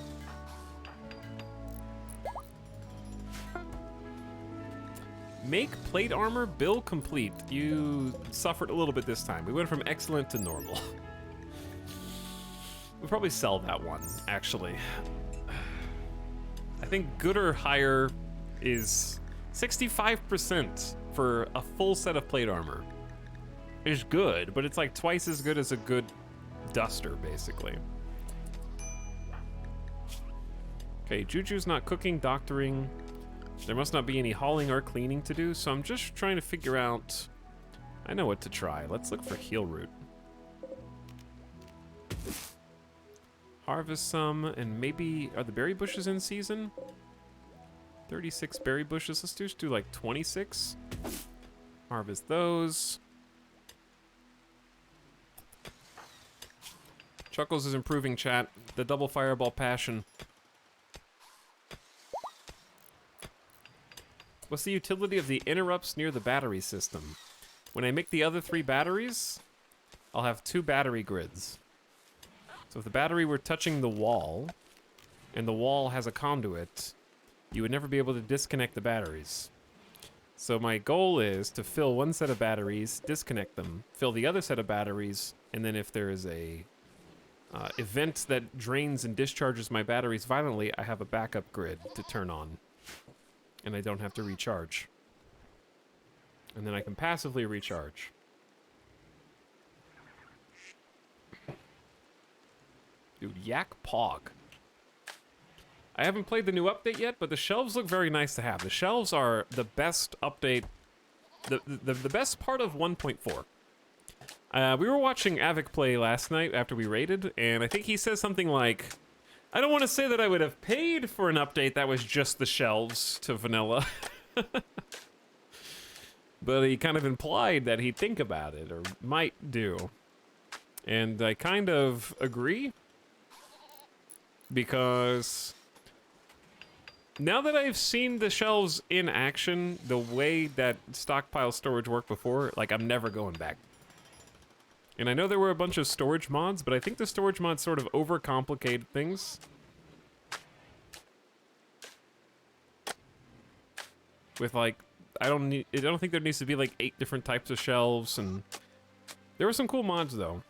Make plate armor, build complete. You suffered a little bit this time. We went from excellent to normal. We'll probably sell that one, actually. I think good or higher is 65% for a full set of plate armor. Is good, but it's like twice as good as a good duster, basically. Okay, Juju's not cooking, doctoring. There must not be any hauling or cleaning to do, so I'm just trying to figure out... I know what to try. Let's look for heal root. Harvest some, and maybe... Are the berry bushes in season? 36 berry bushes. Let's just do like 26. Harvest those. Chuckles is improving, chat. The double fireball passion. What's the utility of the interrupts near the battery system? When I make the other 3 batteries, I'll have 2 battery grids. So if the battery were touching the wall, and the wall has a conduit, you would never be able to disconnect the batteries. So my goal is to fill one set of batteries, disconnect them, fill the other set of batteries, and then if there is a event that drains and discharges my batteries violently, I have a backup grid to turn on. And I don't have to recharge. And then I can passively recharge. Dude, Yak Pog. I haven't played the new update yet, but the shelves look very nice to have. The shelves are the best update, the best part of 1.4. We were watching Avic play last night after we raided, and I think he says something like, I don't want to say that I would have paid for an update that was just the shelves to vanilla. But he kind of implied that he'd think about it, or might do. And I kind of agree. Because now that I've seen the shelves in action, the way that stockpile storage worked before, like, I'm never going back. And I know there were a bunch of storage mods, but I think the storage mods sort of overcomplicated things. With, like, I don't think there needs to be like 8 different types of shelves, and there were some cool mods though.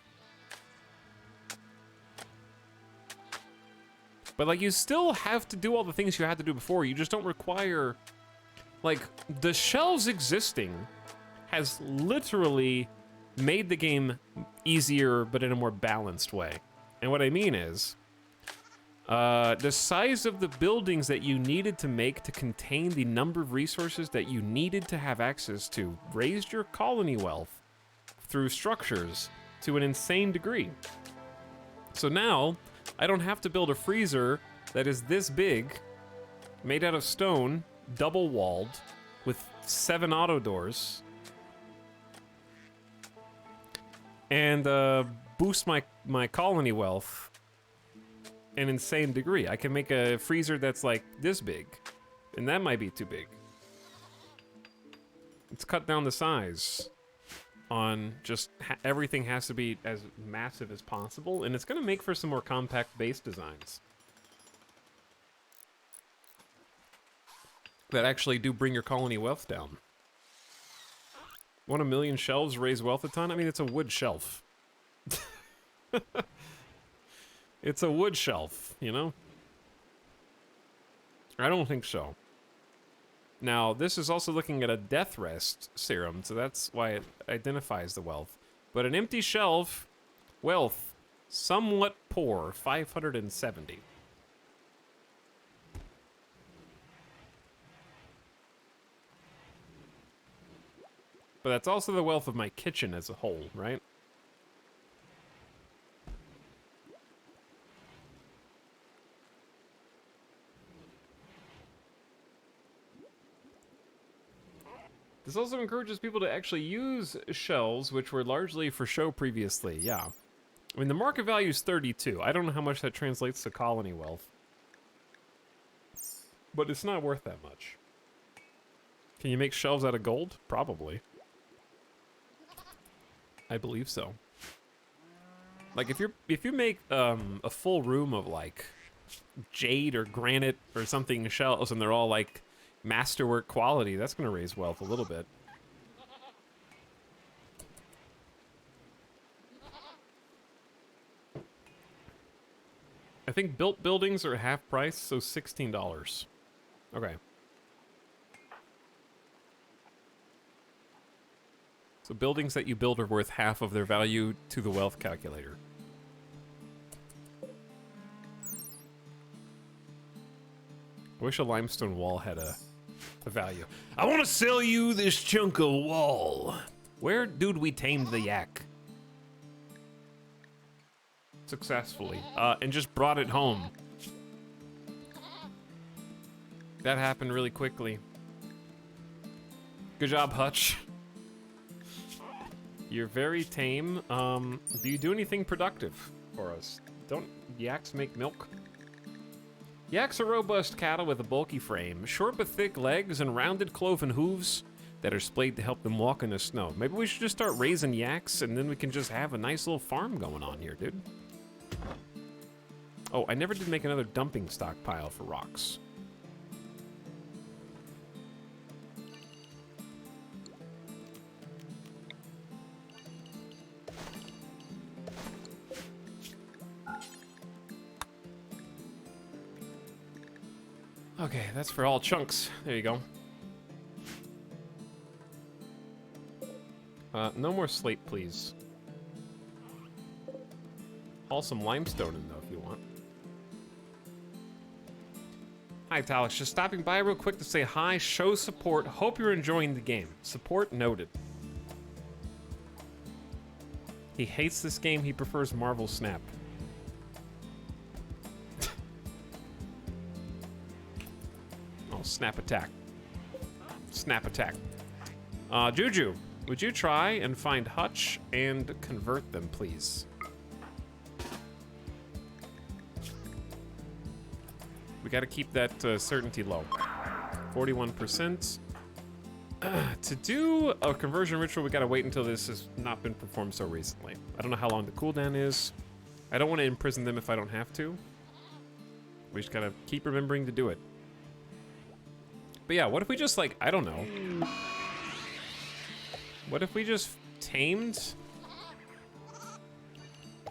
But like, you still have to do all the things you had to do before. You just don't require, like, the shelves existing has literally made the game easier, but in a more balanced way. And what I mean is, the size of the buildings that you needed to make to contain the number of resources that you needed to have access to raised your colony wealth through structures to an insane degree. So now, I don't have to build a freezer that is this big, made out of stone, double-walled, with 7 auto doors, and boost my colony wealth an insane degree. I can make a freezer that's like this big, and that might be too big. It's cut down the size on just everything has to be as massive as possible, and it's going to make for some more compact base designs that actually do bring your colony wealth down. 1 million shelves raise wealth a ton? I mean, it's a wood shelf. It's a wood shelf, you know? I don't think so. Now, this is also looking at a death rest serum, so that's why it identifies the wealth. But an empty shelf, wealth, somewhat poor, 570. But that's also the wealth of my kitchen as a whole, right? This also encourages people to actually use shelves, which were largely for show previously, yeah. I mean, the market value is 32. I don't know how much that translates to colony wealth. But it's not worth that much. Can you make shelves out of gold? Probably. I believe so. Like, if you make a full room of, like, jade or granite or something shelves, and they're all, like, masterwork quality. That's going to raise wealth a little bit. I think built buildings are half price, so $16. Okay. So buildings that you build are worth half of their value to the wealth calculator. I wish a limestone wall had a value. I want to sell you this chunk of wall. Where, dude, we tamed the yak? Successfully. And just brought it home. That happened really quickly. Good job, Hutch. You're very tame. Do you do anything productive for us? Don't yaks make milk? Yaks are robust cattle with a bulky frame, short but thick legs, and rounded cloven hooves that are splayed to help them walk in the snow. Maybe we should just start raising yaks, and then we can just have a nice little farm going on here, dude. Oh, I never did make another dumping stockpile for rocks. Okay, that's for all chunks. There you go. No more slate, please. Haul some limestone in, though, if you want. Hi, Talix. Just stopping by real quick to say hi, show support. Hope you're enjoying the game. Support noted. He hates this game. He prefers Marvel Snap. Oh, snap attack. Snap attack. Juju, would you try and find Hutch and convert them, please? We got to keep that certainty low. 41%. To do a conversion ritual, we got to wait until this has not been performed so recently. I don't know how long the cooldown is. I don't want to imprison them if I don't have to. We just got to keep remembering to do it. But yeah, what if we just, like, I don't know. What if we just tamed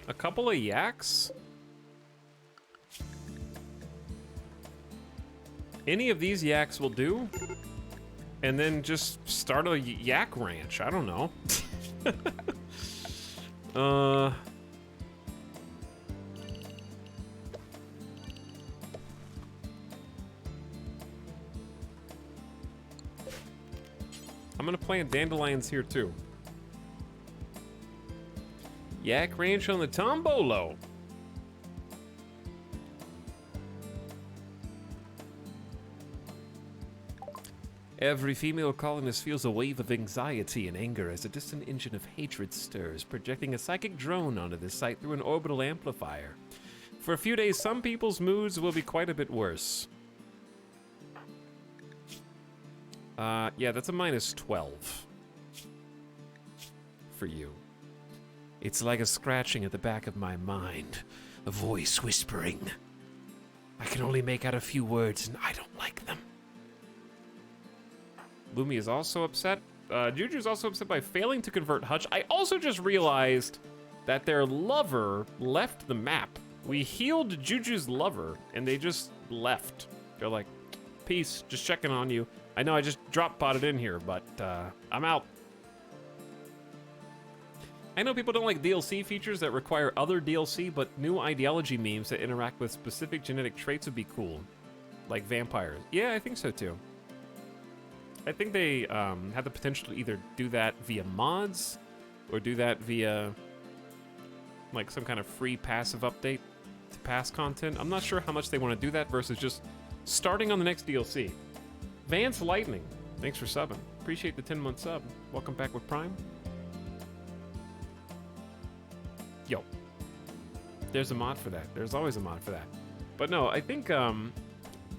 a couple of yaks? Any of these yaks will do. And then just start a yak ranch. I don't know. I'm gonna plant dandelions here too. Yak ranch on the Tombolo. Every female colonist feels a wave of anxiety and anger as a distant engine of hatred stirs, projecting a psychic drone onto the site through an orbital amplifier. For a few days, some people's moods will be quite a bit worse. Yeah, that's a -12 for you. It's like a scratching at the back of my mind, a voice whispering. I can only make out a few words and I don't like them. Lumi is also upset. Juju's also upset by failing to convert Hutch. I also just realized that their lover left the map. We healed Juju's lover, and they just left. They're like, peace, just checking on you. I know I just drop-potted in here, but I'm out. I know people don't like DLC features that require other DLC, but new ideology memes that interact with specific genetic traits would be cool. Like vampires. Yeah, I think so too. I think they have the potential to either do that via mods or do that via like some kind of free passive update to past content. I'm not sure how much they want to do that versus just starting on the next DLC. Vance Lightning, thanks for subbing. Appreciate the 10-month sub. Welcome back with Prime. Yo. There's a mod for that. There's always a mod for that. But no, I think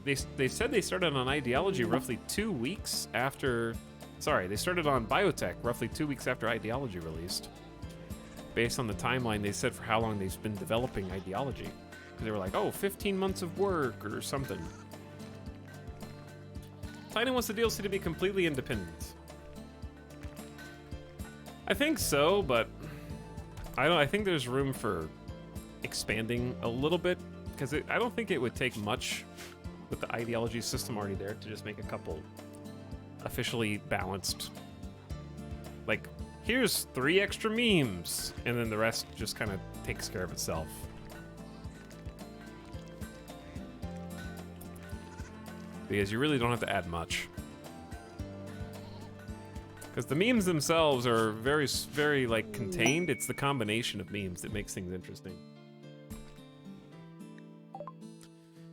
they said they started on Ideology roughly 2 weeks after... Sorry, they started on Biotech roughly 2 weeks after Ideology released. Based on the timeline they said for how long they've been developing Ideology. They were like, oh, 15 months of work or something. Tiny wants the DLC to be completely independent. I think so, but I think there's room for expanding a little bit, because I don't think it would take much with the ideology system already there to just make a couple officially balanced. Like, here's 3 extra memes, and then the rest just kind of takes care of itself. Because you really don't have to add much. Because the memes themselves are very, like, contained. It's the combination of memes that makes things interesting.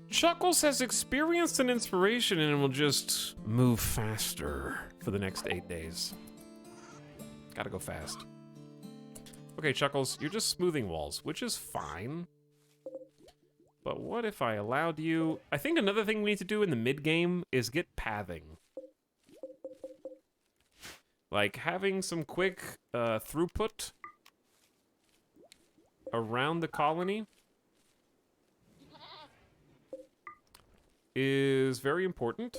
Chuckles has experienced an inspiration and will just move faster for the next 8 days. Gotta go fast. Okay, Chuckles, you're just smoothing walls, which is fine. But what if I allowed you... I think another thing we need to do in the mid-game is get pathing. Like, having some quick throughput around the colony is very important.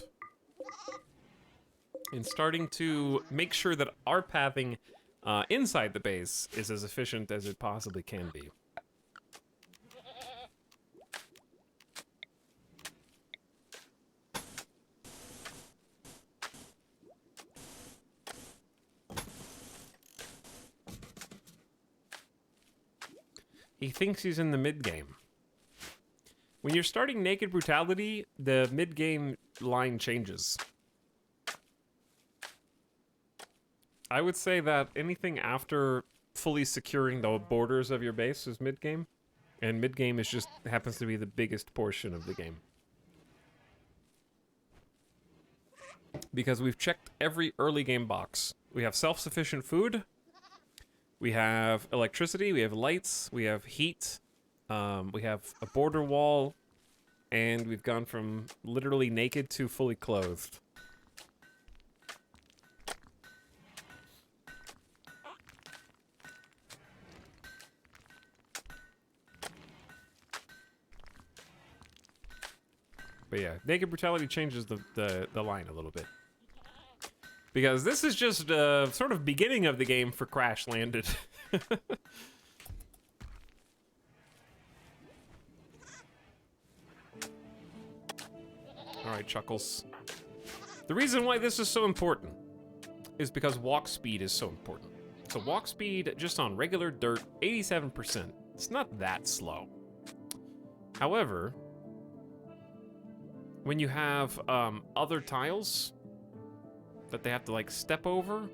And starting to make sure that our pathing inside the base is as efficient as it possibly can be. He thinks he's in the mid-game. When you're starting Naked Brutality, the mid-game line changes. I would say that anything after fully securing the borders of your base is mid-game. And mid-game is just happens to be the biggest portion of the game. Because we've checked every early game box. We have self-sufficient food. We have electricity, we have lights, we have heat, we have a border wall, and we've gone from literally naked to fully clothed. But yeah, Naked Brutality changes the line a little bit. Because this is just sort of beginning of the game for Crash Landed. Alright, Chuckles. The reason why this is so important is because walk speed is so important. So walk speed just on regular dirt, 87%. It's not that slow. However, when you have other tiles that they have to like step over,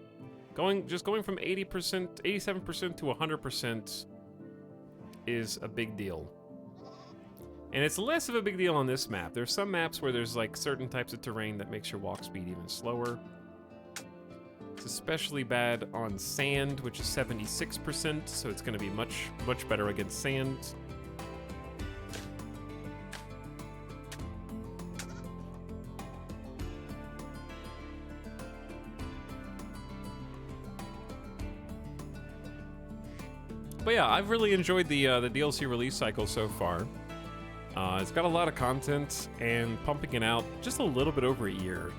going from 80%, 87% to 100% is a big deal. And it's less of a big deal on this map. There's some maps where there's like certain types of terrain that makes your walk speed even slower. It's especially bad on sand, which is 76%, so it's going to be much better against sand. But yeah, I've really enjoyed the DLC release cycle so far. It's got a lot of content, and pumping it out just a little bit over a year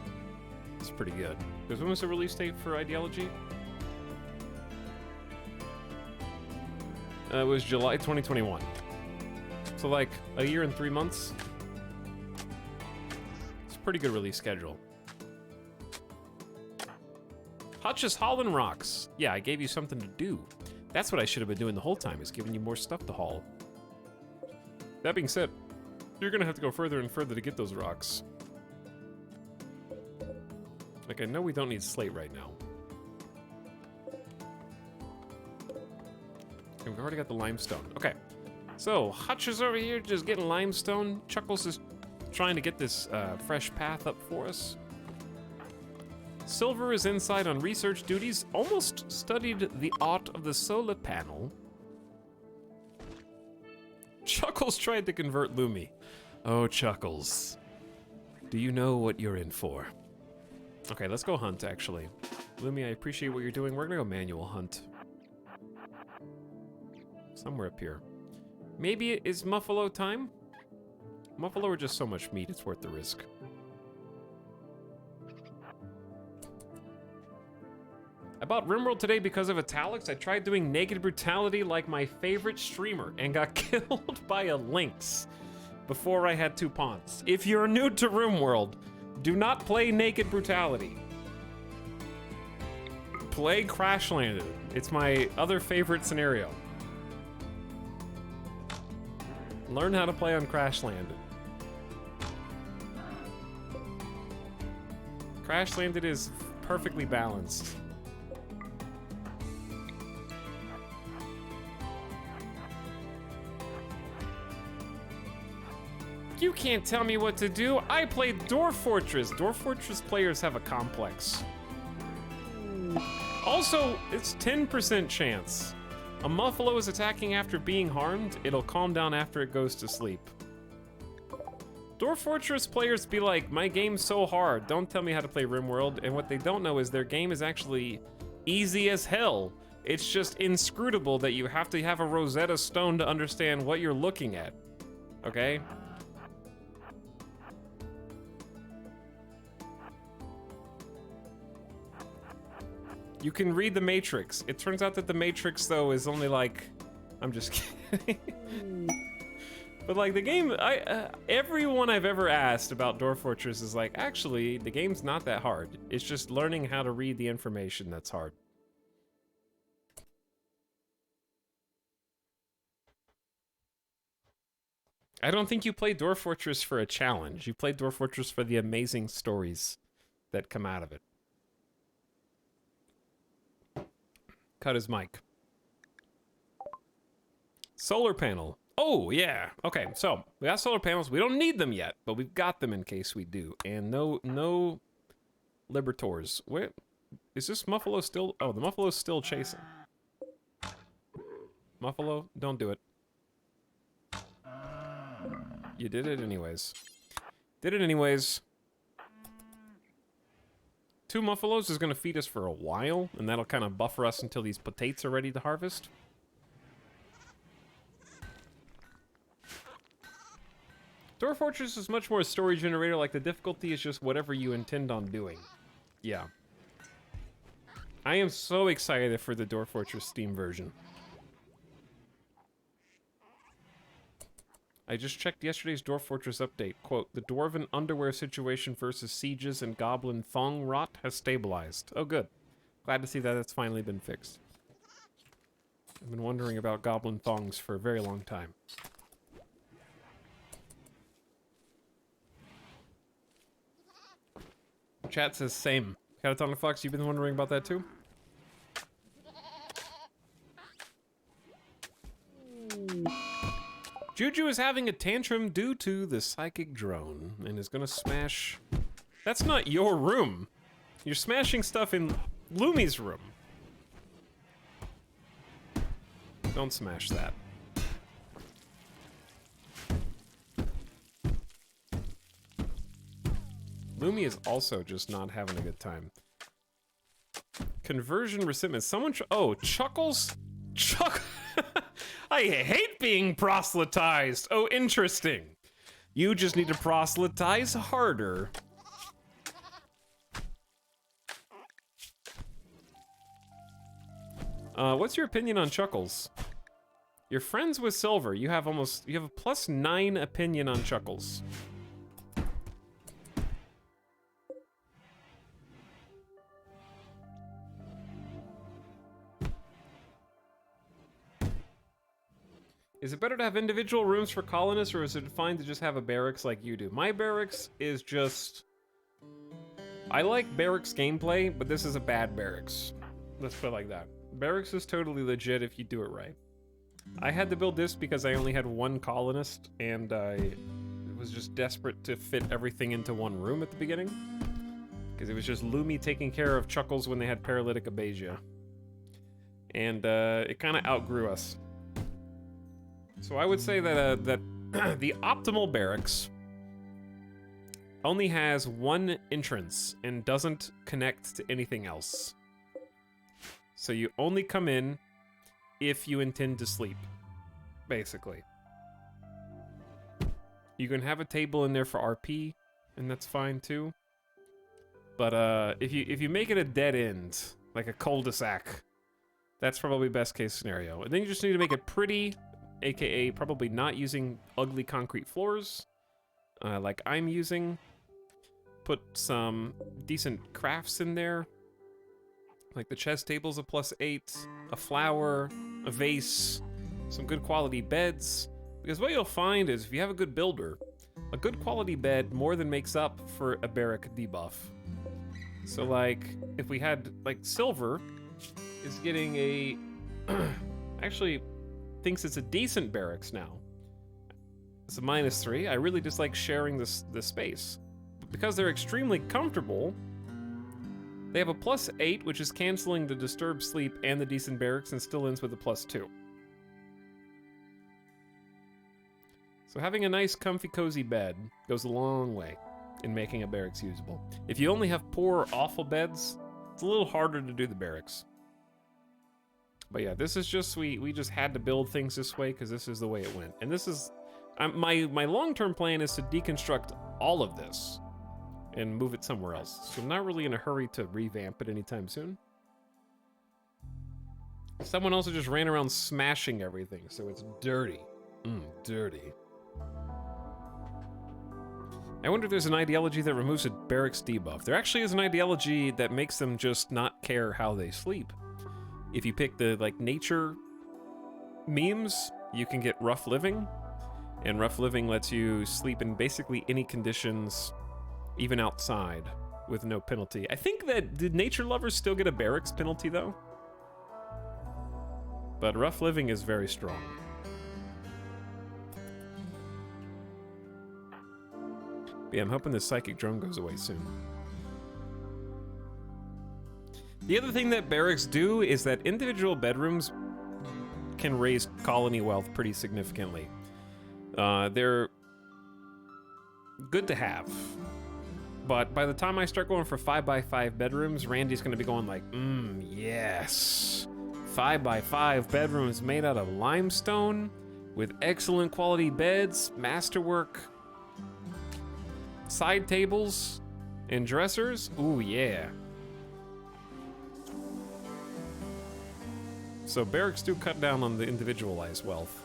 is pretty good. Because when was the release date for Ideology? It was July 2021. So like a year and 3 months. It's a pretty good release schedule. Hutch's Holland Rocks. Yeah, I gave you something to do. That's what I should have been doing the whole time, is giving you more stuff to haul. That being said, you're gonna have to go further and further to get those rocks. Like, I know we don't need slate right now. And we've already got the limestone. Okay, so Hutch is over here just getting limestone. Chuckles is trying to get this fresh path up for us. Silver is inside on research duties, almost studied the art of the solar panel. Chuckles tried to convert Lumi. Oh, Chuckles. Do you know what you're in for? Okay, let's go hunt, actually. Lumi, I appreciate what you're doing. We're gonna go manual hunt. Somewhere up here. Maybe it is Muffalo time? Muffalo are just so much meat, it's worth the risk. bought RimWorld today because of italics. I tried doing naked brutality like my favorite streamer and got killed by a lynx before I had 2 pawns. If you're new to RimWorld, do not play naked brutality. Play Crash Landed. It's my other favorite scenario. Learn how to play on Crash Landed. Crash Landed is perfectly balanced. You can't tell me what to do. I played Dwarf Fortress. Dwarf Fortress players have a complex. Also, it's 10% chance. A muffalo is attacking after being harmed. It'll calm down after it goes to sleep. Dwarf Fortress players be like, my game's so hard. Don't tell me how to play RimWorld. And what they don't know is their game is actually easy as hell. It's just inscrutable that you have to have a Rosetta Stone to understand what you're looking at. Okay? You can read the Matrix. It turns out that the Matrix, though, is only like... I'm just kidding. But like the game, everyone I've ever asked about Dwarf Fortress is like, actually, the game's not that hard. It's just learning how to read the information that's hard. I don't think you play Dwarf Fortress for a challenge. You play Dwarf Fortress for the amazing stories that come out of it. Cut his mic. Solar panel. Oh, yeah. Okay, so we got solar panels. We don't need them yet, but we've got them in case we do. And no Libertors. Where is this Muffalo still? Oh, the Muffalo's still chasing. Muffalo, don't do it. You did it anyways. Did it anyways. 2 Muffalos is gonna feed us for a while, and that'll kind of buffer us until these potatoes are ready to harvest. Dwarf Fortress is much more a story generator, like the difficulty is just whatever you intend on doing. Yeah. I am so excited for the Dwarf Fortress Steam version. I just checked yesterday's Dwarf Fortress update. Quote, the dwarven underwear situation versus sieges and goblin thong rot has stabilized. Oh, good. Glad to see that it's finally been fixed. I've been wondering about goblin thongs for a very long time. Chat says same. Catatonic Fox, you've been wondering about that too? Juju is having a tantrum due to the psychic drone and is gonna smash... That's not your room. You're smashing stuff in Lumi's room. Don't smash that. Lumi is also just not having a good time. Conversion resentment. Someone... Oh, Chuckles? I hate being proselytized. Oh, interesting. You just need to proselytize harder. What's your opinion on Chuckles? You're friends with Silver. You have a +9 opinion on Chuckles. Is it better to have individual rooms for colonists, or is it fine to just have a barracks like you do? My barracks is just... I like barracks gameplay, but this is a bad barracks. Let's put it like that. Barracks is totally legit if you do it right. I had to build this because I only had 1 colonist, and I was just desperate to fit everything into 1 room at the beginning. Because it was just Lumi taking care of Chuckles when they had paralytic abasia. And it kind of outgrew us. So I would say that the optimal barracks only has 1 entrance and doesn't connect to anything else. So you only come in if you intend to sleep, basically. You can have a table in there for RP, and that's fine too. But if you make it a dead end, like a cul-de-sac. That's probably best case scenario. And then you just need to make it pretty, aka probably not using ugly concrete floors, like I'm using. Put some decent crafts in there, like the chess table's a +8, a flower, a vase, some good quality beds. Because what you'll find is if you have a good builder, a good quality bed more than makes up for a barrack debuff. So like, if we had, like, silver is getting a, actually thinks it's a decent barracks now. It's a -3. I really just like sharing this space. But because they're extremely comfortable, they have a +8, which is canceling the disturbed sleep and the decent barracks and still ends with a +2. So having a nice, comfy, cozy bed goes a long way in making a barracks usable. If you only have poor, awful beds, it's a little harder to do the barracks. But yeah, this is just, we just had to build things this way because this is the way it went. And this is, my long-term plan is to deconstruct all of this and move it somewhere else. So I'm not really in a hurry to revamp it anytime soon. Someone also just ran around smashing everything, so it's dirty. Dirty. I wonder if there's an ideology that removes a barracks debuff. There actually is an ideology that makes them just not care how they sleep. If you pick the, like, nature memes, you can get rough living, and rough living lets you sleep in basically any conditions, even outside, with no penalty. I think that, did nature lovers still get a barracks penalty, though? But rough living is very strong. Yeah, I'm hoping this psychic drone goes away soon. The other thing that barracks do is that individual bedrooms can raise colony wealth pretty significantly. They're good to have, but by the time I start going for 5x5 bedrooms, Randy's gonna be going like, yes. 5x5 bedrooms made out of limestone with excellent quality beds, masterwork, side tables, and dressers. Ooh, yeah. So barracks do cut down on the individualized wealth.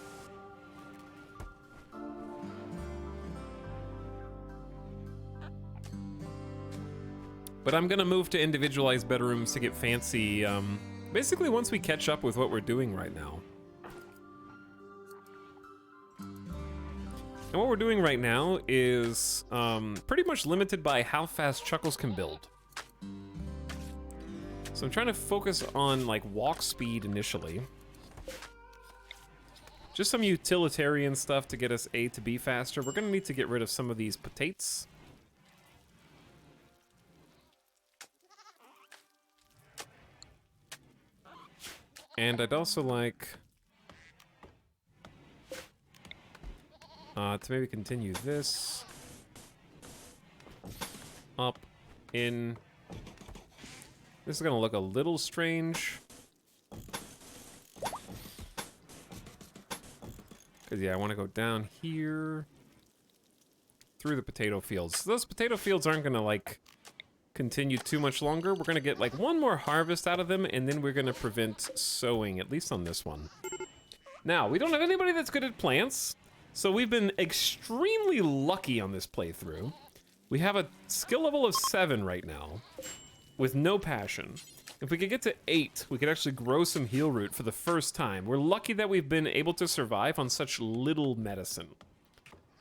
But I'm gonna move to individualized bedrooms to get fancy, basically once we catch up with what we're doing right now. And what we're doing right now is pretty much limited by how fast Chuckles can build. So I'm trying to focus on like walk speed initially. Just some utilitarian stuff to get us A to B faster. We're gonna need to get rid of some of these potatoes. And I'd also like to maybe continue this up in. This is gonna look a little strange. Cause yeah, I wanna go down here through the potato fields. So those potato fields aren't gonna like continue too much longer. We're gonna get like one more harvest out of them and then we're gonna prevent sowing, at least on this one. Now, we don't have anybody that's good at plants, so we've been extremely lucky on this playthrough. We have a skill level of 7 right now, with no passion. If we could get to 8, we could actually grow some heal root for the first time. We're lucky that we've been able to survive on such little medicine.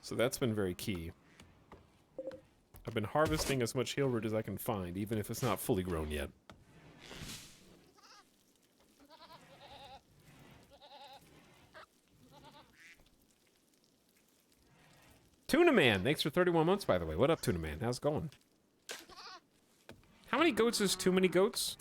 So that's been very key. I've been harvesting as much heal root as I can find, even if it's not fully grown yet. Tuna Man, thanks for 31 months, by the way. What up, Tuna Man? How's it going? How many goats is too many goats?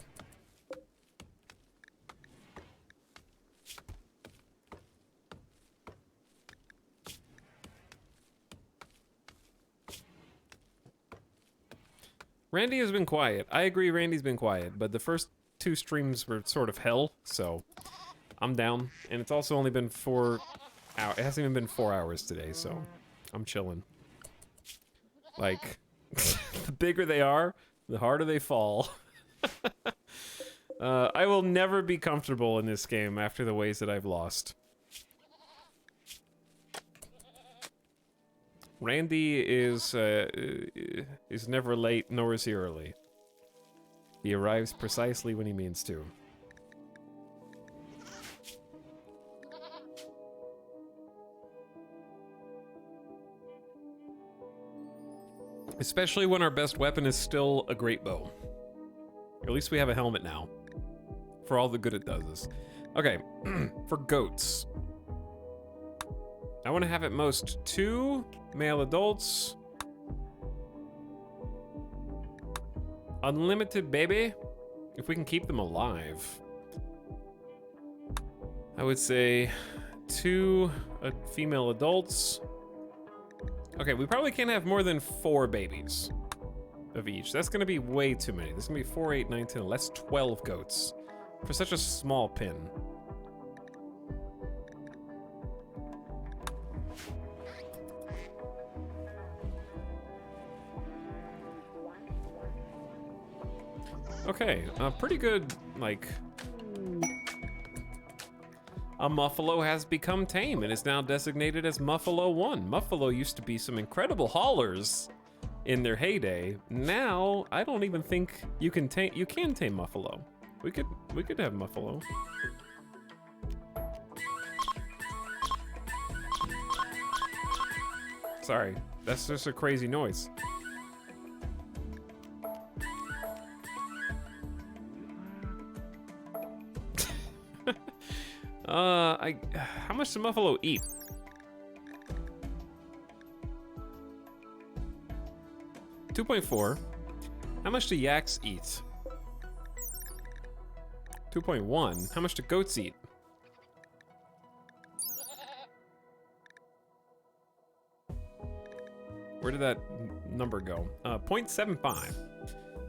Randy has been quiet. I agree Randy's been quiet, but the first 2 streams were sort of hell, so I'm down. And it's also only been 4 hours. It hasn't even been 4 hours today, so I'm chilling. Like, the bigger they are, the harder they fall. I will never be comfortable in this game after the ways that I've lost. Randy is never late, nor is he early. He arrives precisely when he means to. Especially when our best weapon is still a great bow. At least we have a helmet now. For all the good it does us. Okay, for goats. I want to have at most 2 male adults. Unlimited baby. If we can keep them alive. I would say 2 female adults. Okay, we probably can't have more than 4 babies of each. That's gonna be way too many. There's gonna be 4, 8, 9, 10, that's 12 goats for such a small pin. Okay, pretty good, like... A Muffalo has become tame and is now designated as Muffalo 1. Muffalo used to be some incredible haulers in their heyday. Now, I don't even think you can tame Muffalo. We could have Muffalo. Sorry, that's just a crazy noise. How much does Muffalo eat? $2.4. How much do yaks eat? 2.1. How much do goats eat? Where did that number go? 0.75.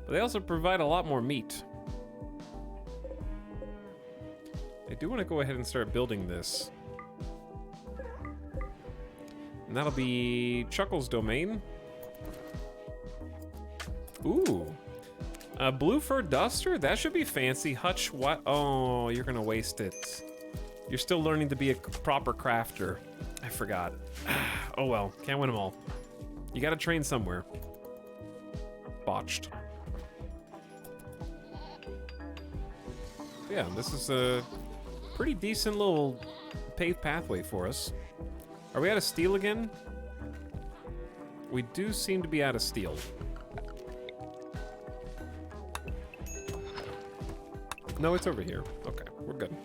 But they also provide a lot more meat. I do want to go ahead and start building this. And that'll be Chuckle's domain. Ooh. A blue fur duster? That should be fancy. Hutch, what? Oh, you're gonna waste it. You're still learning to be a proper crafter. I forgot. Oh well, can't win them all. You gotta train somewhere. Botched. Yeah, this is a pretty decent little paved pathway for us. Are we out of steel again? We do seem to be out of steel. No, it's over here. Okay, we're good.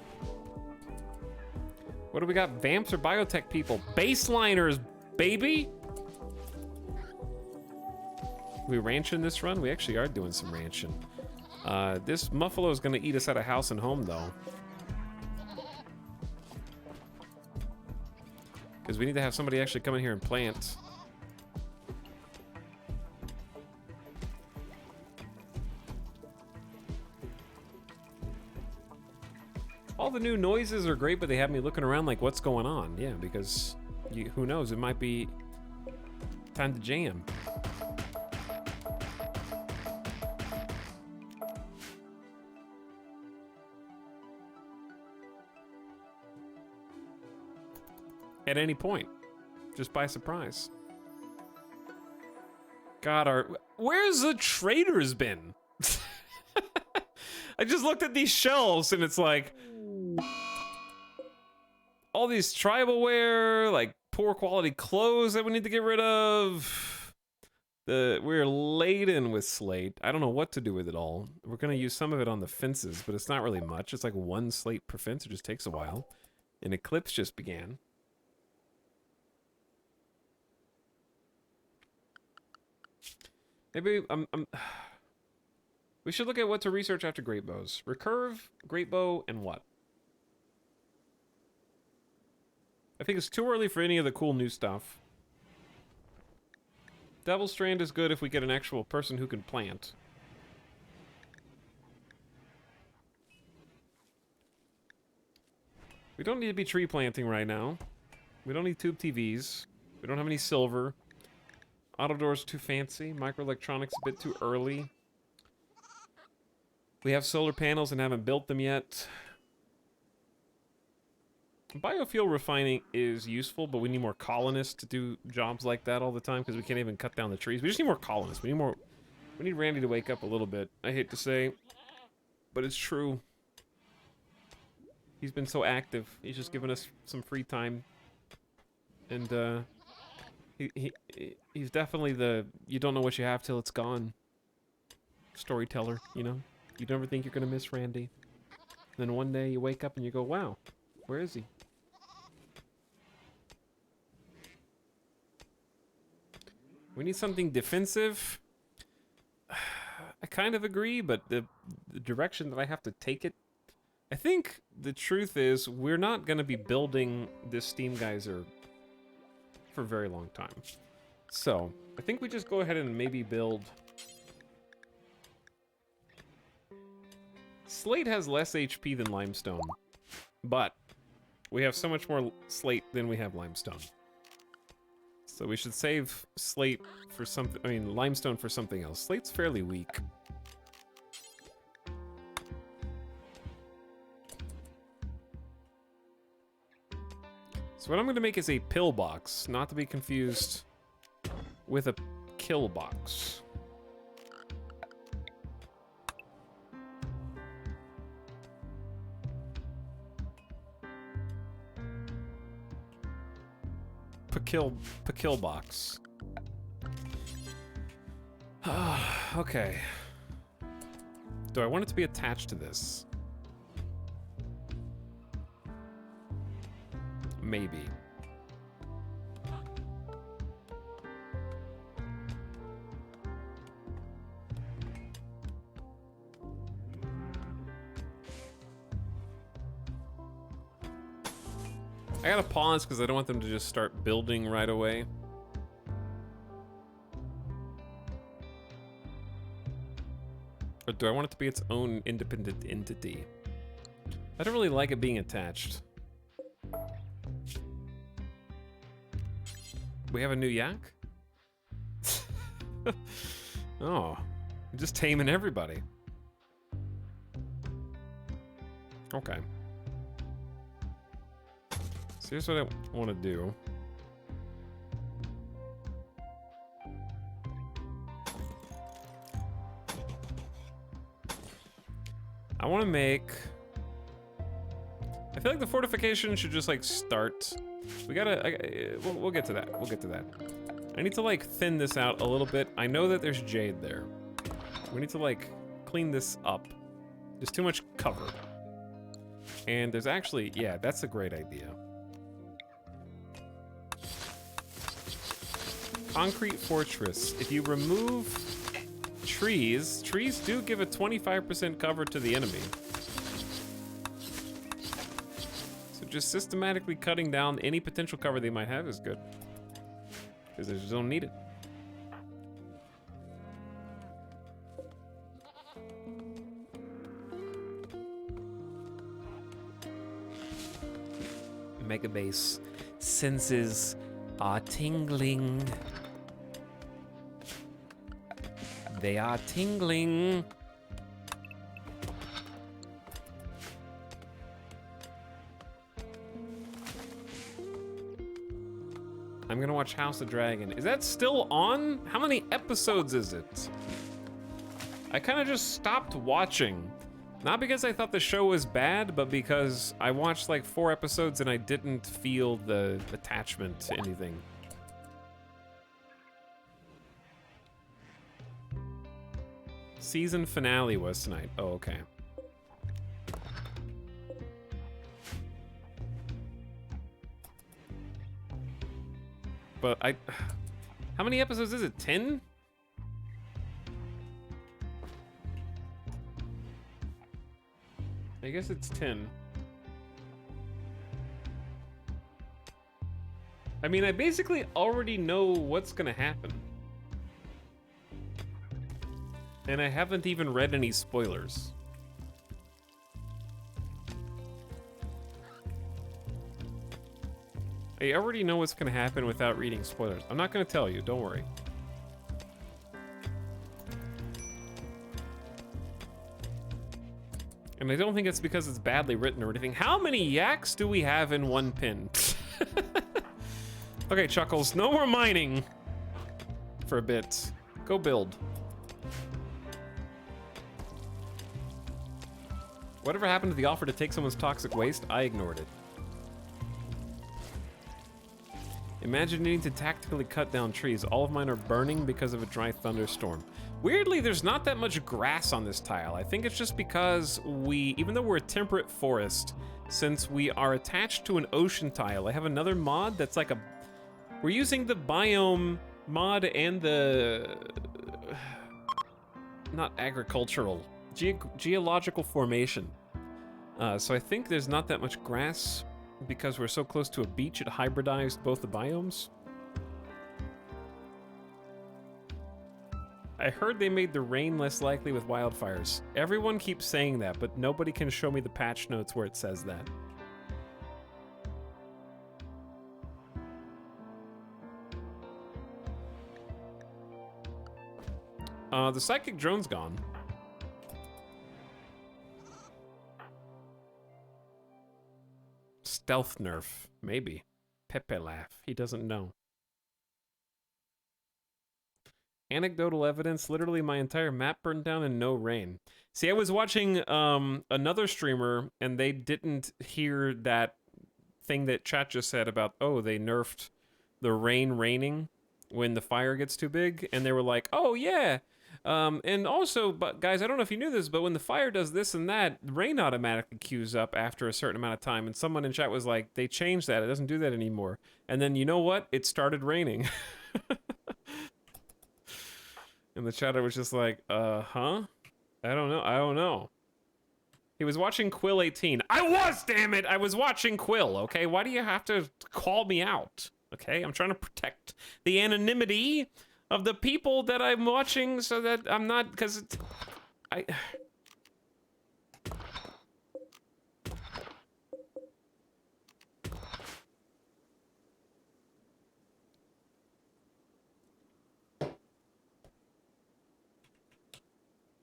What do we got? Vamps or biotech people? Baseliners, baby! We ranching this run? We actually are doing some ranching. This Muffalo is gonna eat us out of house and home, though. Because we need to have somebody actually come in here and plant. All the new noises are great, but they have me looking around like, what's going on? Yeah, because who knows? It might be time to jam. At any point, just by surprise. God, where's the traders been? I just looked at these shelves and it's like all these tribal wear, like poor quality clothes that we need to get rid of. We're laden with slate. I don't know what to do with it all. We're gonna use some of it on the fences, but it's not really much. It's like 1 slate per fence. It just takes a while. An eclipse just began. Maybe we should look at what to research after great bows. Recurve, great bow, and what? I think it's too early for any of the cool new stuff. Devil Strand is good if we get an actual person who can plant. We don't need to be tree planting right now. We don't need tube TVs. We don't have any silver. Auto doors too fancy. Microelectronics a bit too early. We have solar panels and haven't built them yet. Biofuel refining is useful, but we need more colonists to do jobs like that all the time because we can't even cut down the trees. We just need more colonists. We need Randy to wake up a little bit. I hate to say, but it's true. He's been so active. He's just given us some free time. And he's definitely the you don't know what you have till it's gone storyteller, you know? You never think you're gonna miss Randy. Then one day you wake up and you go, wow, where is he? We need something defensive. I kind of agree, but the direction that I have to take it, I think the truth is we're not going to be building this steam geyser for a very long time. So I think we just go ahead and maybe build. Slate has less HP than limestone, but we have so much more slate than we have limestone. So we should save slate for something, I mean limestone for something else. Slate's fairly weak. So what I'm going to make is a pillbox, not to be confused with a killbox. Killbox. Okay. Do I want it to be attached to this? Maybe. I gotta pause because I don't want them to just start building right away. Or do I want it to be its own independent entity? I don't really like it being attached. We have a new yak? Oh, I'm just taming everybody. Okay. So here's what I want to do. I want to make... I feel like the fortification should just like start. We gotta, we'll get to that. We'll get to that. I need to like thin this out a little bit. I know that there's jade there. We need to like clean this up. There's too much cover. And there's actually, yeah, that's a great idea. Concrete fortress. If you remove trees do give a 25% cover to the enemy. So just systematically cutting down any potential cover they might have is good. Because they just don't need it. Mega base senses are tingling. They are tingling. I'm gonna watch House of Dragon. Is that still on? How many episodes is it? I kind of just stopped watching. Not because I thought the show was bad, but because I watched like 4 episodes and I didn't feel the attachment to anything. Season finale was tonight. Oh, okay. But how many episodes is it? 10? I guess it's 10. I mean, I basically already know what's gonna happen. And I haven't even read any spoilers. I already know what's gonna happen without reading spoilers. I'm not gonna tell you, don't worry. And I don't think it's because it's badly written or anything. How many yaks do we have in one pin? Okay, Chuckles, no more mining for a bit. Go build. Whatever happened to the offer to take someone's toxic waste? I ignored it. Imagine needing to tactically cut down trees. All of mine are burning because of a dry thunderstorm. Weirdly, there's not that much grass on this tile. I think it's just because even though we're a temperate forest, since we are attached to an ocean tile, I have another mod that's like we're using the biome mod and the, not agricultural, geological formation. So I think there's not that much grass because we're so close to a beach, it hybridized both the biomes. I heard they made the rain less likely with wildfires. Everyone keeps saying that, but nobody can show me the patch notes where it says that. The psychic drone's gone. Stealth nerf, maybe. Pepe laugh, he doesn't know. Anecdotal evidence, literally my entire map burned down and no rain. See, I was watching another streamer and they didn't hear that thing that chat just said about, oh, they nerfed the rain raining when the fire gets too big. And they were like, oh yeah. And also, but guys, I don't know if you knew this, but when the fire does this and that, rain automatically queues up after a certain amount of time. And someone in chat was like, they changed that. It doesn't do that anymore. And then you know what? It started raining. And the chatter was just like, huh? I don't know. He was watching Quill 18. I was, damn it! I was watching Quill, okay? Why do you have to call me out? Okay, I'm trying to protect the anonymity of the people that I'm watching so that I'm not, because it's,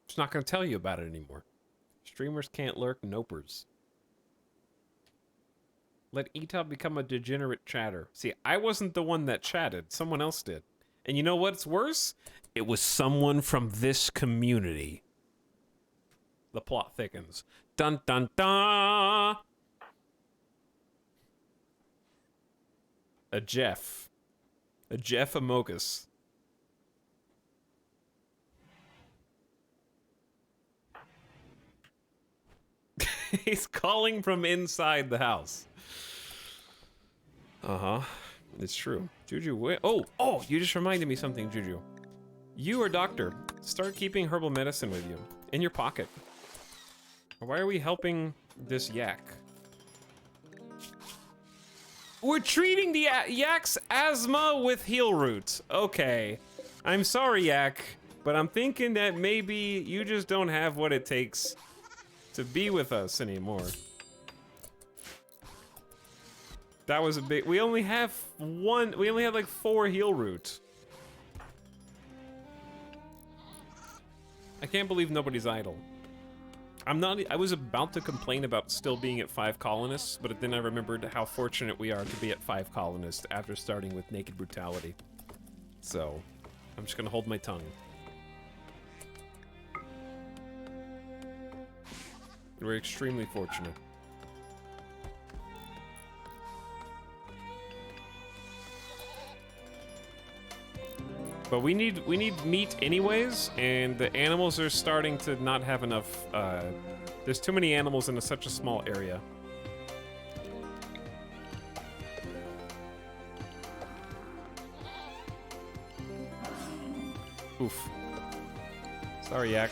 just not going to tell you about it anymore. Streamers can't lurk nopers. Let Etop become a degenerate chatter. See, I wasn't the one that chatted. Someone else did. And you know what's worse? It was someone from this community. The plot thickens. Dun dun dun! A Jeff Amogus. He's calling from inside the house. Uh-huh. It's true. Juju, wait. Oh, you just reminded me something, Juju. You are doctor. Start keeping herbal medicine with you. In your pocket. Why are we helping this yak? We're treating the yak's asthma with heel root. Okay. I'm sorry, yak, but I'm thinking that maybe you just don't have what it takes to be with us anymore. That was a big, we only have like 4 heal root. I can't believe nobody's idle. I was about to complain about still being at 5 colonists, but then I remembered how fortunate we are to be at 5 colonists after starting with naked brutality. So, I'm just gonna hold my tongue. We're extremely fortunate. But we need meat anyways, and the animals are starting to not have enough. There's too many animals in such a small area. Oof. Sorry, yak.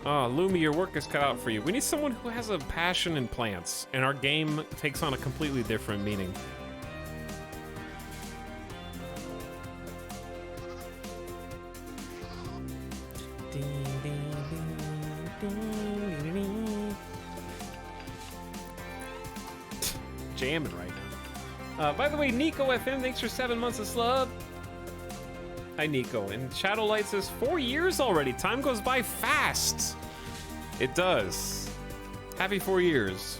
Oh, Lumi, your work is cut out for you. We need someone who has a passion in plants, and our game takes on a completely different meaning. Jamming right now. By the way, Nico FM, thanks for 7 months of slub. Hi, Nico. And Shadowlight says 4 years already. Time goes by fast. It does. Happy 4 years.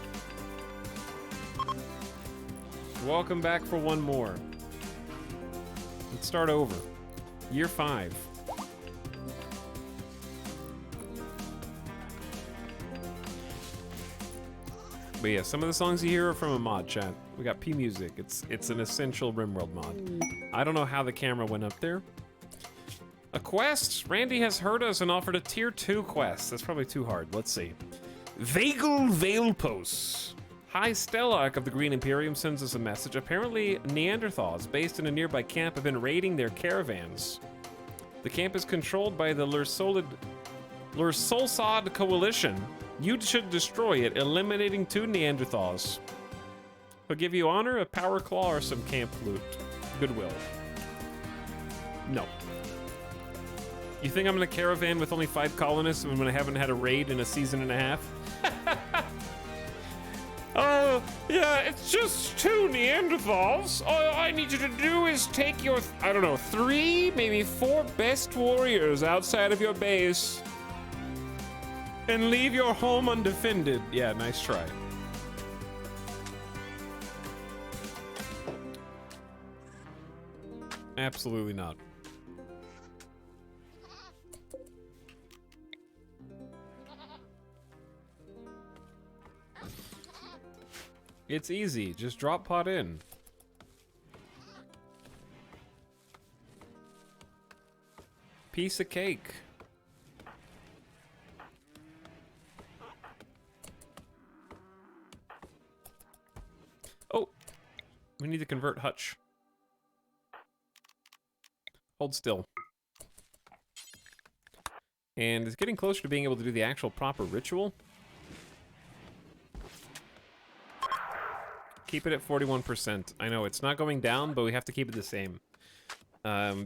Welcome back for one more. Let's start over. Year 5. But yeah, some of the songs you hear are from a mod, chat. We got P Music. It's an essential RimWorld mod. I don't know how the camera went up there. A quest! Randy has heard us and offered a tier 2 quest. That's probably too hard. Let's see. Vagal Veil Posts. High Stellark of the Green Imperium sends us a message. Apparently, Neanderthals based in a nearby camp have been raiding their caravans. The camp is controlled by the Lursolad Coalition. You should destroy it, eliminating 2 Neanderthals. He'll give you honor, a power claw, or some camp loot. Goodwill. No. You think I'm in a caravan with only 5 colonists when I haven't had a raid in a season and a half? Oh, yeah, it's just 2 Neanderthals. All I need you to do is take your, I don't know, 3, maybe 4 best warriors outside of your base and leave your home undefended. Yeah, nice try. Absolutely not. It's easy, just drop pot in. Piece of cake. Oh, we need to convert Hutch. Hold still. And it's getting closer to being able to do the actual proper ritual. Keep it at 41%. I know it's not going down, but we have to keep it the same.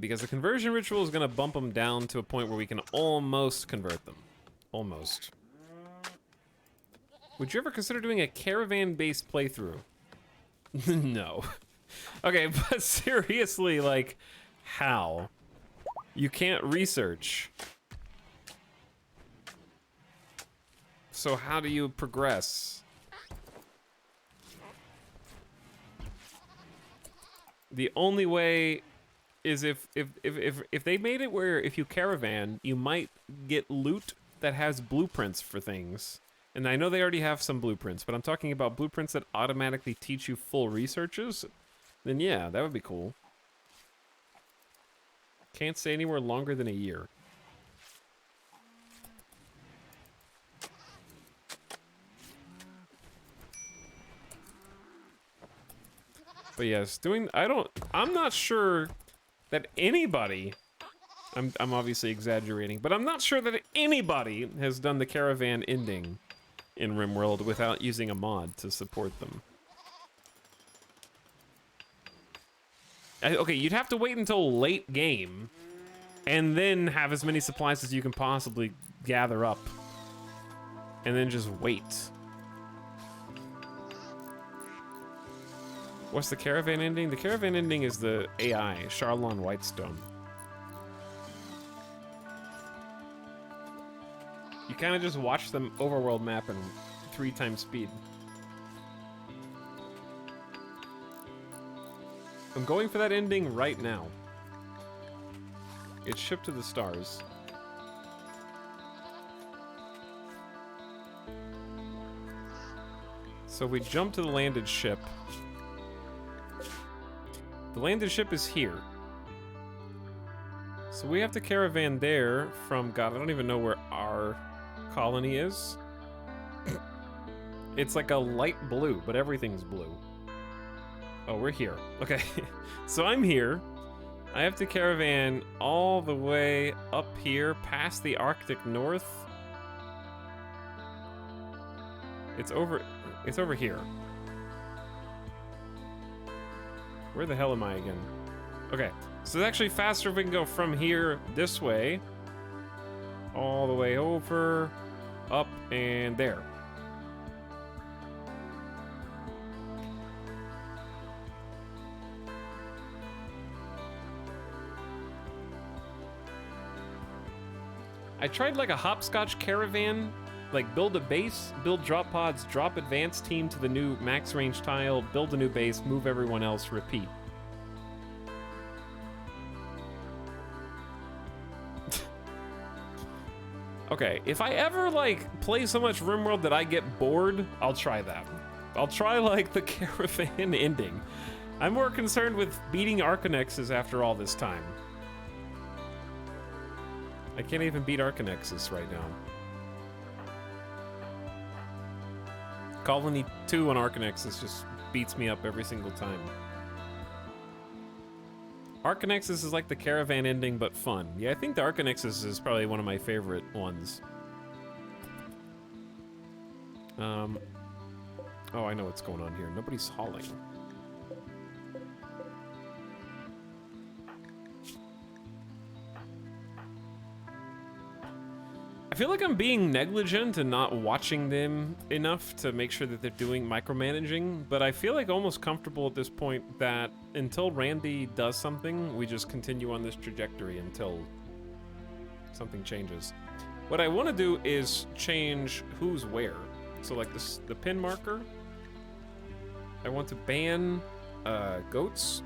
Because the conversion ritual is going to bump them down to a point where we can almost convert them. Almost. Would you ever consider doing a caravan-based playthrough? No. Okay, but seriously, like, how? You can't research. So how do you progress? The only way is if they made it where if you caravan, you might get loot that has blueprints for things. And I know they already have some blueprints, but I'm talking about blueprints that automatically teach you full researches. Then yeah, that would be cool. Can't stay anywhere longer than a year. But yes, I'm not sure that anybody, I'm obviously exaggerating, but I'm not sure that anybody has done the caravan ending in RimWorld without using a mod to support them. Okay, you'd have to wait until late game and then have as many supplies as you can possibly gather up. And then just wait. What's the caravan ending? The caravan ending is the AI, Charlon Whitestone. You kind of just watch the overworld map in 3 times speed. I'm going for that ending right now. It's shipped to the stars. So we jump to the landed ship. The landed ship is here. So we have to caravan there from, God, I don't even know where our colony is. It's like a light blue, but everything's blue. Oh, we're here. Okay, so I'm here. I have to caravan all the way up here past the Arctic North. It's over here. Where the hell am I again? Okay, so it's actually faster if we can go from here this way, all the way over, up, and there. I tried like a hopscotch caravan, like build a base, build drop pods, drop advanced team to the new max range tile, build a new base, move everyone else, repeat. Okay, if I ever like play so much RimWorld that I get bored, I'll try that. I'll try like the caravan ending. I'm more concerned with beating Arconexes after all this time. I can't even beat Arconexes right now. Colony 2 on Arconexes just beats me up every single time. Arconexes is like the caravan ending, but fun. Yeah, I think the Arconexes is probably one of my favorite ones. Oh, I know what's going on here. Nobody's hauling. I feel like I'm being negligent and not watching them enough to make sure that they're doing micromanaging, but I feel like almost comfortable at this point that until Randy does something, we just continue on this trajectory until something changes. What I want to do is change who's where. So like this, the pin marker, I want to ban goats.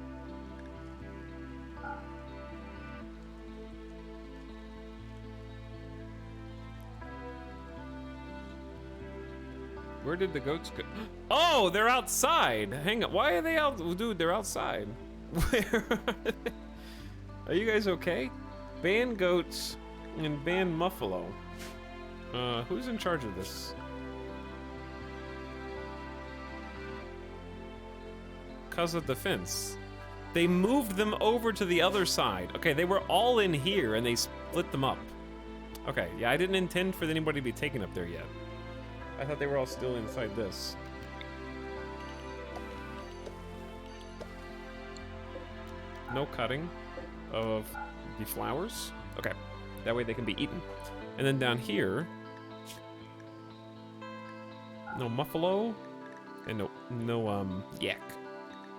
Where did the goats go? Oh, they're outside. Hang on. Why are they out? Dude, they're outside. Where are they? Are you guys okay? Ban goats and ban muffalo. Who's in charge of this? Because of the fence. They moved them over to the other side. Okay, they were all in here and they split them up. Okay, yeah, I didn't intend for anybody to be taken up there yet. I thought they were all still inside this. No cutting of the flowers. Okay, that way they can be eaten. And then down here, no muffalo and no yak.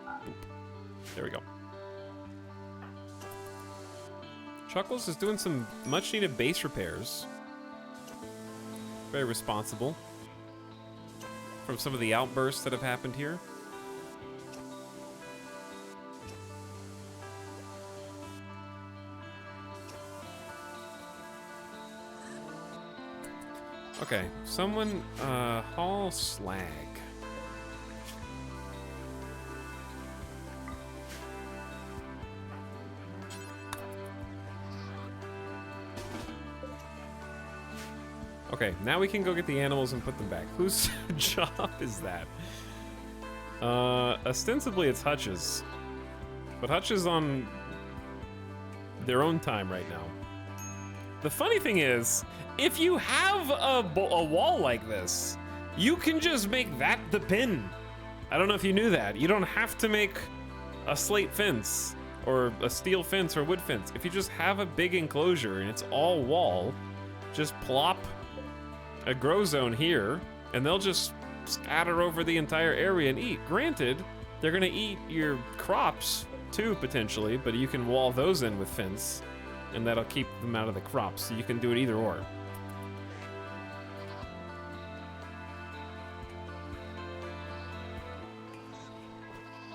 Boop. There we go. Chuckles is doing some much needed base repairs. Very responsible. From some of the outbursts that have happened here. Okay, someone haul slag. Okay, now we can go get the animals and put them back. Whose job is that? Ostensibly it's Hutch's. But Hutch is on their own time right now. The funny thing is, if you have a wall like this, you can just make that the pin. I don't know if you knew that. You don't have to make a slate fence or a steel fence or wood fence. If you just have a big enclosure and it's all wall, just plop a grow zone here, and they'll just scatter over the entire area and eat. Granted, they're gonna eat your crops too, potentially, but you can wall those in with fence, and that'll keep them out of the crops, so you can do it either or.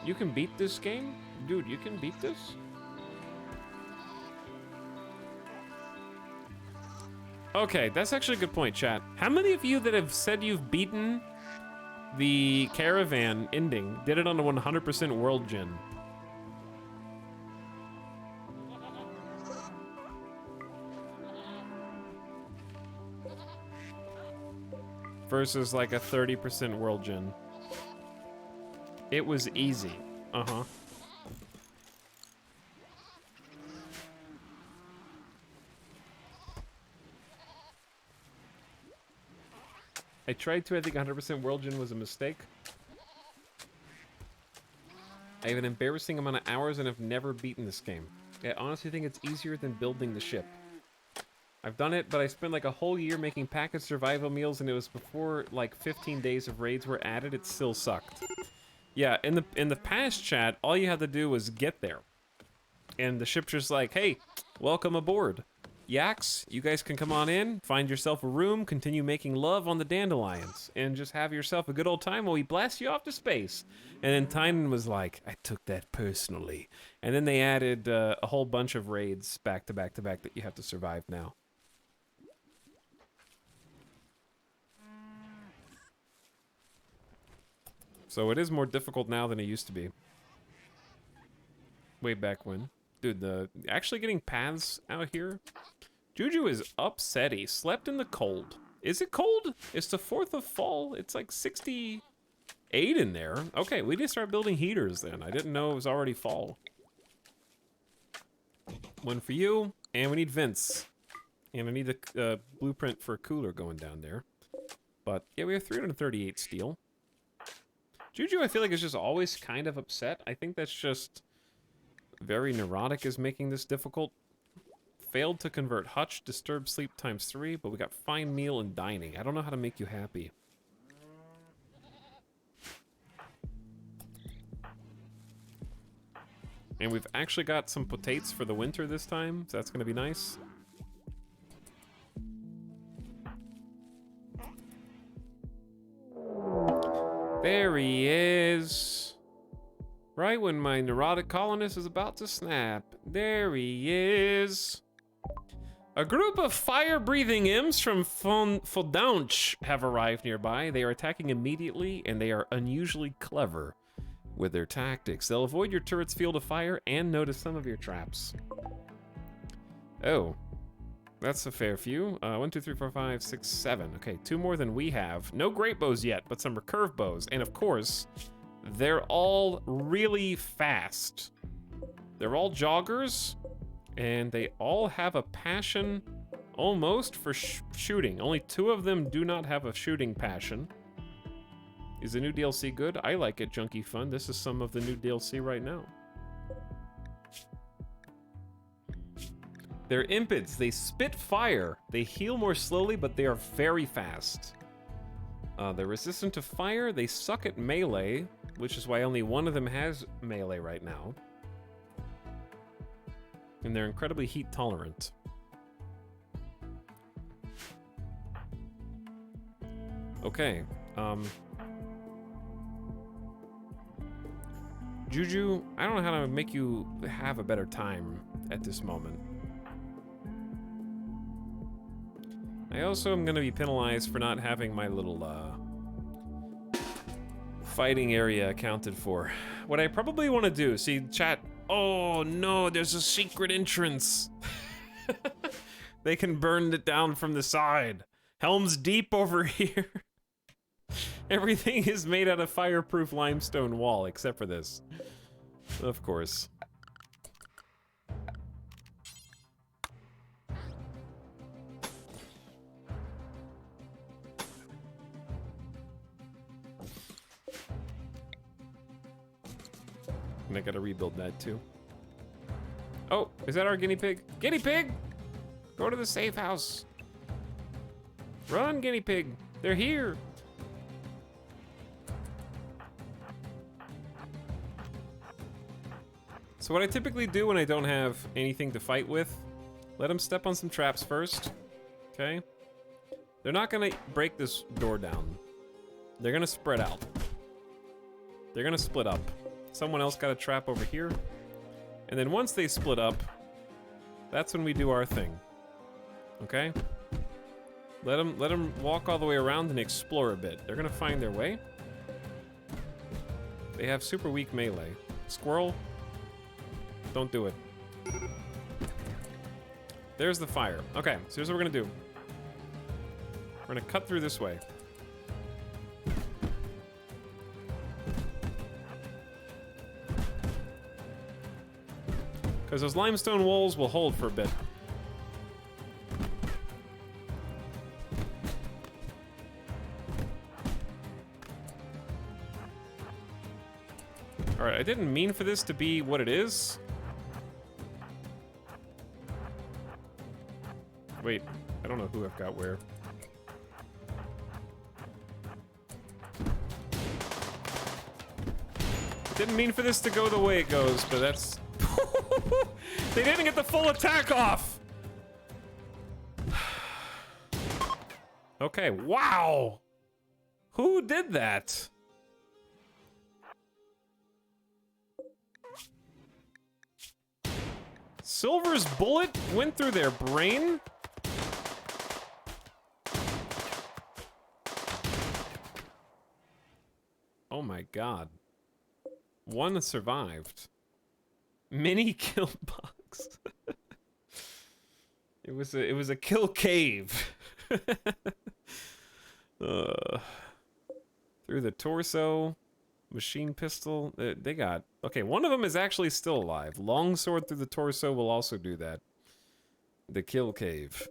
You can beat this game? Dude, you can beat this? Okay, that's actually a good point, chat. How many of you that have said you've beaten the caravan ending did it on a 100% world gen? Versus like a 30% world gen. It was easy. Uh-huh. I tried to, I think 100% World Gen was a mistake. I have an embarrassing amount of hours and have never beaten this game. I honestly think it's easier than building the ship. I've done it, but I spent like a whole year making packaged survival meals, and it was before like 15 days of raids were added. It still sucked. Yeah, in the past, chat, all you had to do was get there. And the ship's just like, hey, welcome aboard. yaks, you guys can come on in, find yourself a room, continue making love on the dandelions, and just have yourself a good old time while we blast you off to space. And then Tynan was like, I took that personally. And then they added a whole bunch of raids back to back to back that you have to survive now. So it is more difficult now than it used to be. Way back when. Dude, actually getting paths out here. Juju is upset. He slept in the cold. Is it cold? It's the 4th of fall. It's like 68 in there. Okay, we need to start building heaters then. I didn't know it was already fall. One for you, and we need vents. And I need the blueprint for a cooler going down there. But yeah, we have 338 steel. Juju, I feel like, is just always kind of upset. I think that's just very neurotic is making this difficult. Failed to convert hutch, disturbed sleep ×3, but we got fine meal and dining. I don't know how to make you happy. And we've actually got some potates for the winter this time, so that's gonna be nice. There he is. Right when my neurotic colonist is about to snap. There he is. A group of fire-breathing imps from Fodanch have arrived nearby. They are attacking immediately, and they are unusually clever with their tactics. They'll avoid your turret's field of fire and notice some of your traps. Oh. That's a fair few. 1, 2, 3, 4, 5, 6, 7. Okay, 2 more than we have. No great bows yet, but some recurve bows. And of course, they're all really fast. They're all joggers, and they all have a passion almost for shooting. Only 2 of them do not have a shooting passion. Is the new DLC good? I like it, Junkie Fun. This is some of the new DLC right now. They're impids. They spit fire. They heal more slowly, but they are very fast. They're resistant to fire. They suck at melee, which is why only one of them has melee right now. And they're incredibly heat tolerant. Okay. Juju, I don't know how to make you have a better time at this moment. I also am going to be penalized for not having my little fighting area accounted for. What I probably want to do, see, chat, oh no, there's a secret entrance. They can burn it down from the side. Helm's Deep over here. Everything is made out of fireproof limestone wall, except for this. Of course. And I gotta rebuild that too. Oh, is that our guinea pig? Guinea pig! Go to the safe house. Run, guinea pig. They're here. So what I typically do when I don't have anything to fight with, let them step on some traps first, okay? They're not gonna break this door down. They're gonna spread out. They're gonna split up. Someone else got a trap over here. And then once they split up, that's when we do our thing, okay? Let them walk all the way around and explore a bit. They're gonna find their way. They have super weak melee. Squirrel, don't do it. There's the fire. Okay, so here's what we're gonna do. We're gonna cut through this way. Because those limestone walls will hold for a bit. Alright, I didn't mean for this to be what it is. Wait, I don't know who I've got where. Didn't mean for this to go the way it goes, but that's... They didn't get the full attack off! Okay, wow! Who did that? Silver's bullet went through their brain? Oh my god. One survived. Mini kill box. It was a kill cave. Through the torso, machine pistol. They got okay. One of them is actually still alive. Longsword through the torso will also do that. The kill cave.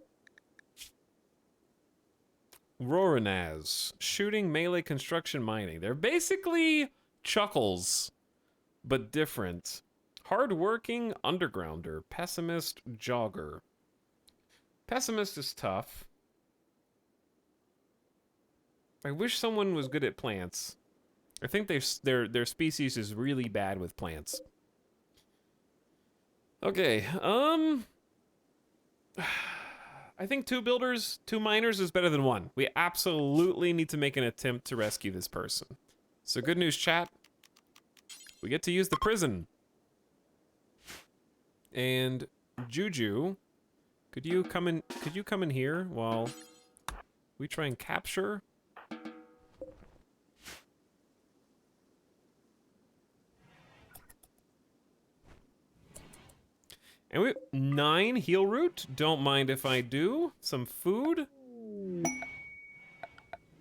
Roranaz, shooting, melee, construction, mining. They're basically chuckles, but different. Hardworking undergrounder, pessimist, jogger. Pessimist is tough. I wish someone was good at plants. I think their species is really bad with plants. Okay, I think 2 builders, 2 miners is better than 1. We absolutely need to make an attempt to rescue this person. So good news, chat. We get to use the prison. And Juju, could you come in here while we try and capture? And we 9 heal root. Don't mind if I do. Some food.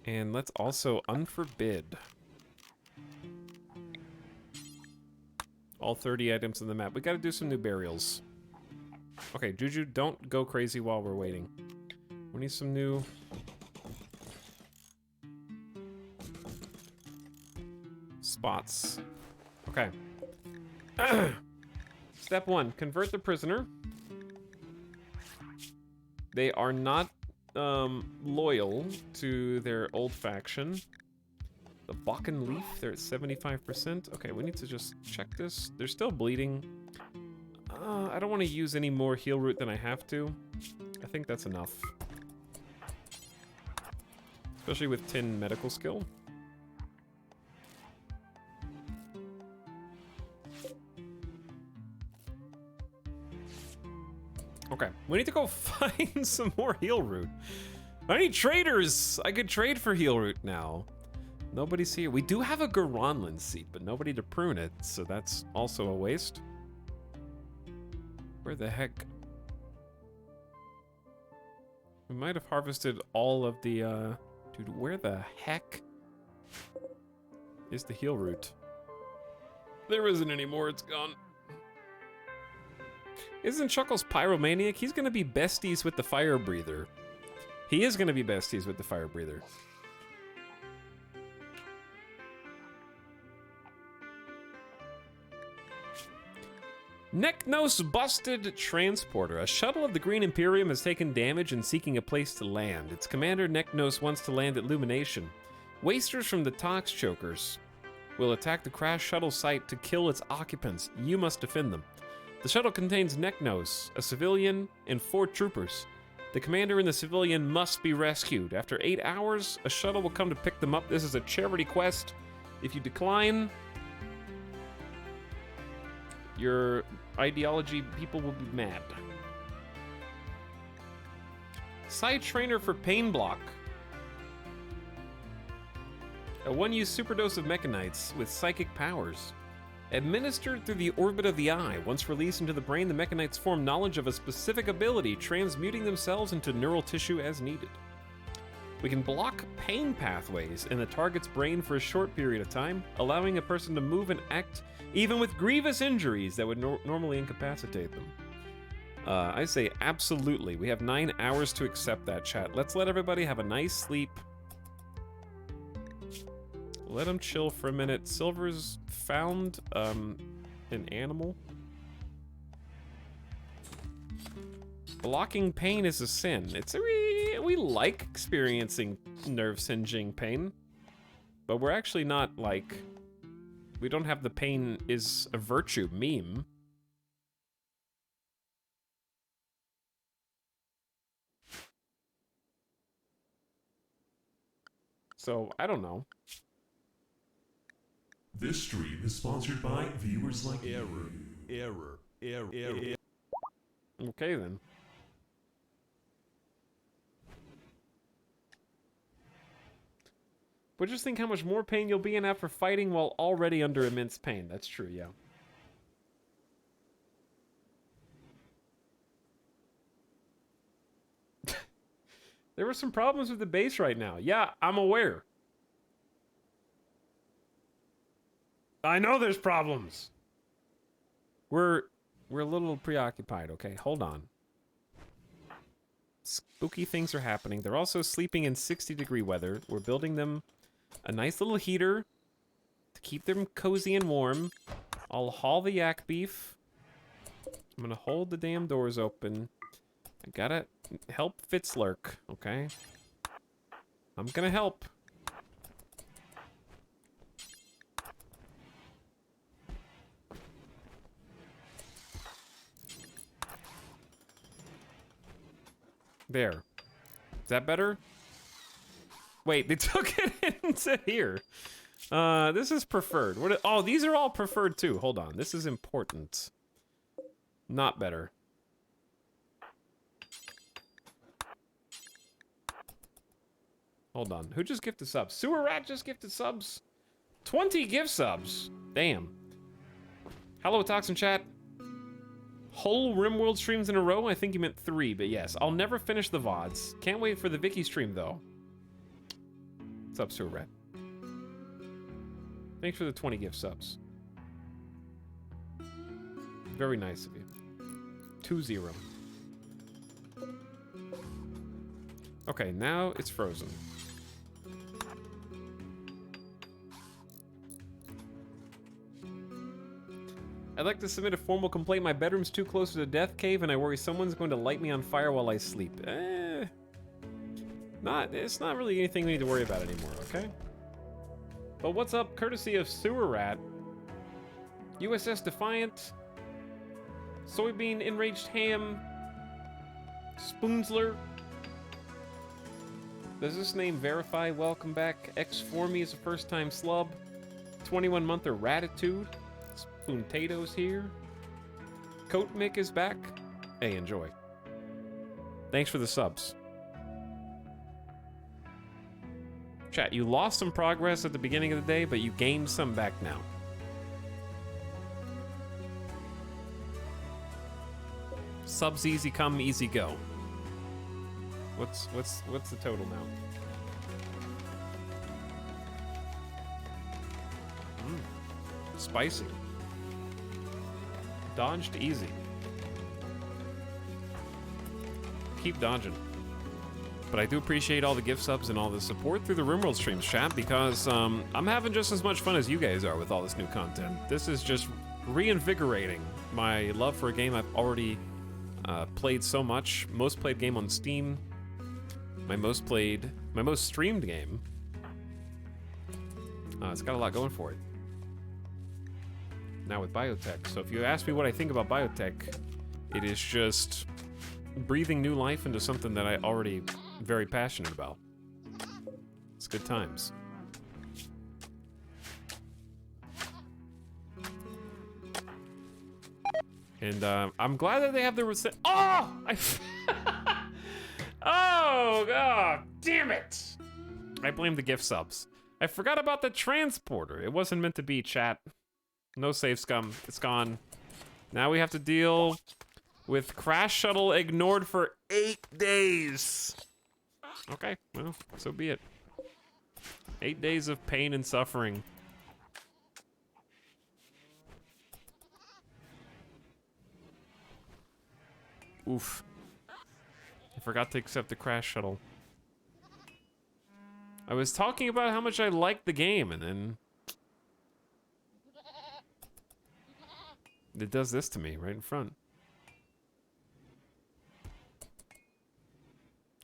And let's also unforbid. All 30 items on the map. We gotta do some new burials. Okay, Juju, don't go crazy while we're waiting. We need some new... spots. Okay. Step 1, convert the prisoner. They are not loyal to their old faction. The Bakken Leaf, they're at 75%. Okay, we need to just check this. They're still bleeding. I don't want to use any more heal root than I have to. I think that's enough. Especially with 10 medical skill. Okay, we need to go find some more heal root. I need traders! I could trade for heal root now. Nobody's here. We do have a Garanland seed, but nobody to prune it, so that's also a waste. Where the heck? We might have harvested all of the, Dude, where the heck is the heal root? There isn't anymore, it's gone. Isn't Chuckles pyromaniac? He's gonna be besties with the fire breather. He is gonna be besties with the fire breather. Neknos busted transporter. A shuttle of the Green Imperium has taken damage and seeking a place to land. Its commander, Neknos, wants to land at Lumination. Wasters from the Tox Chokers will attack the crash shuttle site to kill its occupants. You must defend them. The shuttle contains Neknos, a civilian, and 4 troopers. The commander and the civilian must be rescued. After 8 hours, a shuttle will come to pick them up. This is a charity quest. If you decline, your ideology people will be mad. Side trainer for Pain Block. A 1-use superdose of mechanites with psychic powers. Administered through the orbit of the eye. Once released into the brain, the mechanites form knowledge of a specific ability, transmuting themselves into neural tissue as needed. We can block pain pathways in the target's brain for a short period of time, allowing a person to move and act even with grievous injuries that would normally incapacitate them. I say absolutely. We have 9 hours to accept that, chat. Let's let everybody have a nice sleep. Let them chill for a minute. Silver's found an animal. Blocking pain is a sin. We like experiencing nerve singeing pain, but we're actually not like, we don't have the pain is a virtue meme. So, I don't know. This stream is sponsored by viewers like Error. Okay, then. But just think how much more pain you'll be in after fighting while already under immense pain. That's true, yeah. There were some problems with the base right now. Yeah, I'm aware. I know there's problems. We're a little preoccupied, okay? Hold on. Spooky things are happening. They're also sleeping in 60-degree weather. We're building them a nice little heater to keep them cozy and warm. I'll haul the yak beef. I'm gonna hold the damn doors open. I gotta help Fitzlurk, okay? I'm gonna help. There. Is that better? Wait, they took it into here. This is preferred. Oh, these are all preferred too. Hold on. This is important. Not better. Hold on. Who just gifted subs? Sewer Rat just gifted subs? 20 gift subs. Damn. Hello, Toxin Chat. Whole RimWorld streams in a row? I think you meant 3, but yes. I'll never finish the VODs. Can't wait for the Vicky stream, though. What's up, Sewer Rat? Thanks for the 20 gift subs. Very nice of you. 2-0. Okay, now it's frozen. I'd like to submit a formal complaint. My bedroom's too close to the death cave, and I worry someone's going to light me on fire while I sleep. It's not really anything we need to worry about anymore, okay? But what's up, courtesy of Sewer Rat, USS Defiant, Soybean Enraged Ham, Spoonsler. Does this name verify? Welcome back. X4Me is a first-time slub. 21-monther Ratitude. Spoontatoes here. Coat Mick is back. Hey, enjoy. Thanks for the subs. Chat, you lost some progress at the beginning of the day, but you gained some back now. Subs easy come, easy go. What's the total now? Spicy. Dodged easy. Keep dodging. But I do appreciate all the gift subs and all the support through the RimWorld streams, chat, because I'm having just as much fun as you guys are with all this new content. This is just reinvigorating my love for a game I've already played so much. Most played game on Steam. My most streamed game. It's got a lot going for it. Now with Biotech. So if you ask me what I think about Biotech, it is just breathing new life into something that I already very passionate about. It's good times. And I'm glad that they have the Oh! Oh, God, damn it! I blame the gift subs. I forgot about the transporter. It wasn't meant to be, chat. No Savescum. It's gone. Now we have to deal with Crash Shuttle ignored for 8 days. Okay, well, so be it. 8 days of pain and suffering. Oof. I forgot to accept the Crash Shuttle. I was talking about how much I liked the game, and then it does this to me right in front.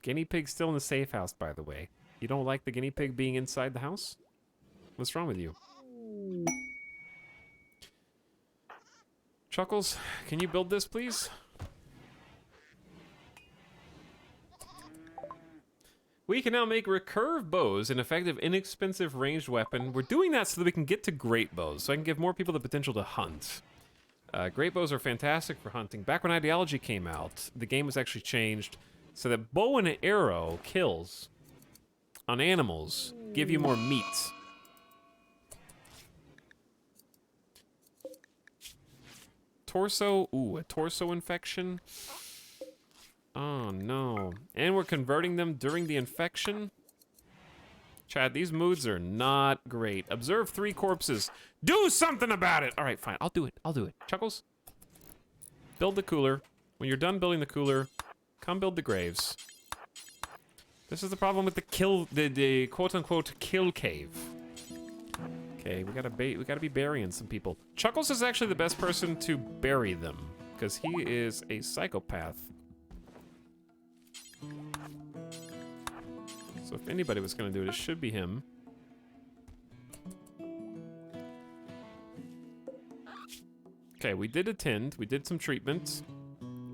Guinea pig's still in the safe house, by the way. You don't like the guinea pig being inside the house? What's wrong with you? Chuckles, can you build this, please? We can now make recurve bows an effective, inexpensive ranged weapon. We're doing that so that we can get to great bows, so I can give more people the potential to hunt. Great bows are fantastic for hunting. Back when Ideology came out, the game was actually changed so that bow and arrow kills on animals give you more meat. Torso, ooh, a torso infection. Oh no. And we're converting them during the infection. Chad, these moods are not great. Observe 3 corpses. Do something about it! Alright, fine. I'll do it. I'll do it. Chuckles, build the cooler. When you're done building the cooler, come build the graves. This is the problem with the quote-unquote kill cave. Okay, we gotta be burying some people. Chuckles is actually the best person to bury them, because he is a psychopath. So if anybody was gonna do it, it should be him. Okay, we did attend. We did some treatment.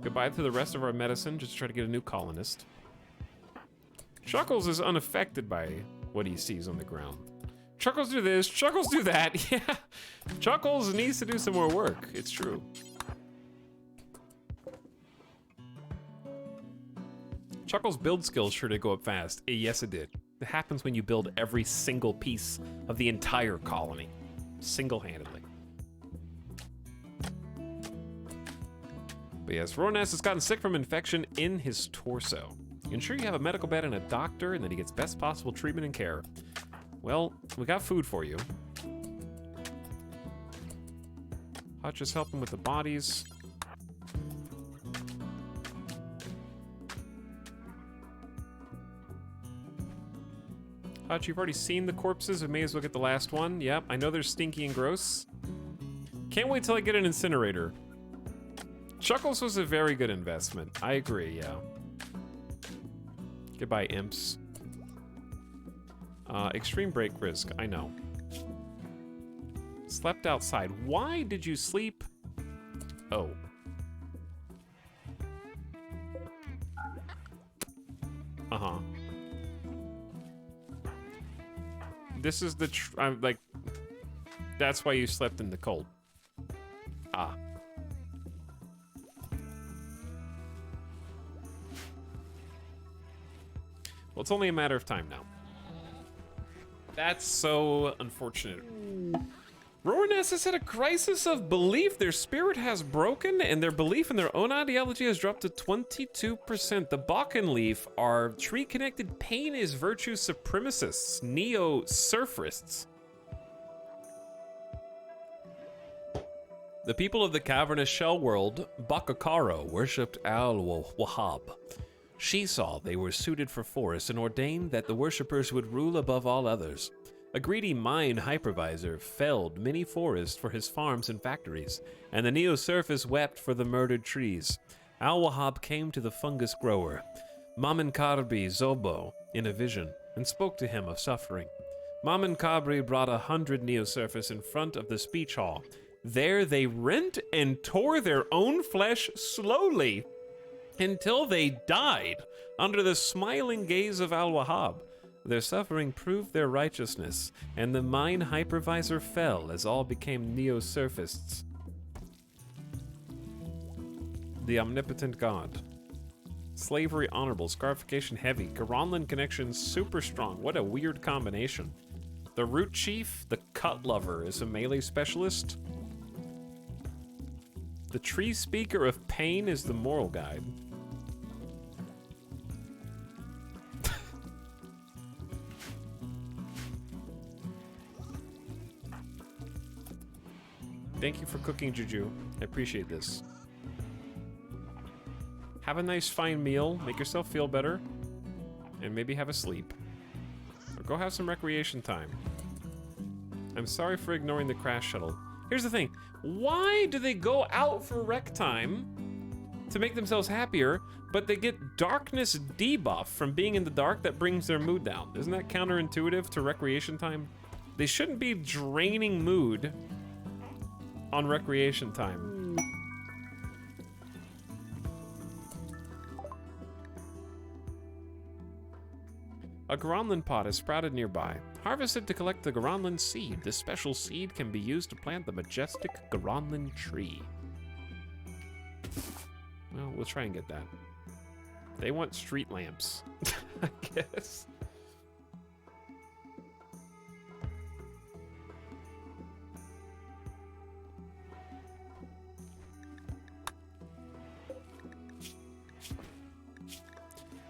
Goodbye to the rest of our medicine, just to try to get a new colonist. Chuckles is unaffected by what he sees on the ground. Chuckles do this, Chuckles do that. Yeah, Chuckles needs to do some more work. It's true. Chuckles' build skills sure did go up fast. Yes, it did. It happens when you build every single piece of the entire colony, single-handedly. But yes, Ronas has gotten sick from infection in his torso. Ensure you have a medical bed and a doctor, and that he gets best possible treatment and care. Well, we got food for you. Hutch is helping with the bodies. Hutch, you've already seen the corpses. We may as well get the last one. Yep, I know they're stinky and gross. Can't wait till I get an incinerator. Chuckles was a very good investment. I agree, yeah. Goodbye, imps. Extreme break risk, I know. Slept outside. Why did you sleep? Oh. Uh-huh. This is the I'm like, that's why you slept in the cold. Ah. Well, it's only a matter of time now. That's so unfortunate. Roarness is at a crisis of belief. Their spirit has broken, and their belief in their own ideology has dropped to 22%. The Bakken Leaf are tree-connected pain is virtue supremacists, neo-surferists. The people of the cavernous shell world, Bakakaro, worshipped Al-Wahhab. She saw they were suited for forest and ordained that the worshippers would rule above all others. A greedy mine hypervisor felled many forests for his farms and factories, and the neo-surface wept for the murdered trees. Al-Wahhab came to the fungus grower, Mamin Karbi Zobo, in a vision, and spoke to him of suffering. Mamin Kabri brought 100 neo-surface in front of the speech hall. There they rent and tore their own flesh slowly, until they died under the smiling gaze of Al-Wahhab. Their suffering proved their righteousness, and the mine hypervisor fell as all became neo-surfists. The omnipotent god. Slavery honorable, scarification heavy, Garanlan connection super strong. What a weird combination. The root chief, the cut lover, is a melee specialist. The tree speaker of pain is the moral guide. Thank you for cooking, Juju. I appreciate this. Have a nice fine meal, make yourself feel better, and maybe have a sleep. Or go have some recreation time. I'm sorry for ignoring the crash shuttle. Here's the thing. Why do they go out for rec time to make themselves happier, but they get darkness debuff from being in the dark that brings their mood down? Isn't that counterintuitive to recreation time? They shouldn't be draining mood on recreation time. A Gronlin pod is sprouted nearby. Harvest it to collect the Gronlin seed. This special seed can be used to plant the majestic Gronlin tree. Well, we'll try and get that. They want street lamps, I guess.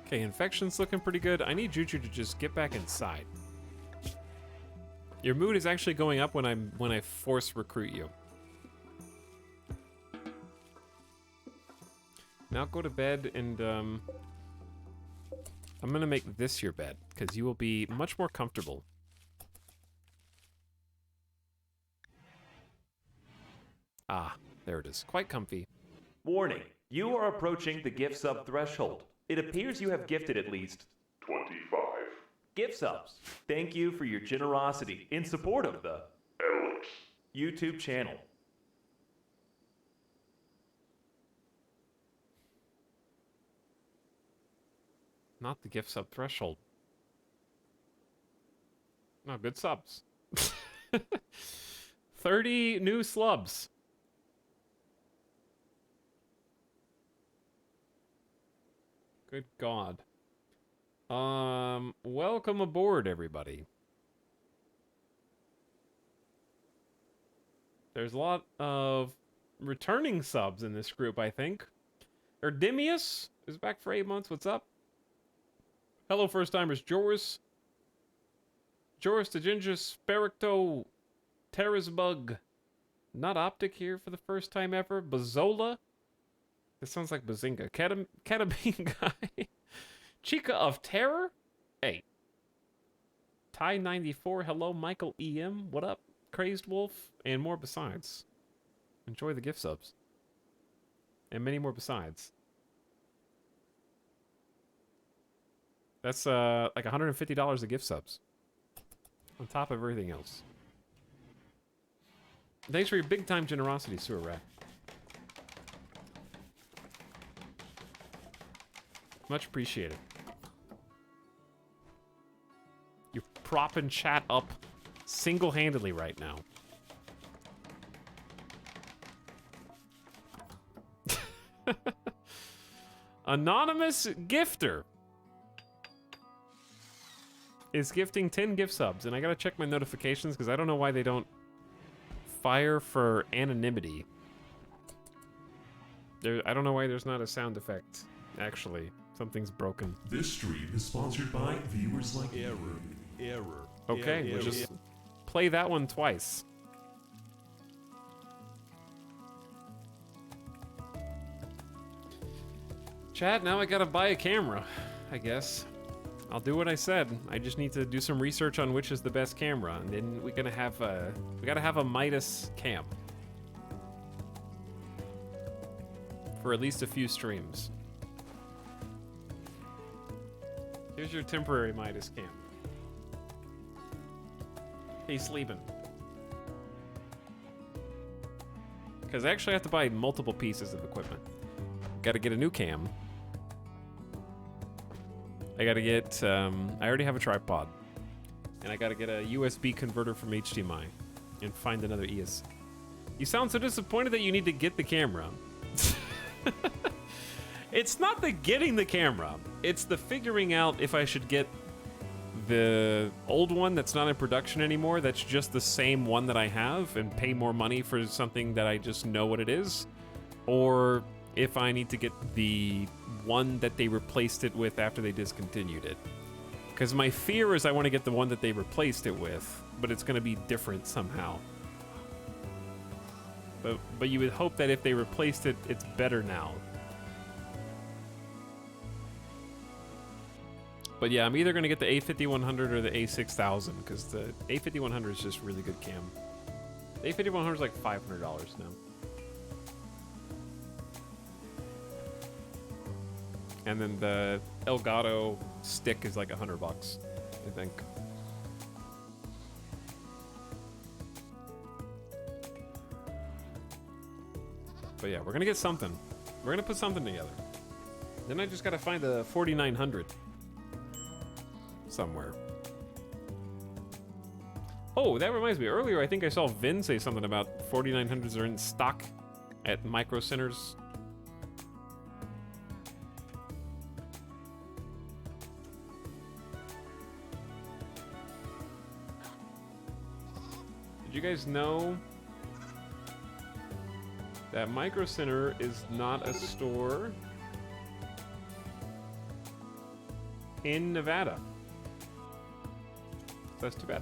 Okay, infection's looking pretty good. I need Juju to just get back inside. Your mood is actually going up when I force recruit you. Now go to bed and I'm gonna make this your bed because you will be much more comfortable. Ah, there it is. Quite comfy. Warning, you are approaching the gift sub threshold. It appears you have gifted at least 25. gift subs. Thank you for your generosity in support of the Alex. YouTube channel. Not the gift sub threshold. No, good subs. 30 new slubs. Good God. Welcome aboard, everybody. There's a lot of returning subs in this group, I think. Erdimius is back for 8 months. What's up? Hello, first-timers. Joris. Joris the Ginger Spericto Terrasbug. Not Optic here for the first time ever. Bazola. This sounds like Bazinga. Ketamine guy. Chica of Terror. Hey. Ty 94. Hello, Michael EM. What up? Crazed Wolf. And more besides. Enjoy the gift subs. And many more besides. That's like $150 of gift subs. On top of everything else. Thanks for your big time generosity, Sewer Rat. Much appreciated. You're propping chat up single-handedly right now. Anonymous Gifter is gifting 10 gift subs, and I gotta check my notifications because I don't know why they don't fire for anonymity. I don't know why there's not a sound effect, actually. Something's broken. This stream is sponsored by viewers like you. Error. Okay, we'll just play that one twice. Chat, now I gotta buy a camera, I guess. I'll do what I said. I just need to do some research on which is the best camera, and then we gotta have a Midas cam for at least a few streams. Here's your temporary Midas cam. He's sleeping. Because I actually have to buy multiple pieces of equipment. Gotta get a new cam. I gotta get, I already have a tripod. And I gotta get a USB converter from HDMI. And find another ES. You sound so disappointed that you need to get the camera. It's not the getting the camera. It's the figuring out if I should get the old one that's not in production anymore, that's just the same one that I have, and pay more money for something that I just know what it is. Or if I need to get the one that they replaced it with after they discontinued it. Because my fear is I want to get the one that they replaced it with, but it's going to be different somehow. But you would hope that if they replaced it, it's better now. But yeah, I'm either going to get the A5100 or the A6000, because the A5100 is just really good cam. The A5100 is like $500 now. And then the Elgato stick is like $100, I think. But yeah, we're gonna get something. We're gonna put something together. Then I just gotta find the 4900. somewhere. Oh, that reminds me. Earlier, I think I saw Vin say something about 4900s are in stock at Micro Centers. Did you guys know that Micro Center is not a store in Nevada? That's too bad.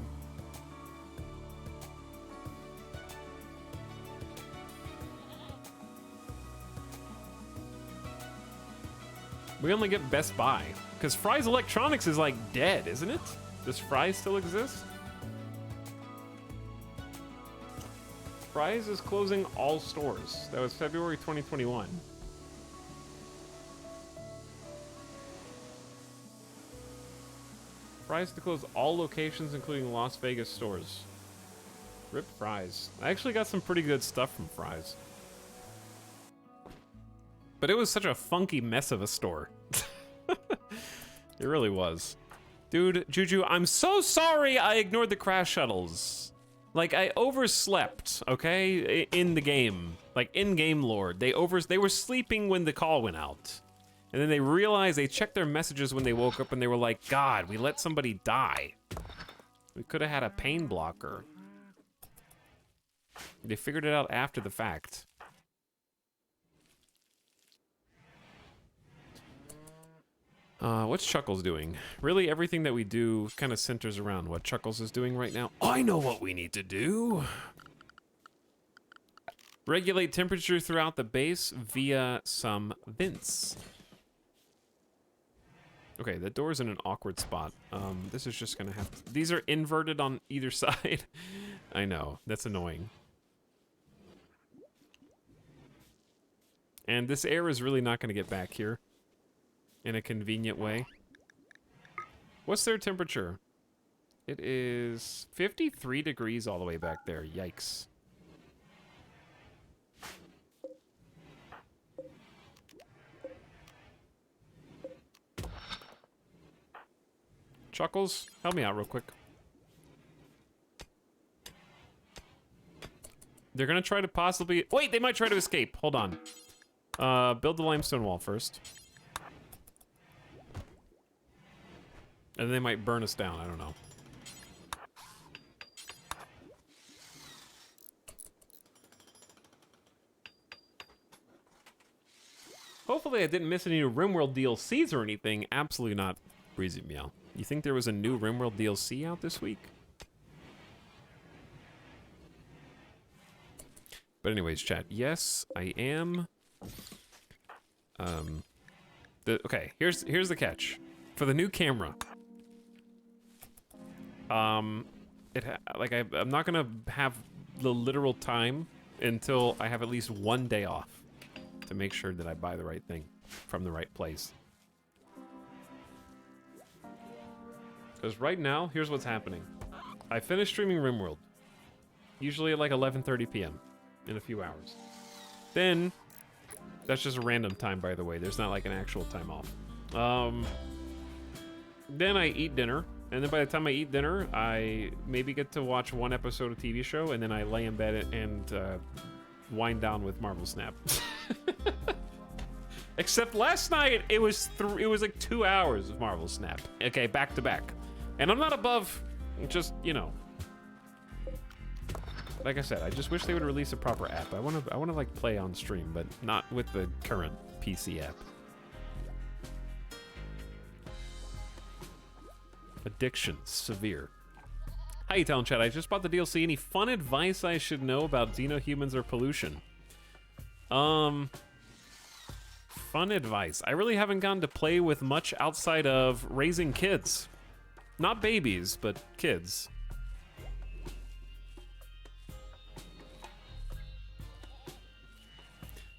We only get Best Buy. Because Fry's Electronics is like dead, isn't it? Does Fry's still exist? Fry's is closing all stores. That was February 2021. Fry's to close all locations, including Las Vegas stores. Rip Fry's. I actually got some pretty good stuff from Fry's. But it was such a funky mess of a store. It really was. Dude, Juju, I'm so sorry I ignored the crash shuttles. Like, I overslept, okay, in the game. Like, in-game lore. They were sleeping when the call went out. And then they realized, they checked their messages when they woke up and they were like, God, we let somebody die. We could have had a pain blocker. They figured it out after the fact. What's Chuckles doing? Really, everything that we do kind of centers around what Chuckles is doing right now. I know what we need to do. Regulate temperature throughout the base via some vents. Okay, the door's in an awkward spot. This is just gonna have to... These are inverted on either side. I know, that's annoying. And this air is really not gonna get back here in a convenient way. What's their temperature? It is 53 degrees all the way back there. Yikes. Chuckles, help me out real quick. They're gonna try to possibly... Wait, they might try to escape. Hold on. Build the limestone wall first. And then they might burn us down, I don't know. Hopefully I didn't miss any RimWorld DLCs or anything. Absolutely not, Breezy Meow. You think there was a new RimWorld DLC out this week? But anyways, chat, yes, I am. Okay, here's the catch. For the new camera. I'm not gonna have the literal time until I have at least one day off to make sure that I buy the right thing from the right place. Because right now, here's what's happening. I finished streaming RimWorld, usually at like 11:30 p.m. in a few hours. Then, that's just a random time, by the way. There's not like an actual time off. Then I eat dinner. And then by the time I eat dinner, I maybe get to watch one episode of TV show, and then I lay in bed and wind down with Marvel Snap. Except last night, it was like 2 hours of Marvel Snap. Okay, back to back. And I'm not above, just, you know. Like I said, I just wish they would release a proper app. I wanna like play on stream, but not with the current PC app. Addiction, severe. How you telling, chat? I just bought the DLC. Any fun advice I should know about xenohumans or pollution? Fun advice. I really haven't gotten to play with much outside of raising kids. Not babies, but kids.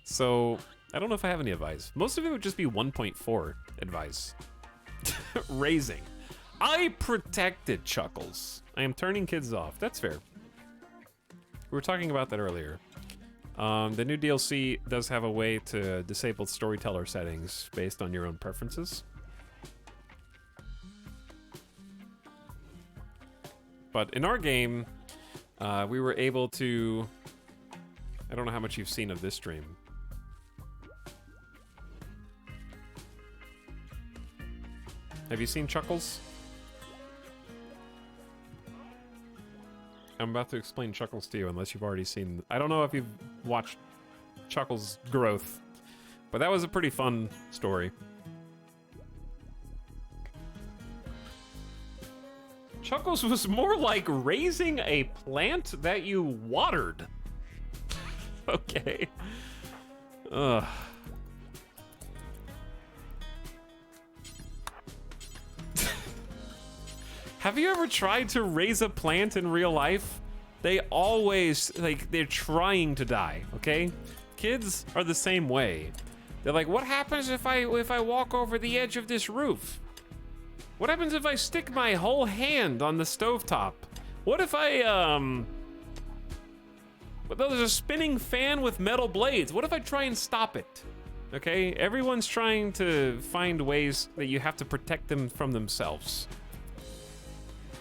So, I don't know if I have any advice. Most of it would just be 1.4 advice. Raising. I protected Chuckles. I am turning kids off. That's fair. We were talking about that earlier. The new DLC does have a way to disable storyteller settings based on your own preferences. But in our game, we were able to... I don't know how much you've seen of this stream. Have you seen Chuckles? I'm about to explain Chuckles to you, unless you've already seen... I don't know if you've watched Chuckles' growth, but that was a pretty fun story. Chuckles was more like raising a plant that you watered. Okay. Ugh. Have you ever tried to raise a plant in real life? They always, like, they're trying to die, okay? Kids are the same way. They're like, what happens if I walk over the edge of this roof? What happens if I stick my whole hand on the stovetop? What if but there's a spinning fan with metal blades. What if I try and stop it? Okay, everyone's trying to find ways that you have to protect them from themselves.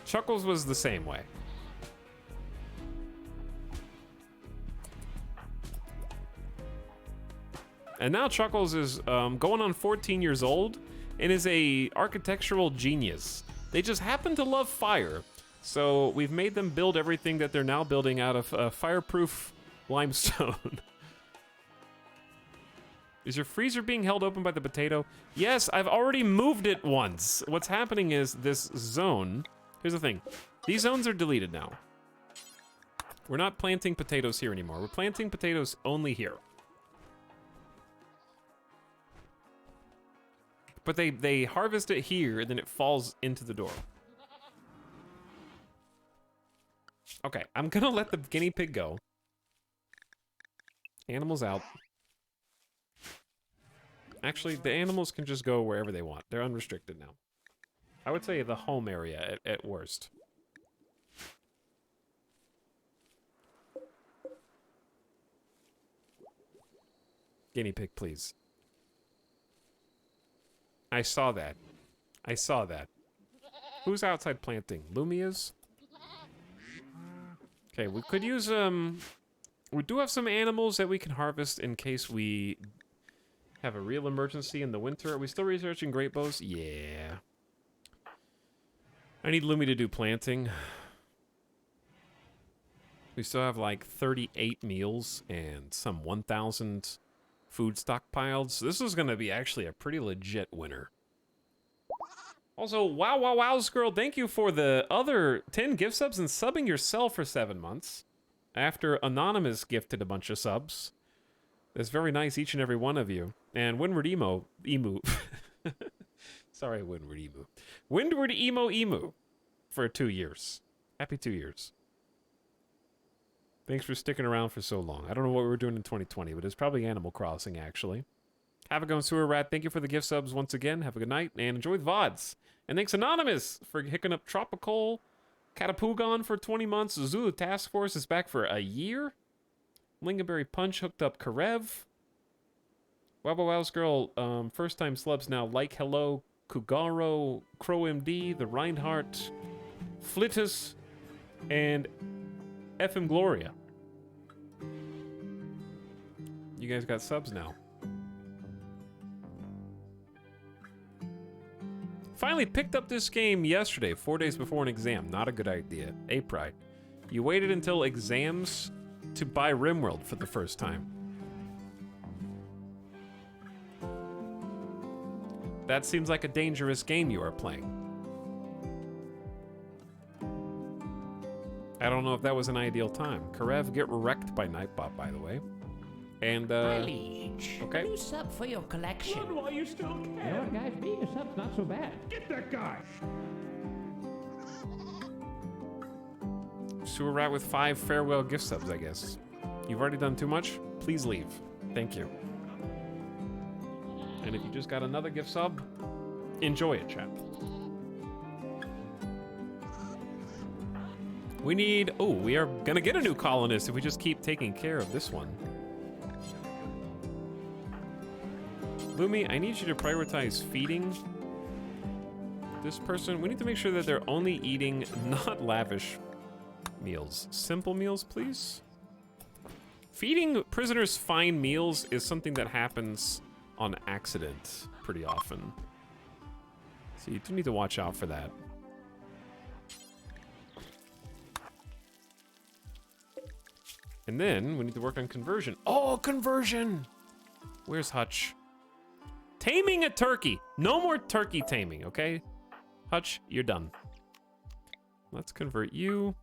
Chuckles was the same way. And now Chuckles is going on 14 years old and is a architectural genius. They just happen to love fire. So we've made them build everything that they're now building out of fireproof limestone. Is your freezer being held open by the potato? Yes, I've already moved it once. What's happening is this zone... Here's the thing. These zones are deleted now. We're not planting potatoes here anymore. We're planting potatoes only here. But they harvest it here, and then it falls into the door. Okay, I'm gonna let the guinea pig go. Animals out. Actually, the animals can just go wherever they want. They're unrestricted now. I would say the home area at worst. Guinea pig, please. I saw that. I saw that. Who's outside planting? Lumia's? Okay, we could use, we do have some animals that we can harvest in case we have a real emergency in the winter. Are we still researching great bows? Yeah. I need Lumi to do planting. We still have like 38 meals and some 1,000 food stockpiled. So this is going to be actually a pretty legit winter. Also, Wow's girl, thank you for the other 10 gift subs and subbing yourself for 7 months. After Anonymous gifted a bunch of subs. That's very nice, each and every one of you. And Windward Emu. Sorry, Windward Emu. Windward Emu for 2 years. Happy 2 years. Thanks for sticking around for so long. I don't know what we were doing in 2020, but it's probably Animal Crossing, actually. Have a going, Sewer Rat. Thank you for the gift subs once again. Have a good night, and enjoy the VODs. And thanks, Anonymous, for hooking up Tropical. Catapugon for 20 months. Zulu Task Force is back for a year. Lingonberry Punch hooked up Karev. Wow's girl, first time slubs now. Like Hello, Kugaro, Crow MD, the Reinhardt, Flittus, and FM Gloria. You guys got subs now. Finally picked up this game yesterday, 4 days before an exam. Not a good idea. A-Pride. You waited until exams to buy RimWorld for the first time. That seems like a dangerous game you are playing. I don't know if that was an ideal time. Karev, get wrecked by Nightbot, by the way. And, My liege. okay. A new sub for your collection. Run while you still You know can. what, guys? Being a sub's not so bad. Get that guy. Sewer Rat with 5 farewell gift subs, I guess. You've already done too much? Please leave. Thank you. And if you just got another gift sub, enjoy it, chat. We need... Oh, we are gonna get a new colonist if we just keep taking care of this one. Lumi, I need you to prioritize feeding this person, we need to make sure that they're only eating not lavish meals. Simple meals, please. Feeding prisoners fine meals is something that happens on accident pretty often. So you do need to watch out for that. And then we need to work on conversion. Oh, conversion! Where's Hutch? Taming a turkey. No more turkey taming, okay? Hutch, you're done. Let's convert you.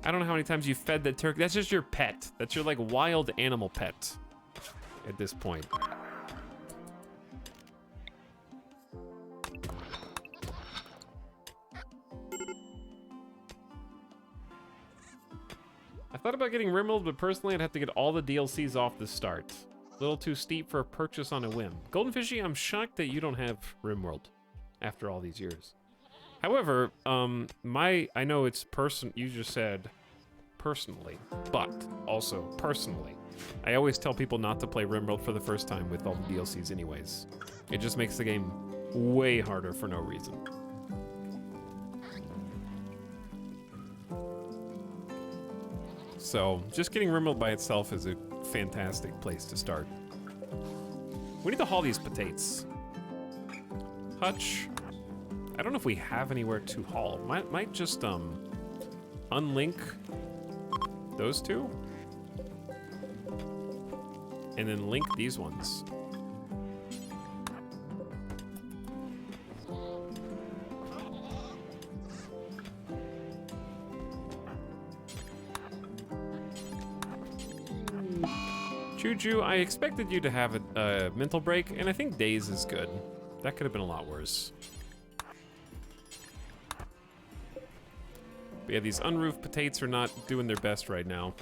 I don't know how many times you fed that turkey. That's just your pet. That's your, like, wild animal pet at this point. I thought about getting RimWorld, but personally I'd have to get all the DLCs off the start. A little too steep for a purchase on a whim. Golden Fishy, I'm shocked that you don't have RimWorld after all these years. However, I know it's you just said personally, but also personally. I always tell people not to play RimWorld for the first time with all the DLCs anyways. It just makes the game way harder for no reason. So, just getting RimWorld by itself is a fantastic place to start. We need to haul these potatoes. Hutch. I don't know if we have anywhere to haul. Might just, unlink those two. And then link these ones. Juju, I expected you to have a mental break, and I think days is good. That could have been a lot worse. But yeah, these unroofed potatoes are not doing their best right now.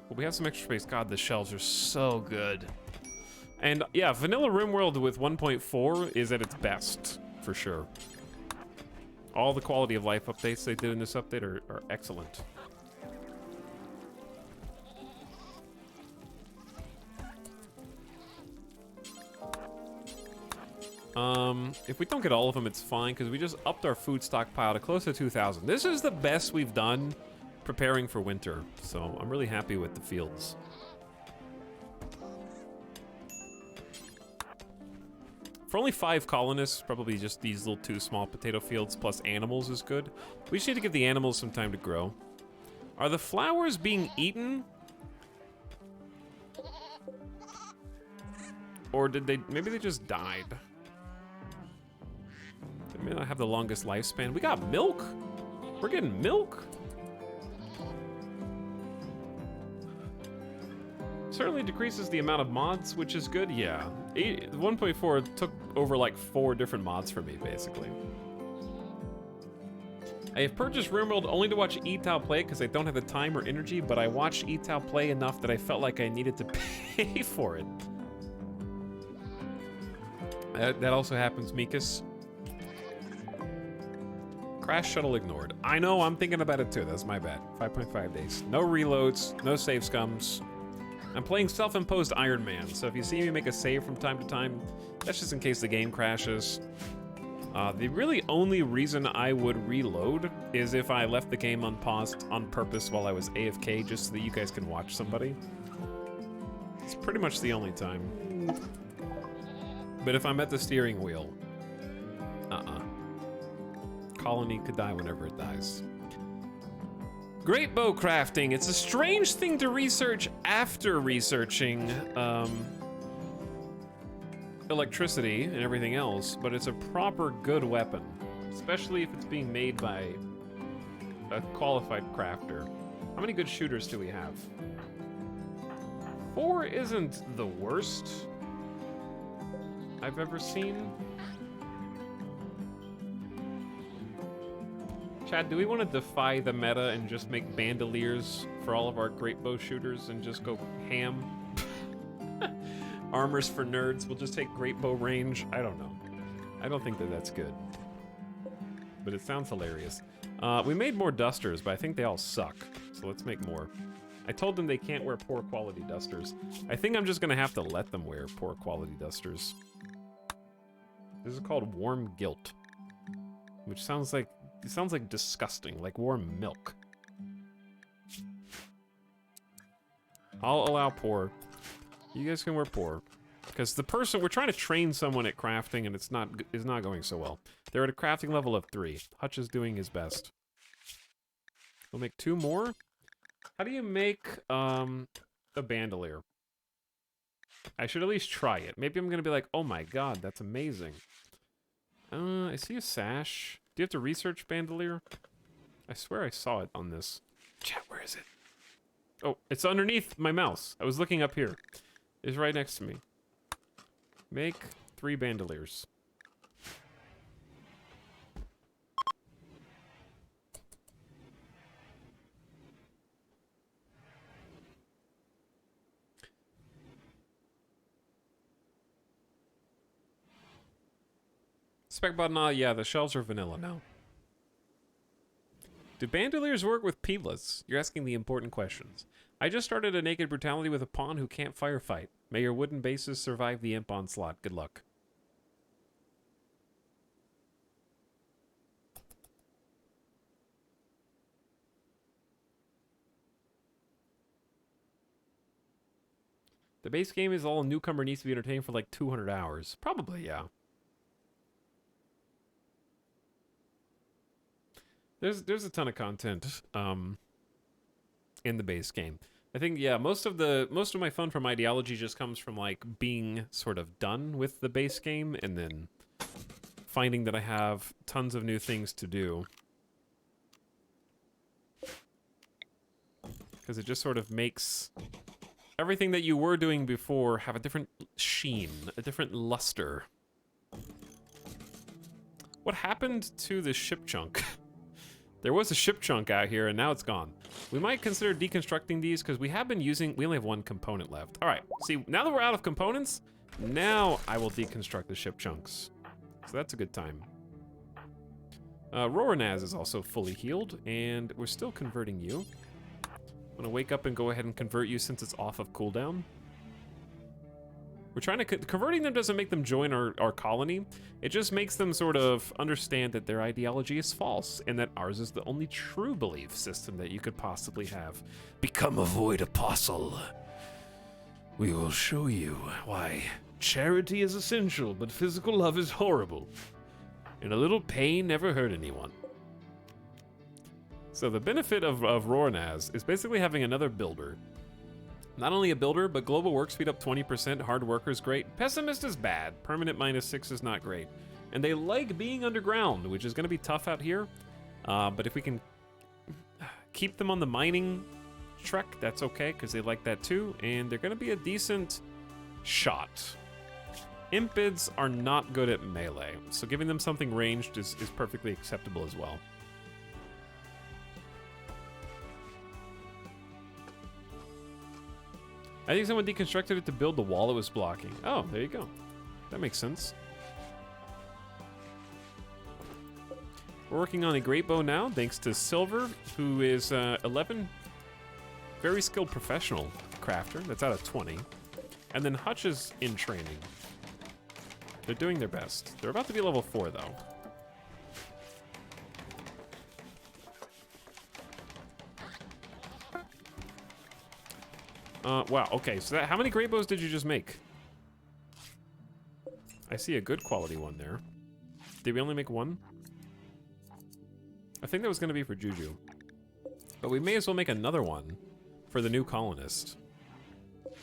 Well, we have some extra space. God, the shells are so good. And yeah, vanilla RimWorld with 1.4 is at its best, for sure. All the quality of life updates they did in this update are excellent. If we don't get all of them, it's fine, because we just upped our food stockpile to close to 2,000. This is the best we've done preparing for winter, so I'm really happy with the fields. For only 5 colonists, probably just these little 2 small potato fields plus animals is good. We just need to give the animals some time to grow. Are the flowers being eaten? Or did they, maybe they just died? They may not have the longest lifespan. We got milk? We're getting milk? Certainly decreases the amount of mods, which is good, yeah. 1.4 took over like 4 different mods for me, basically. I have purchased RimWorld only to watch Etao play because I don't have the time or energy, but I watched Etao play enough that I felt like I needed to pay for it. That also happens, Mikas. Crash shuttle ignored. I know, I'm thinking about it too. That's my bad. 5.5 days. No reloads, no save scums. I'm playing self-imposed Iron Man, so if you see me make a save from time to time, that's just in case the game crashes. The really only reason I would reload is if I left the game unpaused on purpose while I was AFK, just so that you guys can watch somebody. It's pretty much the only time. But if I'm at the steering wheel, Colony could die whenever it dies. Great bow crafting. It's a strange thing to research after researching electricity and everything else, but it's a proper good weapon, especially if it's being made by a qualified crafter. How many good shooters do we have? 4 isn't the worst I've ever seen. Chad, do we want to defy the meta and just make bandoliers for all of our great bow shooters and just go ham? Armors for nerds, we'll just take great bow range. I don't know. I don't think that that's good. But it sounds hilarious. We made more dusters, but I think they all suck. So let's make more. I told them they can't wear poor quality dusters. I think I'm just gonna have to let them wear poor quality dusters. This is called warm guilt, which sounds like disgusting, like warm milk. I'll allow poor. You guys can wear poor, because the person we're trying to train someone at crafting, and it's not going so well. They're at a crafting level of 3. Hutch is doing his best. We'll make 2 more. How do you make a bandolier? I should at least try it. Maybe I'm gonna be like, oh my god, that's amazing. I see a sash. Do you have to research bandolier? I swear I saw it on this. Chat, where is it? Oh, it's underneath my mouse. I was looking up here. It's right next to me. Make 3 bandoliers. Spec button, yeah, the shells are vanilla now. Do bandoliers work with peeless? You're asking the important questions. I just started a naked brutality with a pawn who can't firefight. May your wooden bases survive the imp onslaught. Good luck. The base game is all a newcomer needs to be entertained for like 200 hours. Probably, yeah. There's a ton of content in the base game. I think, yeah, most of my fun from ideology just comes from like being sort of done with the base game and then finding that I have tons of new things to do. Because it just sort of makes everything that you were doing before have a different sheen, a different luster. What happened to the ship chunk? There was a ship chunk out here, and now it's gone. We might consider deconstructing these, because we have been using... We only have 1 component left. All right, see, now that we're out of components, now I will deconstruct the ship chunks. So that's a good time. Roranaz is also fully healed, and we're still converting you. I'm going to wake up and go ahead and convert you since it's off of cooldown. We're trying to... Converting them doesn't make them join our colony. It just makes them sort of understand that their ideology is false and that ours is the only true belief system that you could possibly have. Become a void apostle. We will show you why charity is essential, but physical love is horrible. And a little pain never hurt anyone. So the benefit of Roranaz is basically having another builder. Not only a builder, but global work speed up 20%, hard worker is great. Pessimist is bad, permanent -6 is not great. And they like being underground, which is going to be tough out here. But if we can keep them on the mining trek, that's okay, because they like that too. And they're going to be a decent shot. Impids are not good at melee, so giving them something ranged is perfectly acceptable as well. I think someone deconstructed it to build the wall it was blocking. Oh, there you go. That makes sense. We're working on a great bow now, thanks to Silver, who is 11. Very skilled professional crafter. That's out of 20. And then Hutch is in training. They're doing their best. They're about to be level 4, though. Wow, okay, so how many great bows did you just make? I see a good quality one there. Did we only make 1? I think that was going to be for Juju. But we may as well make another one for the new colonist.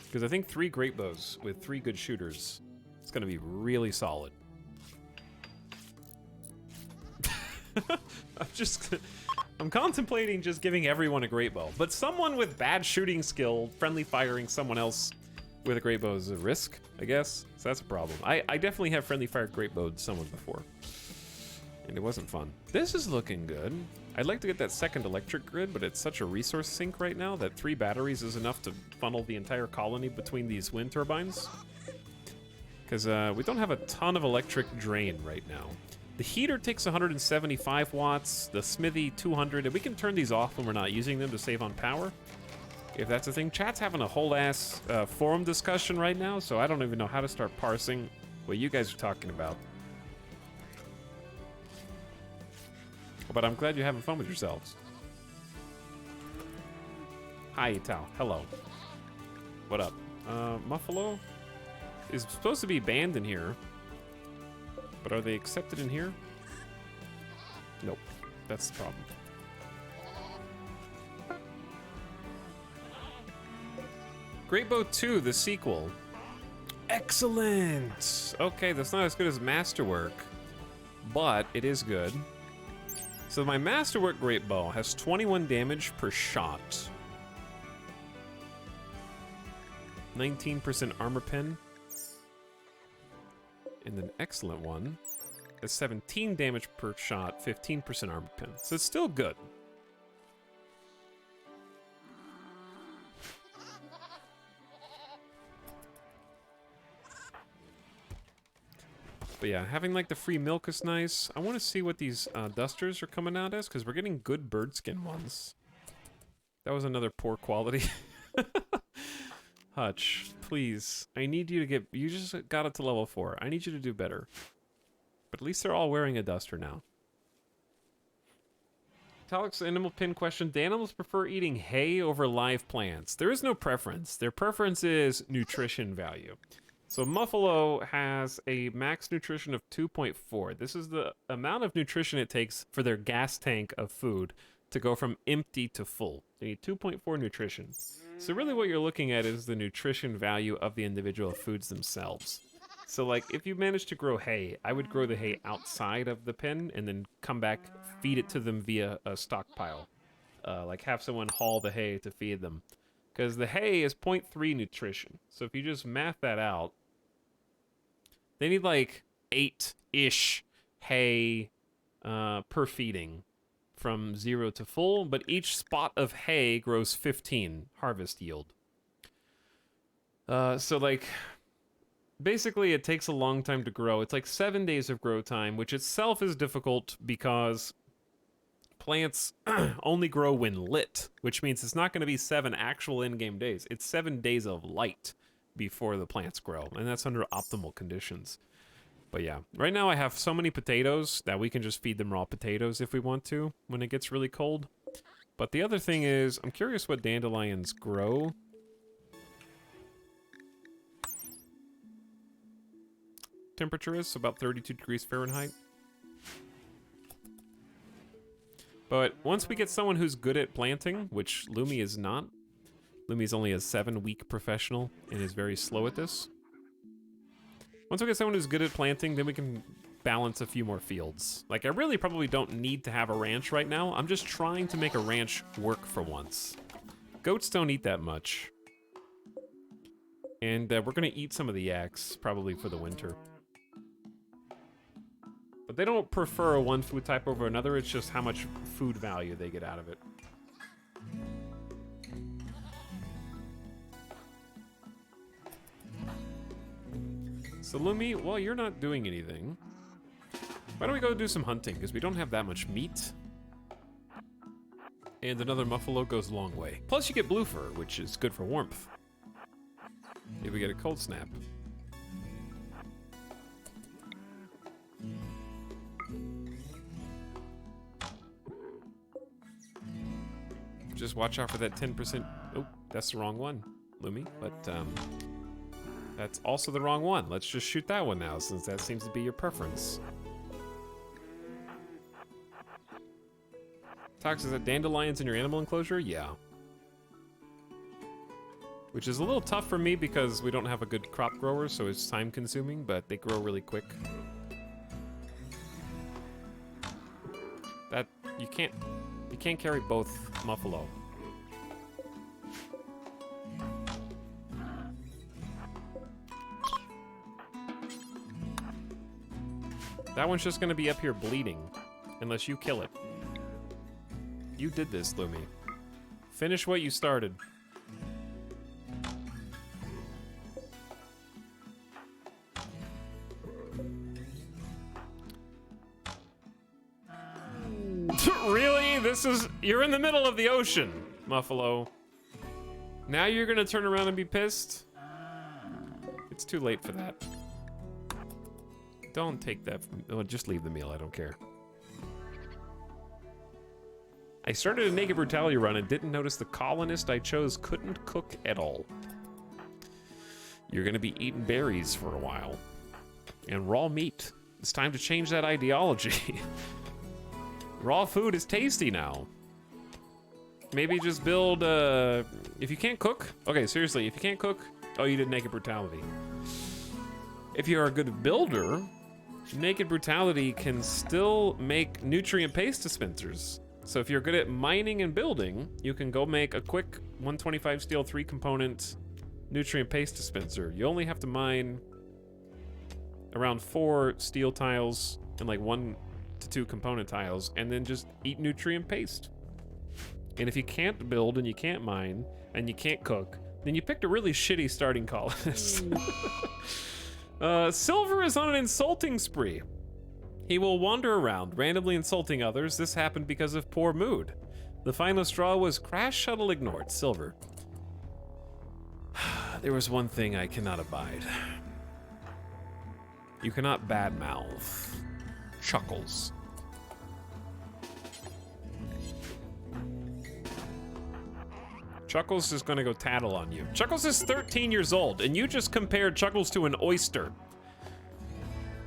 Because I think 3 great bows with 3 good shooters is going to be really solid. I'm contemplating just giving everyone a great bow, but someone with bad shooting skill, friendly firing someone else with a great bow is a risk, I guess. So that's a problem. I definitely have friendly fired great bowed someone before, and it wasn't fun. This is looking good. I'd like to get that second electric grid, but it's such a resource sink right now that 3 batteries is enough to funnel the entire colony between these wind turbines. Because we don't have a ton of electric drain right now. The heater takes 175 watts, the smithy 200, and we can turn these off when we're not using them to save on power. If that's a thing. Chat's having a whole ass forum discussion right now, so I don't even know how to start parsing what you guys are talking about. but I'm glad you're having fun with yourselves. Hi, Tal. Hello. What up? Muffalo is supposed to be banned in here, but are they accepted in here? Nope. That's the problem. Great Bow 2, the sequel. Excellent! Okay, that's not as good as Masterwork, but it is good. So my Masterwork Great Bow has 21 damage per shot. 19% armor pen. And an excellent one has 17 damage per shot, 15% armor pen. So it's still good. But yeah, having like the free milk is nice. I want to see what these dusters are coming out as, because we're getting good bird skin ones. That was another poor quality. Hutch, please. I need you to get... You just got it to level 4. I need you to do better. But at least they're all wearing a duster now. Talix animal pin question. Do animals prefer eating hay over live plants? There is no preference. Their preference is nutrition value. So Muffalo has a max nutrition of 2.4. This is the amount of nutrition it takes for their gas tank of food to go from empty to full. They need 2.4 nutrition. So really what you're looking at is the nutrition value of the individual foods themselves. So like if you manage to grow hay, I would grow the hay outside of the pen and then come back, feed it to them via a stockpile. Like have someone haul the hay to feed them. Because the hay is 0.3 nutrition. So if you just math that out, they need like 8-ish hay per feeding from 0 to full, but each spot of hay grows 15 harvest yield. So like, basically it takes a long time to grow. It's like 7 days of grow time, which itself is difficult because plants only grow when lit, which means it's not going to be 7 actual in-game days. It's 7 days of light before the plants grow, and that's under optimal conditions. But yeah, right now I have so many potatoes that we can just feed them raw potatoes if we want to when it gets really cold. But the other thing is, I'm curious what dandelions grow. Temperature is about 32 degrees Fahrenheit. But once we get someone who's good at planting, which Lumi is not, Lumi's only a 7-week professional and is very slow at this. Once we get someone who's good at planting, then we can balance a few more fields. Like, I really probably don't need to have a ranch right now. I'm just trying to make a ranch work for once. Goats don't eat that much. And we're going to eat some of the yaks, probably for the winter. But they don't prefer one food type over another, it's just how much food value they get out of it. So Lumi, well, you're not doing anything. Why don't we go do some hunting, because we don't have that much meat. And another Muffalo goes a long way. Plus you get blue fur, which is good for warmth. Maybe we get a cold snap. Just watch out for that 10%. Oh, that's the wrong one, Lumi. But that's also the wrong one. Let's just shoot that one now, since that seems to be your preference. Tox, is that dandelions in your animal enclosure? Yeah. Which is a little tough for me because we don't have a good crop grower, so it's time consuming, but they grow really quick. That, you can't carry both Muffalo. That one's just gonna be up here bleeding, unless you kill it. You did this, Lumi. Finish what you started. Really? You're in the middle of the ocean, Muffalo. Now you're gonna turn around and be pissed? It's too late for that. Don't take that from, oh, just leave the meal, I don't care. I started a naked brutality run and didn't notice the colonist I chose couldn't cook at all. You're gonna be eating berries for a while. And raw meat. It's time to change that ideology. Raw food is tasty now. Maybe just build, if you can't cook, okay, seriously, if you can't cook, oh, you did naked brutality. If you're a good builder, naked brutality can still make nutrient paste dispensers. So if you're good at mining and building, you can go make a quick 125 steel 3 component nutrient paste dispenser. You only have to mine around 4 steel tiles and like 1 to 2 component tiles, and then just eat nutrient paste. And if you can't build and you can't mine and you can't cook, then you picked a really shitty starting colonist. Silver is on an insulting spree. He will wander around, randomly insulting others. This happened because of poor mood. The final straw was crash shuttle ignored. Silver. There was one thing I cannot abide. You cannot badmouth Chuckles. Chuckles is gonna go tattle on you. Chuckles is 13 years old, and you just compared Chuckles to an oyster.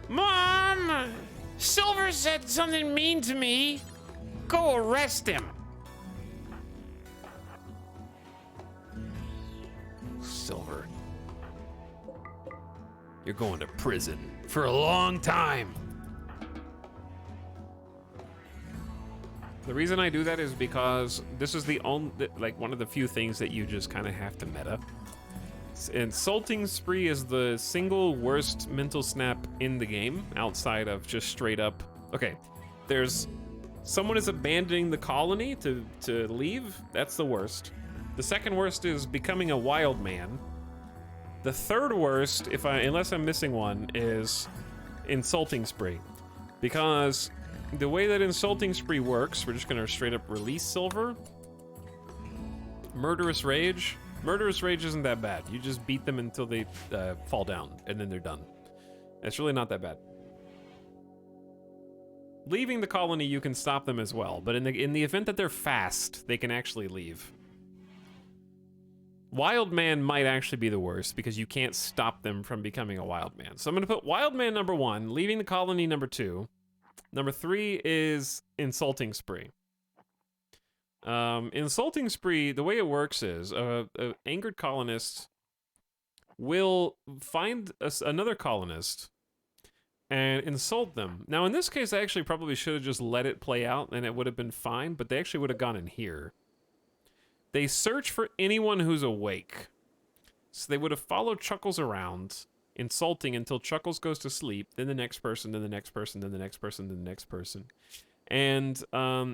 Mom! Silver said something mean to me. Go arrest him. Silver. You're going to prison for a long time. The reason I do that is because this is the only, like, one of the few things that you just kind of have to meta. Insulting spree is the single worst mental snap in the game, outside of just straight up. Okay, there's someone is abandoning the colony to leave. That's the worst. The second worst is becoming a wild man. The third worst, unless I'm missing one, is insulting spree, because the way that insulting spree works, we're just gonna straight up release Silver. Murderous rage. Murderous rage isn't that bad. You just beat them until they fall down, and then they're done. It's really not that bad. Leaving the colony, you can stop them as well, but in the event that they're fast, they can actually leave. Wild man might actually be the worst because you can't stop them from becoming a wild man. So I'm gonna put wild man number 1, leaving the colony number 2. Number 3 is insulting spree. Insulting spree, the way it works is a angered colonist will find another colonist and insult them. Now, in this case, I actually probably should have just let it play out and it would have been fine, but they actually would have gone in here. They search for anyone who's awake. So they would have followed Chuckles around, insulting until Chuckles goes to sleep, then the next person, then the next person, then the next person, then the next person. And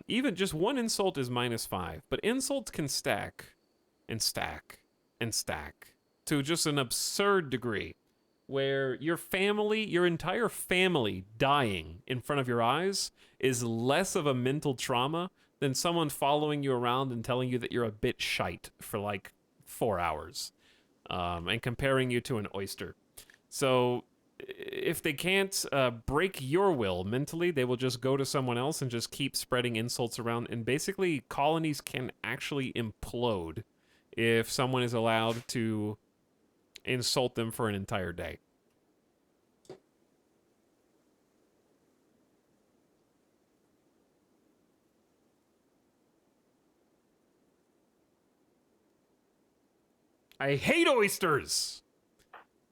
even just one insult is -5, but insults can stack and stack and stack to just an absurd degree where your family, your entire family dying in front of your eyes is less of a mental trauma than someone following you around and telling you that you're a bit shite for like 4 hours and comparing you to an oyster. So if they can't break your will mentally, they will just go to someone else and just keep spreading insults around. And basically, colonies can actually implode if someone is allowed to insult them for an entire day. I hate oysters!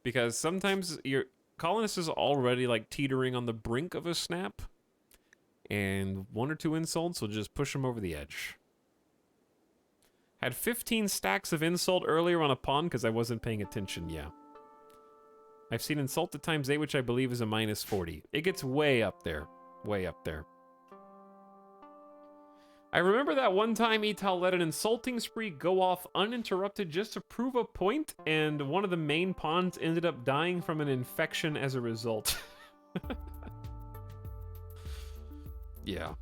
Because sometimes your colonist is already like teetering on the brink of a snap, and 1 or 2 insults will just push him over the edge. Had 15 stacks of insult earlier on a pawn because I wasn't paying attention, yeah. I've seen insult to ×8, which I believe is a -40. It gets way up there. Way up there. I remember that one time Etal let an insulting spree go off uninterrupted just to prove a point, and one of the main pawns ended up dying from an infection as a result. Yeah.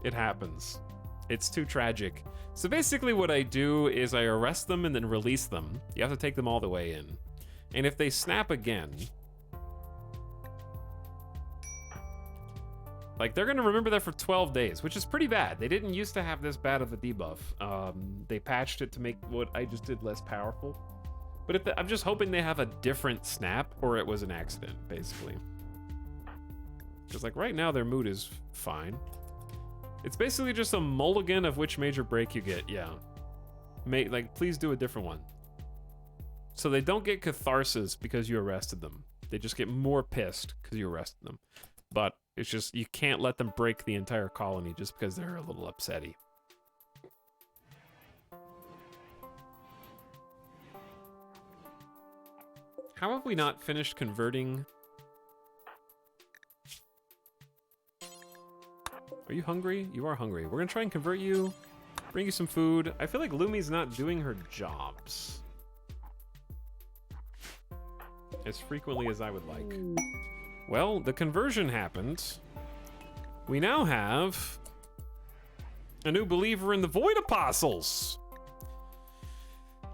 It happens. It's too tragic. So basically what I do is I arrest them and then release them. You have to take them all the way in. And if they snap again, Like, they're gonna remember that for 12 days, which is pretty bad. They didn't used to have this bad of a debuff. They patched it to make what I just did less powerful. But if I'm just hoping they have a different snap, or it was an accident, basically. Because, like, right now their mood is fine. It's basically just a mulligan of which major break you get, yeah. Like, please do a different one. So they don't get catharsis because you arrested them. They just get more pissed because you arrested them. But it's just, you can't let them break the entire colony just because they're a little upsetty. How have we not finished converting? Are you hungry? You are hungry. We're gonna try and convert you, bring you some food. I feel like Lumi's not doing her jobs as frequently as I would like. Well, the conversion happened. We now have a new believer in the Void Apostles.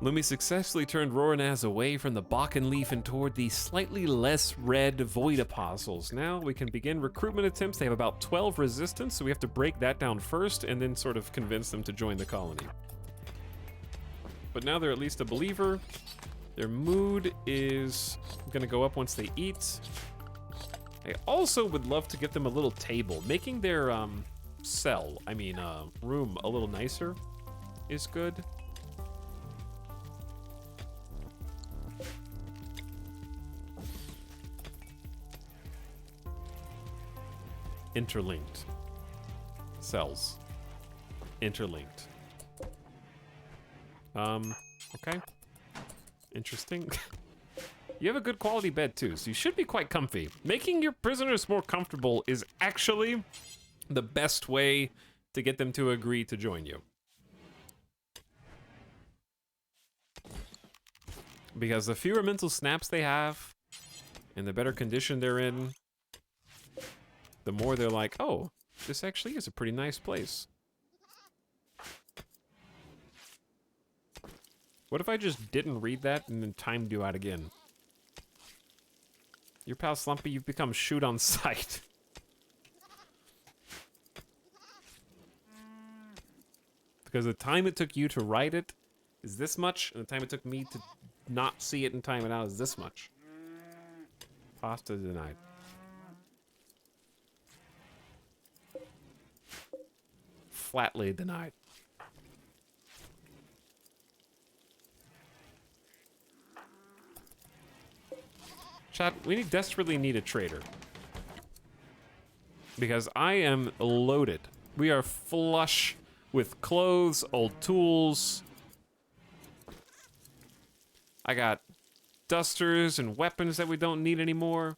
Lumi successfully turned Roranaz away from the Bakken Leaf and toward the slightly less red Void Apostles. Now we can begin recruitment attempts. They have about 12 resistance, so we have to break that down first and then sort of convince them to join the colony. But now they're at least a believer. Their mood is gonna go up once they eat. I also would love to get them a little table. Making their room a little nicer is good. Interlinked. Cells. Interlinked. Okay. Interesting. You have a good quality bed too, so you should be quite comfy. Making your prisoners more comfortable is actually the best way to get them to agree to join you. Because the fewer mental snaps they have, and the better condition they're in, the more they're like, oh, this actually is a pretty nice place. What if I just didn't read that and then timed you out again? Your pal Slumpy, you've become shoot on sight. Because the time it took you to write it is this much, and the time it took me to not see it and time it out is this much. Pasta denied. Flatly denied. Chat, we desperately need a trader. Because I am loaded. We are flush with clothes, old tools. I got dusters and weapons that we don't need anymore.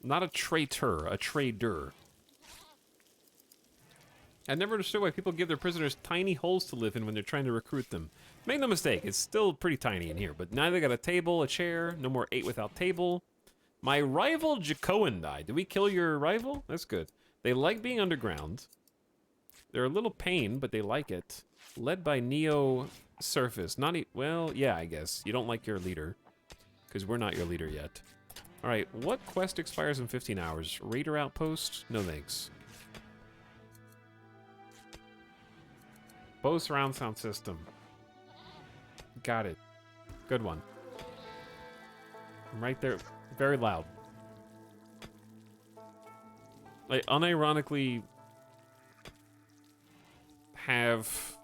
Not a traitor, a trader. I never understood why people give their prisoners tiny holes to live in when they're trying to recruit them. Make no mistake, it's still pretty tiny in here, but now they got a table, a chair, no more 8 without table. My rival Jacoan died. Did we kill your rival? That's good. They like being underground. They're a little pain, but they like it. Led by Neo Surface. Well, yeah, I guess. You don't like your leader, because we're not your leader yet. Alright, what quest expires in 15 hours? Raider Outpost? No thanks. Bow surround sound system. Got it. Good one. I'm right there. Very loud. I unironically have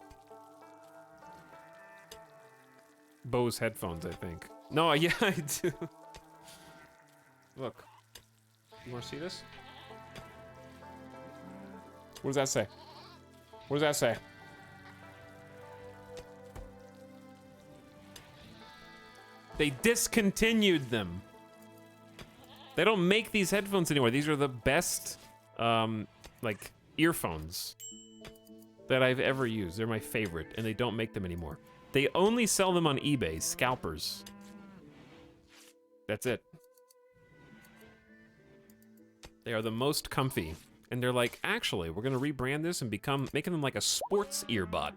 Bose headphones, I think. No, yeah, I do. Look. You want to see this? What does that say? What does that say? They discontinued them. They don't make these headphones anymore. These are the best, like, earphones that I've ever used. They're my favorite, and they don't make them anymore. They only sell them on eBay, scalpers. That's it. They are the most comfy. And they're like, actually, we're gonna rebrand this and making them like a sports earbud.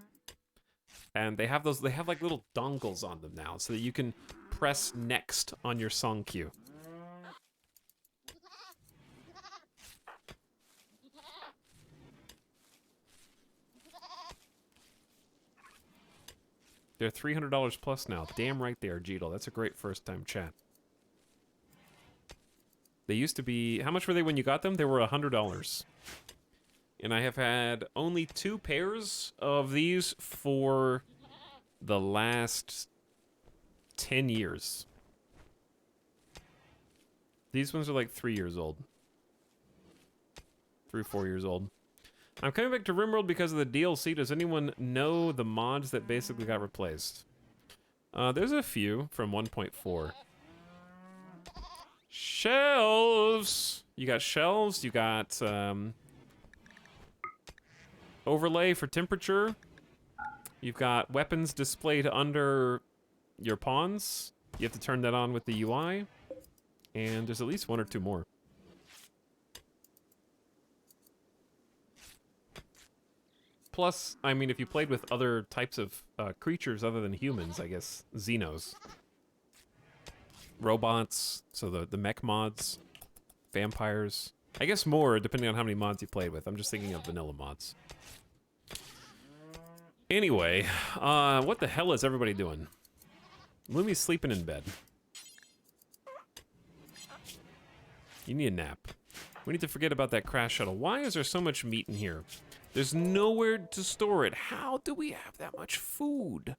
And they have like little dongles on them now, so that you can press next on your song queue. They're $300 plus now. Damn right they are, Jeetle. That's a great first time chat. They used to be... How much were they when you got them? They were $100. And I have had only 2 pairs of these for the last 10 years. These ones are like 3 years old. 3 or 4 years old. I'm coming back to RimWorld because of the DLC. Does anyone know the mods that basically got replaced? There's a few from 1.4. Shelves! You got shelves, you got overlay for temperature. You've got weapons displayed under your pawns. You have to turn that on with the UI. And there's at least 1 or 2 more. Plus, I mean, if you played with other types of creatures other than humans, I guess, Xenos. Robots, so the mech mods, vampires. I guess more, depending on how many mods you played with. I'm just thinking of vanilla mods. Anyway, what the hell is everybody doing? Lumi's sleeping in bed. You need a nap. We need to forget about that crash shuttle. Why is there so much meat in here? There's nowhere to store it. How do we have that much food?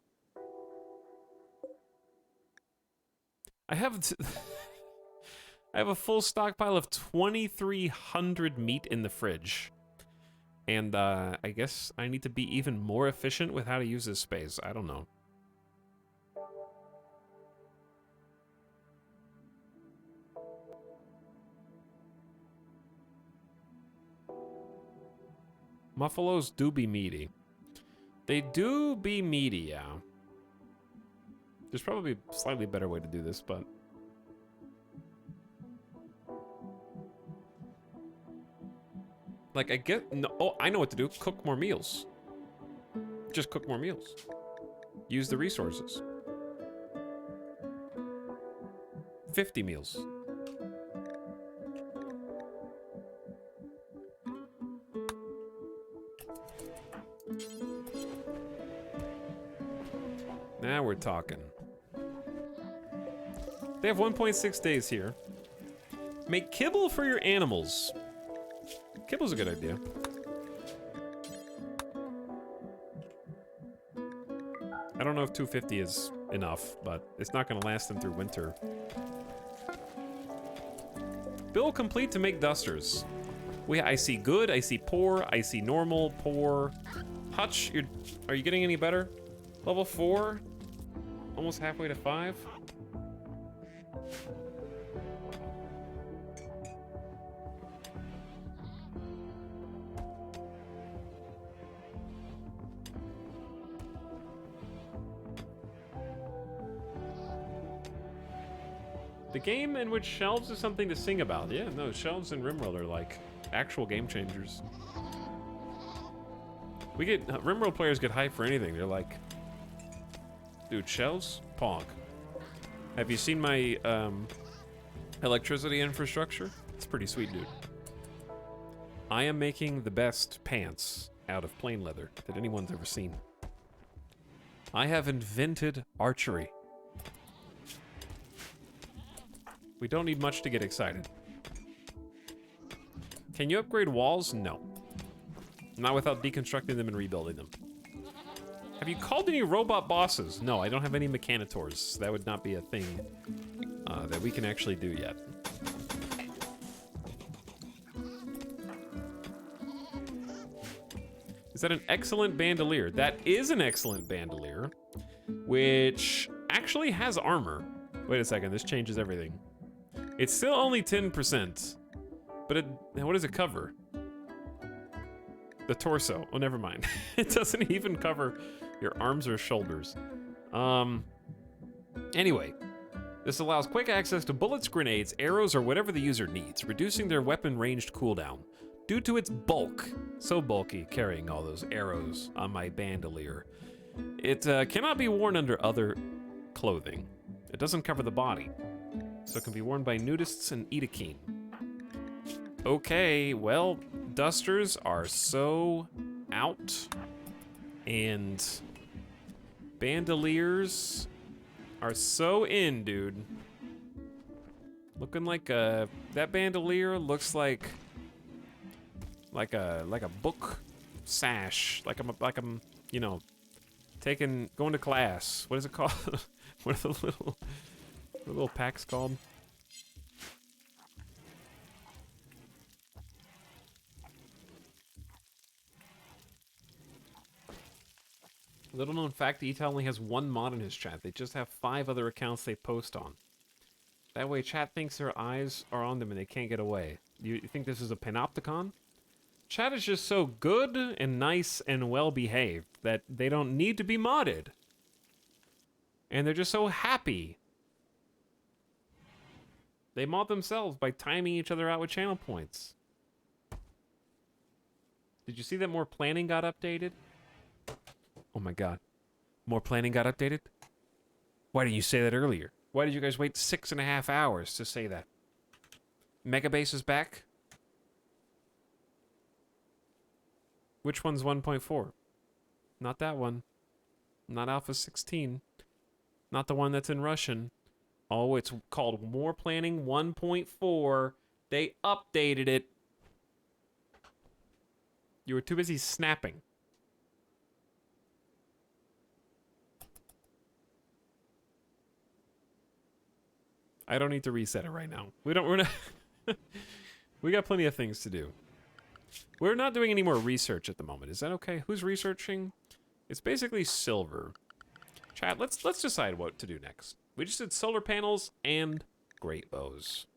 I have a full stockpile of 2,300 meat in the fridge. And I guess I need to be even more efficient with how to use this space. I don't know. Muffalos do be meaty. They do be meaty, yeah. There's probably a slightly better way to do this, but... Like, I get... No, oh, I know what to do. Cook more meals. Just cook more meals. Use the resources. 50 meals. Now we're talking. They have 1.6 days here. Make kibble for your animals. Kibble's a good idea. I don't know if 250 is enough, but it's not going to last them through winter. Bill complete to make dusters. I see good, I see poor, I see normal, poor. Hutch, are you getting any better? Level 4? Almost halfway to 5? The game in which shelves is something to sing about. Yeah, no, shelves in RimWorld are like actual game changers. RimWorld players get hyped for anything. They're like, dude, shelves? Pog. Have you seen my electricity infrastructure? It's pretty sweet, dude. I am making the best pants out of plain leather that anyone's ever seen. I have invented archery. We don't need much to get excited. Can you upgrade walls? No. Not without deconstructing them and rebuilding them. Have you called any robot bosses? No, I don't have any mechanitors. That would not be a thing that we can actually do yet. Is that an excellent bandolier? That is an excellent bandolier, which actually has armor. Wait a second, this changes everything. It's still only 10%, but what does it cover? The torso. Oh, never mind. It doesn't even cover your arms or shoulders. Anyway, this allows quick access to bullets, grenades, arrows, or whatever the user needs, reducing their weapon ranged cooldown. Due to its bulk, so bulky carrying all those arrows on my bandolier, It cannot be worn under other clothing. It doesn't cover the body, so it can be worn by nudists and Edakeen. Okay, well, dusters are so out, and bandoliers are so in, dude. Looking like a that bandolier looks like a book sash, like I'm you know going to class. What is it called? What are the little packs called? Little known fact, Eta only has one mod in his chat. They just have 5 other accounts they post on. That way chat thinks their eyes are on them and they can't get away. You think this is a panopticon? Chat is just so good and nice and well behaved that they don't need to be modded. And they're just so happy. They mod themselves by timing each other out with channel points. Did you see that more planning got updated? Oh my god. More planning got updated? Why didn't you say that earlier? Why did you guys wait 6.5 hours to say that? Megabase is back? Which one's 1.4? Not that one. Not Alpha 16. Not the one that's in Russian. Oh, it's called More Planning 1.4. They updated it. You were too busy snapping. I don't need to reset it right now. We're not we got plenty of things to do. We're not doing any more research at the moment. Is that okay? Who's researching? It's basically silver. Chat, let's decide what to do next. We just did solar panels and great bows.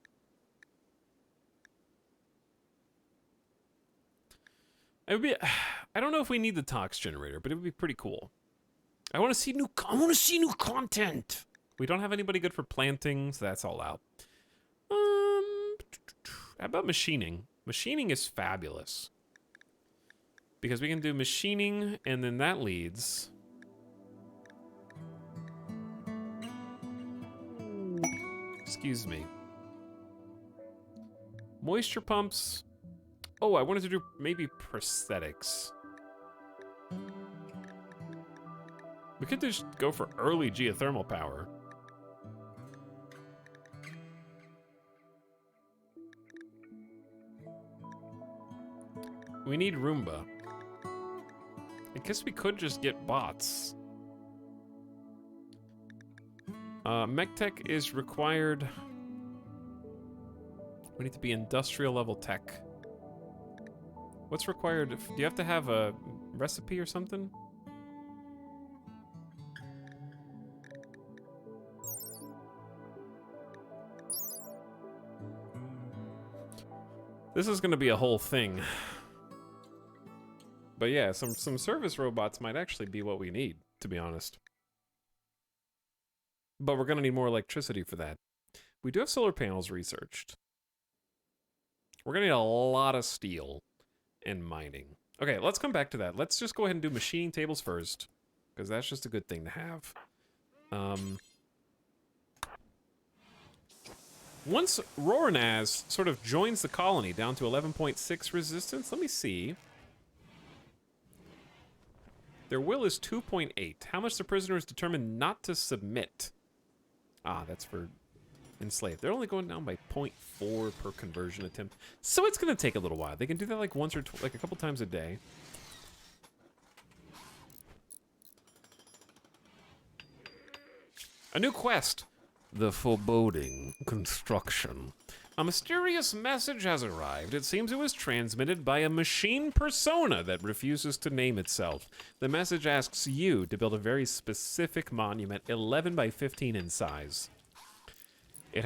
It would be I don't know if we need the tox generator, but it would be pretty cool. I want to see new content. We don't have anybody good for planting, so that's all out. How about machining? Machining is fabulous. Because we can do machining, and then that leads... Excuse me. Moisture pumps. Oh, I wanted to do maybe prosthetics. We could just go for early geothermal power. We need Roomba. I guess we could just get bots. MechTech is required. We need to be industrial level tech. What's required? Do you have to have a recipe or something? This is going to be a whole thing. But yeah, some service robots might actually be what we need, to be honest. But we're going to need more electricity for that. We do have solar panels researched. We're going to need a lot of steel and mining. Okay, let's come back to that. Let's just go ahead and do machining tables first, because that's just a good thing to have. Once Roranaz sort of joins the colony down to 11.6 resistance, let me see. Their will is 2.8. How much the prisoner is determined not to submit? Ah, that's for enslaved. They're only going down by 0.4 per conversion attempt. So it's going to take a little while. They can do that like once or like a couple times a day. A new quest. The foreboding construction. A mysterious message has arrived. It seems it was transmitted by a machine persona that refuses to name itself. The message asks you to build a very specific monument, 11 by 15 in size. It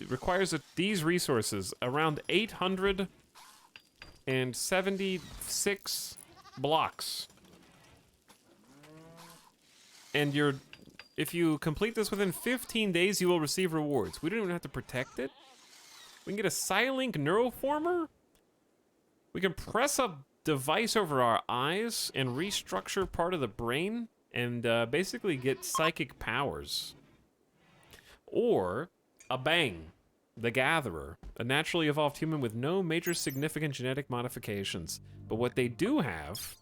requires these resources, around 876 blocks. And if you complete this within 15 days, you will receive rewards. We don't even have to protect it. We can get a Psylink neuroformer. We can press a device over our eyes and restructure part of the brain and basically get psychic powers. Or a Bang, the Gatherer, a naturally evolved human with no major significant genetic modifications. But what they do have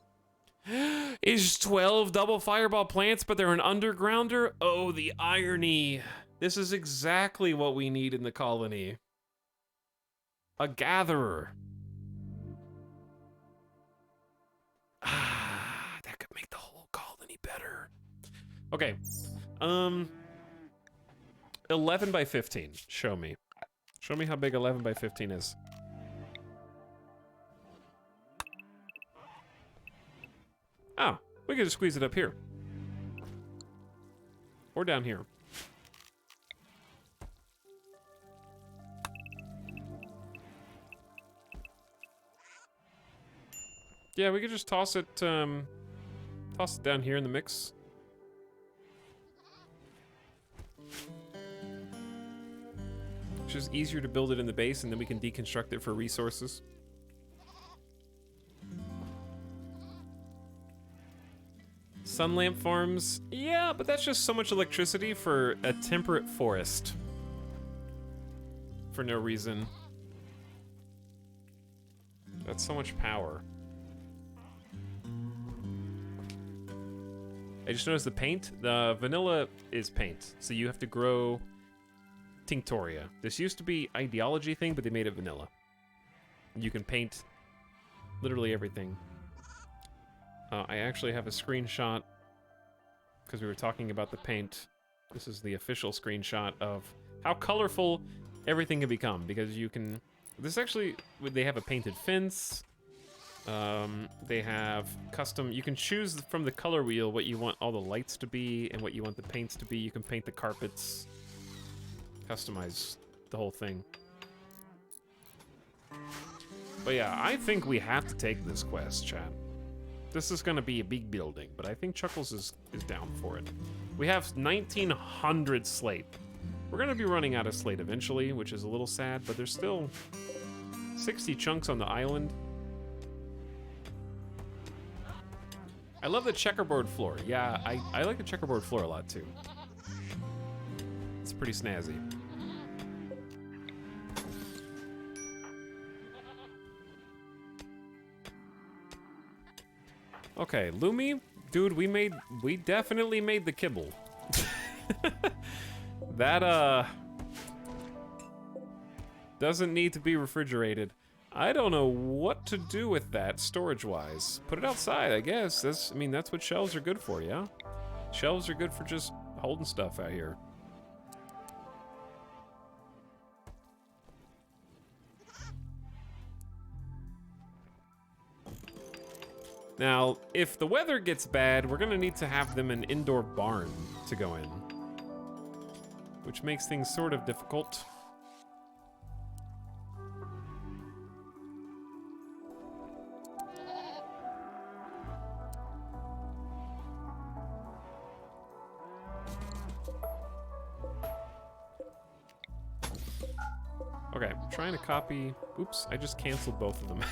is 12 double fireball plants, but they're an undergrounder? Oh, the irony. This is exactly what we need in the colony. A Gatherer. Ah, that could make the whole colony better. Okay. 11 by 15. Show me. Show me how big 11 by 15 is. Oh, we can just squeeze it up here. Or down here. Yeah, we could just toss it down here in the mix. It's just easier to build it in the base, and then we can deconstruct it for resources. Sun lamp farms, yeah, but that's just so much electricity for a temperate forest. For no reason. That's so much power. I just noticed the paint. The vanilla is paint, so you have to grow Tinctoria. This used to be ideology thing, but they made it vanilla. You can paint literally everything. I actually have a screenshot because we were talking about the paint. This is the official screenshot of how colorful everything can become, because you can... This actually... They have a painted fence. They have custom... You can choose from the color wheel what you want all the lights to be and what you want the paints to be. You can paint the carpets. Customize the whole thing. But yeah, I think we have to take this quest, chat. This is gonna be a big building, but I think Chuckles is down for it. We have 1,900 slate. We're gonna be running out of slate eventually, which is a little sad, but there's still 60 chunks on the island. I love the checkerboard floor. Yeah, I like the checkerboard floor a lot too. It's pretty snazzy. Okay, Lumi, dude, we definitely made the kibble. That, doesn't need to be refrigerated. I don't know what to do with that storage-wise. Put it outside, I guess. That's what shelves are good for, yeah? Shelves are good for just holding stuff out here. Now, if the weather gets bad, we're gonna need to have them an indoor barn to go in, which makes things sort of difficult. Okay, I'm trying to copy. Oops, I just canceled both of them.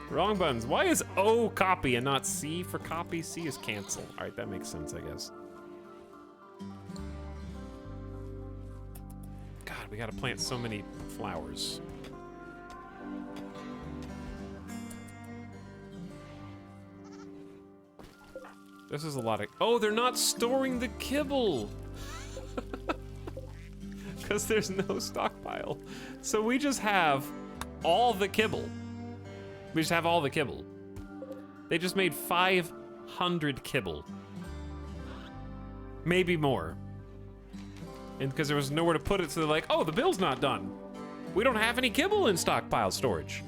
Wrong buttons. Why is O copy and not C for copy? C is cancel. All right, that makes sense, I guess. God, we gotta plant so many flowers. This is a lot of... Oh, they're not storing the kibble! Because there's no stockpile. So we just have all the kibble. We just have all the kibble. They just made 500 kibble. Maybe more. And because there was nowhere to put it, so they're like, oh, the bill's not done. We don't have any kibble in stockpile storage.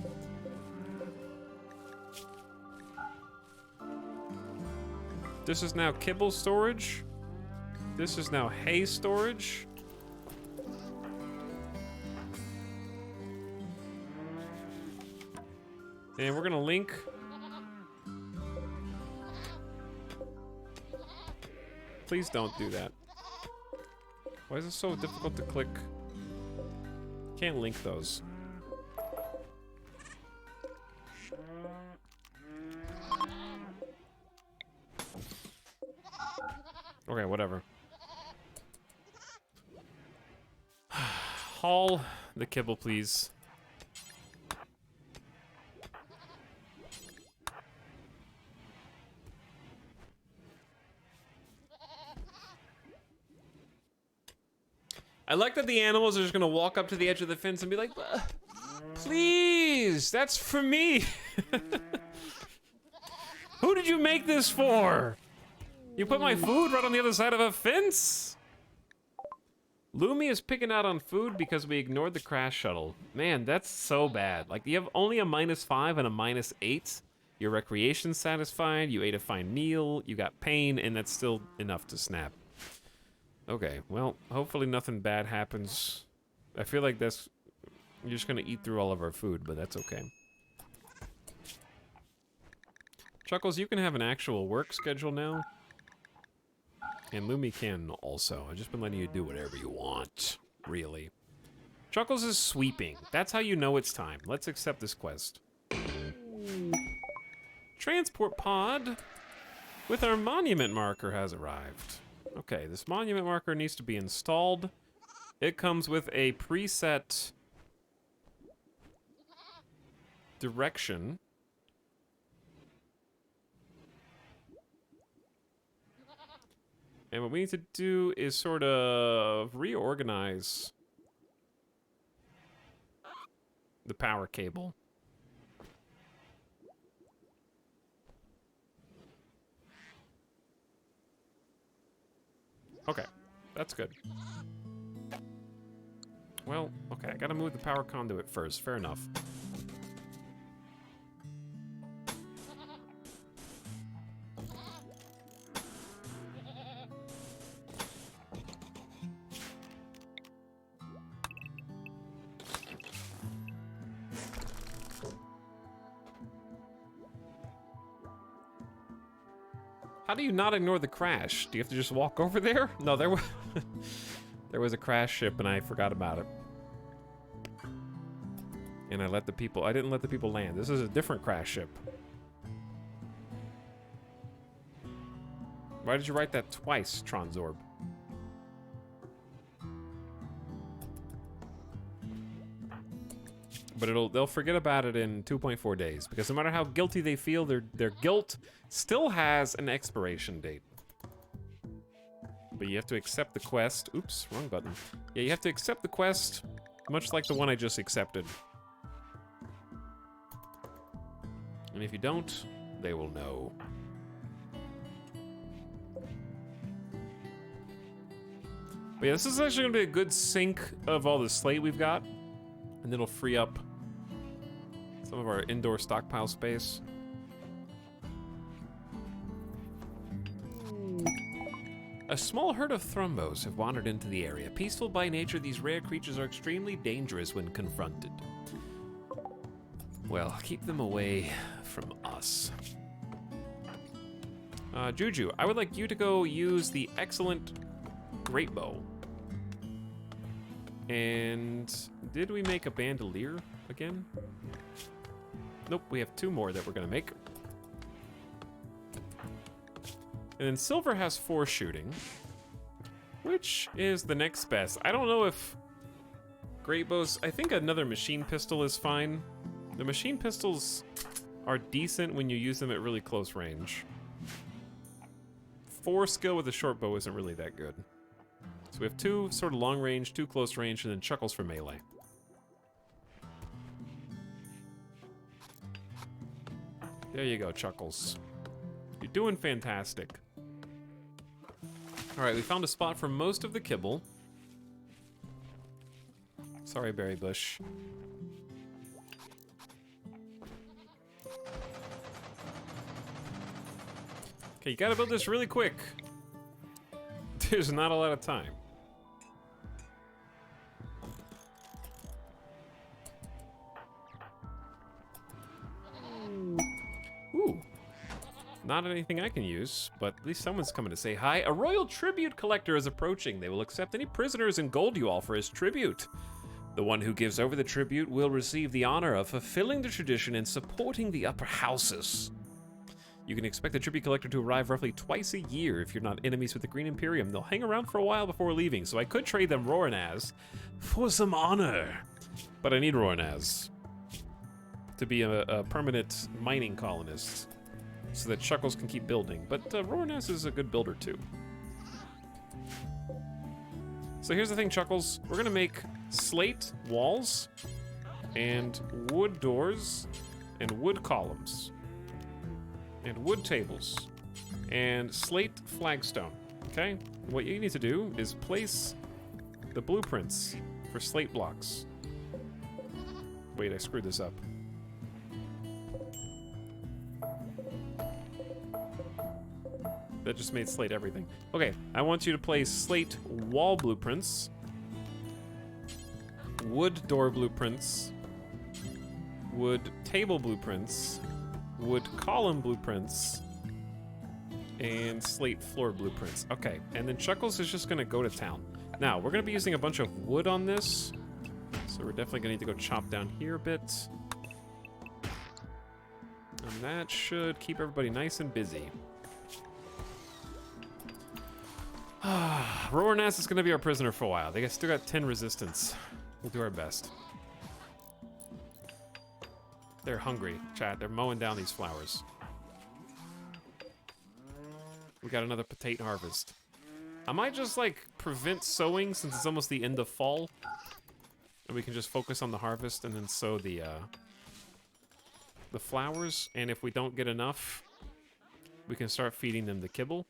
This is now kibble storage. This is now hay storage. And we're gonna link. Please don't do that. Why is it so difficult to click? Can't link those. Okay, whatever. Haul the kibble, please. I like that the animals are just gonna walk up to the edge of the fence and be like, please, that's for me. Who did you make this for? You put my food right on the other side of a fence? Lumi is picking out on food because we ignored the crash shuttle. Man, that's so bad. Like, you have only a -5 and a -8. Your recreation's satisfied, you ate a fine meal, you got pain, and that's still enough to snap. Okay, well, hopefully nothing bad happens. I feel like you're just gonna eat through all of our food, but that's okay. Chuckles, you can have an actual work schedule now. And Lumi can also. I've just been letting you do whatever you want, really. Chuckles is sweeping. That's how you know it's time. Let's accept this quest. Transport pod with our monument marker has arrived. Okay, this monument marker needs to be installed. It comes with a preset direction. And what we need to do is sort of reorganize the power cable. Okay, that's good. Well, okay, I gotta move the power conduit first, fair enough. How do you not ignore the crash? Do you have to just walk over there? No, there was there was a crash ship and I forgot about it. And I didn't let the people land. This is a different crash ship. Why did you write that twice, Tronzorb? But they'll forget about it in 2.4 days because no matter how guilty they feel, their guilt still has an expiration date. But you have to accept the quest. Oops, wrong button. Yeah, you have to accept the quest, much like the one I just accepted. And if you don't, they will know. But yeah, this is actually gonna be a good sync of all the slate we've got. And it'll free up some of our indoor stockpile space. A small herd of thrumbos have wandered into the area. Peaceful by nature, these rare creatures are extremely dangerous when confronted. Well, keep them away from us. Juju, I would like you to go use the excellent great bow. And did we make a bandolier again? Nope, we have 2 more that we're gonna make. And then Silver has 4 shooting, which is the next best. I don't know if great bows, I think another machine pistol is fine. The machine pistols are decent when you use them at really close range. 4 skill with a short bow isn't really that good. So we have 2 sort of long range, 2 close range, and then Chuckles for melee. There you go, Chuckles. You're doing fantastic. Alright, we found a spot for most of the kibble. Sorry, Berry Bush. Okay, you gotta build this really quick. There's not a lot of time. Ooh. Not anything I can use, but at least someone's coming to say hi. A royal tribute collector is approaching. They will accept any prisoners and gold you offer as tribute. The one who gives over the tribute will receive the honor of fulfilling the tradition and supporting the upper houses. You can expect the tribute collector to arrive roughly twice a year if you're not enemies with the Green Imperium. They'll hang around for a while before leaving, so I could trade them Roranaz for some honor. But I need Roranaz to be a permanent mining colonist so that Chuckles can keep building. But Roranaz is a good builder too. So here's the thing, Chuckles. We're gonna make slate walls and wood doors and wood columns and wood tables and slate flagstone, okay? What you need to do is place the blueprints for slate blocks. Wait, I screwed this up. That just made slate everything. Okay, I want you to place slate wall blueprints, wood door blueprints, wood table blueprints, wood column blueprints, and slate floor blueprints. Okay, and then Chuckles is just gonna go to town. Now, we're gonna be using a bunch of wood on this, so we're definitely gonna need to go chop down here a bit. And that should keep everybody nice and busy. Roarnas is gonna be our prisoner for a while. They still got 10 resistance. We'll do our best. They're hungry, chat. They're mowing down these flowers. We got another potato harvest. I might just, like, prevent sowing since it's almost the end of fall. And we can just focus on the harvest and then sow the flowers. And if we don't get enough, we can start feeding them the kibble.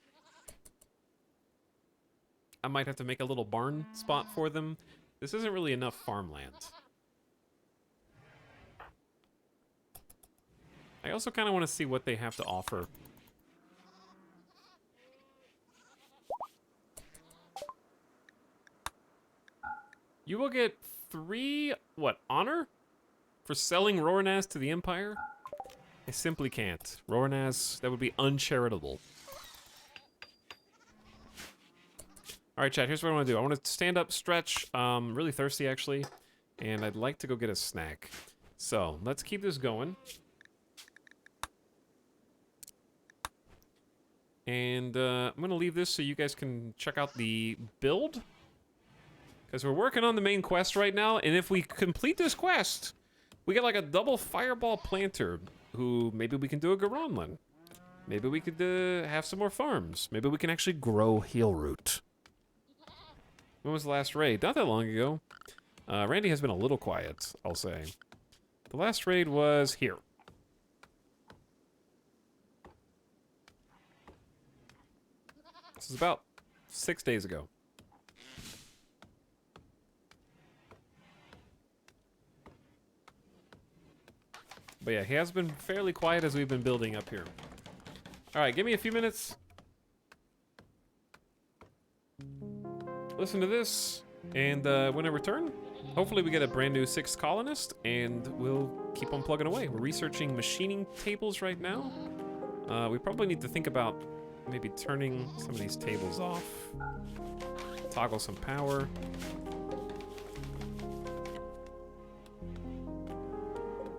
I might have to make a little barn spot for them. This isn't really enough farmland. I also kind of want to see what they have to offer. You will get 3, what, honor? For selling Roranaz to the Empire? I simply can't. Roranaz, that would be uncharitable. Alright, chat, here's what I want to do. I want to stand up, stretch. Really thirsty, actually. And I'd like to go get a snack. So, let's keep this going. And I'm going to leave this so you guys can check out the build. Because we're working on the main quest right now. And if we complete this quest, we get like a double fireball planter. Who, maybe we can do a Garanlan. Maybe we could have some more farms. Maybe we can actually grow heel root. When was the last raid? Not that long ago. Randy has been a little quiet, I'll say. The last raid was here. This is about 6 days ago. But yeah, he has been fairly quiet as we've been building up here. Alright, give me a few minutes. Listen to this, and when I return, hopefully we get a brand new 6th colonist, and we'll keep on plugging away. We're researching machining tables right now. We probably need to think about maybe turning some of these tables off. Toggle some power.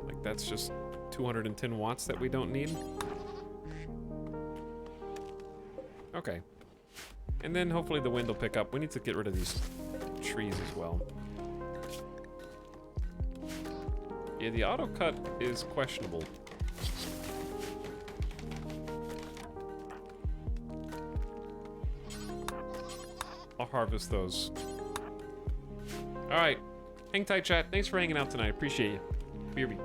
Like that's just 210 watts that we don't need. Okay. And then hopefully the wind will pick up. We need to get rid of these trees as well. Yeah, the auto cut is questionable. I'll harvest those. Alright. Hang tight, chat. Thanks for hanging out tonight. Appreciate you. BRB.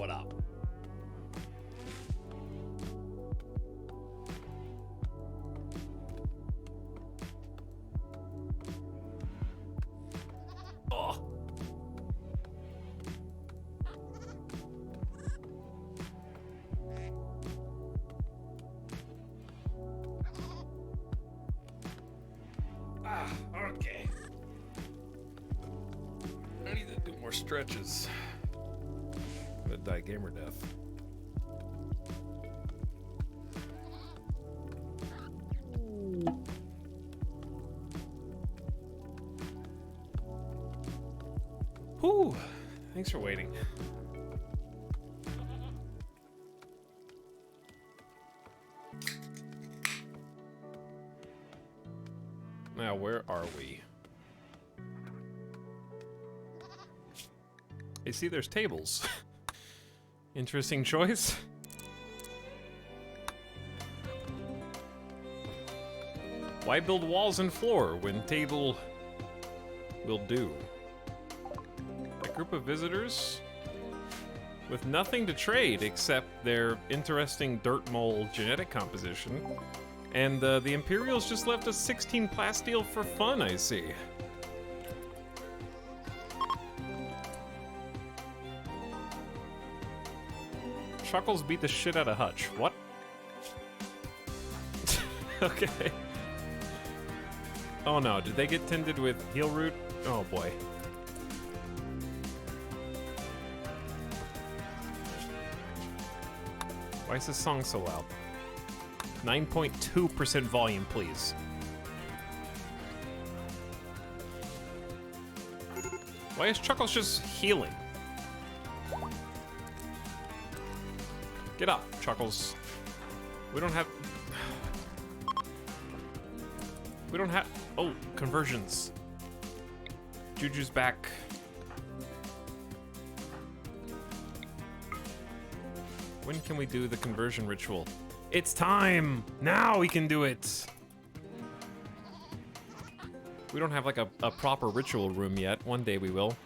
What up? Oh. Okay. I need to do more stretches. die gamer death. Whew. Thanks for waiting. Now, where are we? Hey, see, there's tables. Interesting choice. Why build walls and floor when table will do? A group of visitors with nothing to trade except their interesting dirt mole genetic composition. And the Imperials just left us 16 plasteel for fun, I see. Chuckles beat the shit out of Hutch. What? Okay. Oh no, did they get tended with heel root? Oh boy. Why is this song so loud? 9.2% volume, please. Why is Chuckles just healing? Get up, Chuckles. We don't have... We don't have... Oh, conversions. Juju's back. When can we do the conversion ritual? It's time! Now we can do it! We don't have like a proper ritual room yet. One day we will.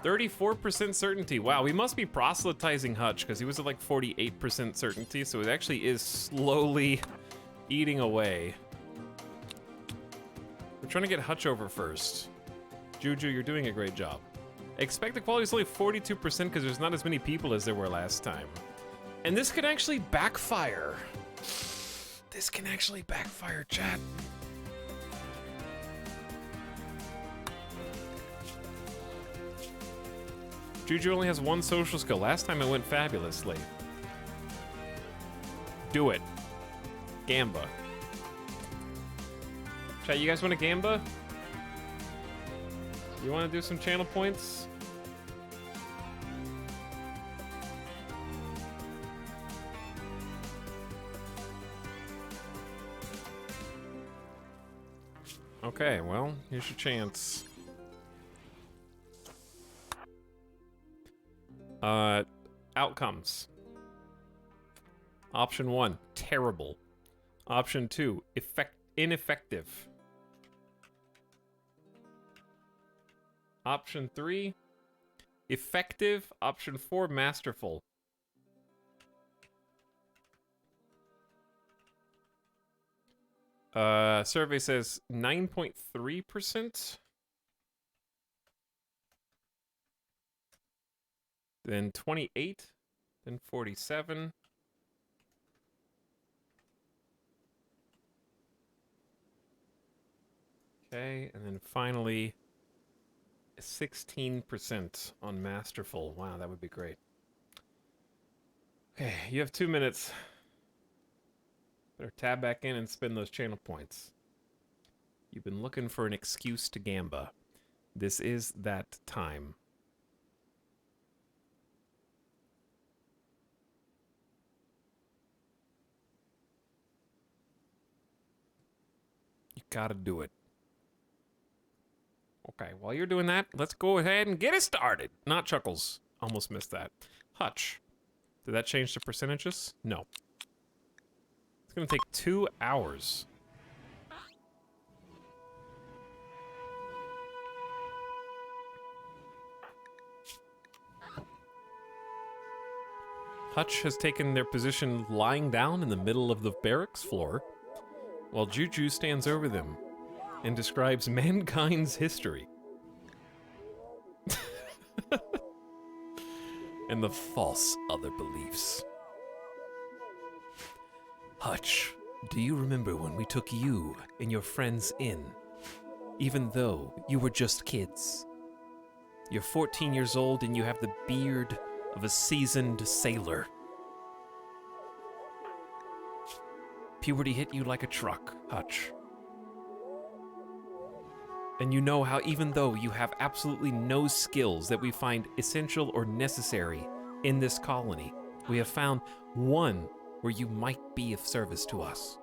34% certainty. Wow, we must be proselytizing Hutch because he was at like 48% certainty, so it actually is slowly eating away. We're trying to get Hutch over first. Juju, you're doing a great job. Expected quality is only 42% because there's not as many people as there were last time. And this could actually backfire. This can actually backfire, chat. Juju only has one social skill. Last time it went fabulously. Do it. Gamba. Chat, you guys want a Gamba? You want to do some channel points? Okay, well, here's your chance. Outcomes. Option 1, terrible. Option 2, ineffective. Option 3, effective. Option 4, masterful. Survey says 9.3%. Then 28. Then 47. Okay, and then finally 16% on masterful. Wow, that would be great. Okay, you have 2 minutes. Better tab back in and spend those channel points. You've been looking for an excuse to Gamba. This is that time. You gotta do it. Okay, while you're doing that, let's go ahead and get it started. Not Chuckles. Almost missed that. Hutch. Did that change the percentages? No. It's gonna take 2 hours. Hutch has taken their position lying down in the middle of the barracks floor, while Juju stands over them and describes mankind's history. And the false other beliefs. Hutch, do you remember when we took you and your friends in, even though you were just kids? You're 14 years old and you have the beard of a seasoned sailor. Puberty hit you like a truck, Hutch. And you know how even though you have absolutely no skills that we find essential or necessary in this colony, we have found one where you might be of service to us.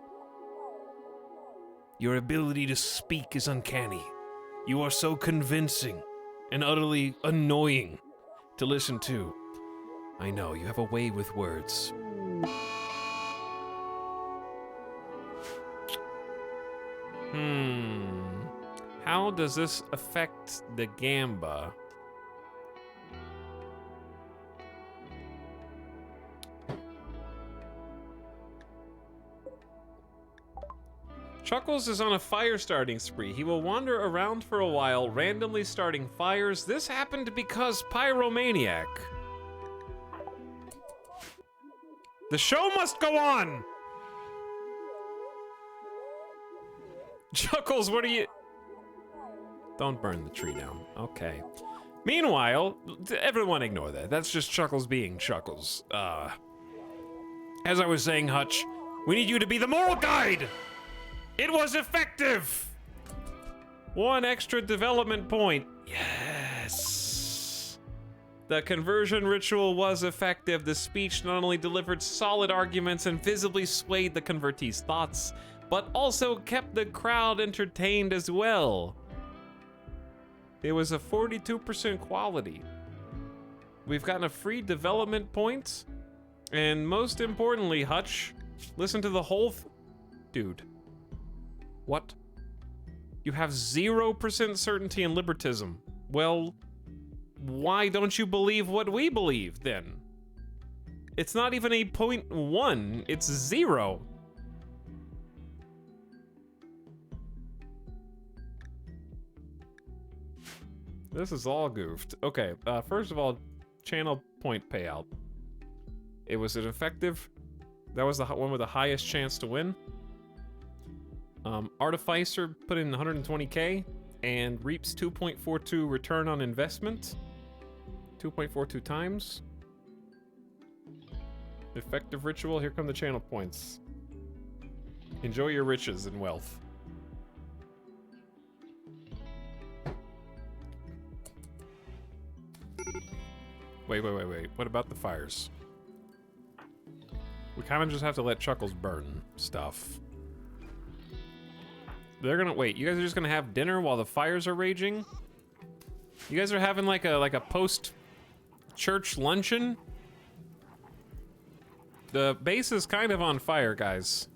Your ability to speak is uncanny. You are so convincing and utterly annoying to listen to. I know, you have a way with words. How does this affect the Gamba? Chuckles is on a fire starting spree. He will wander around for a while, randomly starting fires. This happened because Pyromaniac. The show must go on! Chuckles, what are you... Don't burn the tree down. Okay. Meanwhile, everyone ignore that. That's just Chuckles being Chuckles. As I was saying, Hutch, we need you to be the moral guide! It was effective! 1 extra development point. Yes! The conversion ritual was effective. The speech not only delivered solid arguments and visibly swayed the convertees' thoughts, but also kept the crowd entertained as well. It was a 42% quality. We've gotten a free development point, and most importantly, Hutch, listen to the whole dude. What? You have 0% certainty in libertism. Well, why don't you believe what we believe, then? It's not even a 0.1, it's 0. This is all goofed. Okay, first of all, channel point payout. It was an effective. That was the one with the highest chance to win. Artificer put in 120k and reaps 2.42 return on investment. 2.42 times. Effective ritual, here come the channel points. Enjoy your riches and wealth. Wait. What about the fires? We kind of just have to let Chuckles burn stuff. They're gonna wait. You guys are just gonna have dinner while the fires are raging? You guys are having like a post-church luncheon? The base is kind of on fire, guys.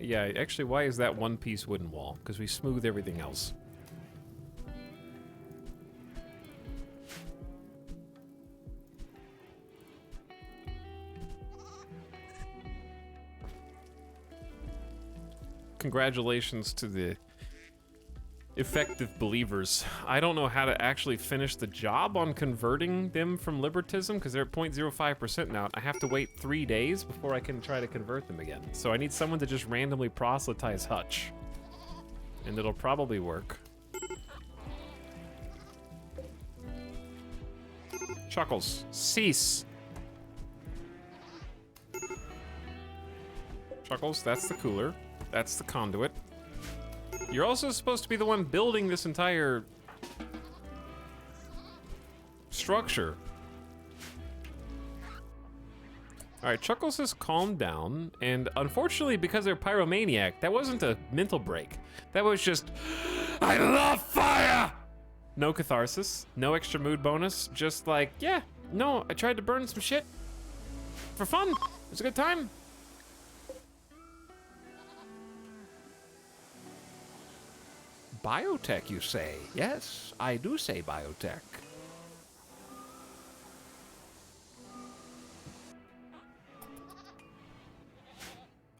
Yeah, actually, why is that one-piece wooden wall? Because we smooth everything else. Congratulations to the effective believers. I don't know how to actually finish the job on converting them from libertism because they're at 0.05% now. I have to wait 3 days before I can try to convert them again. So I need someone to just randomly proselytize Hutch. And it'll probably work. Chuckles, cease. Chuckles, that's the cooler. That's the conduit. You're also supposed to be the one building this entire structure. Alright, Chuckles has calmed down, and unfortunately, because they're pyromaniac, that wasn't a mental break. That was just, I love fire! No catharsis, no extra mood bonus, just like, yeah, no, I tried to burn some shit for fun. It was a good time. Biotech, you say? Yes, I do say biotech.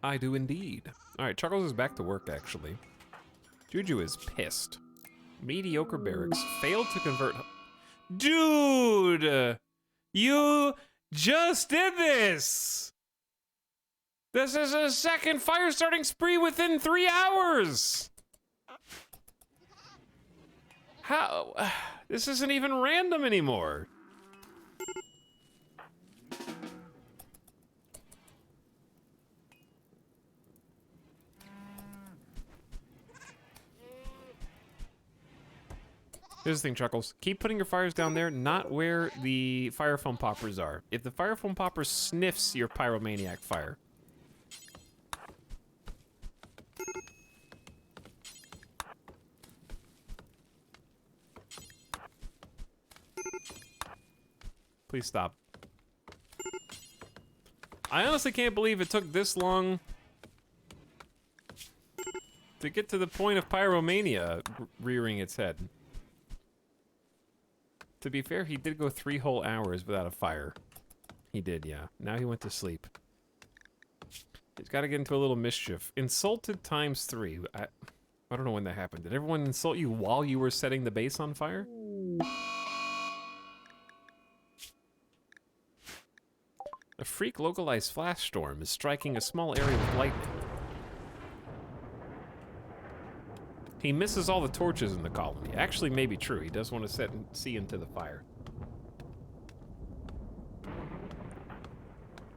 I do indeed. Alright, Chuckles is back to work, actually. Juju is pissed. Mediocre barracks. Failed to convert... Dude! You just did this! This is a second fire starting spree within 3 hours! How? This isn't even random anymore. Here's the thing, Chuckles. Keep putting your fires down there, not where the fire foam poppers are. If the fire foam popper sniffs your pyromaniac fire. Please stop. I honestly can't believe it took this long to get to the point of pyromania rearing its head. To be fair, he did go 3 whole hours without a fire. He did, yeah. Now he went to sleep. He's got to get into a little mischief. Insulted times 3. I don't know when that happened. Did everyone insult you while you were setting the base on fire? A freak localized flash storm is striking a small area with lightning. He misses all the torches in the colony. Actually, may be true. He does want to see into the fire.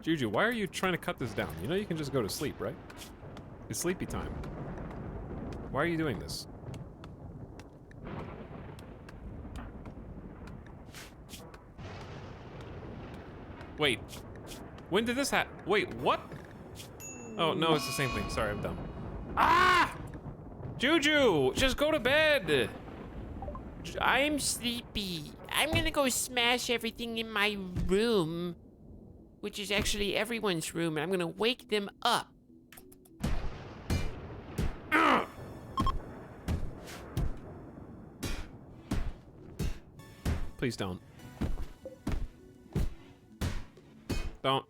Juju, why are you trying to cut this down? You know you can just go to sleep, right? It's sleepy time. Why are you doing this? Wait. When did this happen? Wait, what? Oh, no, it's the same thing. Sorry, I'm dumb. Ah! Juju, just go to bed. I'm sleepy. I'm gonna go smash everything in my room, which is actually everyone's room, and I'm gonna wake them up. Please don't. Don't.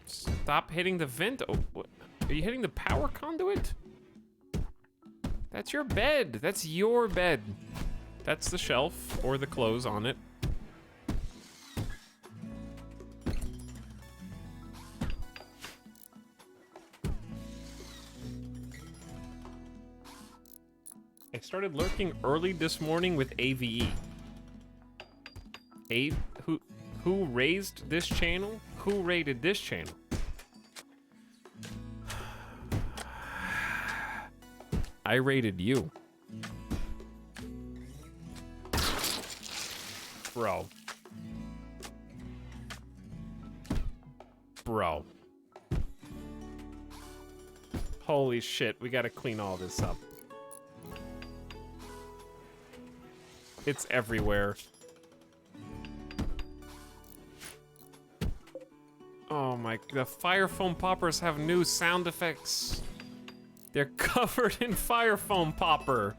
Stop hitting the vent. Oh, what? Are you hitting the power conduit? That's your bed. That's your bed. That's the shelf or the clothes on it. I started lurking early this morning with AVE. Who raised this channel? Who rated this channel? I rated you. Bro. Bro. Holy shit, we gotta clean all this up. It's everywhere. Oh my, the fire foam poppers have new sound effects. They're covered in fire foam popper.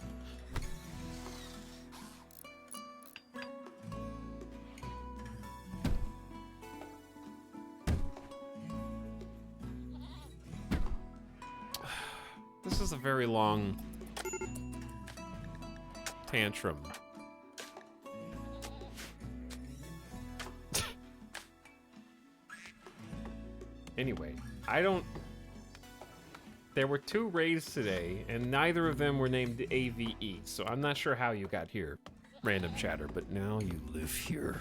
This is a very long tantrum. Anyway, there were 2 raids today, and neither of them were named AVE, so I'm not sure how you got here, random chatter, but now you live here,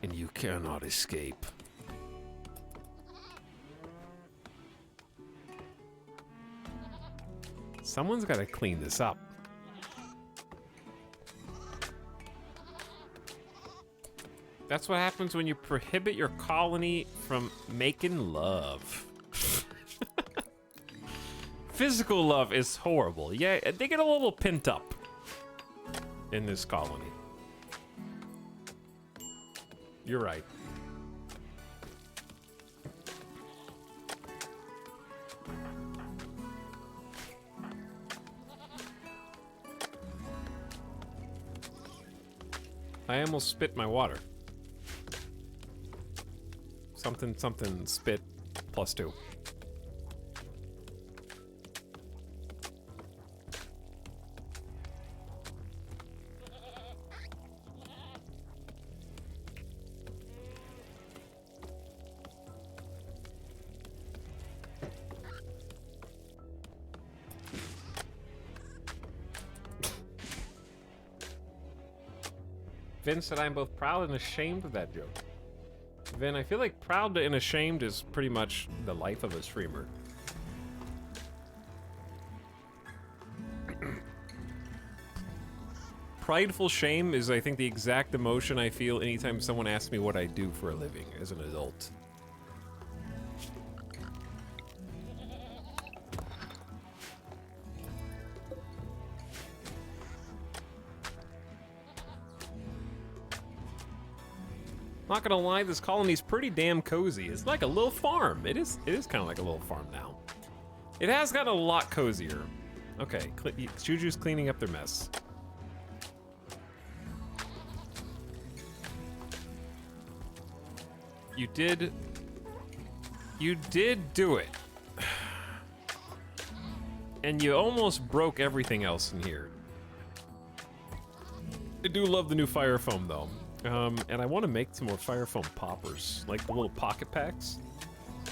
and you cannot escape. Someone's gotta clean this up. That's what happens when you prohibit your colony from making love. Physical love is horrible. Yeah, they get a little pent up in this colony. You're right. I almost spit my water. Something, something, spit, +2. Vin said I'm both proud and ashamed of that joke. Vin, I feel like proud and ashamed is pretty much the life of a streamer. Prideful shame is, I think, the exact emotion I feel anytime someone asks me what I do for a living as an adult. Not gonna lie, this colony's pretty damn cozy. It's like a little farm. It is kind of like a little farm now. It has gotten a lot cozier. Okay, Juju's cleaning up their mess. You did do it. And you almost broke everything else in here. I do love the new fire foam though. And I want to make some more fire foam poppers, like the little pocket packs.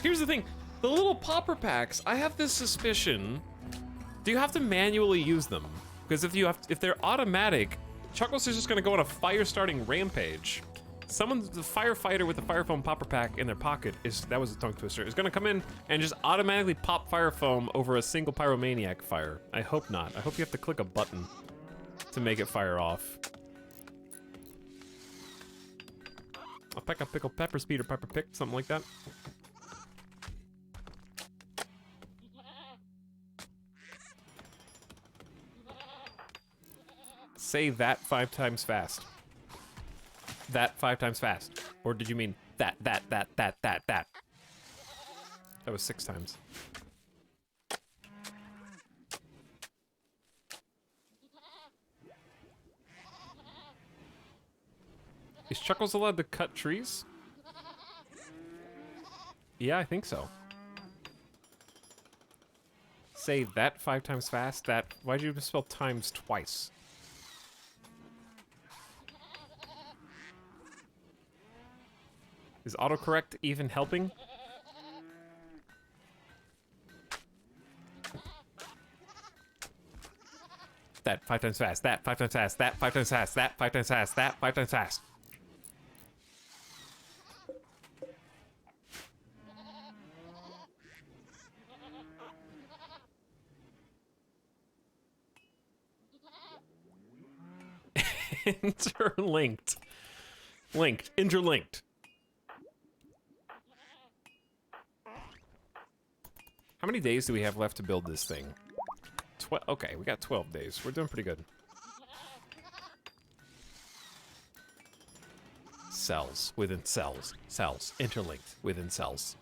Here's the thing, the little popper packs, I have this suspicion, do you have to manually use them? Because if they're automatic, Chuckles is just gonna go on a fire starting rampage. The firefighter with the fire foam popper pack in their pocket that was a tongue twister, is gonna come in and just automatically pop fire foam over a single pyromaniac fire. I hope not. I hope you have to click a button to make it fire off. I'll peck up pickled peppers, Peter Pepper picked, something like that. Say that 5 times fast. That 5 times fast. Or did you mean that? That was 6 times. Is Chuckles allowed to cut trees? Yeah, I think so. Say that 5 times fast. Why'd you misspell times twice? Is autocorrect even helping? That 5 times fast. That 5 times fast. That 5 times fast. That 5 times fast. That 5 times fast. Interlinked. Interlinked. How many days do we have left to build this thing? Okay, we got 12 days. We're doing pretty good. Cells within cells. Cells interlinked within cells.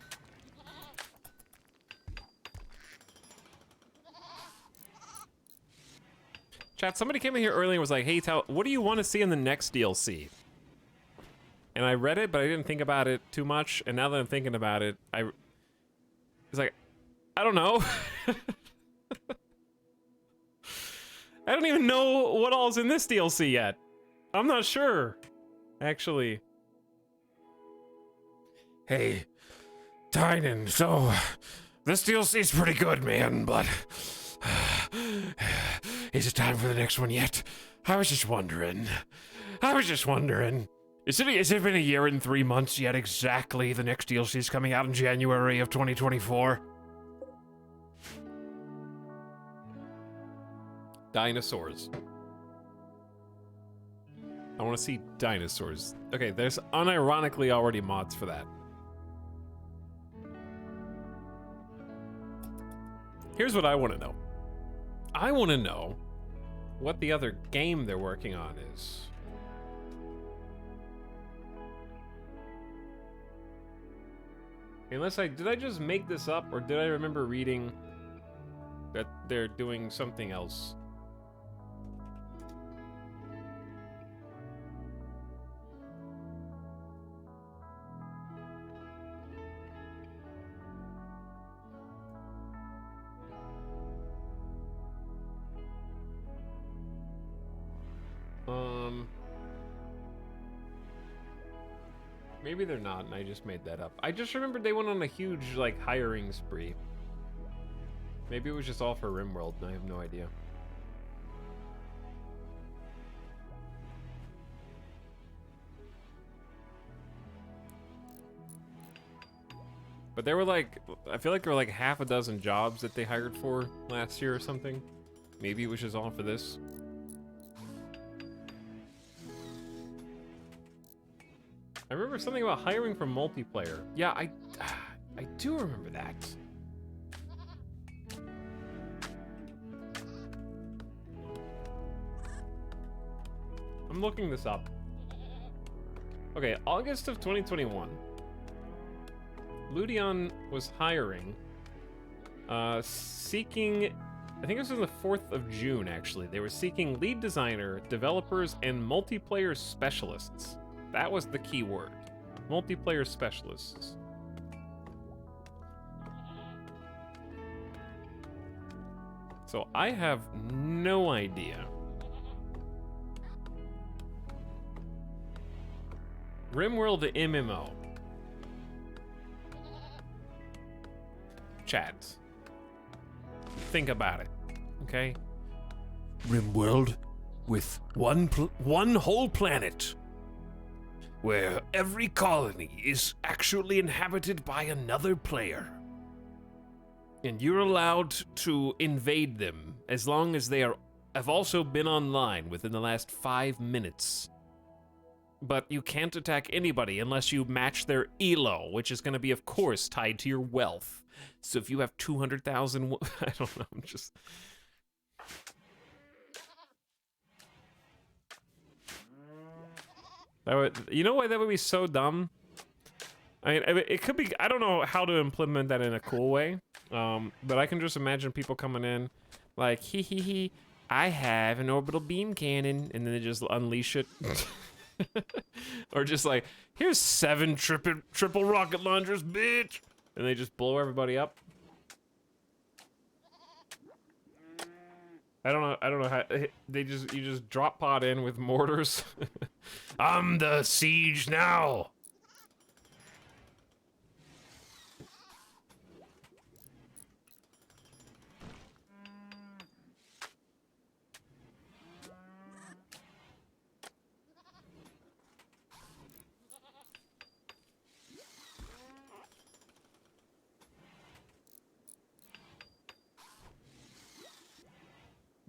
Chat, somebody came in here earlier and was like, hey, what do you want to see in the next DLC? And I read it, but I didn't think about it too much. And now that I'm thinking about it, it's like, I don't know. I don't even know what all's in this DLC yet. I'm not sure, actually. Hey, Tynan, so this DLC's pretty good, man, but is it time for the next one yet? I was just wondering. Has it been a year and 3 months yet exactly? The next DLC's coming out in January of 2024. Dinosaurs. I want to see dinosaurs. Okay, there's unironically already mods for that. Here's what I want to know. I want to know what the other game they're working on is. Unless did I just make this up, or did I remember reading that they're doing something else? Maybe they're not, and I just made that up. I just remembered they went on a huge, like, hiring spree. Maybe it was just all for RimWorld, and I have no idea. But there were like, I feel like there were like half a dozen jobs that they hired for last year or something. Maybe it was just all for this. I remember something about hiring for multiplayer. Yeah, I do remember that. I'm looking this up. Okay, August of 2021. Ludion was hiring, seeking, I think this was the 4th of June, actually. They were seeking lead designer, developers, and multiplayer specialists. That was the key word. Multiplayer specialists. So I have no idea. RimWorld MMO. Chat. Think about it, okay? RimWorld with one whole planet where every colony is actually inhabited by another player. And you're allowed to invade them as long as they have also been online within the last 5 minutes. But you can't attack anybody unless you match their elo, which is going to be, of course, tied to your wealth. So if you have 200,000, I don't know, I'm just... That would, you know why that would be so dumb? I mean, it could be, I don't know how to implement that in a cool way, but I can just imagine people coming in like, hee, I have an orbital beam cannon, and then they just unleash it. Or just like, here's 7 triple rocket launchers, bitch! And they just blow everybody up. I don't know how, you just drop pod in with mortars. I'm the siege now!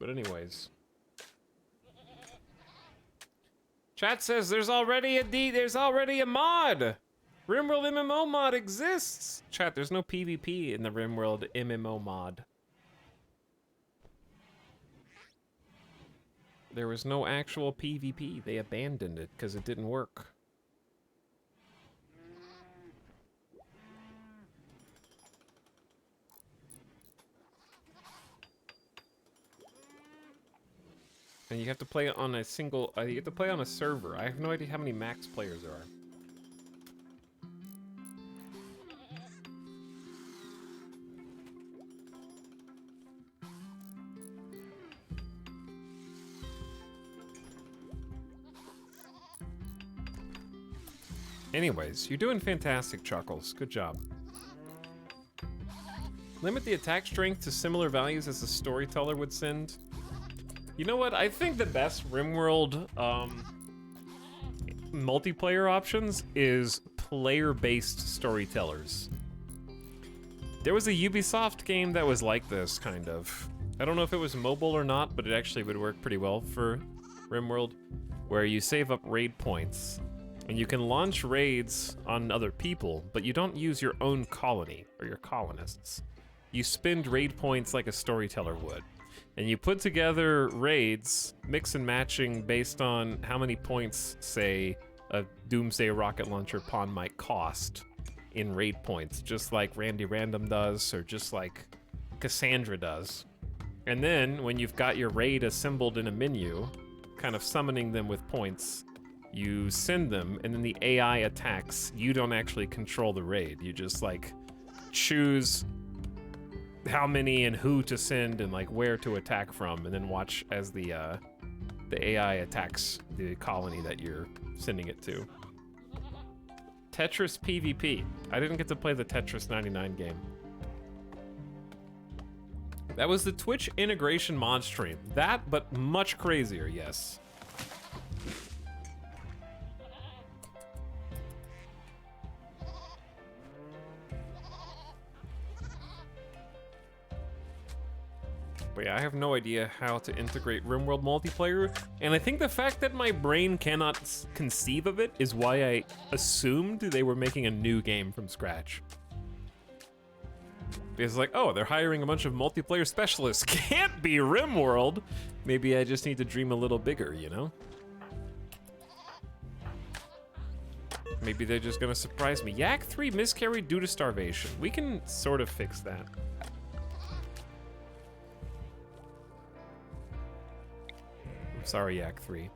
But anyways, chat says there's already a mod. RimWorld MMO mod exists. Chat, there's no PvP in the RimWorld MMO mod. There was no actual PvP. They abandoned it because it didn't work. And you have to play on a single, you have to play on a server. I have no idea how many max players there are. Anyways, you're doing fantastic, Chuckles. Good job. Limit the attack strength to similar values as the storyteller would send. You know what? I think the best RimWorld multiplayer options is player-based storytellers. There was a Ubisoft game that was like this, kind of. I don't know if it was mobile or not, but it actually would work pretty well for RimWorld, where you save up raid points, and you can launch raids on other people, but you don't use your own colony or your colonists. You spend raid points like a storyteller would. And you put together raids, mix and matching based on how many points, say, a Doomsday rocket launcher pawn might cost in raid points, just like Randy Random does, or just like Cassandra does. And then, when you've got your raid assembled in a menu, kind of summoning them with points, you send them, and then the AI attacks. You don't actually control the raid. You just, like, choose how many and who to send and like where to attack from, and then watch as the AI attacks the colony that you're sending it to. Tetris PvP. I didn't get to play the Tetris 99 game. That was the Twitch integration mod stream. That, but much crazier, yes. But yeah, I have no idea how to integrate RimWorld multiplayer, and I think the fact that my brain cannot conceive of it is why I assumed they were making a new game from scratch. It's like, oh, they're hiring a bunch of multiplayer specialists. Can't be RimWorld. Maybe I just need to dream a little bigger, you know? Maybe they're just gonna surprise me. Yak 3 miscarried due to starvation. We can sort of fix that. I'm sorry, Yak 3.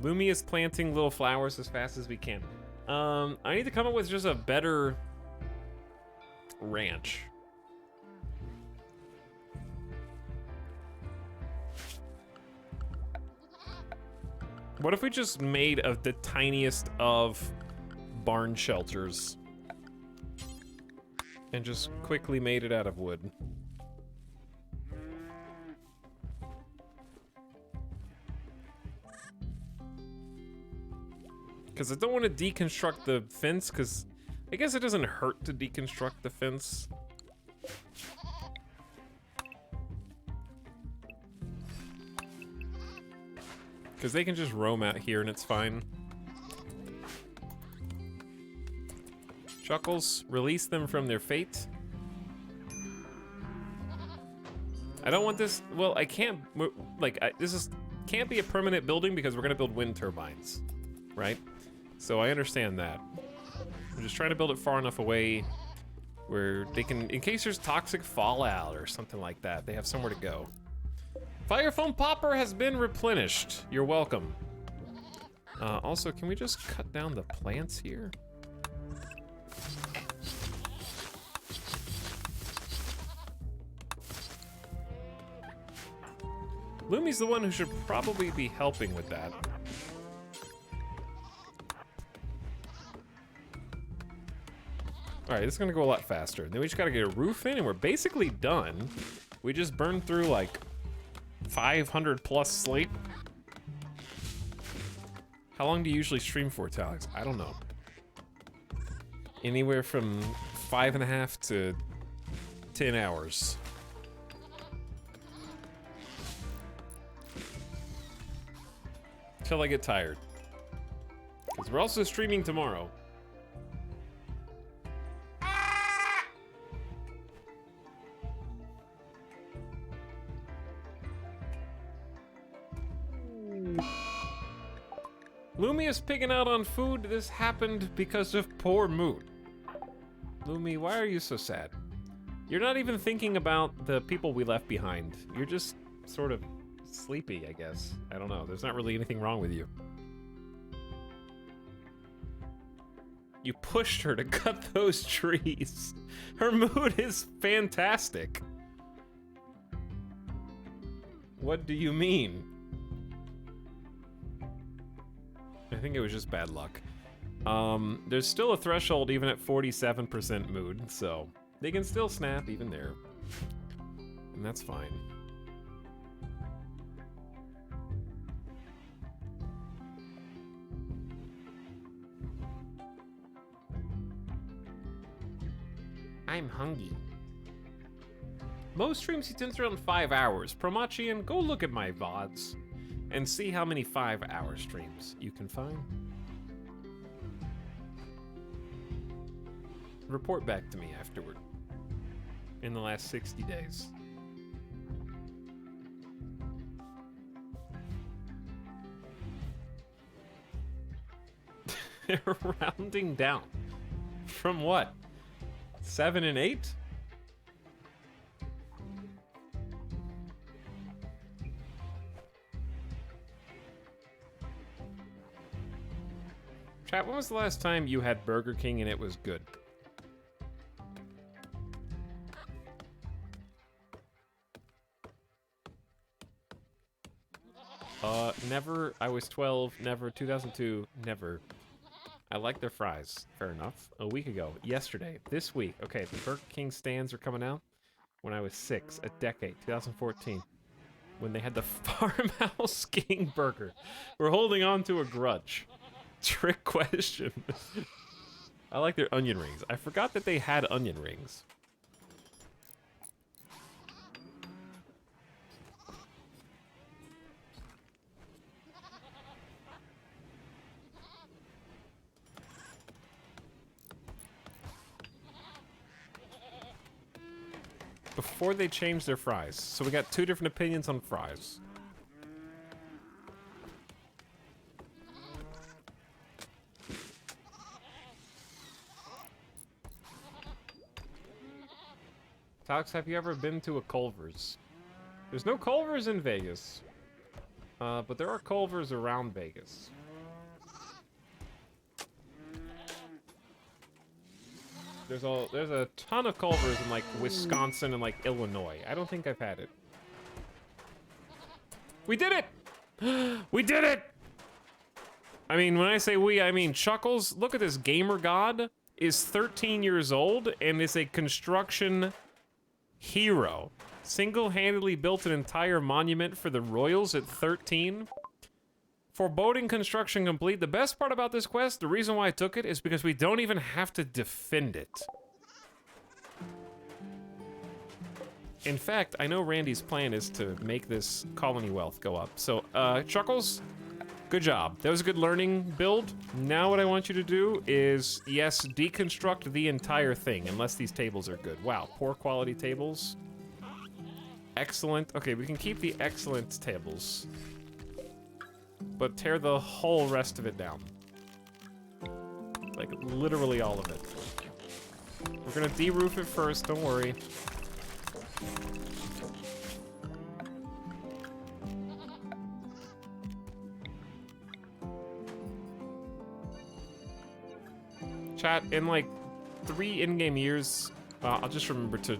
Lumi is planting little flowers as fast as we can. I need to come up with just a better ranch. What if we just made the tiniest of barn shelters and just quickly made it out of wood? Because I don't want to deconstruct the fence, because I guess it doesn't hurt to deconstruct the fence. Because they can just roam out here and it's fine. Chuckles, release them from their fate. I don't want this, well, I can't, like, can't be a permanent building because we're gonna build wind turbines, right? So I understand that. I'm just trying to build it far enough away where they can, in case there's toxic fallout or something like that, they have somewhere to go. Fire foam popper has been replenished. You're welcome. Also, can we just cut down the plants here? Lumi's the one who should probably be helping with that. All right, this is gonna go a lot faster. Then we just gotta get a roof in and we're basically done. We just burned through like 500 plus slate. How long do you usually stream for, Talix? I don't know. Anywhere from 5.5 to 10 hours. Till I get tired. Because we're also streaming tomorrow. Lumi is pigging out on food. This happened because of poor mood. Lumi, why are you so sad? You're not even thinking about the people we left behind. You're just sort of sleepy, I guess. I don't know. There's not really anything wrong with you. You pushed her to cut those trees. Her mood is fantastic. What do you mean? I think it was just bad luck. There's still a threshold even at 47% mood, so they can still snap even there. And that's fine. I'm hungry. Most streams he tends around 5 hours. Promachian, go look at my VODs and see how many 5-hour streams you can find. Report back to me afterward. In the last 60 days. They're rounding down. From what? 7 and 8? Chat, when was the last time you had Burger King and it was good? Never. I was 12. Never. 2002. Never. I like their fries. Fair enough. A week ago. Yesterday. This week. Okay, the Burger King stands are coming out. When I was 6. A decade. 2014. When they had the Farmhouse King Burger. We're holding on to a grudge. Trick question. I like their onion rings. I forgot that they had onion rings. before they change their fries. So we got 2 different opinions on fries. Tox, have you ever been to a Culver's? There's no Culver's in Vegas. But there are Culver's around Vegas. There's a ton of Culver's in like Wisconsin and like Illinois. I don't think I've had it. We did it! We did it! I mean, when I say we, I mean Chuckles. Look at this. Gamer God is 13 years old and is a construction hero. Single-handedly built an entire monument for the Royals at 13. Foreboding construction complete. The best part about this quest, the reason why I took it, is because we don't even have to defend it. In fact, I know Randy's plan is to make this colony wealth go up. So, Chuckles, good job. That was a good learning build. Now what I want you to do is, yes, deconstruct the entire thing, unless these tables are good. Wow, poor quality tables. Excellent. Okay, we can keep the excellent tables, but tear the whole rest of it down. Like, literally all of it. We're gonna de-roof it first, don't worry. Chat, in like 3 in-game years, I'll just remember to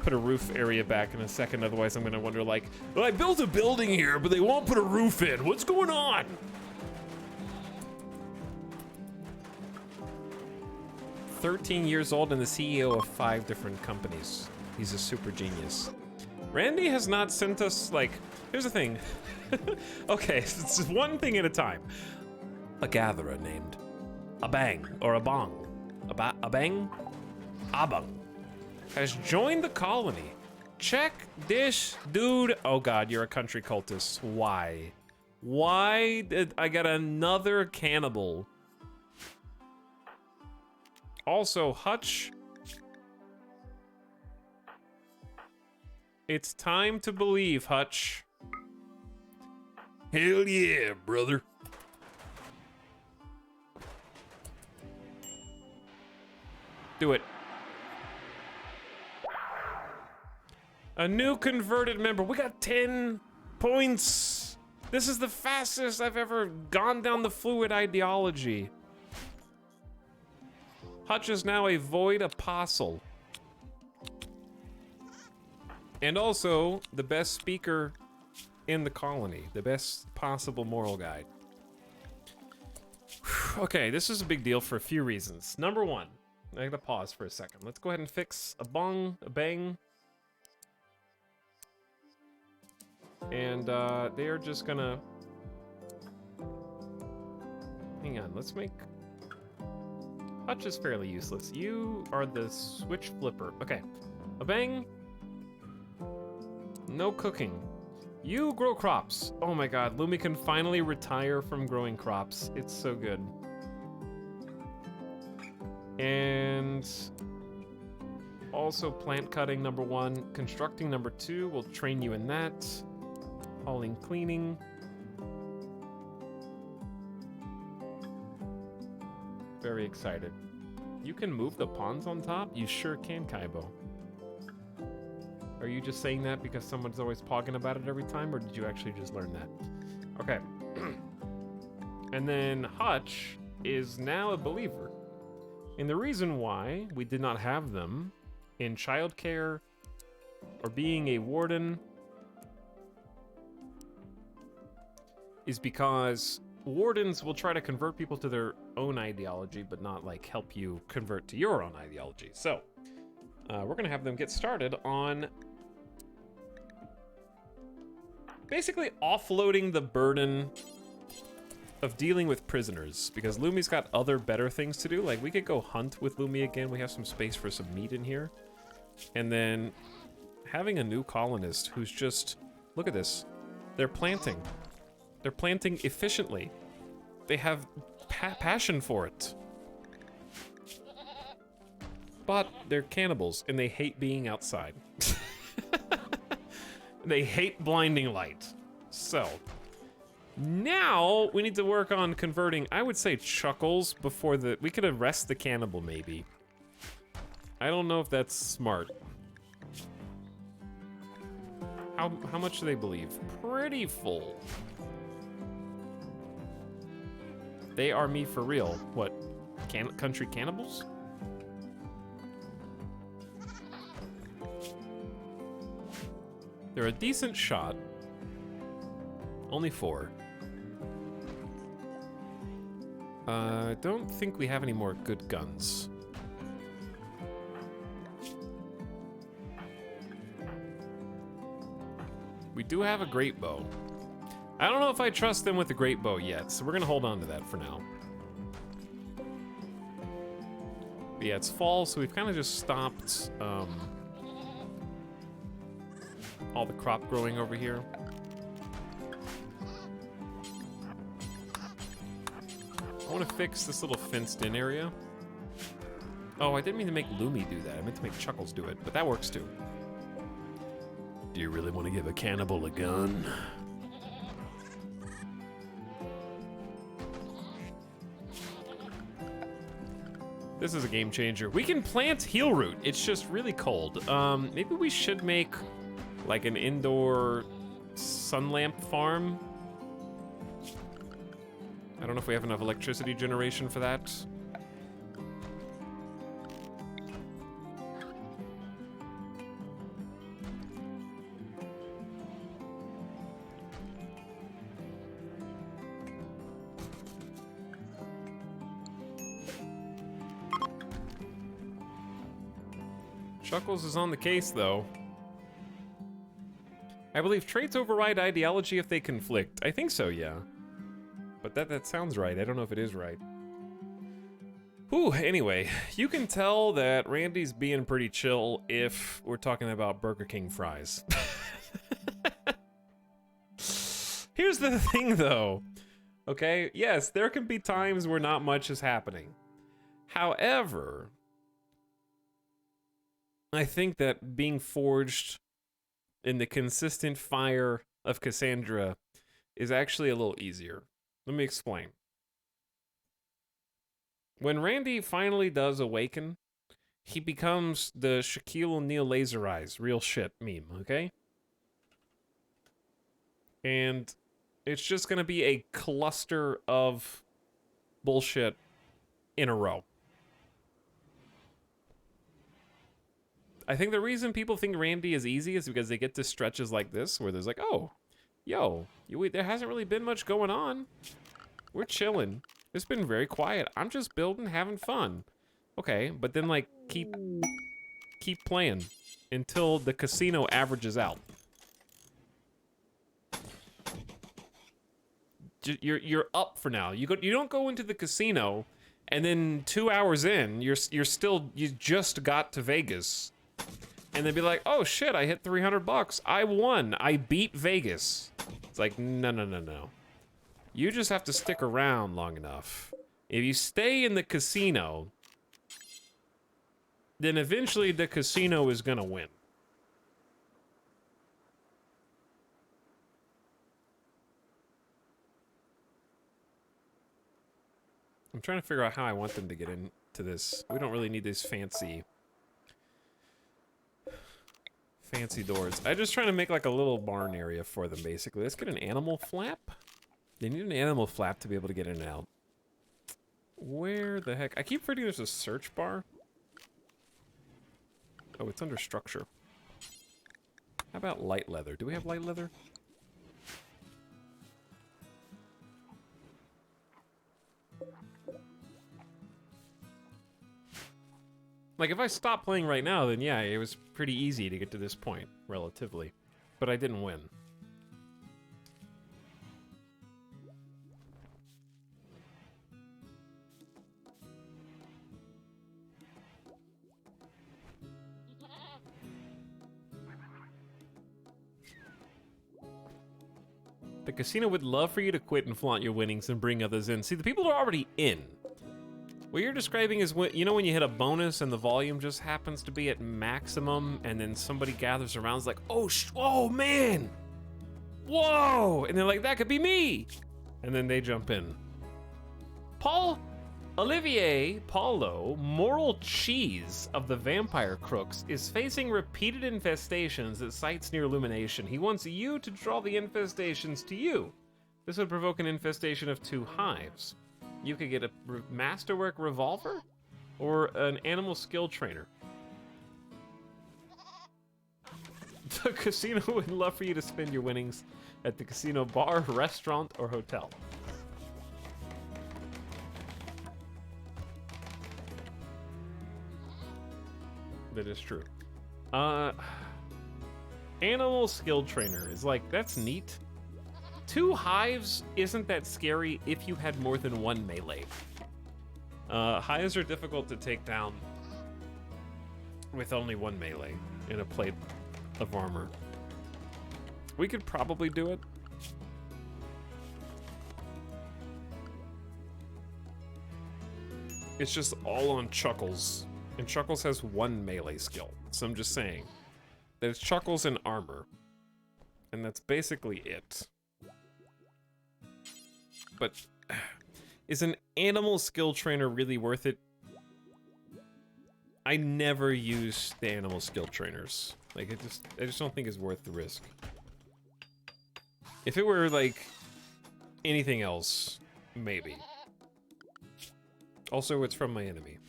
put a roof area back in a second, otherwise I'm gonna wonder like, well, I built a building here, but they won't put a roof in. What's going on? 13 years old and the CEO of 5 different companies. He's a super genius. Randy has not sent us, like, here's the thing. Okay, it's one thing at a time. A gatherer named Abang, or Abong. Abang? Abang. Has joined the colony. Check this dude. Oh god, you're a country cultist. Why? Why did I get another cannibal? Also, Hutch. It's time to believe, Hutch. Hell yeah, brother. Do it. A new converted member. We got 10 points. This is the fastest I've ever gone down the fluid ideology. Hutch is now a void apostle. And also the best speaker in the colony. The best possible moral guide. Okay, this is a big deal for a few reasons. Number 1, I gotta pause for a second. Let's go ahead and fix a bang. And they are just gonna... Hang on, let's make... Hutch is fairly useless. You are the switch flipper. Okay, a bang. No cooking. You grow crops. Oh my god, Lumi can finally retire from growing crops. It's so good. And also plant cutting, number 1. Constructing, number 2. We'll train you in that. Hauling, cleaning. Very excited. You can move the pawns on top? You sure can, Kaibo. Are you just saying that because someone's always pogging about it every time, or did you actually just learn that? Okay. And then Hutch is now a believer. And the reason why we did not have them in childcare or being a warden is because wardens will try to convert people to their own ideology, but not like help you convert to your own ideology. So we're gonna have them get started on basically offloading the burden of dealing with prisoners, because Lumi's got other better things to do. Like, we could go hunt with Lumi again. We have some space for some meat in here. And then having a new colonist who's just, look at this. They're planting. They're planting efficiently. They have passion for it. But they're cannibals, and they hate being outside. They hate blinding light. So, now we need to work on converting, I would say, Chuckles before the... We could arrest the cannibal, maybe. I don't know if that's smart. How much do they believe? Pretty full. They are me for real. What? Country cannibals? They're a decent shot. Only 4. I don't think we have any more good guns. We do have a great bow. I don't know if I trust them with the great bow yet, so we're gonna hold on to that for now. But yeah, it's fall, so we've kind of just stopped all the crop growing over here. I want to fix this little fenced-in area. Oh, I didn't mean to make Lumi do that. I meant to make Chuckles do it, but that works too. Do you really want to give a cannibal a gun? This is a game changer. We can plant heel root. It's just really cold. Maybe we should make like an indoor sun lamp farm. I don't know if we have enough electricity generation for that. Chuckles is on the case, though. I believe traits override ideology if they conflict. I think so, yeah. But that sounds right. I don't know if it is right. Whew, anyway, you can tell that Randy's being pretty chill if we're talking about Burger King fries. Here's the thing, though. Okay, yes, there can be times where not much is happening. However, I think that being forged in the consistent fire of Cassandra is actually a little easier. Let me explain. When Randy finally does awaken, he becomes the Shaquille O'Neal laser eyes, real shit meme, okay? And it's just gonna be a cluster of bullshit in a row. I think the reason people think Randy is easy is because they get to stretches like this where there's like, oh, yo, there hasn't really been much going on. We're chilling. It's been very quiet. I'm just building, having fun. Okay, but then like keep playing until the casino averages out. You're up for now. You don't go into the casino and then 2 hours in, you just got to Vegas. And they'd be like, oh shit, I hit 300 bucks. I won. I beat Vegas. It's like, no. You just have to stick around long enough. If you stay in the casino, then eventually the casino is gonna win. I'm trying to figure out how I want them to get into this. We don't really need these fancy doors. I'm just trying to make like a little barn area for them, basically. Let's get an animal flap. They need an animal flap to be able to get in and out. Where the heck? I keep forgetting there's a search bar. Oh, it's under structure. How about light leather? Do we have light leather? Like, if I stop playing right now, then yeah, it was pretty easy to get to this point, relatively. But I didn't win. The casino would love for you to quit and flaunt your winnings and bring others in. See, the people are already in. What you're describing is when, you know, when you hit a bonus and the volume just happens to be at maximum, and then somebody gathers around, is like, oh man, whoa, and they're like, that could be me, and then they jump in. Olivier Paulo, Moral Cheese of the Vampire Crooks, is facing repeated infestations at sites near Illumination. He wants you to draw the infestations to you. This would provoke an infestation of 2 hives. You could get a Masterwork Revolver or an Animal Skill Trainer. The casino would love for you to spend your winnings at the casino bar, restaurant, or hotel. That is true. Animal Skill Trainer is like, that's neat. 2 hives isn't that scary if you had more than 1 melee. Hives are difficult to take down with only 1 melee in a plate of armor. We could probably do it. It's just all on Chuckles. And Chuckles has 1 melee skill. So I'm just saying. There's Chuckles and armor. And that's basically it. But is an animal skill trainer really worth it? I never use the animal skill trainers. Like, I just don't think it's worth the risk. If it were like anything else, maybe. Also, it's from my enemy.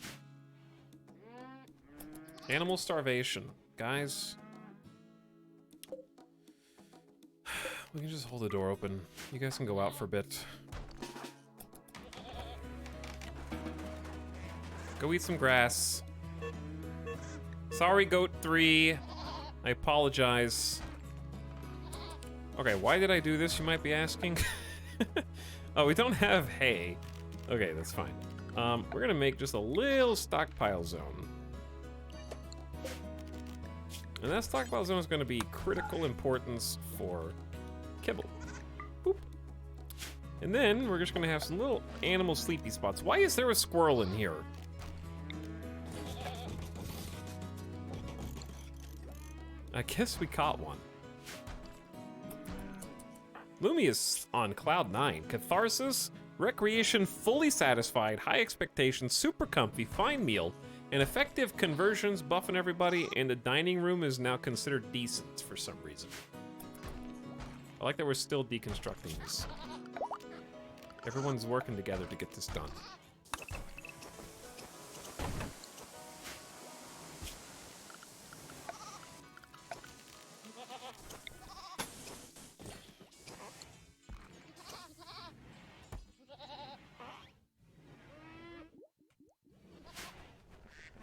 Animal starvation. Guys. We can just hold the door open. You guys can go out for a bit. Go eat some grass. Sorry, Goat 3. I apologize. Okay, why did I do this, you might be asking? Oh, we don't have hay. Okay, that's fine. We're gonna make just a little stockpile zone. And that stockpile zone is gonna be critical importance for kibble. Boop. And then we're just gonna have some little animal sleepy spots. Why is there a squirrel in here? I guess we caught one. Lumi is on cloud 9. Catharsis, recreation fully satisfied, high expectations, super comfy, fine meal, and effective conversions buffing everybody, and the dining room is now considered decent for some reason. I like that we're still deconstructing this. Everyone's working together to get this done.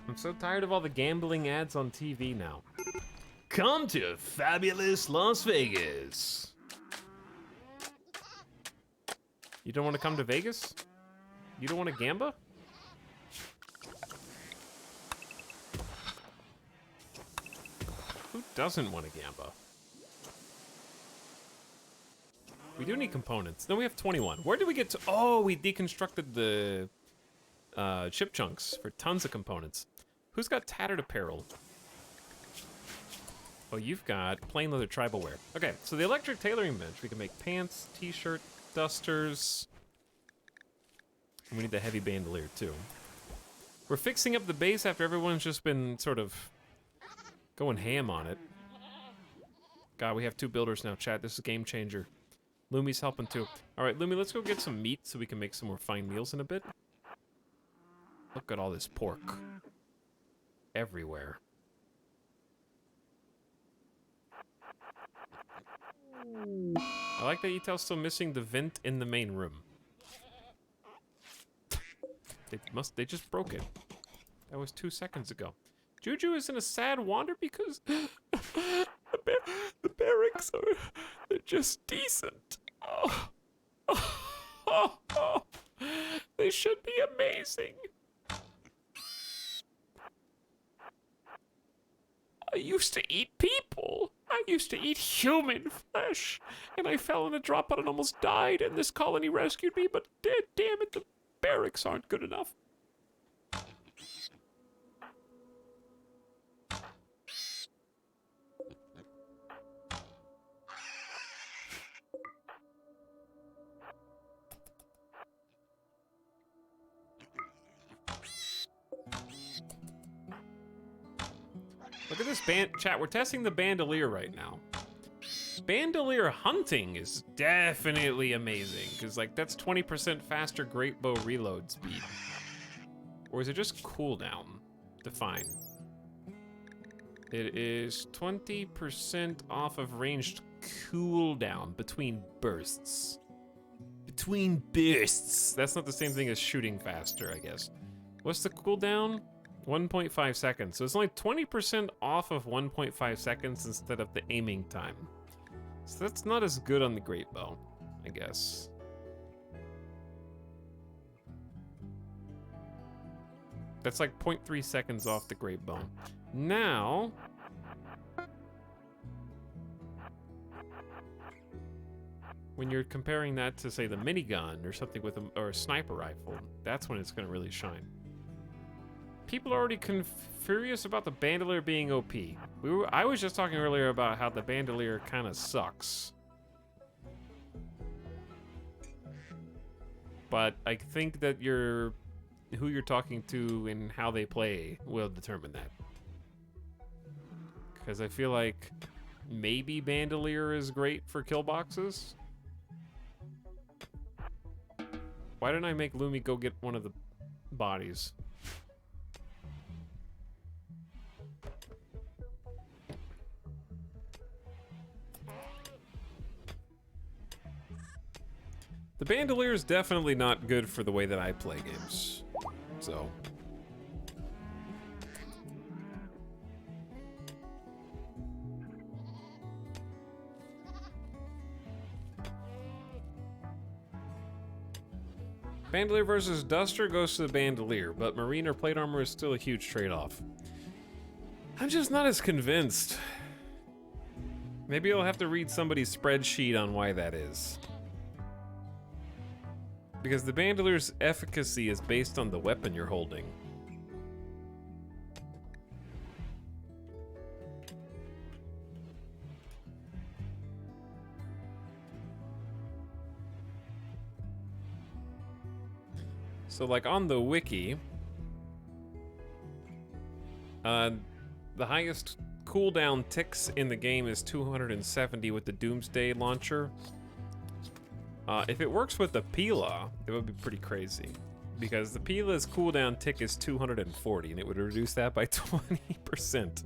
I'm so tired of all the gambling ads on TV now. Come to fabulous Las Vegas. You don't want to come to Vegas? You don't want to gamba? Who doesn't want to gamba? We do need components. No, we have 21. Where did we get to? Oh, we deconstructed the chip chunks for tons of components. Who's got tattered apparel? Oh, you've got plain leather tribal wear. Okay, so the electric tailoring bench. We can make pants, t-shirt, dusters. And we need the heavy bandolier too. We're fixing up the base after everyone's just been sort of going ham on it. God, we have 2 builders now, chat. This is a game changer. Lumi's helping too. All right, Lumi, let's go get some meat so we can make some more fine meals in a bit. Look at all this pork. Everywhere. I like that Etel's still missing the vent in the main room. They just broke it. That was 2 seconds ago. Juju is in a sad wander because the barracks they're just decent. Oh. They should be amazing. I used to eat people. I used to eat human flesh. And I fell in a drop out and almost died, and this colony rescued me, but damn it, the barracks aren't good enough. Look at this chat. We're testing the bandolier right now. Bandolier hunting is definitely amazing because, like, that's 20% faster great bow reload speed. Or is it just cooldown? Define. It is 20% off of ranged cooldown between bursts. Between bursts. That's not the same thing as shooting faster, I guess. What's the cooldown? 1.5 seconds. So it's only 20% off of 1.5 seconds instead of the aiming time. So that's not as good on the great bow, I guess. That's like 0.3 seconds off the great bow. Now, when you're comparing that to, say, the minigun or something with or a sniper rifle, that's when it's going to really shine. People are already furious about the bandolier being OP. I was just talking earlier about how the bandolier kind of sucks. But I think that who you're talking to and how they play will determine that. Because I feel like maybe bandolier is great for killboxes. Why didn't I make Lumi go get one of the bodies? The bandolier is definitely not good for the way that I play games. So. Bandolier versus Duster goes to the bandolier, but marine or plate armor is still a huge trade-off. I'm just not as convinced. Maybe I'll have to read somebody's spreadsheet on why that is. Because the bandolier's efficacy is based on the weapon you're holding. So, like, on the wiki, the highest cooldown ticks in the game is 270 with the Doomsday launcher. If it works with the Pila, it would be pretty crazy. Because the Pila's cooldown tick is 240, and it would reduce that by 20%.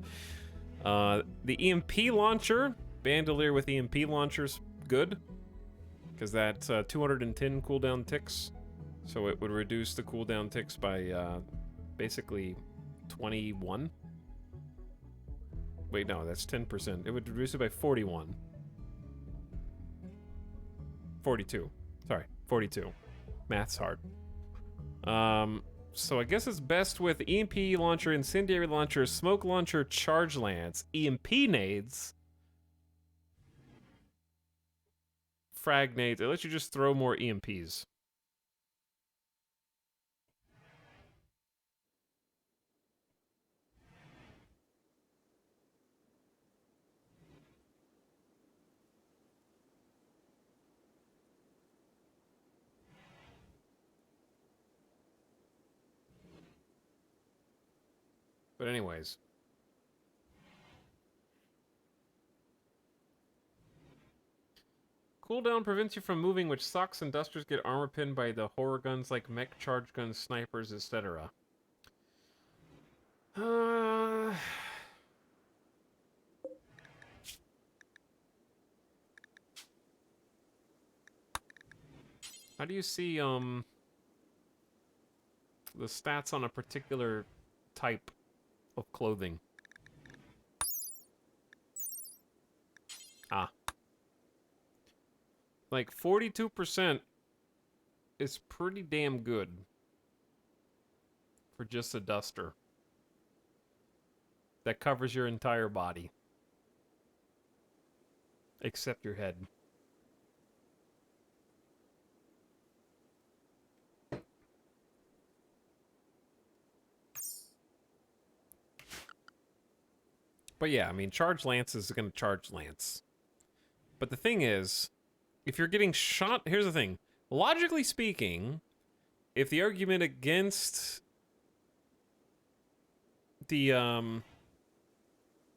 The EMP launcher, bandolier with EMP launcher's good. Because that's 210 cooldown ticks. So it would reduce the cooldown ticks by basically 21. Wait, no, that's 10%. It would reduce it by 41. 42. Sorry, 42. Math's hard. So I guess it's best with EMP launcher, incendiary launcher, smoke launcher, charge lance, EMP nades, frag nades. It lets you just throw more EMPs. But anyways. Cooldown prevents you from moving, which sucks, and dusters get armor pinned by the horror guns like mech, charge guns, snipers, etc. How do you see, the stats on a particular type of clothing? Like 42% is pretty damn good for just a duster that covers your entire body except your head. But yeah, I mean, charge lance is going to charge lance. But the thing is, if you're getting shot, here's the thing. Logically speaking, if the argument against the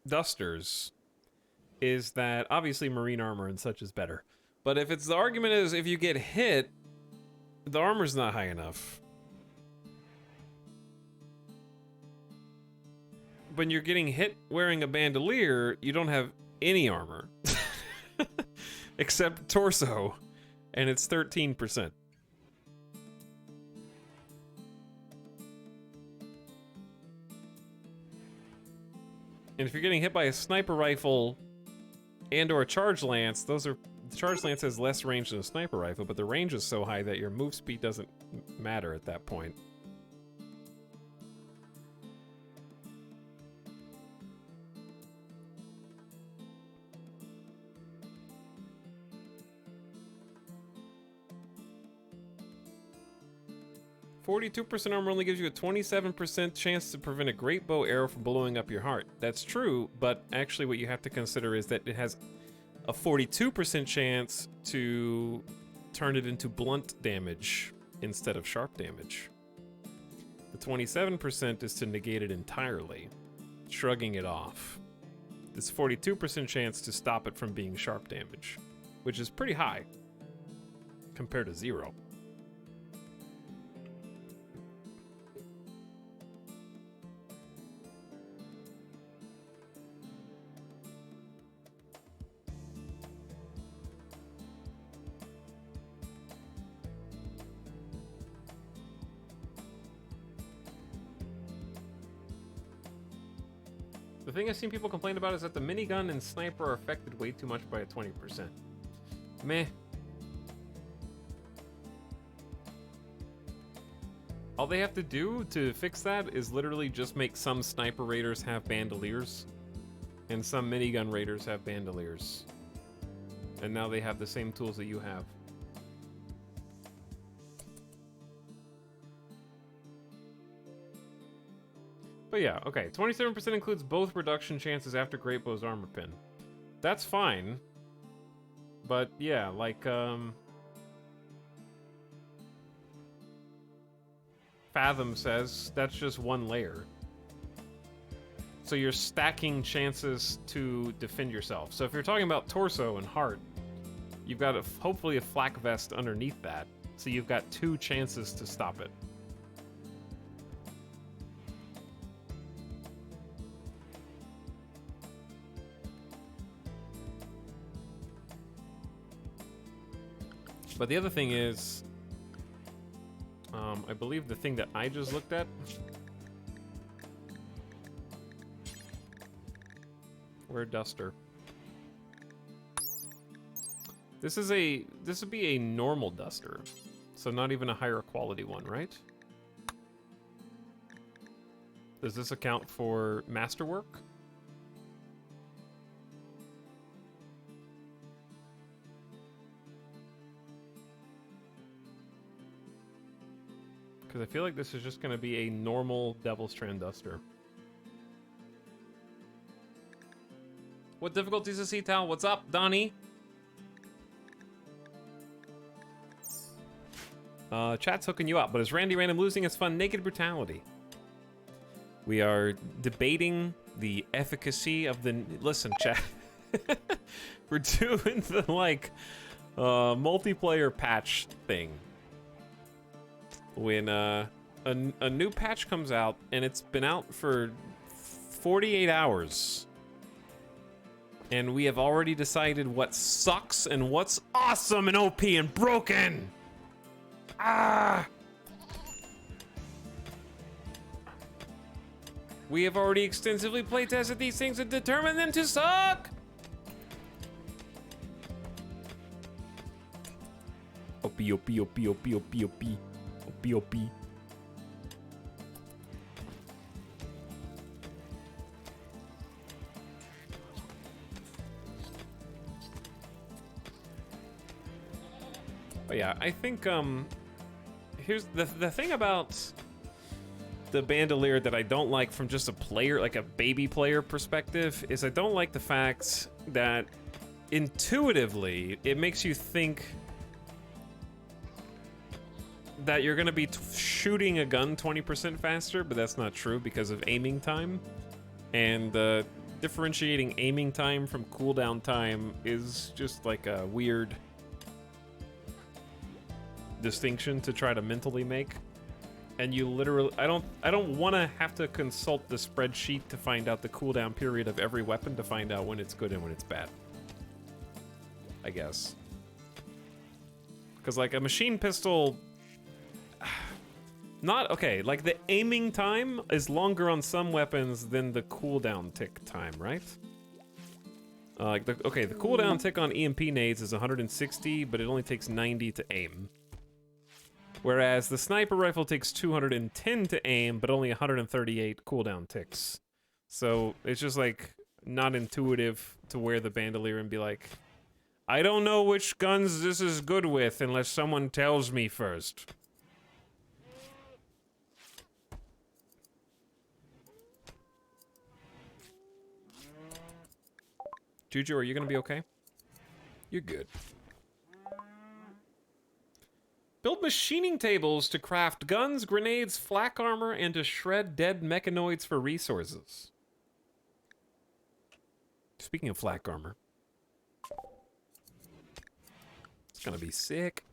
dusters is that obviously marine armor and such is better. But if it's the argument is if you get hit, the armor's not high enough. When you're getting hit wearing a bandolier, you don't have any armor. Except torso. And it's 13%. And if you're getting hit by a sniper rifle and or a charge lance, the charge lance has less range than a sniper rifle, but the range is so high that your move speed doesn't matter at that point. "42% armor only gives you a 27% chance to prevent a great bow arrow from blowing up your heart." That's true, but actually what you have to consider is that it has a 42% chance to turn it into blunt damage instead of sharp damage. The 27% is to negate it entirely, shrugging it off. This 42% chance to stop it from being sharp damage, which is pretty high compared to 0. The thing I've seen people complain about is that the minigun and sniper are affected way too much by a 20%. Meh. All they have to do to fix that is literally just make some sniper raiders have bandoliers, and some minigun raiders have bandoliers. And now they have the same tools that you have. But yeah, okay, 27% includes both reduction chances after Great Bow's armor pin. That's fine. But yeah, like, Fathom says, that's just one layer. So you're stacking chances to defend yourself. So if you're talking about torso and heart, you've got hopefully a flak vest underneath that. So you've got 2 chances to stop it. But the other thing is, I believe the thing that I just looked at. Where duster? This would be a normal duster, so not even a higher quality one, right? Does this account for masterwork? Because I feel like this is just going to be a normal Devil's Strand duster. What difficulties is he, Tal? What's up, Donnie? Chat's hooking you up, but is Randy Random losing his fun naked brutality? We are debating the efficacy of the... Listen, chat. We're doing the, like, multiplayer patch thing. When a new patch comes out, and it's been out for 48 hours, and we have already decided what sucks and what's awesome and OP and broken. We have already extensively playtested these things and determined them to suck. OP, OP, OP, OP, OP, OP. OP. But yeah, I think here's the thing about the bandolier that I don't like from just a player, like a baby player perspective, is I don't like the fact that intuitively it makes you think that you're gonna be shooting a gun 20% faster, but that's not true because of aiming time. And differentiating aiming time from cooldown time is just like a weird distinction to try to mentally make. And you literally, I don't want to have to consult the spreadsheet to find out the cooldown period of every weapon to find out when it's good and when it's bad. I guess. Because like a machine pistol, not okay. Like the aiming time is longer on some weapons than the cooldown tick time, right? Like the cooldown tick on EMP nades is 160, but it only takes 90 to aim. Whereas the sniper rifle takes 210 to aim, but only 138 cooldown ticks. So it's just like not intuitive to wear the bandolier and be like, I don't know which guns this is good with unless someone tells me first. Juju, are you gonna be okay? You're good. Build machining tables to craft guns, grenades, flak armor, and to shred dead mechanoids for resources. Speaking of flak armor. It's gonna be sick.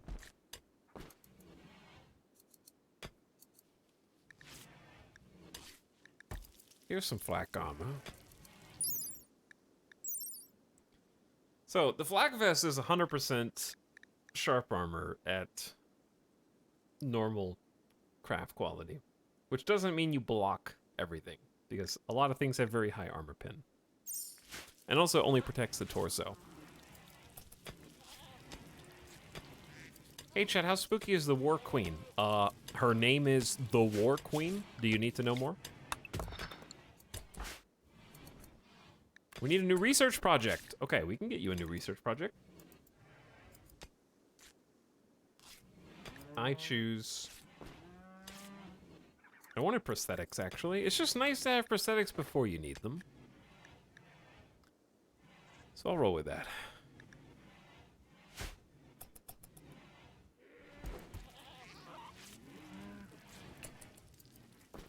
Here's some flak armor. So, the flak vest is 100% sharp armor at normal craft quality, which doesn't mean you block everything, because a lot of things have very high armor pin. And also only protects the torso. Hey chat, how spooky is the War Queen? Her name is the War Queen. Do you need to know more? We need a new research project. Okay, we can get you a new research project. I wanted prosthetics, actually. It's just nice to have prosthetics before you need them. So I'll roll with that.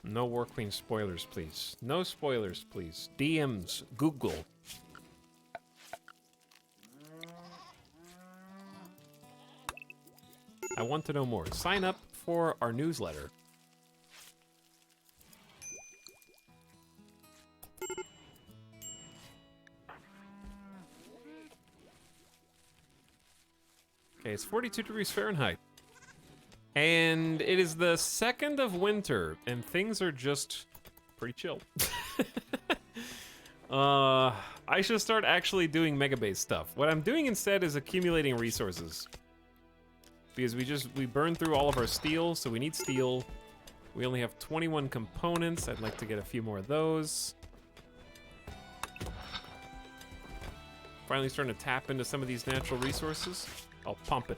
No War Queen spoilers, please. No spoilers, please. DMs, Google. I want to know more. Sign up for our newsletter. Okay, it's 42 degrees Fahrenheit. And it is the 2nd of winter, and things are just pretty chill. I should start actually doing Mega Base stuff. What I'm doing instead is accumulating resources. Because we burned through all of our steel, so we need steel. We only have 21 components. I'd like to get a few more of those. Finally starting to tap into some of these natural resources. I'll pump it.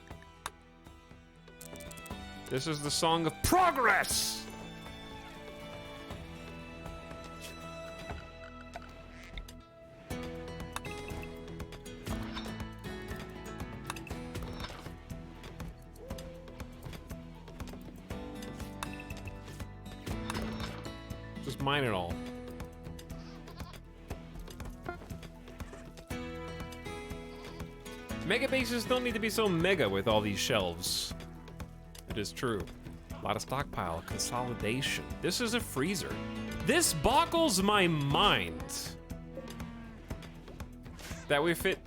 This is the song of progress! Just mine it all. Mega bases don't need to be so mega with all these shelves. It is true. A lot of stockpile. Consolidation. This is a freezer. This boggles my mind. That we fit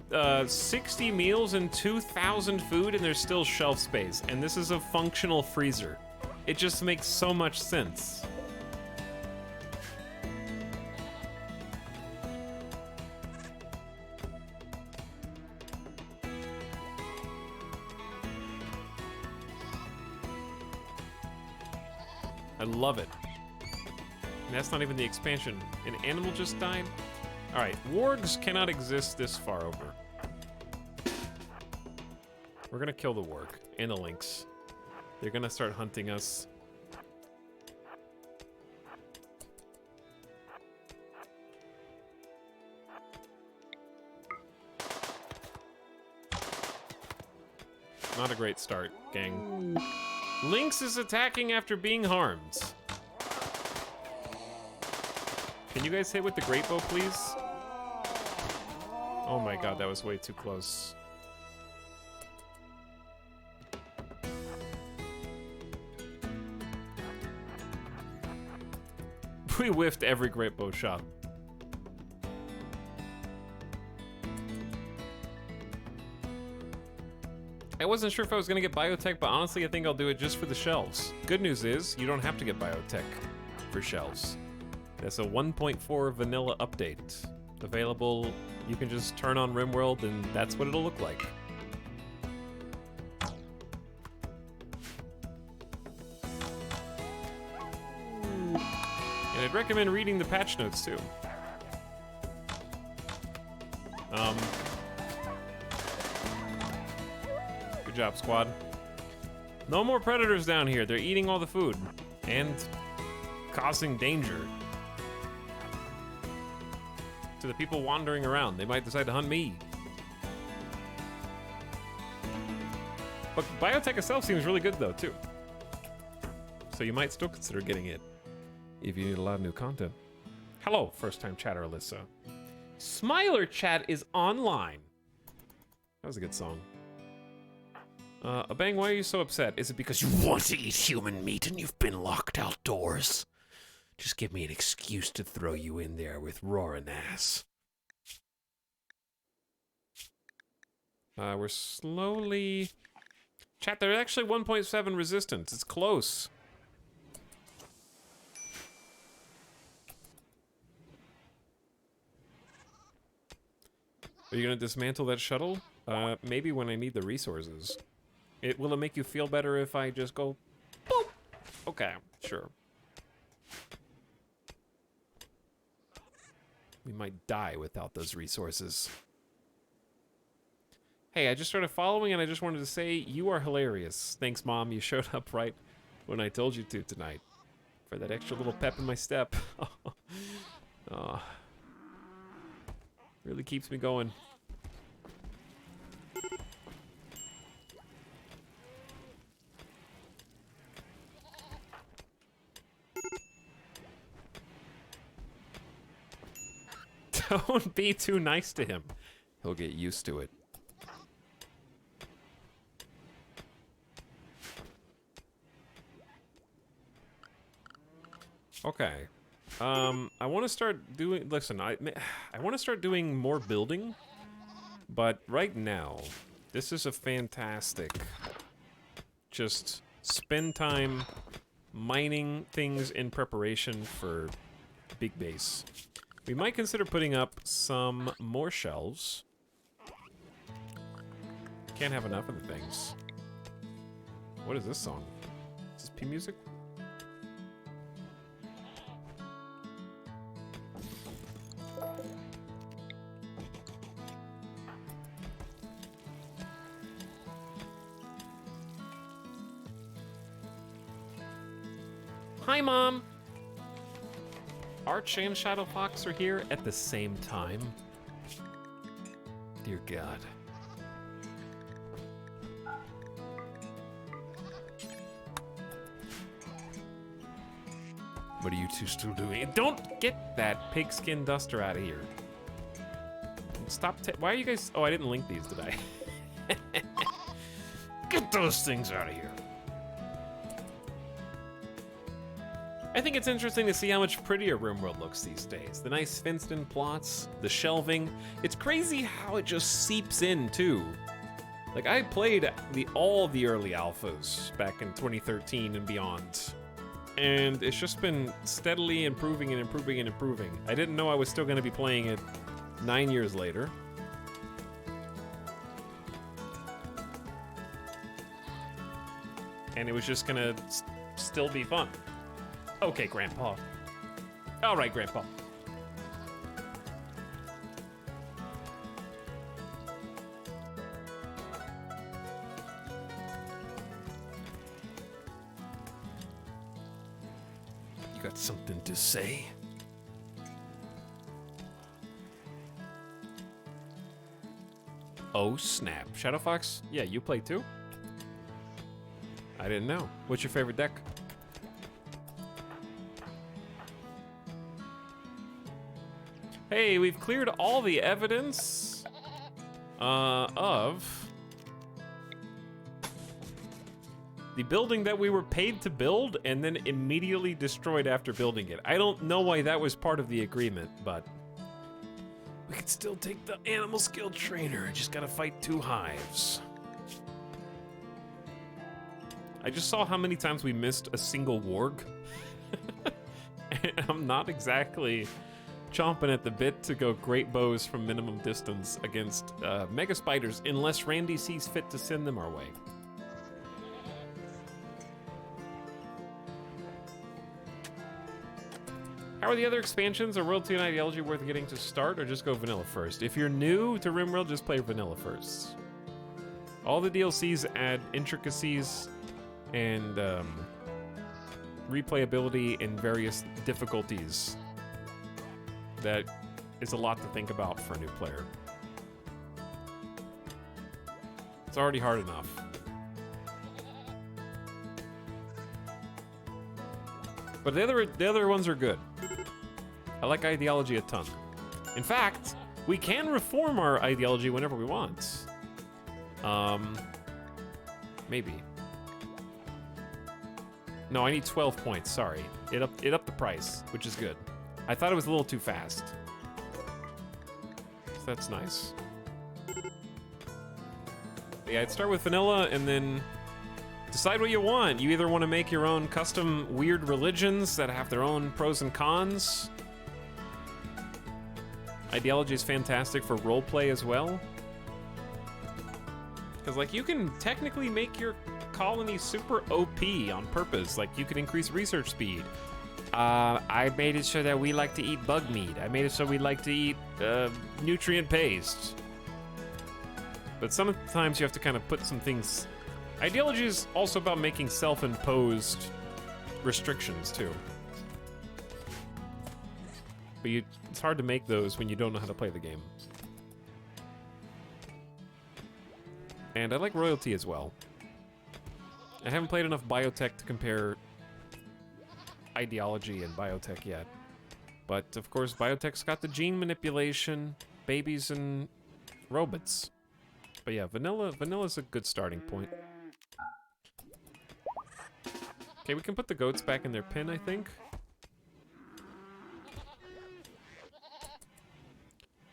60 meals and 2,000 food and there's still shelf space. And this is a functional freezer. It just makes so much sense. I love it. And that's not even the expansion. An animal just died? Alright, wargs cannot exist this far over. We're gonna kill the warg and the lynx. They're gonna start hunting us. Not a great start, gang. Lynx is attacking after being harmed. Can you guys hit with the great bow, please? Oh my god, that was way too close. We whiffed every great bow shot. I wasn't sure if I was gonna get biotech, but honestly, I think I'll do it just for the shelves. Good news is, you don't have to get biotech for shelves. That's a 1.4 vanilla update. Available, you can just turn on RimWorld and that's what it'll look like. And I'd recommend reading the patch notes too. Good job, squad. No more predators down here. They're eating all the food and causing danger to the people wandering around. They might decide to hunt me. But biotech itself seems really good though, too. So you might still consider getting it if you need a lot of new content. Hello, first-time chatter, Alyssa. Smiler Chat is online. That was a good song. Abang, why are you so upset? Is it because you want to eat human meat and you've been locked outdoors? Just give me an excuse to throw you in there with roaring ass. We're slowly... Chat, they're actually 1.7 resistance. It's close. Are you gonna dismantle that shuttle? Maybe when I need the resources. Will it make you feel better if I just go boop? Okay, sure. We might die without those resources. Hey, I just started following and I just wanted to say you are hilarious. Thanks, Mom. You showed up right when I told you to tonight. For that extra little pep in my step. Oh, really keeps me going. Don't be too nice to him. He'll get used to it. Okay. I want to start doing... Listen, I want to start doing more building. But right now, this is a fantastic... Just spend time mining things in preparation for big base. We might consider putting up some more shelves. Can't have enough of the things. What is this song? Is this P music? Hi, Mom! Arch and Shadow Fox are here at the same time. Dear God. What are you two still doing? Don't get that pigskin duster out of here. Stop. Why are you guys... Oh, I didn't link these, did I? Get those things out of here. I think it's interesting to see how much prettier RimWorld looks these days. The nice fenced-in plots, the shelving. It's crazy how it just seeps in, too. Like, I played all the early alphas back in 2013 and beyond. And it's just been steadily improving and improving and improving. I didn't know I was still going to be playing it 9 years later. And it was just going to still be fun. Okay, Grandpa. All right, Grandpa. You got something to say? Oh, snap. Shadow Fox? Yeah, you play too? I didn't know. What's your favorite deck? Hey, we've cleared all the evidence. of the building that we were paid to build and then immediately destroyed after building it. I don't know why that was part of the agreement, but we could still take the animal skill trainer. Just gotta fight 2 hives. I just saw how many times we missed a single warg. And I'm not exactly chomping at the bit to go great bows from minimum distance against mega spiders unless Randy sees fit to send them our way. How are the other expansions? Are royalty and ideology worth getting to start, or just go vanilla first? If you're new to RimWorld, just play vanilla first. All the DLCs add intricacies and replayability in various difficulties. That is a lot to think about for a new player. It's already hard enough. But the other ones are good. I like ideology a ton. In fact, we can reform our ideology whenever we want. Maybe. No, I need 12 points, sorry. It upped the price, which is good. I thought it was a little too fast. So that's nice. But yeah, I'd start with vanilla and then decide what you want. You either want to make your own custom weird religions that have their own pros and cons. Ideology is fantastic for roleplay as well. Because, like, you can technically make your colony super OP on purpose. Like, you can increase research speed. I made it so that we like to eat bug meat. I made it so we like to eat nutrient paste. But sometimes you have to kind of put some things... Ideology is also about making self-imposed restrictions, too. But it's hard to make those when you don't know how to play the game. And I like royalty as well. I haven't played enough Biotech to compare ideology and Biotech yet. But, of course, Biotech's got the gene manipulation, babies, and robots. But yeah, vanilla's a good starting point. Okay, we can put the goats back in their pen, I think.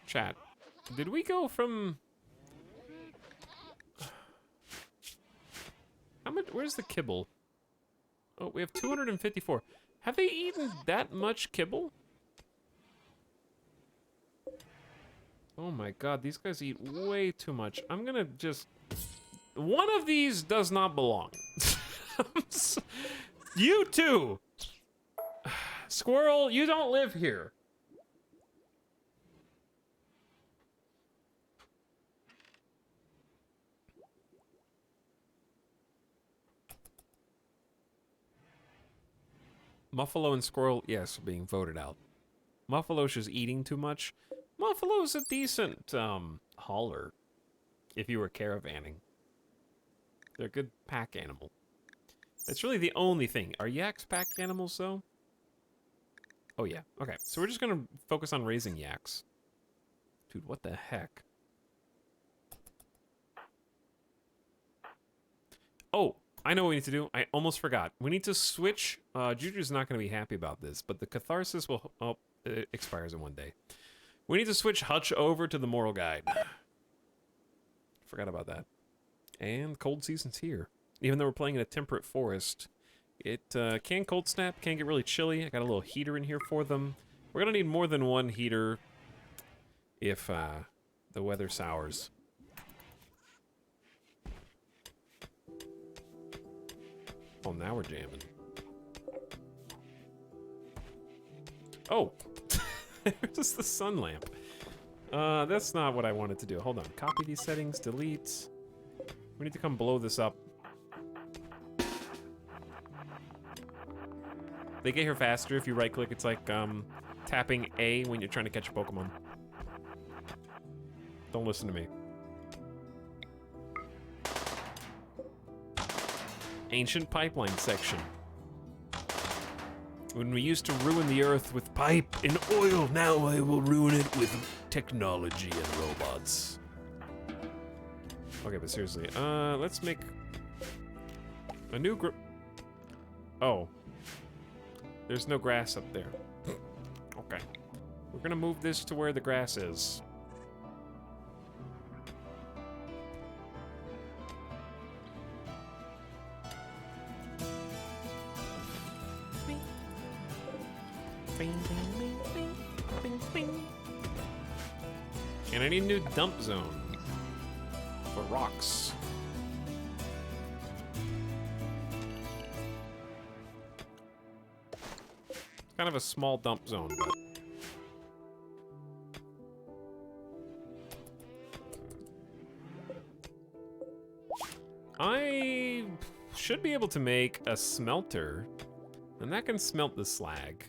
Chat, did we go from... How much? Where's the kibble? Oh, we have 254. Have they eaten that much kibble? Oh my god, these guys eat way too much. I'm gonna just... One of these does not belong. You too! Squirrel, you don't live here. Muffalo and Squirrel, yes, being voted out. Muffalo's just eating too much. Muffalo's a decent, hauler. If you were caravanning. They're a good pack animal. That's really the only thing. Are yaks pack animals, though? Oh, yeah. Okay, so we're just gonna focus on raising yaks. Dude, what the heck? Oh! I know what we need to do. I almost forgot. We need to switch. Juju's not going to be happy about this, but the catharsis will... Oh, it expires in 1 day. We need to switch Hutch over to the moral guide. Forgot about that. And cold season's here. Even though we're playing in a temperate forest, it can cold snap, can get really chilly. I got a little heater in here for them. We're going to need more than one heater if the weather sours. Oh, now we're jamming. Oh! There's the sun lamp. That's not what I wanted to do. Hold on. Copy these settings, delete. We need to come blow this up. They get here faster if you right-click. It's like tapping A when you're trying to catch a Pokemon. Don't listen to me. Ancient pipeline section. When we used to ruin the earth with pipe and oil, now I will ruin it with technology and robots. Okay, but seriously, let's make a new Oh. There's no grass up there. Okay. We're gonna move this to where the grass is. And I need a new dump zone for rocks. Kind of a small dump zone, but I should be able to make a smelter, and that can smelt the slag.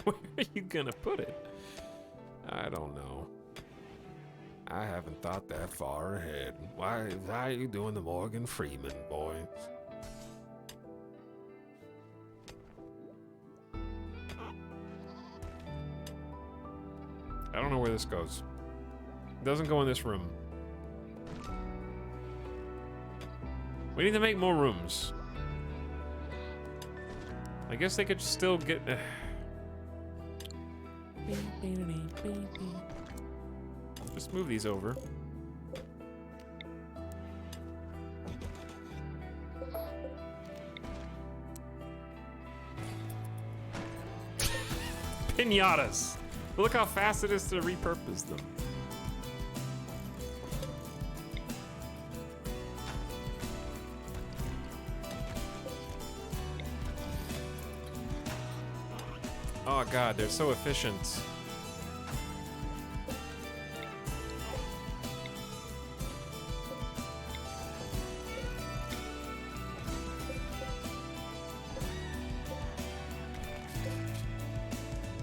Where are you gonna put it? I don't know. I haven't thought that far ahead. Why are you doing the Morgan Freeman, boy? I don't know where this goes. It doesn't go in this room. We need to make more rooms. I guess they could still get... Just move these over. Pinatas! Look how fast it is to repurpose them. Oh god, they're so efficient.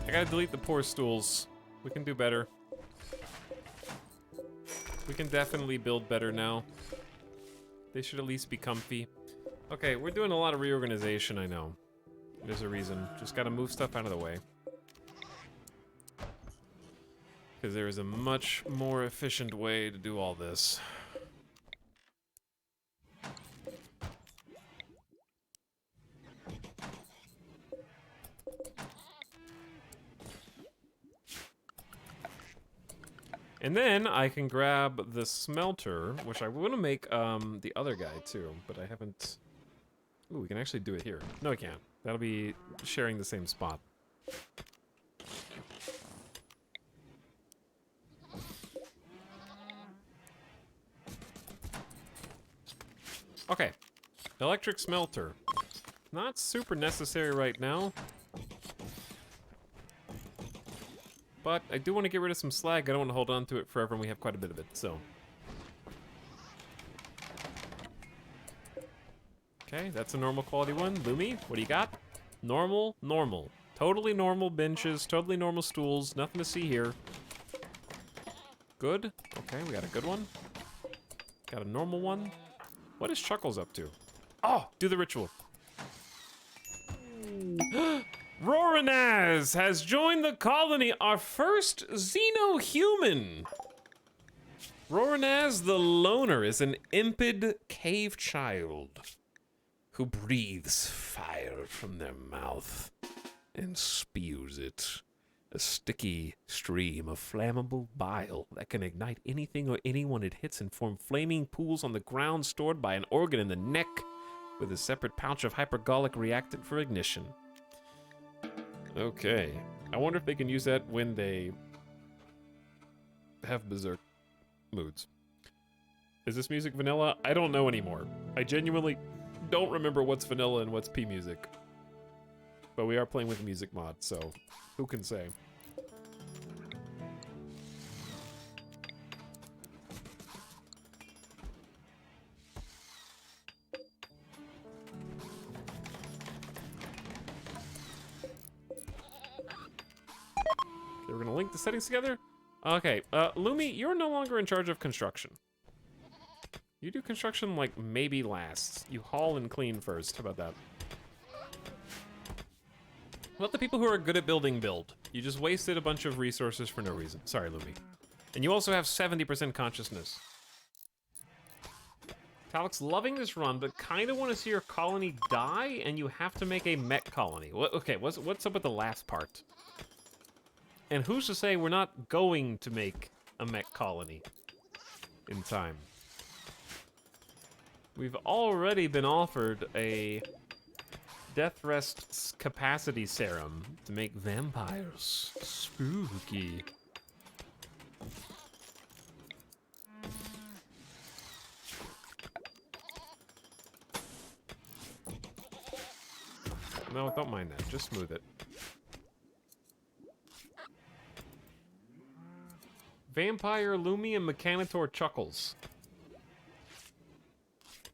I gotta delete the poor stools. We can do better. We can definitely build better now. They should at least be comfy. Okay, we're doing a lot of reorganization, I know. There's a reason. Just gotta move stuff out of the way. Because there is a much more efficient way to do all this. And then I can grab the smelter, which I want to make the other guy too, but I haven't... Ooh, we can actually do it here. No, we can't. That'll be sharing the same spot. Okay. Electric smelter. Not super necessary right now. But I do want to get rid of some slag. I don't want to hold on to it forever, and we have quite a bit of it, so. Okay, that's a normal quality one. Lumi, what do you got? Normal, normal. Totally normal benches, totally normal stools. Nothing to see here. Good. Okay, we got a good one. Got a normal one. What is Chuckles up to? Oh, do the ritual. Roranaz has joined the colony, our first xeno-human. Roranaz the Loner is an impid cave child who breathes fire from their mouth and spews it. A sticky stream of flammable bile that can ignite anything or anyone it hits and form flaming pools on the ground stored by an organ in the neck with a separate pouch of hypergolic reactant for ignition. Okay. I wonder if they can use that when they have berserk moods. Is this music vanilla? I don't know anymore. I genuinely don't remember what's vanilla and what's P music. But we are playing with the music mod, so who can say? Okay, we're gonna link the settings together. Okay, Lumi, you're no longer in charge of construction. You do construction like maybe last. You haul and clean first. How about that? Let the people who are good at building build. You just wasted a bunch of resources for no reason. Sorry, Lumi. And you also have 70% consciousness. Talix loving this run, but kind of want to see your colony die, and you have to make a mech colony. Okay, what's up with the last part? And who's to say we're not going to make a mech colony in time? We've already been offered a death rest capacity serum to make vampires spooky. No, don't mind that. Just smooth it. Vampire Lumi and Mechanitor Chuckles.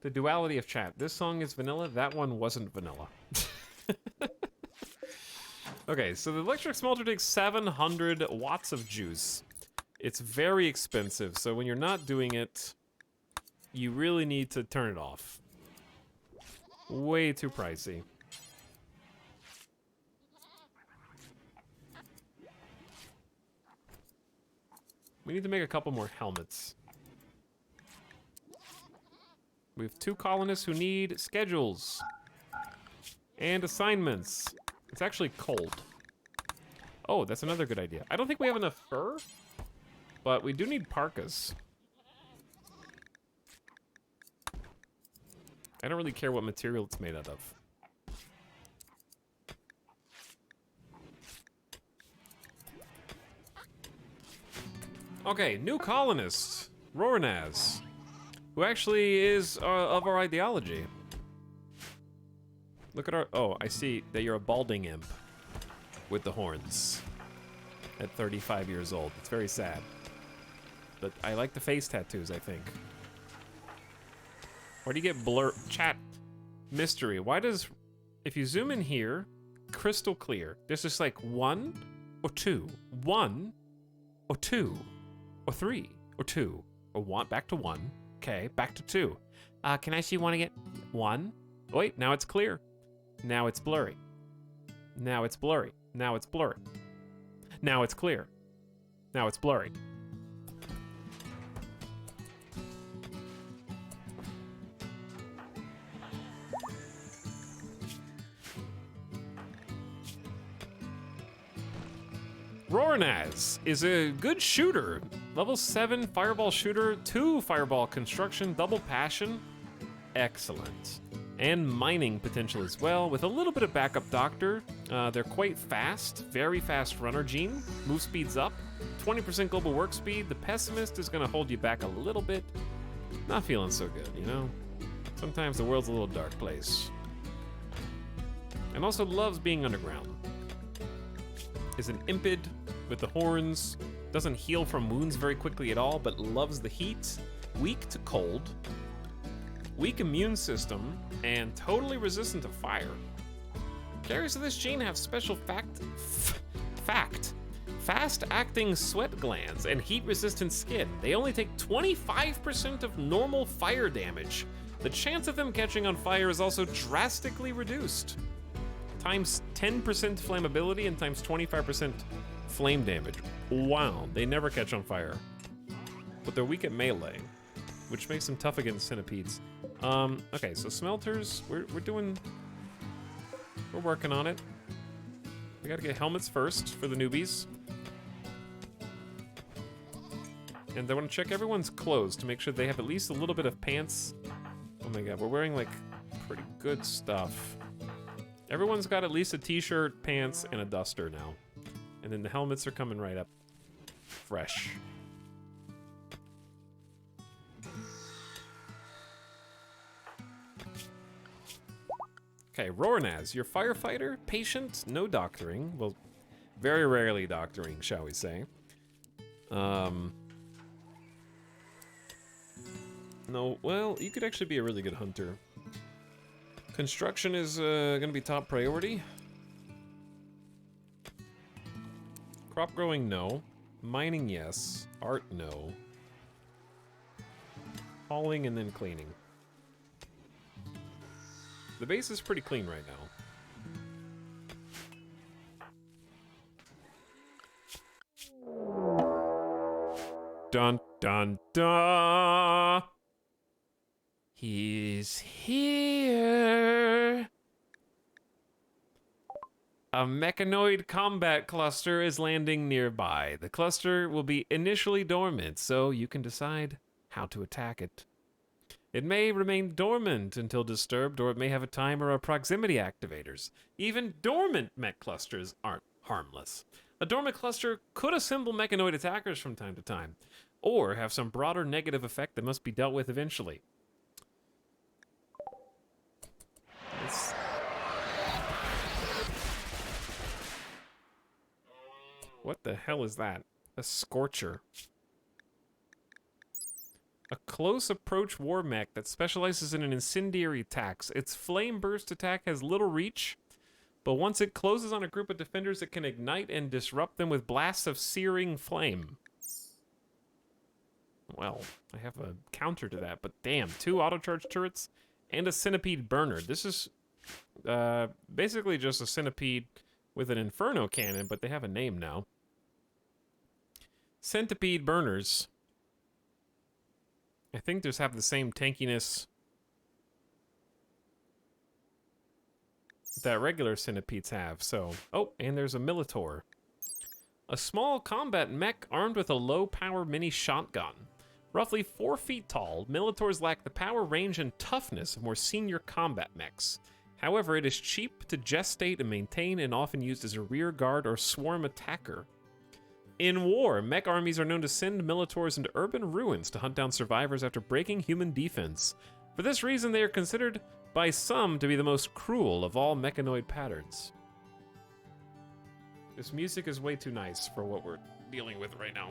The duality of chat. This song is vanilla. That one wasn't vanilla. Okay, so the electric smelter takes 700 watts of juice. It's very expensive, so when you're not doing it, you really need to turn it off. Way too pricey. We need to make a couple more helmets. We have 2 colonists who need schedules and assignments. It's actually cold. Oh, that's another good idea. I don't think we have enough fur, but we do need parkas. I don't really care what material it's made out of. Okay, new colonist, Roranaz, who actually is of our ideology. Look at our, oh, I see that you're a balding imp with the horns at 35 years old. It's very sad. But I like the face tattoos, I think. Where do you get blur? Chat mystery. Why does, if you zoom in here, crystal clear, there's just like 1 or 2, 1 or 2 or 3 or 2 or 1, back to 1. Okay, back to 2. Can I see 1 again? 1. Wait, now it's clear. Now it's blurry. Now it's blurry. Now it's blurry. Now it's clear. Now it's blurry. Roranaz is a good shooter. Level 7 fireball shooter, 2 fireball construction, double passion. Excellent. And mining potential as well, with a little bit of backup doctor. They're quite fast, very fast runner gene. Move speed's up, 20% global work speed. The pessimist is gonna hold you back a little bit. Not feeling so good, you know? Sometimes the world's a little dark place. And also loves being underground. Is an impid with the horns, doesn't heal from wounds very quickly at all, but loves the heat, weak to cold, weak immune system, and totally resistant to fire. Carriers of this gene have special fast-acting sweat glands and heat-resistant skin. They only take 25% of normal fire damage. The chance of them catching on fire is also drastically reduced. Times 10% flammability and times 25% flame damage. Wow, they never catch on fire. But they're weak at melee, which makes them tough against centipedes. Okay, so smelters, we're working on it. We gotta get helmets first for the newbies. And I wanna check everyone's clothes to make sure they have at least a little bit of pants. Oh my god, we're wearing like pretty good stuff. Everyone's got at least a t-shirt, pants, and a duster now. And then the helmets are coming right up. Fresh. Okay, Roranaz, you're firefighter, patient, no doctoring. Well, very rarely doctoring, shall we say. No, well, you could actually be a really good hunter. Construction is gonna be top priority. Crop growing, no. Mining, yes. Art, no. Hauling and then cleaning. The base is pretty clean right now. dun dun dun. He's here. A mechanoid combat cluster is landing nearby. The cluster will be initially dormant, so you can decide how to attack it. It may remain dormant until disturbed, or it may have a timer or proximity activators. Even dormant mech clusters aren't harmless. A dormant cluster could assemble mechanoid attackers from time to time, or have some broader negative effect that must be dealt with eventually. What the hell is that? A Scorcher. A close approach war mech that specializes in an incendiary attacks. Its flame burst attack has little reach, but once it closes on a group of defenders, it can ignite and disrupt them with blasts of searing flame. Well, I have a counter to that, but damn, 2 auto-charge turrets and a centipede burner. This is basically just a centipede with an inferno cannon, but they have a name now. Centipede burners. I think just have the same tankiness that regular centipedes have, so... Oh, and there's a Militor. A small combat mech armed with a low-power mini shotgun. Roughly 4 feet tall, Militors lack the power, range, and toughness of more senior combat mechs. However, it is cheap to gestate and maintain and often used as a rear guard or swarm attacker. In war, mech armies are known to send Militors into urban ruins to hunt down survivors after breaking human defense. For this reason, they are considered by some to be the most cruel of all mechanoid patterns. This music is way too nice for what we're dealing with right now.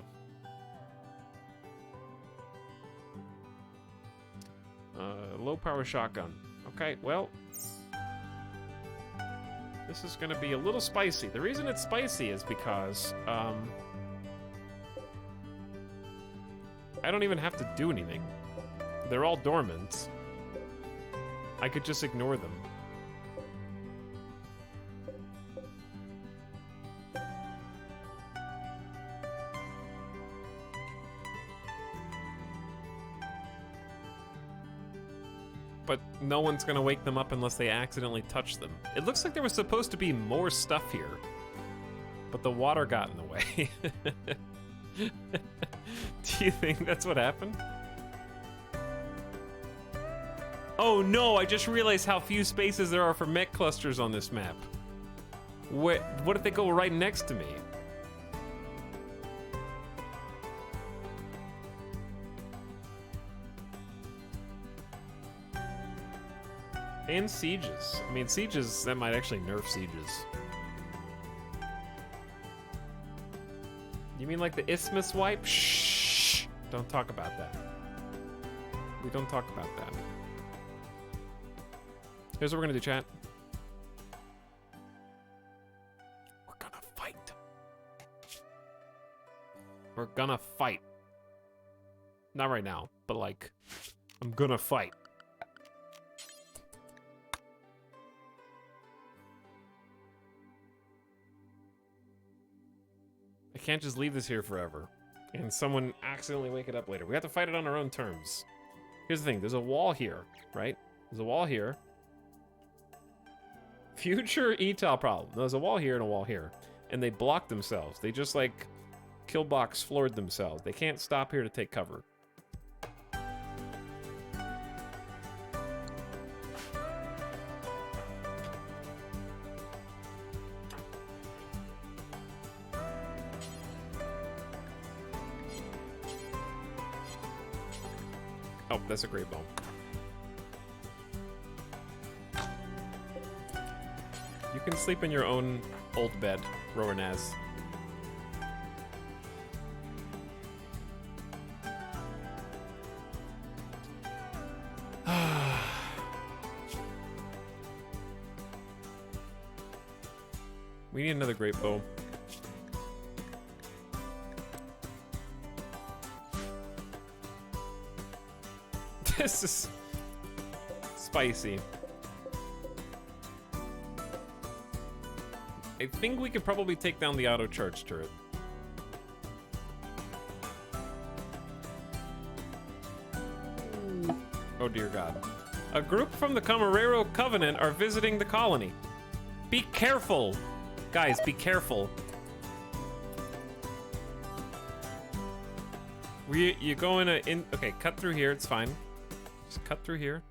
Low power shotgun. Okay, well, this is gonna be a little spicy. The reason it's spicy is because, I don't even have to do anything. They're all dormant. I could just ignore them. But no one's gonna wake them up unless they accidentally touch them. It looks like there was supposed to be more stuff here, but the water got in the way. Do you think that's what happened? Oh no, I just realized how few spaces there are for mech clusters on this map. What if they go right next to me? And sieges. I mean, sieges, that might actually nerf sieges. You mean like the Isthmus wipe? Shh! Don't talk about that. We don't talk about that. Here's what we're gonna do, chat. We're gonna fight. We're gonna fight. Not right now, but like, I'm gonna fight. I can't just leave this here forever and someone accidentally wake it up later. We have to fight it on our own terms. Here's the thing, there's a wall here, right? There's a wall here. Future etal problem. There's a wall here and a wall here. And they blocked themselves. They just like Killbox floored themselves. They can't stop here to take cover. Oh, that's a great bone. You can sleep in your own old bed, Rowanaz. We need another great bow. This is spicy. I think we could probably take down the auto charge turret. Oh dear God. A group from the Camarero Covenant are visiting the colony. Be careful. Guys, be careful. You going in? Okay, cut through here. It's fine. Just cut through here.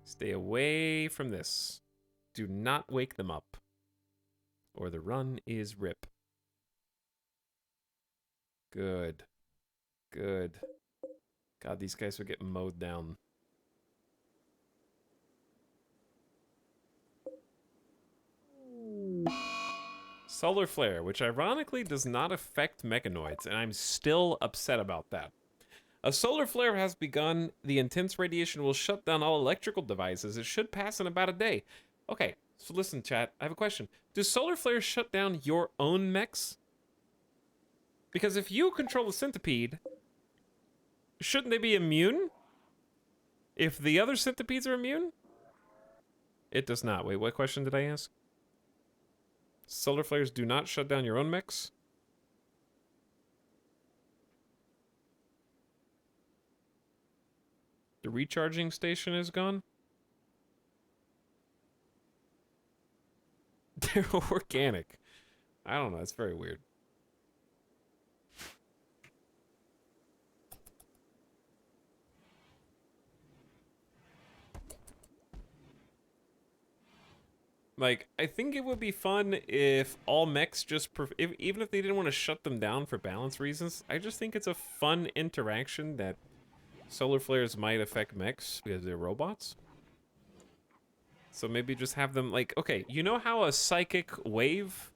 Stay away from this. Do not wake them up, or the run is rip. Good. Good. God, these guys would get mowed down. Solar flare, which ironically does not affect mechanoids, and I'm still upset about that. A solar flare has begun. The intense radiation will shut down all electrical devices. It should pass in about a day. Okay, so listen, chat. I have a question. Do solar flares shut down your own mechs? Because if you control the centipede, shouldn't they be immune? If the other centipedes are immune? It does not. Wait, what question did I ask? Solar flares do not shut down your own mechs? The recharging station is gone? They're organic. I don't know, it's very weird. Like, I think it would be fun if all mechs just, even if they didn't want to shut them down for balance reasons, I just think it's a fun interaction that solar flares might affect mechs because they're robots. So maybe just have them, like, okay, you know how a psychic wave,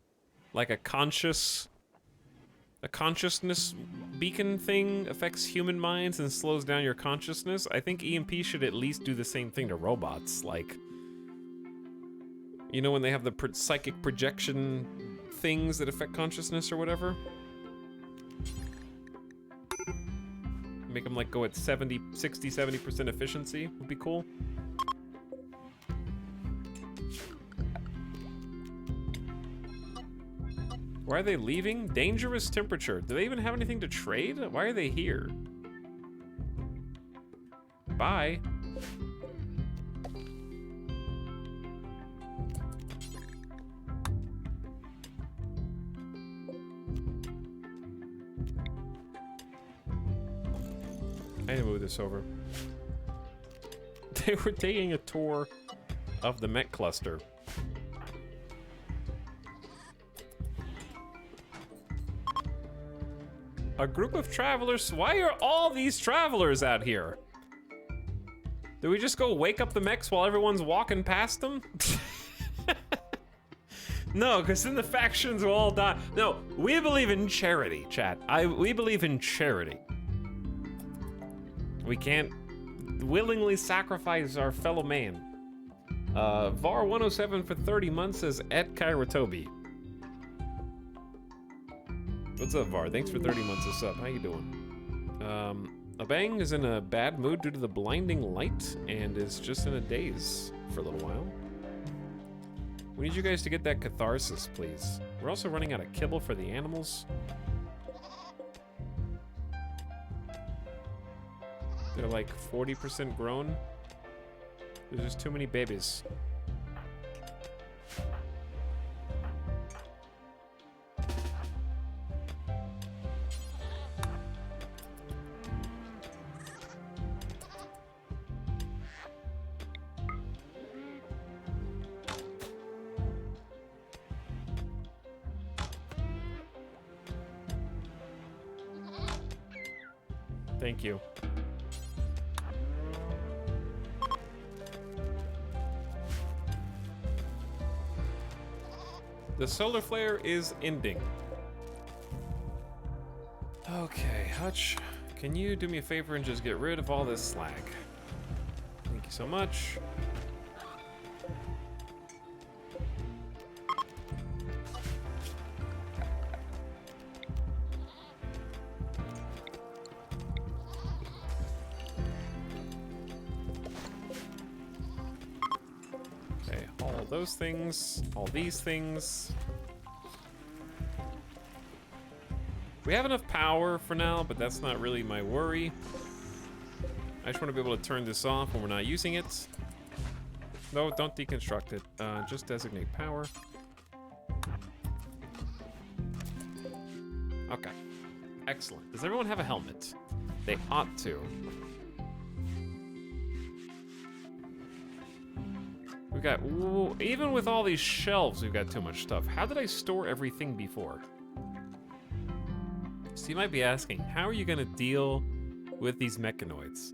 like a consciousness beacon thing affects human minds and slows down your consciousness? I think EMP should at least do the same thing to robots, like, you know when they have the psychic projection things that affect consciousness or whatever? Make them like go at 60-70% efficiency would be cool. Why are they leaving? Dangerous temperature. Do they even have anything to trade? Why are they here? Bye. I need to move this over. They were taking a tour of the mech cluster. A group of travelers. Why are all these travelers out here? Do we just go wake up the mechs while everyone's walking past them? No, because then the factions will all die. No, we believe in charity, chat. We believe in charity. We can't willingly sacrifice our fellow man. VAR 107 for 30 months says at Kairatobi. What's up, VAR? Thanks for 30 months of sub. How you doing? Abang is in a bad mood due to the blinding light and is just in a daze for a little while. We need you guys to get that catharsis, please. We're also running out of kibble for the animals. They're like 40% grown. There's just too many babies. Thank you. The solar flare is ending. Okay, Hutch, can you do me a favor and just get rid of all this slag? Thank you so much. Okay, all those things, all these things. We have enough power for now, but that's not really my worry. I just want to be able to turn this off when we're not using it. No, don't deconstruct it. Just designate power. Okay. Excellent. Does everyone have a helmet? They ought to. We got, ooh, even with all these shelves, we've got too much stuff. How did I store everything before? So you might be asking, how are you gonna deal with these mechanoids?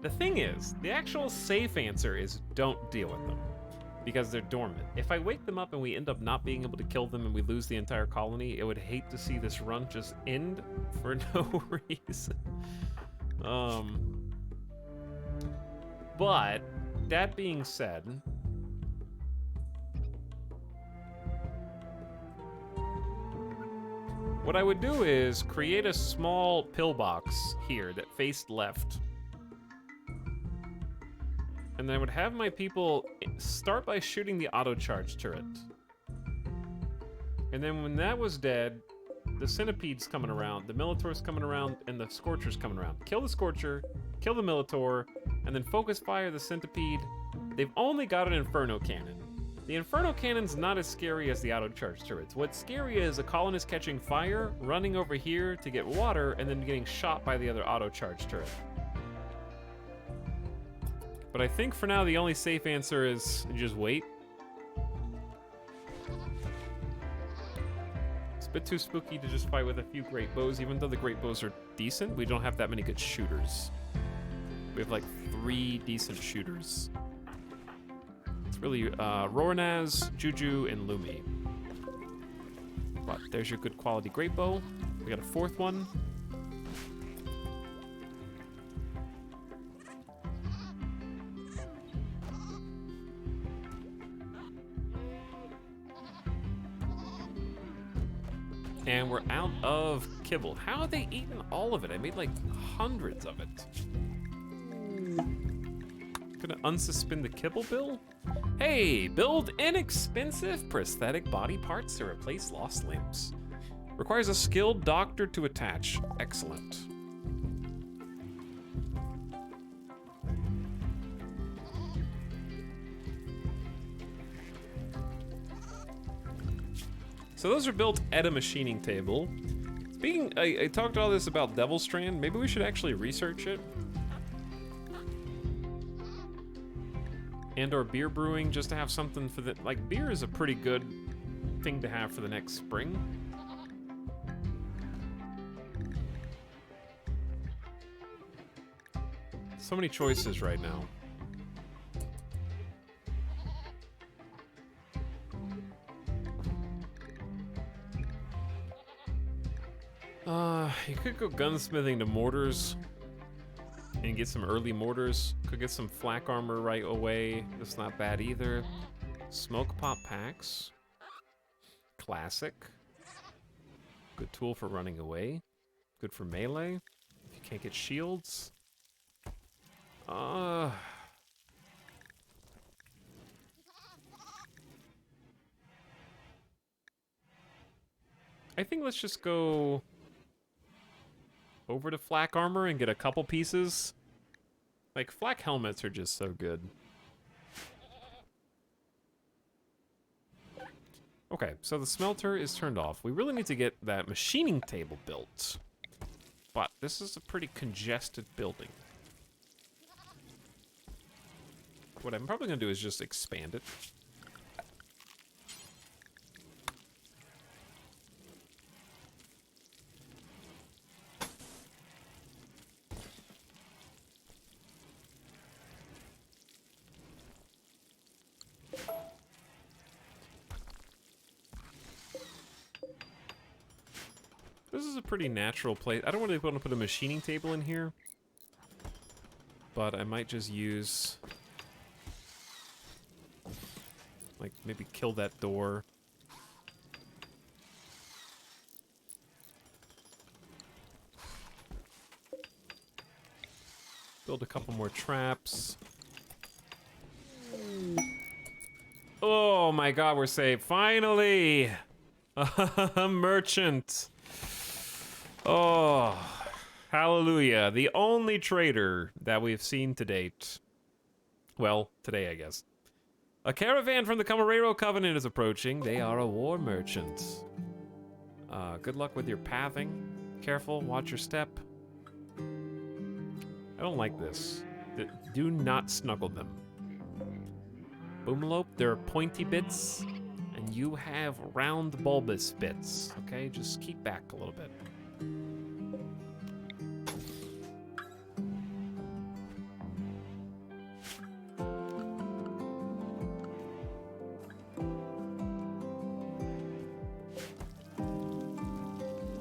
The thing is, the actual safe answer is don't deal with them, because they're dormant. If I wake them up and we end up not being able to kill them and we lose the entire colony, I would hate to see this run just end for no reason. But that being said, what I would do is create a small pillbox here that faced left. And then I would have my people start by shooting the auto-charge turret. And then when that was dead, the centipede's coming around, the Militor's coming around, and the Scorcher's coming around. Kill the Scorcher, kill the Militor, and then focus fire the centipede. They've only got an Inferno Cannon. The Inferno Cannon's not as scary as the auto-charge turrets. What's scary is a colonist catching fire, running over here to get water, and then getting shot by the other auto-charge turret. But I think for now the only safe answer is just wait. It's a bit too spooky to just fight with a few great bows, even though the great bows are decent. We don't have that many good shooters. We have like 3 decent shooters. It's really Roranaz, Juju, and Lumi. But there's your good quality great bow. We got a 4th one. And we're out of kibble. How have they eaten all of it? I made like hundreds of it. Gonna unsuspend the kibble bill? Hey, build inexpensive prosthetic body parts to replace lost limbs. Requires a skilled doctor to attach. Excellent. So those are built at a machining table. Speaking, I talked all this about Devil Strand. Maybe we should actually research it. And or beer brewing, just to have something for the, like, beer is a pretty good thing to have for the next spring. So many choices right now. You could go gunsmithing to mortars and get some early mortars. Could get some flak armor right away. That's not bad either. Smoke pop packs. Classic. Good tool for running away. Good for melee. If you can't get shields. I think let's just go over to flak armor and get a couple pieces. Like, flak helmets are just so good. Okay, so the smelter is turned off. We really need to get that machining table built. But this is a pretty congested building. What I'm probably gonna do is just expand it. This is a pretty natural place. I don't really want to put a machining table in here, but I might just use, like, maybe kill that door. Build a couple more traps. Oh my god, we're safe. Finally! A merchant. Oh. Hallelujah. The only trader that we've seen to date. Well, today, I guess. A caravan from the Camarero Covenant is approaching. They are a war merchant. Good luck with your pathing. Careful, watch your step. I don't like this. Do not snuggle them. Boomalope, there are pointy bits, and you have round bulbous bits. Okay, just keep back a little bit.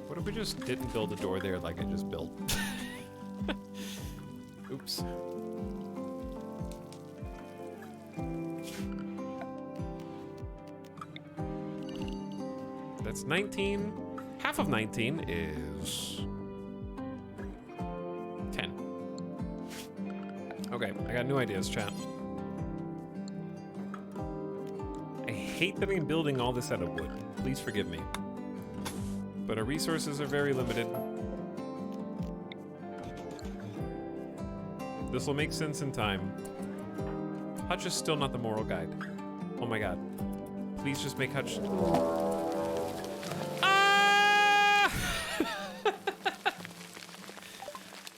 What if we just didn't build a door there like I just built? Oops. That's 19. Half of 19 is 10. Okay, I got new ideas, chat. I hate that I'm building all this out of wood. Please forgive me. But our resources are very limited. This will make sense in time. Hutch is still not the moral guide. Oh my god. Please just make Hutch... Ah!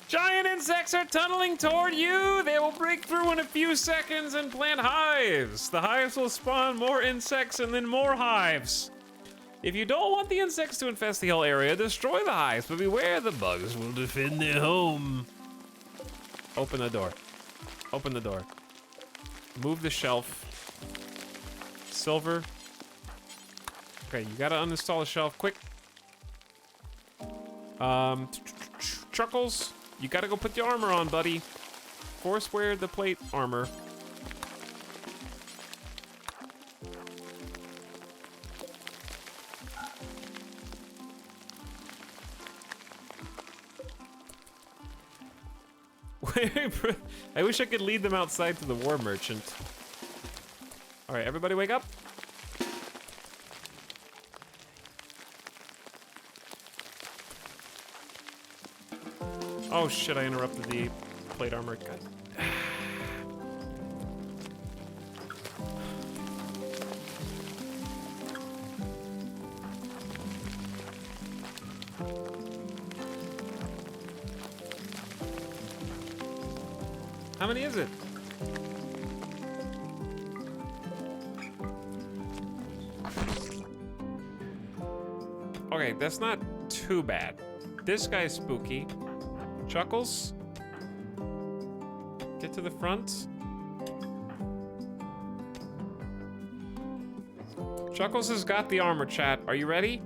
Giant insects are tunneling toward you! They will break through in a few seconds and plant hives. The hives will spawn more insects and then more hives. If you don't want the insects to infest the whole area, destroy the hives, but beware the bugs will defend their home. Open the door. Open the door. Move the shelf. Silver. Okay, you gotta uninstall a shelf, quick. Chuckles, you gotta go put your armor on, buddy. Force wear the plate armor. I wish I could lead them outside to the war merchant. All right, everybody wake up. Oh shit, I interrupted the plate armor. God. How many is it? Okay, that's not too bad. This guy's spooky. Chuckles? Get to the front. Chuckles has got the armor, chat. Are you ready?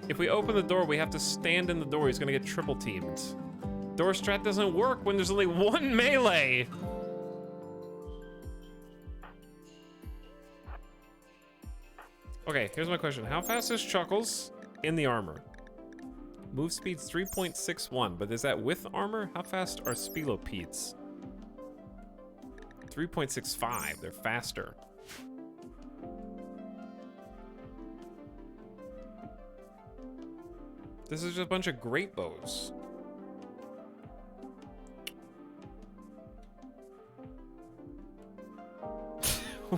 If we open the door, we have to stand in the door. He's gonna get triple teamed. Door strat doesn't work when there's only one melee. Okay, here's my question. How fast is Chuckles in the armor? Move speed's 3.61, but is that with armor? How fast are Spilopedes? 3.65, they're faster. This is just a bunch of great bows.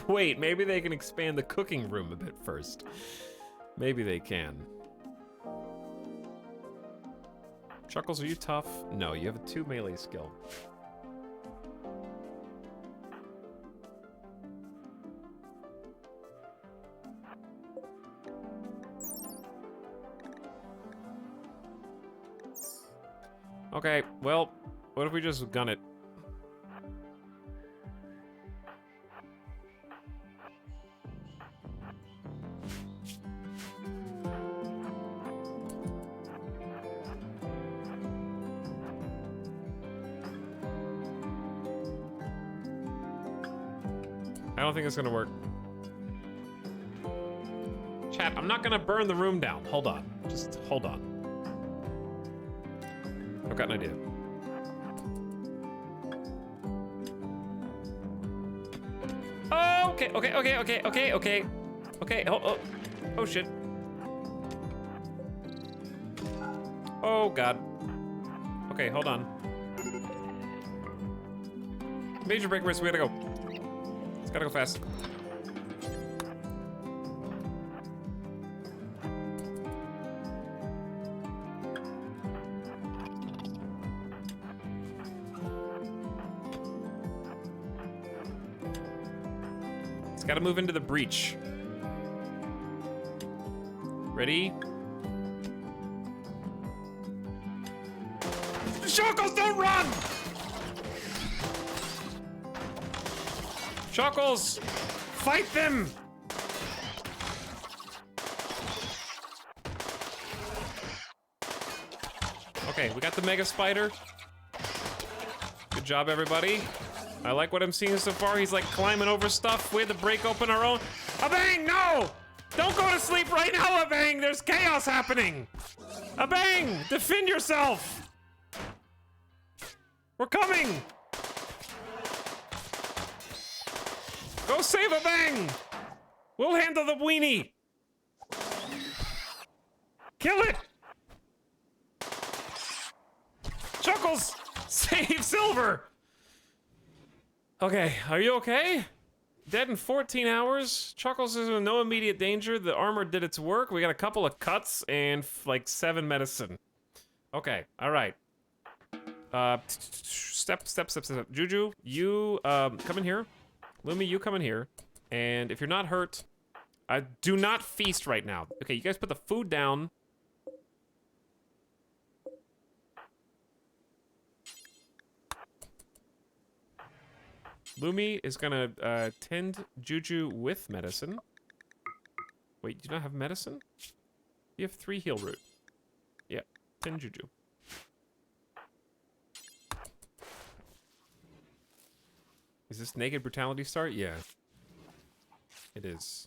Wait, maybe they can expand the cooking room a bit first. Maybe they can. Chuckles, are you tough? No, you have a 2 melee skill. Okay, well, what if we just gun it? I don't think it's gonna work. Chat, I'm not gonna burn the room down. Hold on. Just hold on. I've got an idea. Oh, okay. Okay, oh shit. Oh, God. Okay, hold on. Major break risk, we gotta go. It's gotta go fast. It's gotta move into the breach. Ready? Chuckles, don't run! Chuckles, fight them! Okay, we got the mega spider. Good job, everybody. I like what I'm seeing so far. He's like climbing over stuff. We had to break open our own. Abang, no! Don't go to sleep right now, Abang! There's chaos happening! Abang, defend yourself! We're coming! Go save Abang! We'll handle the weenie! Kill it! Chuckles! Save Silver! Okay, are you okay? Dead in 14 hours. Chuckles is in no immediate danger. The armor did its work. We got a couple of cuts and like 7 medicine. Okay, alright. Step. Juju, you come in here. Lumi, you come in here. And if you're not hurt, do not feast right now. Okay, you guys put the food down. Lumi is gonna tend Juju with medicine. Wait, do you not have medicine? You have 3 heal root. Yeah, tend Juju. Is this naked brutality start? Yeah. It is.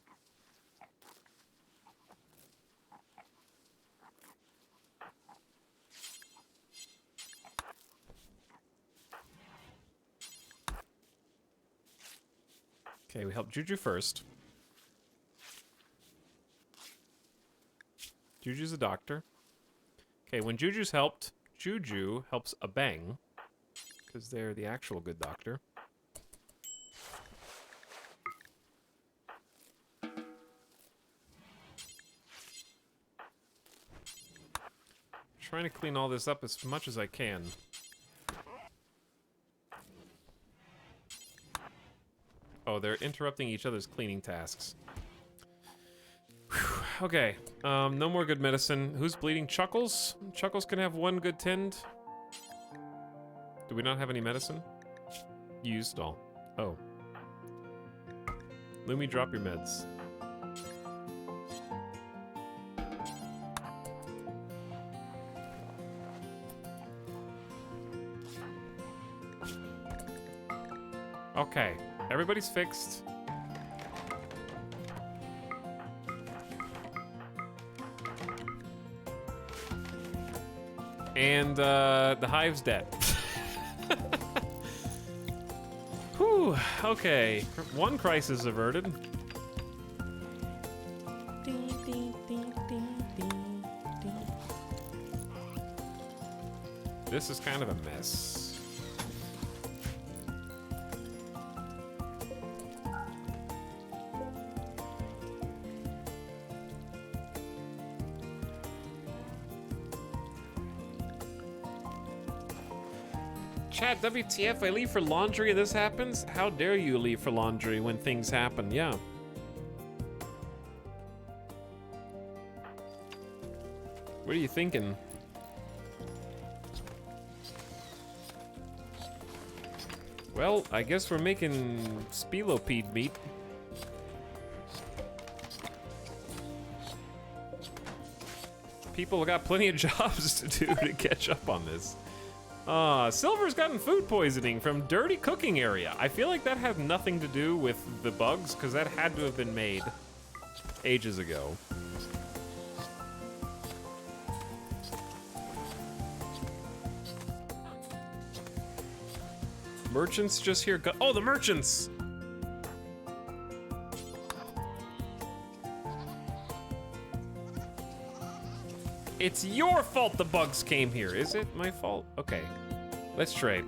Okay, we help Juju first. Juju's a doctor. Okay, when Juju's helped, Juju helps Abang, because they're the actual good doctor. Trying to clean all this up as much as I can. Oh, they're interrupting each other's cleaning tasks. Whew. Okay, no more good medicine. Who's bleeding? Chuckles? Chuckles can have 1 good tend. Do we not have any medicine? Used all. Oh. Lumi, drop your meds. Okay, everybody's fixed. And the hive's dead. Whew, okay. 1 crisis averted. This is kind of a mess. Chat, WTF, I leave for laundry and this happens? How dare you leave for laundry when things happen? Yeah. What are you thinking? Well, I guess we're making spelopede meat. People have got plenty of jobs to do to catch up on this. Silver's gotten food poisoning from dirty cooking area. I feel like that had nothing to do with the bugs, because that had to have been made ages ago. Merchants just here. Oh, the merchants! It's your fault the bugs came here. Is it my fault? Okay. Let's trade.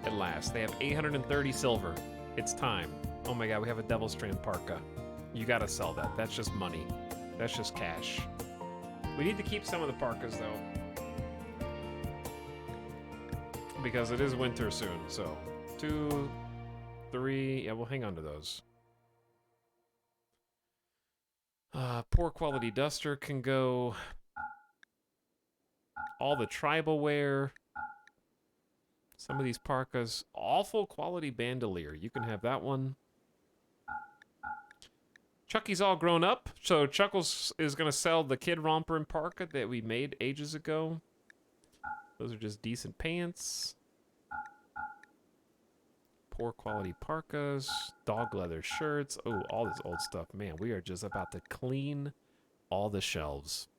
At last. They have 830 silver. It's time. Oh my god, we have a Devil Strand parka. You gotta sell that. That's just money. That's just cash. We need to keep some of the parkas, though. Because it is winter soon, so 2, 3, yeah, we'll hang on to those. Poor quality duster can go. All the tribal wear. Some of these parkas. Awful quality bandolier. You can have that one. Chucky's all grown up, so Chuckles is going to sell the Kid Romper and parka that we made ages ago. Those are just decent pants. Poor quality parkas, dog leather shirts. Oh, all this old stuff. Man, we are just about to clean all the shelves.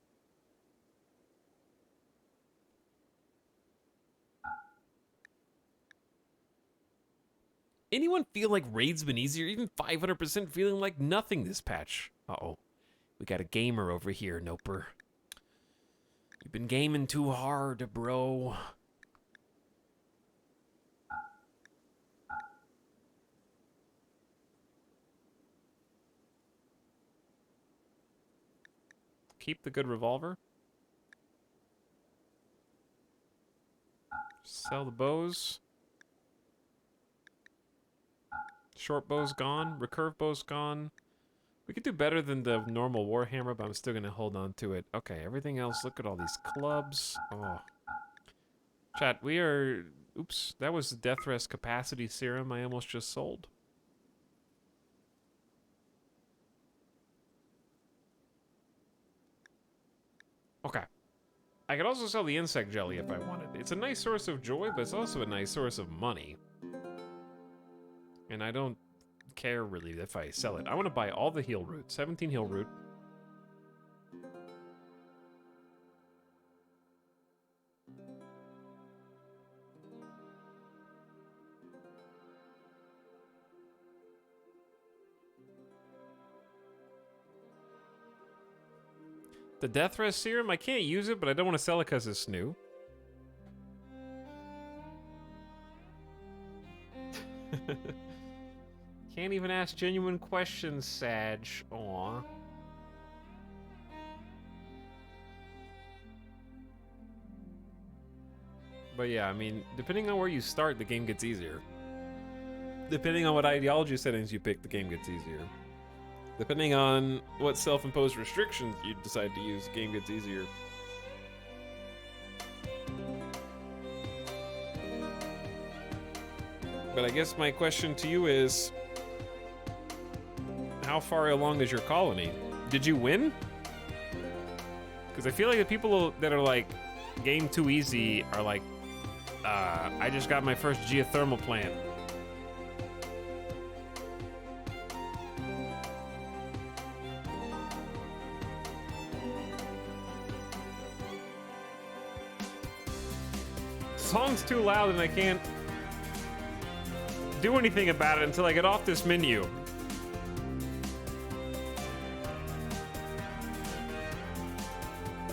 Anyone feel like raid's been easier? Even 500% feeling like nothing this patch. Uh-oh. We got a gamer over here, Noper. You've been gaming too hard, bro. Keep the good revolver. Sell the bows. Short bow's gone. Recurve bow's gone. We could do better than the normal Warhammer, but I'm still going to hold on to it. Okay, everything else. Look at all these clubs. Oh. Chat, we are... Oops, that was the Death Rest Capacity Serum I almost just sold. Okay. I could also sell the insect jelly if I wanted. It's a nice source of joy, but it's also a nice source of money. And I don't care really if I sell it. I want to buy all the heal root. 17 heal root. The Death Rest Serum, I can't use it, but I don't want to sell it because it's new. Can't even ask genuine questions, Sag. Aw. But yeah, I mean, depending on where you start, the game gets easier. Depending on what ideology settings you pick, the game gets easier. Depending on what self-imposed restrictions you decide to use, the game gets easier. But I guess my question to you is, how far along is your colony? Did you win? Because I feel like the people that are like, game too easy are like, I just got my first geothermal plant. Song's too loud and I can't do anything about it until I get off this menu.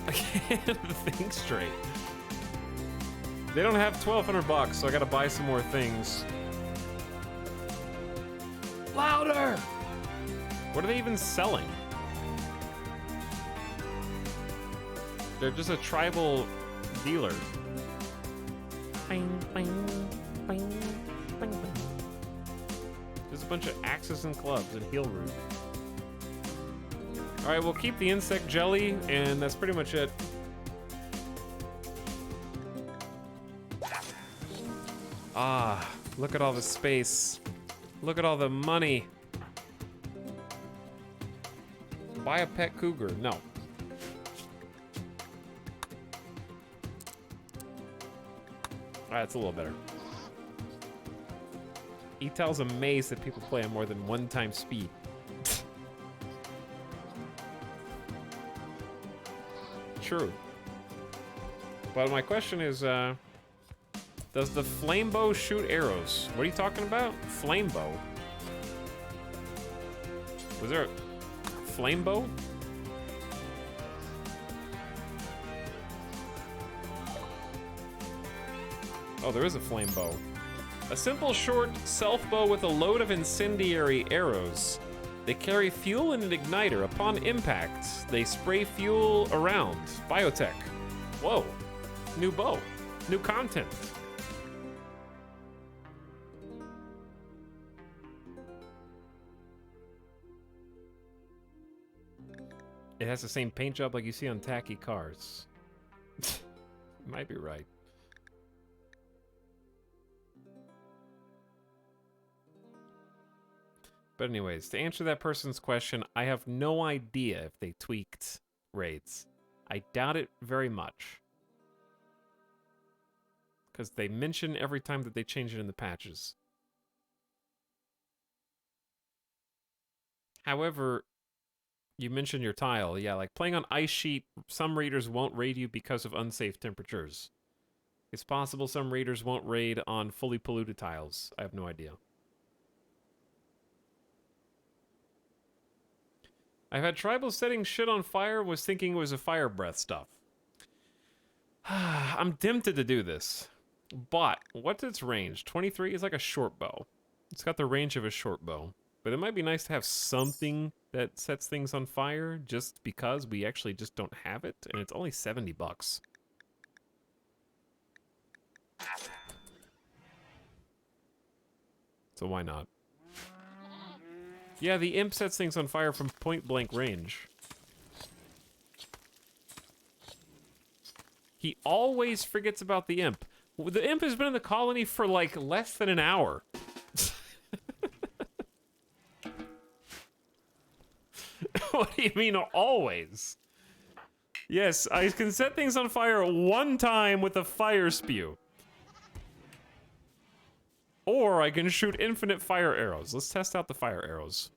I can't think straight. They don't have 1,200 bucks, so I gotta buy some more things. Louder! What are they even selling? They're just a tribal dealer. Bing, bing, bing, bing, bing. There's a bunch of axes and clubs and heal root. Alright, we'll keep the insect jelly, and that's pretty much it. Ah, look at all the space. Look at all the money. Buy a pet cougar. No. Alright, it's a little better. Etel's amazed that people play on more than 1 times speed. True. But my question is, does the flame bow shoot arrows? What are you talking about? Flame bow? Was there a flame bow? Oh, there is a flame bow. A simple, short self bow with a load of incendiary arrows. They carry fuel and an igniter. Upon impact, they spray fuel around. Biotech. Whoa. New bow. New content. It has the same paint job like you see on tacky cars. Might be right. But anyways, to answer that person's question, I have no idea if they tweaked raids. I doubt it very much. Because they mention every time that they change it in the patches. However, you mentioned your tile. Yeah, like playing on ice sheet, some raiders won't raid you because of unsafe temperatures. It's possible some raiders won't raid on fully polluted tiles. I have no idea. I've had tribal setting shit on fire, was thinking it was a fire breath stuff. I'm tempted to do this. But, what's its range? 23 is like a short bow. It's got the range of a short bow. But it might be nice to have something that sets things on fire, just because we actually just don't have it, and it's only 70 bucks. So why not? Yeah, the imp sets things on fire from point-blank range. He always forgets about the imp. The imp has been in the colony for, like, less than an hour. What do you mean, always? Yes, I can set things on fire one time with a fire spew. Or I can shoot infinite fire arrows. Let's test out the fire arrows.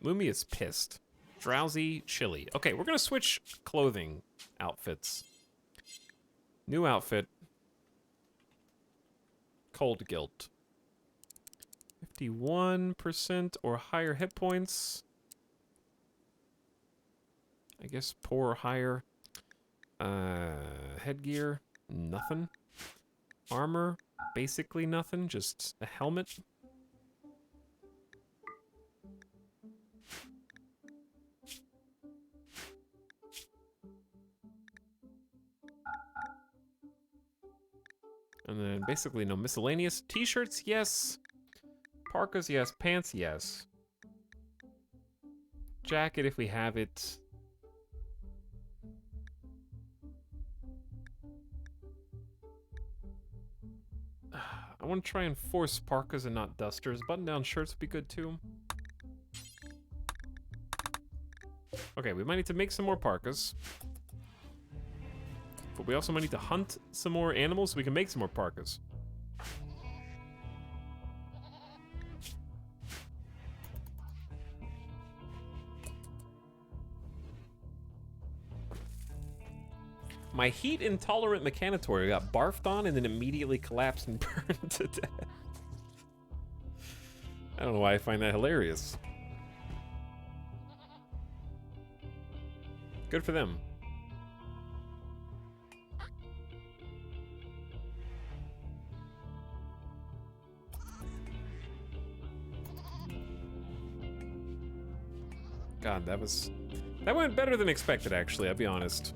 Lumi is pissed. Drowsy, chilly. Okay, we're gonna switch clothing outfits. New outfit. Cold guilt. 51% or higher hit points. I guess poor or higher. Headgear, nothing. Armor, basically nothing, just a helmet. And then basically no miscellaneous. T-shirts, yes. Parkas, yes. Pants, yes. Jacket, if we have it. I want to try and force parkas and not dusters. Button-down shirts would be good too. Okay, we might need to make some more parkas. But we also might need to hunt some more animals so we can make some more parkas. My heat-intolerant mechanitor got barfed on and then immediately collapsed and burned to death. I don't know why I find that hilarious. Good for them. God, that went better than expected, actually, I'll be honest.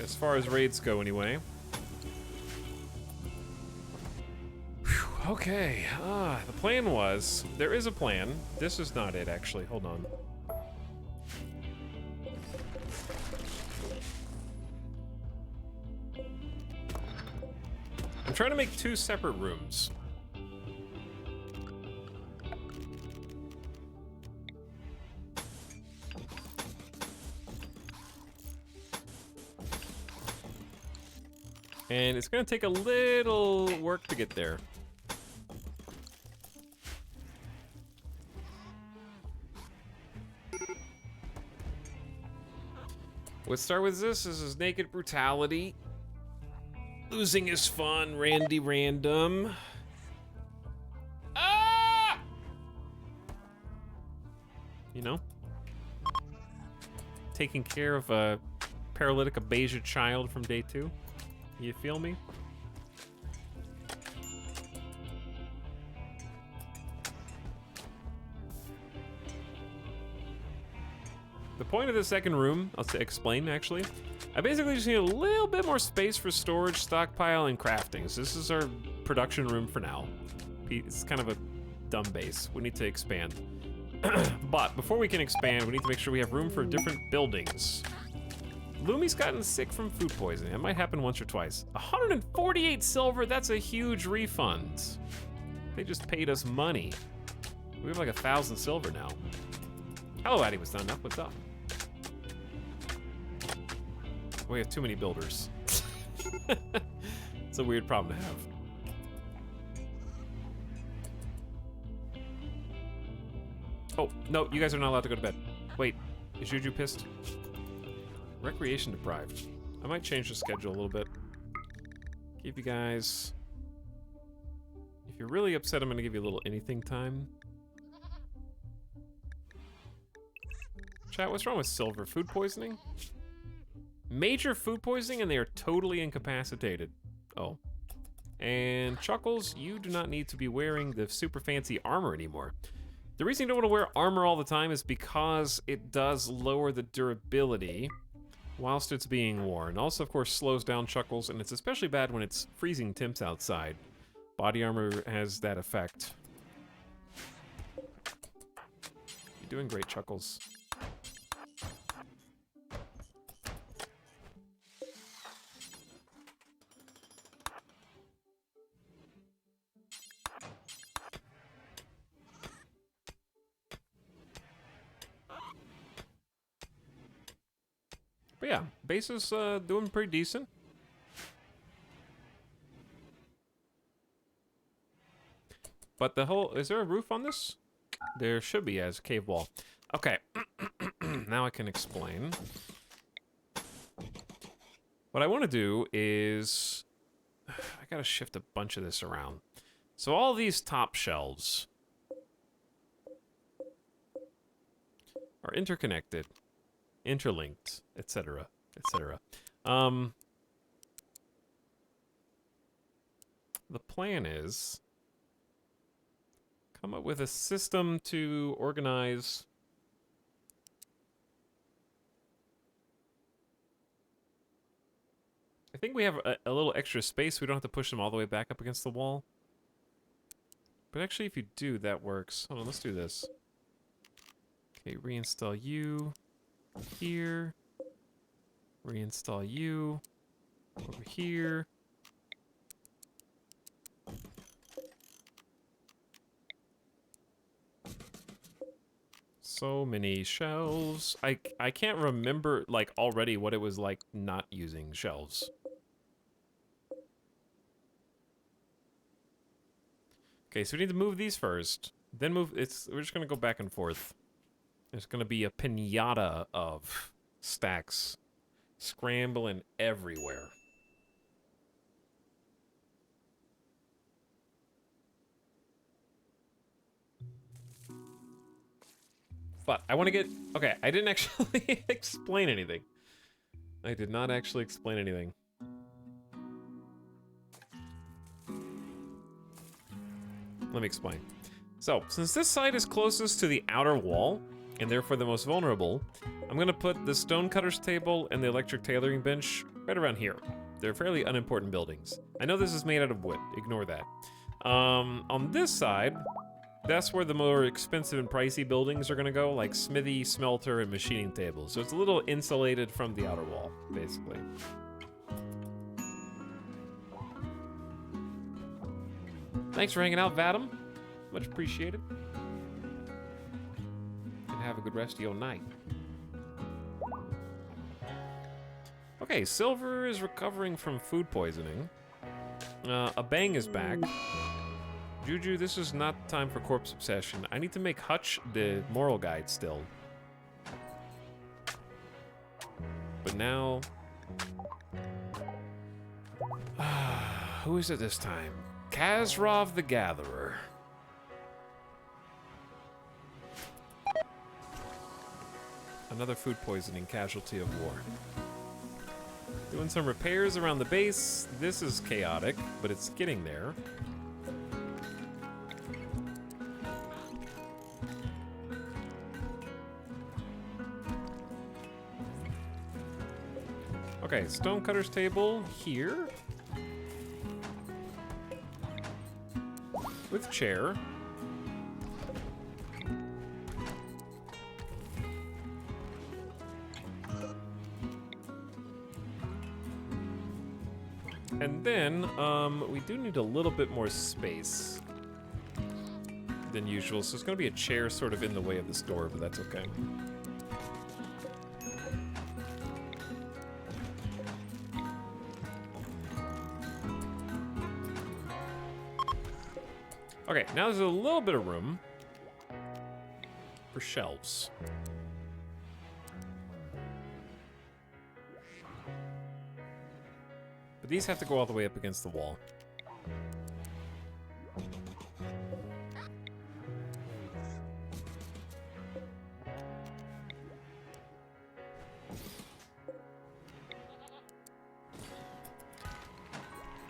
As far as raids go, anyway. Whew, okay, the plan was... There is a plan. This is not it, actually. Hold on. I'm trying to make 2 separate rooms. And it's gonna take a little work to get there. Let's start with this. This is Naked Brutality. Losing is fun, Randy Random. Ah! you know? Taking care of a paralytic Abasia child from day 2. You feel me? The point of the second room, I'll explain actually. I basically just need a little bit more space for storage, stockpile, and crafting. So this is our production room for now. It's kind of a dumb base. We need to expand. But before we can expand, we need to make sure we have room for different buildings. Lumi's gotten sick from food poisoning. It might happen once or twice. 148 silver, that's a huge refund. They just paid us money. We have like 1,000 silver now. Hello, Addy was done up. What's up? We have too many builders. It's a weird problem to have. Oh, no, you guys are not allowed to go to bed. Wait, is Juju pissed? Recreation deprived. I might change the schedule a little bit. Give you guys... If you're really upset, I'm gonna give you a little anything time. Chat, what's wrong with silver? Food poisoning? Major food poisoning and they are totally incapacitated. Oh. And Chuckles, you do not need to be wearing the super fancy armor anymore. The reason you don't want to wear armor all the time is because it does lower the durability whilst it's being worn. Also, of course, slows down Chuckles, and it's especially bad when it's freezing temps outside. Body armor has that effect. You're doing great, Chuckles. But yeah, base is doing pretty decent. But the whole... Is there a roof on this? There should be as a cave wall. Okay. Now I can explain. What I want to do is... I gotta shift a bunch of this around. So all these top shelves are interconnected, interlinked, etc., etc. The plan is come up with a system to organize I think we have a little extra space. We don't have to push them all the way back up against the wall. But actually, if you do, that works. Hold on, let's do this. Okay, reinstall you here. Reinstall you over here. So many shelves. I can't remember, like, already what it was like not using shelves. Okay, so we need to move these first. Then move... We're just gonna go back and forth. There's gonna be a pinata of stacks scrambling everywhere. But I want to get... Okay, I didn't actually explain anything. I did not actually explain anything. Let me explain. So, since this side is closest to the outer wall, and therefore the most vulnerable, I'm going to put the stonecutter's table and the electric tailoring bench right around here. They're fairly unimportant buildings. I know this is made out of wood. Ignore that. On this side... That's where the more expensive and pricey buildings are gonna go, like smithy, smelter, and machining tables. So it's a little insulated from the outer wall, basically. Thanks for hanging out, Vadim. Much appreciated. And have a good rest of your night. Okay, Silver is recovering from food poisoning. A Bang is back. Juju, this is not time for corpse obsession. I need to make Hutch the moral guide still. But now... who is it this time? Kazrov the Gatherer. Another food poisoning casualty of war. Doing some repairs around the base. This is chaotic, but it's getting there. Okay, stonecutter's table here. With chair. And then, we do need a little bit more space than usual, so it's gonna be a chair sort of in the way of this door, but that's okay. Okay, now there's a little bit of room for shelves. But these have to go all the way up against the wall.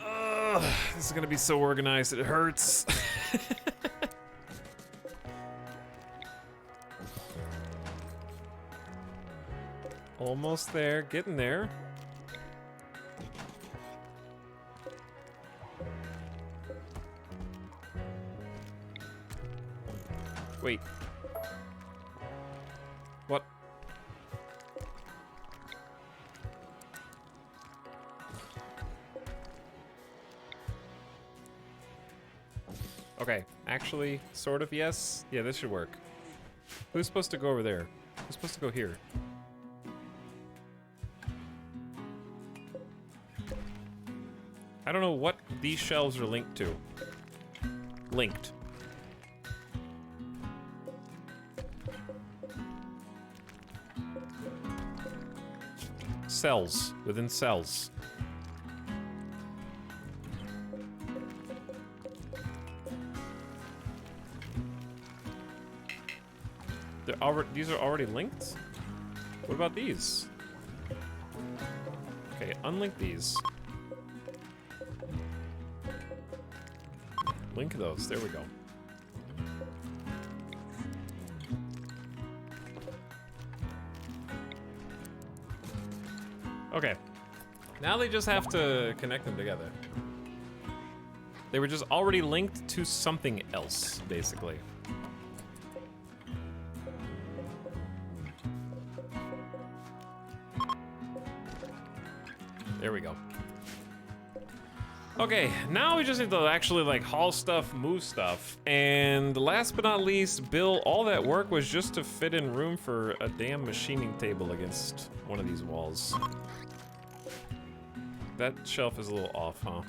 Ugh, this is gonna be so organized, it hurts. Almost there, getting there. Wait. What? Okay, actually, sort of, yes. Yeah, this should work. Who's supposed to go over there? Who's supposed to go here? I don't know what these shelves are linked to. Linked. Cells within cells. They're already, these are already linked? What about these? Okay, unlink these. Link those. There we go. Okay. Now they just have to connect them together. They were just already linked to something else, basically. There we go. Okay, now we just need to actually like haul stuff, move stuff. And last but not least, Bill, all that work was just to fit in room for a damn machining table against one of these walls. That shelf is a little off, huh?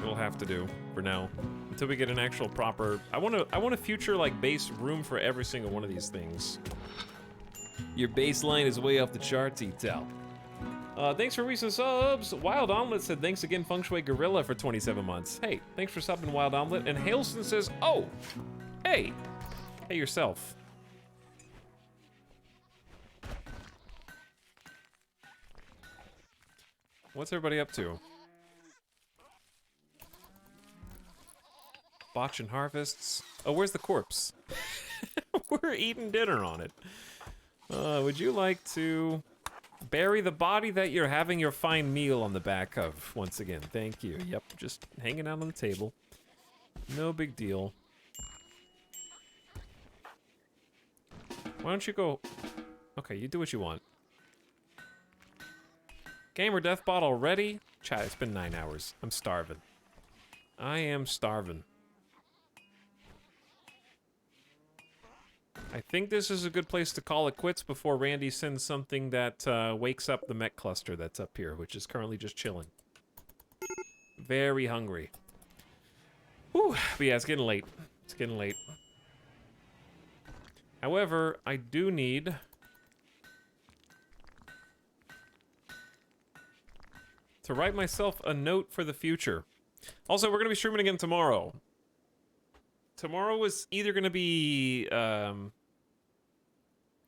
It'll have to do for now. Until we get an actual proper... I want a future like base room for every single one of these things. Your baseline is way off the charts, Etel. Thanks for recent subs. Wild Omelet said thanks again, Feng Shui Gorilla, for 27 months. Hey, thanks for subbing, Wild Omelet. And Hailson says, oh, hey, hey yourself. What's everybody up to? Botching harvests. Oh, where's the corpse? We're eating dinner on it. Would you like to bury the body that you're having your fine meal on the back of? Once again, thank you. Yep, just hanging out on the table. No big deal. Why don't you go... Okay, you do what you want. Gamer Deathbot already? Chat, it's been 9 hours. I'm starving. I am starving. I think this is a good place to call it quits before Randy sends something that wakes up the mech cluster that's up here, which is currently just chilling. Very hungry. Whew, but yeah, it's getting late. It's getting late. However, I do need... to write myself a note for the future. Also, we're going to be streaming again tomorrow. Tomorrow is either going to be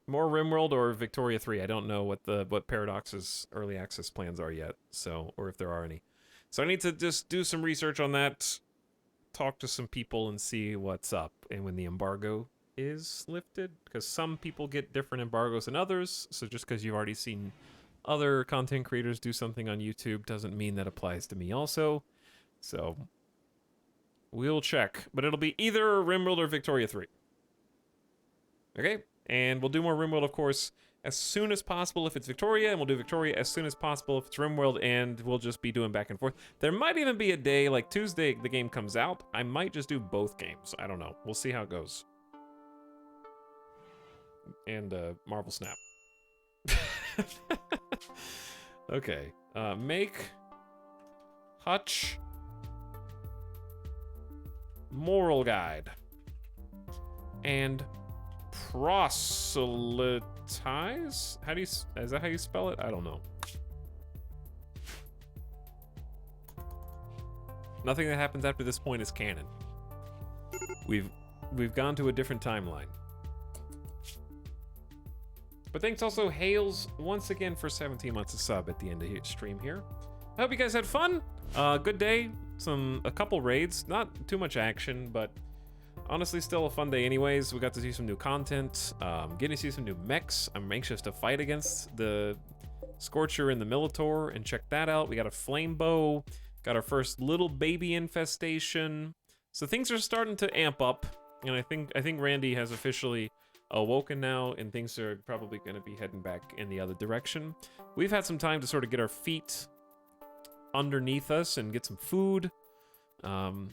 More RimWorld or Victoria 3. I don't know what Paradox's early access plans are yet, so or if there are any. So I need to just do some research on that, talk to some people and see what's up and when the embargo is lifted, because some people get different embargoes than others. So just because you've already seen other content creators do something on YouTube doesn't mean that applies to me also. So we'll check, but it'll be either RimWorld or Victoria 3. Okay, and we'll do more RimWorld, of course, as soon as possible if it's Victoria, and we'll do Victoria as soon as possible if it's RimWorld, and we'll just be doing back and forth. There might even be a day, like Tuesday, the game comes out. I might just do both games. I don't know. We'll see how it goes. And Marvel Snap. Okay, make Hutch moral guide and proselytize? How do you, is that how you spell it? I don't know. Nothing that happens after this point is canon. We've gone to a different timeline. But thanks also Hales once again for 17 months of sub at the end of the stream here. I hope you guys had fun. Good day. A couple raids. Not too much action, but honestly still a fun day anyways. We got to see some new content. Getting to see some new mechs. I'm anxious to fight against the Scorcher and the Militor and check that out. We got a flame bow. Got our first little baby infestation. So things are starting to amp up. And I think Randy has officially awoken now, and things are probably going to be heading back in the other direction. We've had some time to sort of get our feet underneath us and get some food,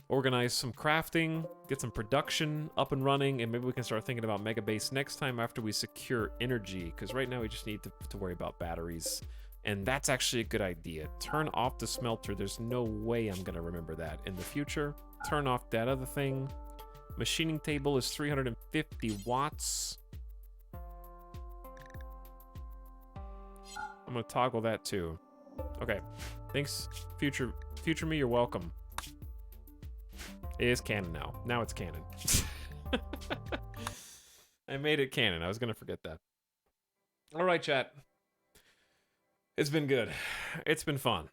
organize some crafting, get some production up and running, and maybe we can start thinking about Mega Base next time after we secure energy, because right now we just need to worry about batteries, and that's actually a good idea. Turn off the smelter. There's no way I'm going to remember that in the future. Turn off that other thing. Machining table is 350 watts. I'm gonna toggle that too. Okay, thanks, future me. You're welcome. It is canon now. Now it's canon. I made it canon. I was gonna forget that. All right, chat. It's been good. It's been fun.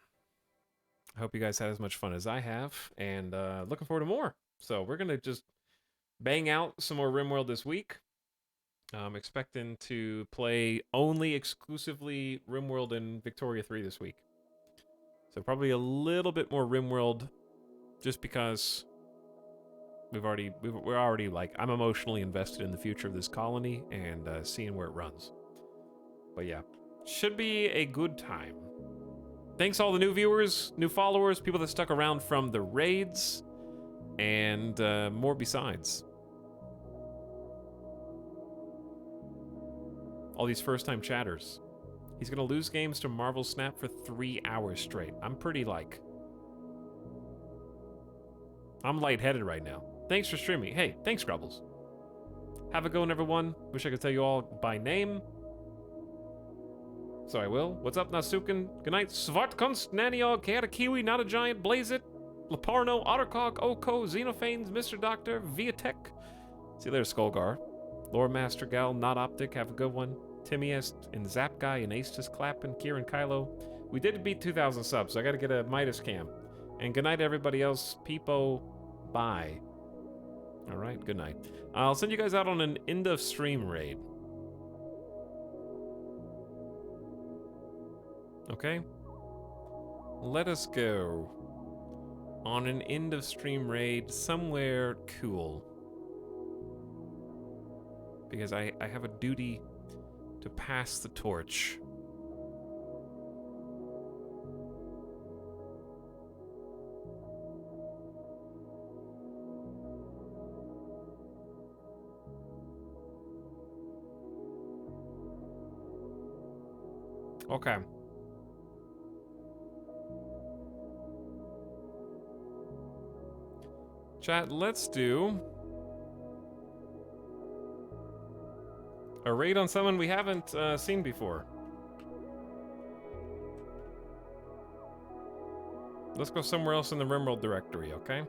I hope you guys had as much fun as I have, and looking forward to more. So we're gonna just bang out some more RimWorld this week. I'm expecting to play only exclusively RimWorld and Victoria 3 this week. So probably a little bit more RimWorld, just because we're already like, I'm emotionally invested in the future of this colony and seeing where it runs. But yeah, should be a good time. Thanks all the new viewers, new followers, people that stuck around from the raids, and more besides. All these first-time chatters. He's gonna lose games to Marvel Snap for 3 hours straight. I'm lightheaded right now. Thanks for streaming. Hey, thanks, Grubbles. Have a go, everyone. Wish I could tell you all by name. So I will. What's up, Nasukin? Good night. Svartkunst, Naniog, Kiwi, Not a Giant, Blaze It, Leparno, Ottercog, Oko, Xenophanes, Mr. Doctor, Viatech. See you later, Skullgar. Lore Master Gal, Not Optic, have a good one. Timiest and Zap Guy and Aestus Clap and Kieran Kylo. We did beat 2,000 subs, so I gotta get a Midas cam. And good night to everybody else. Peepo, bye. Alright, good night. I'll send you guys out on an end of stream raid. Okay? Let us go on an end of stream raid somewhere cool. Because I have a duty to pass the torch. Okay. Chat, let's do a raid on someone we haven't seen before. Let's go somewhere else in the RimWorld directory, okay?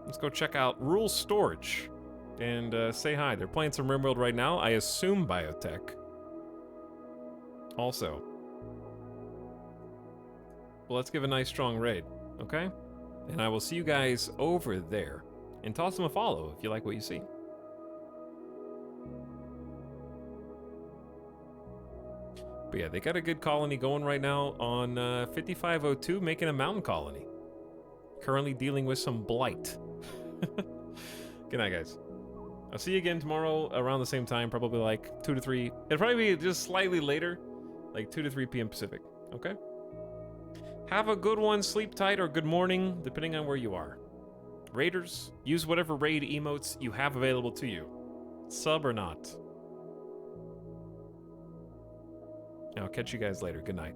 Let's go check out Rule Storage. and say hi. They're playing some RimWorld right now. I assume Biotech. Also. Well, let's give a nice strong raid, okay? And I will see you guys over there. And toss them a follow if you like what you see. But yeah, they got a good colony going right now on 5502, making a mountain colony. Currently dealing with some blight. Good night, guys. I'll see you again tomorrow around the same time, probably like 2 to 3. It'll probably be just slightly later, like 2 to 3 p.m. Pacific, okay? Have a good one, sleep tight, or good morning, depending on where you are. Raiders, use whatever raid emotes you have available to you. Sub or not. I'll catch you guys later. Good night.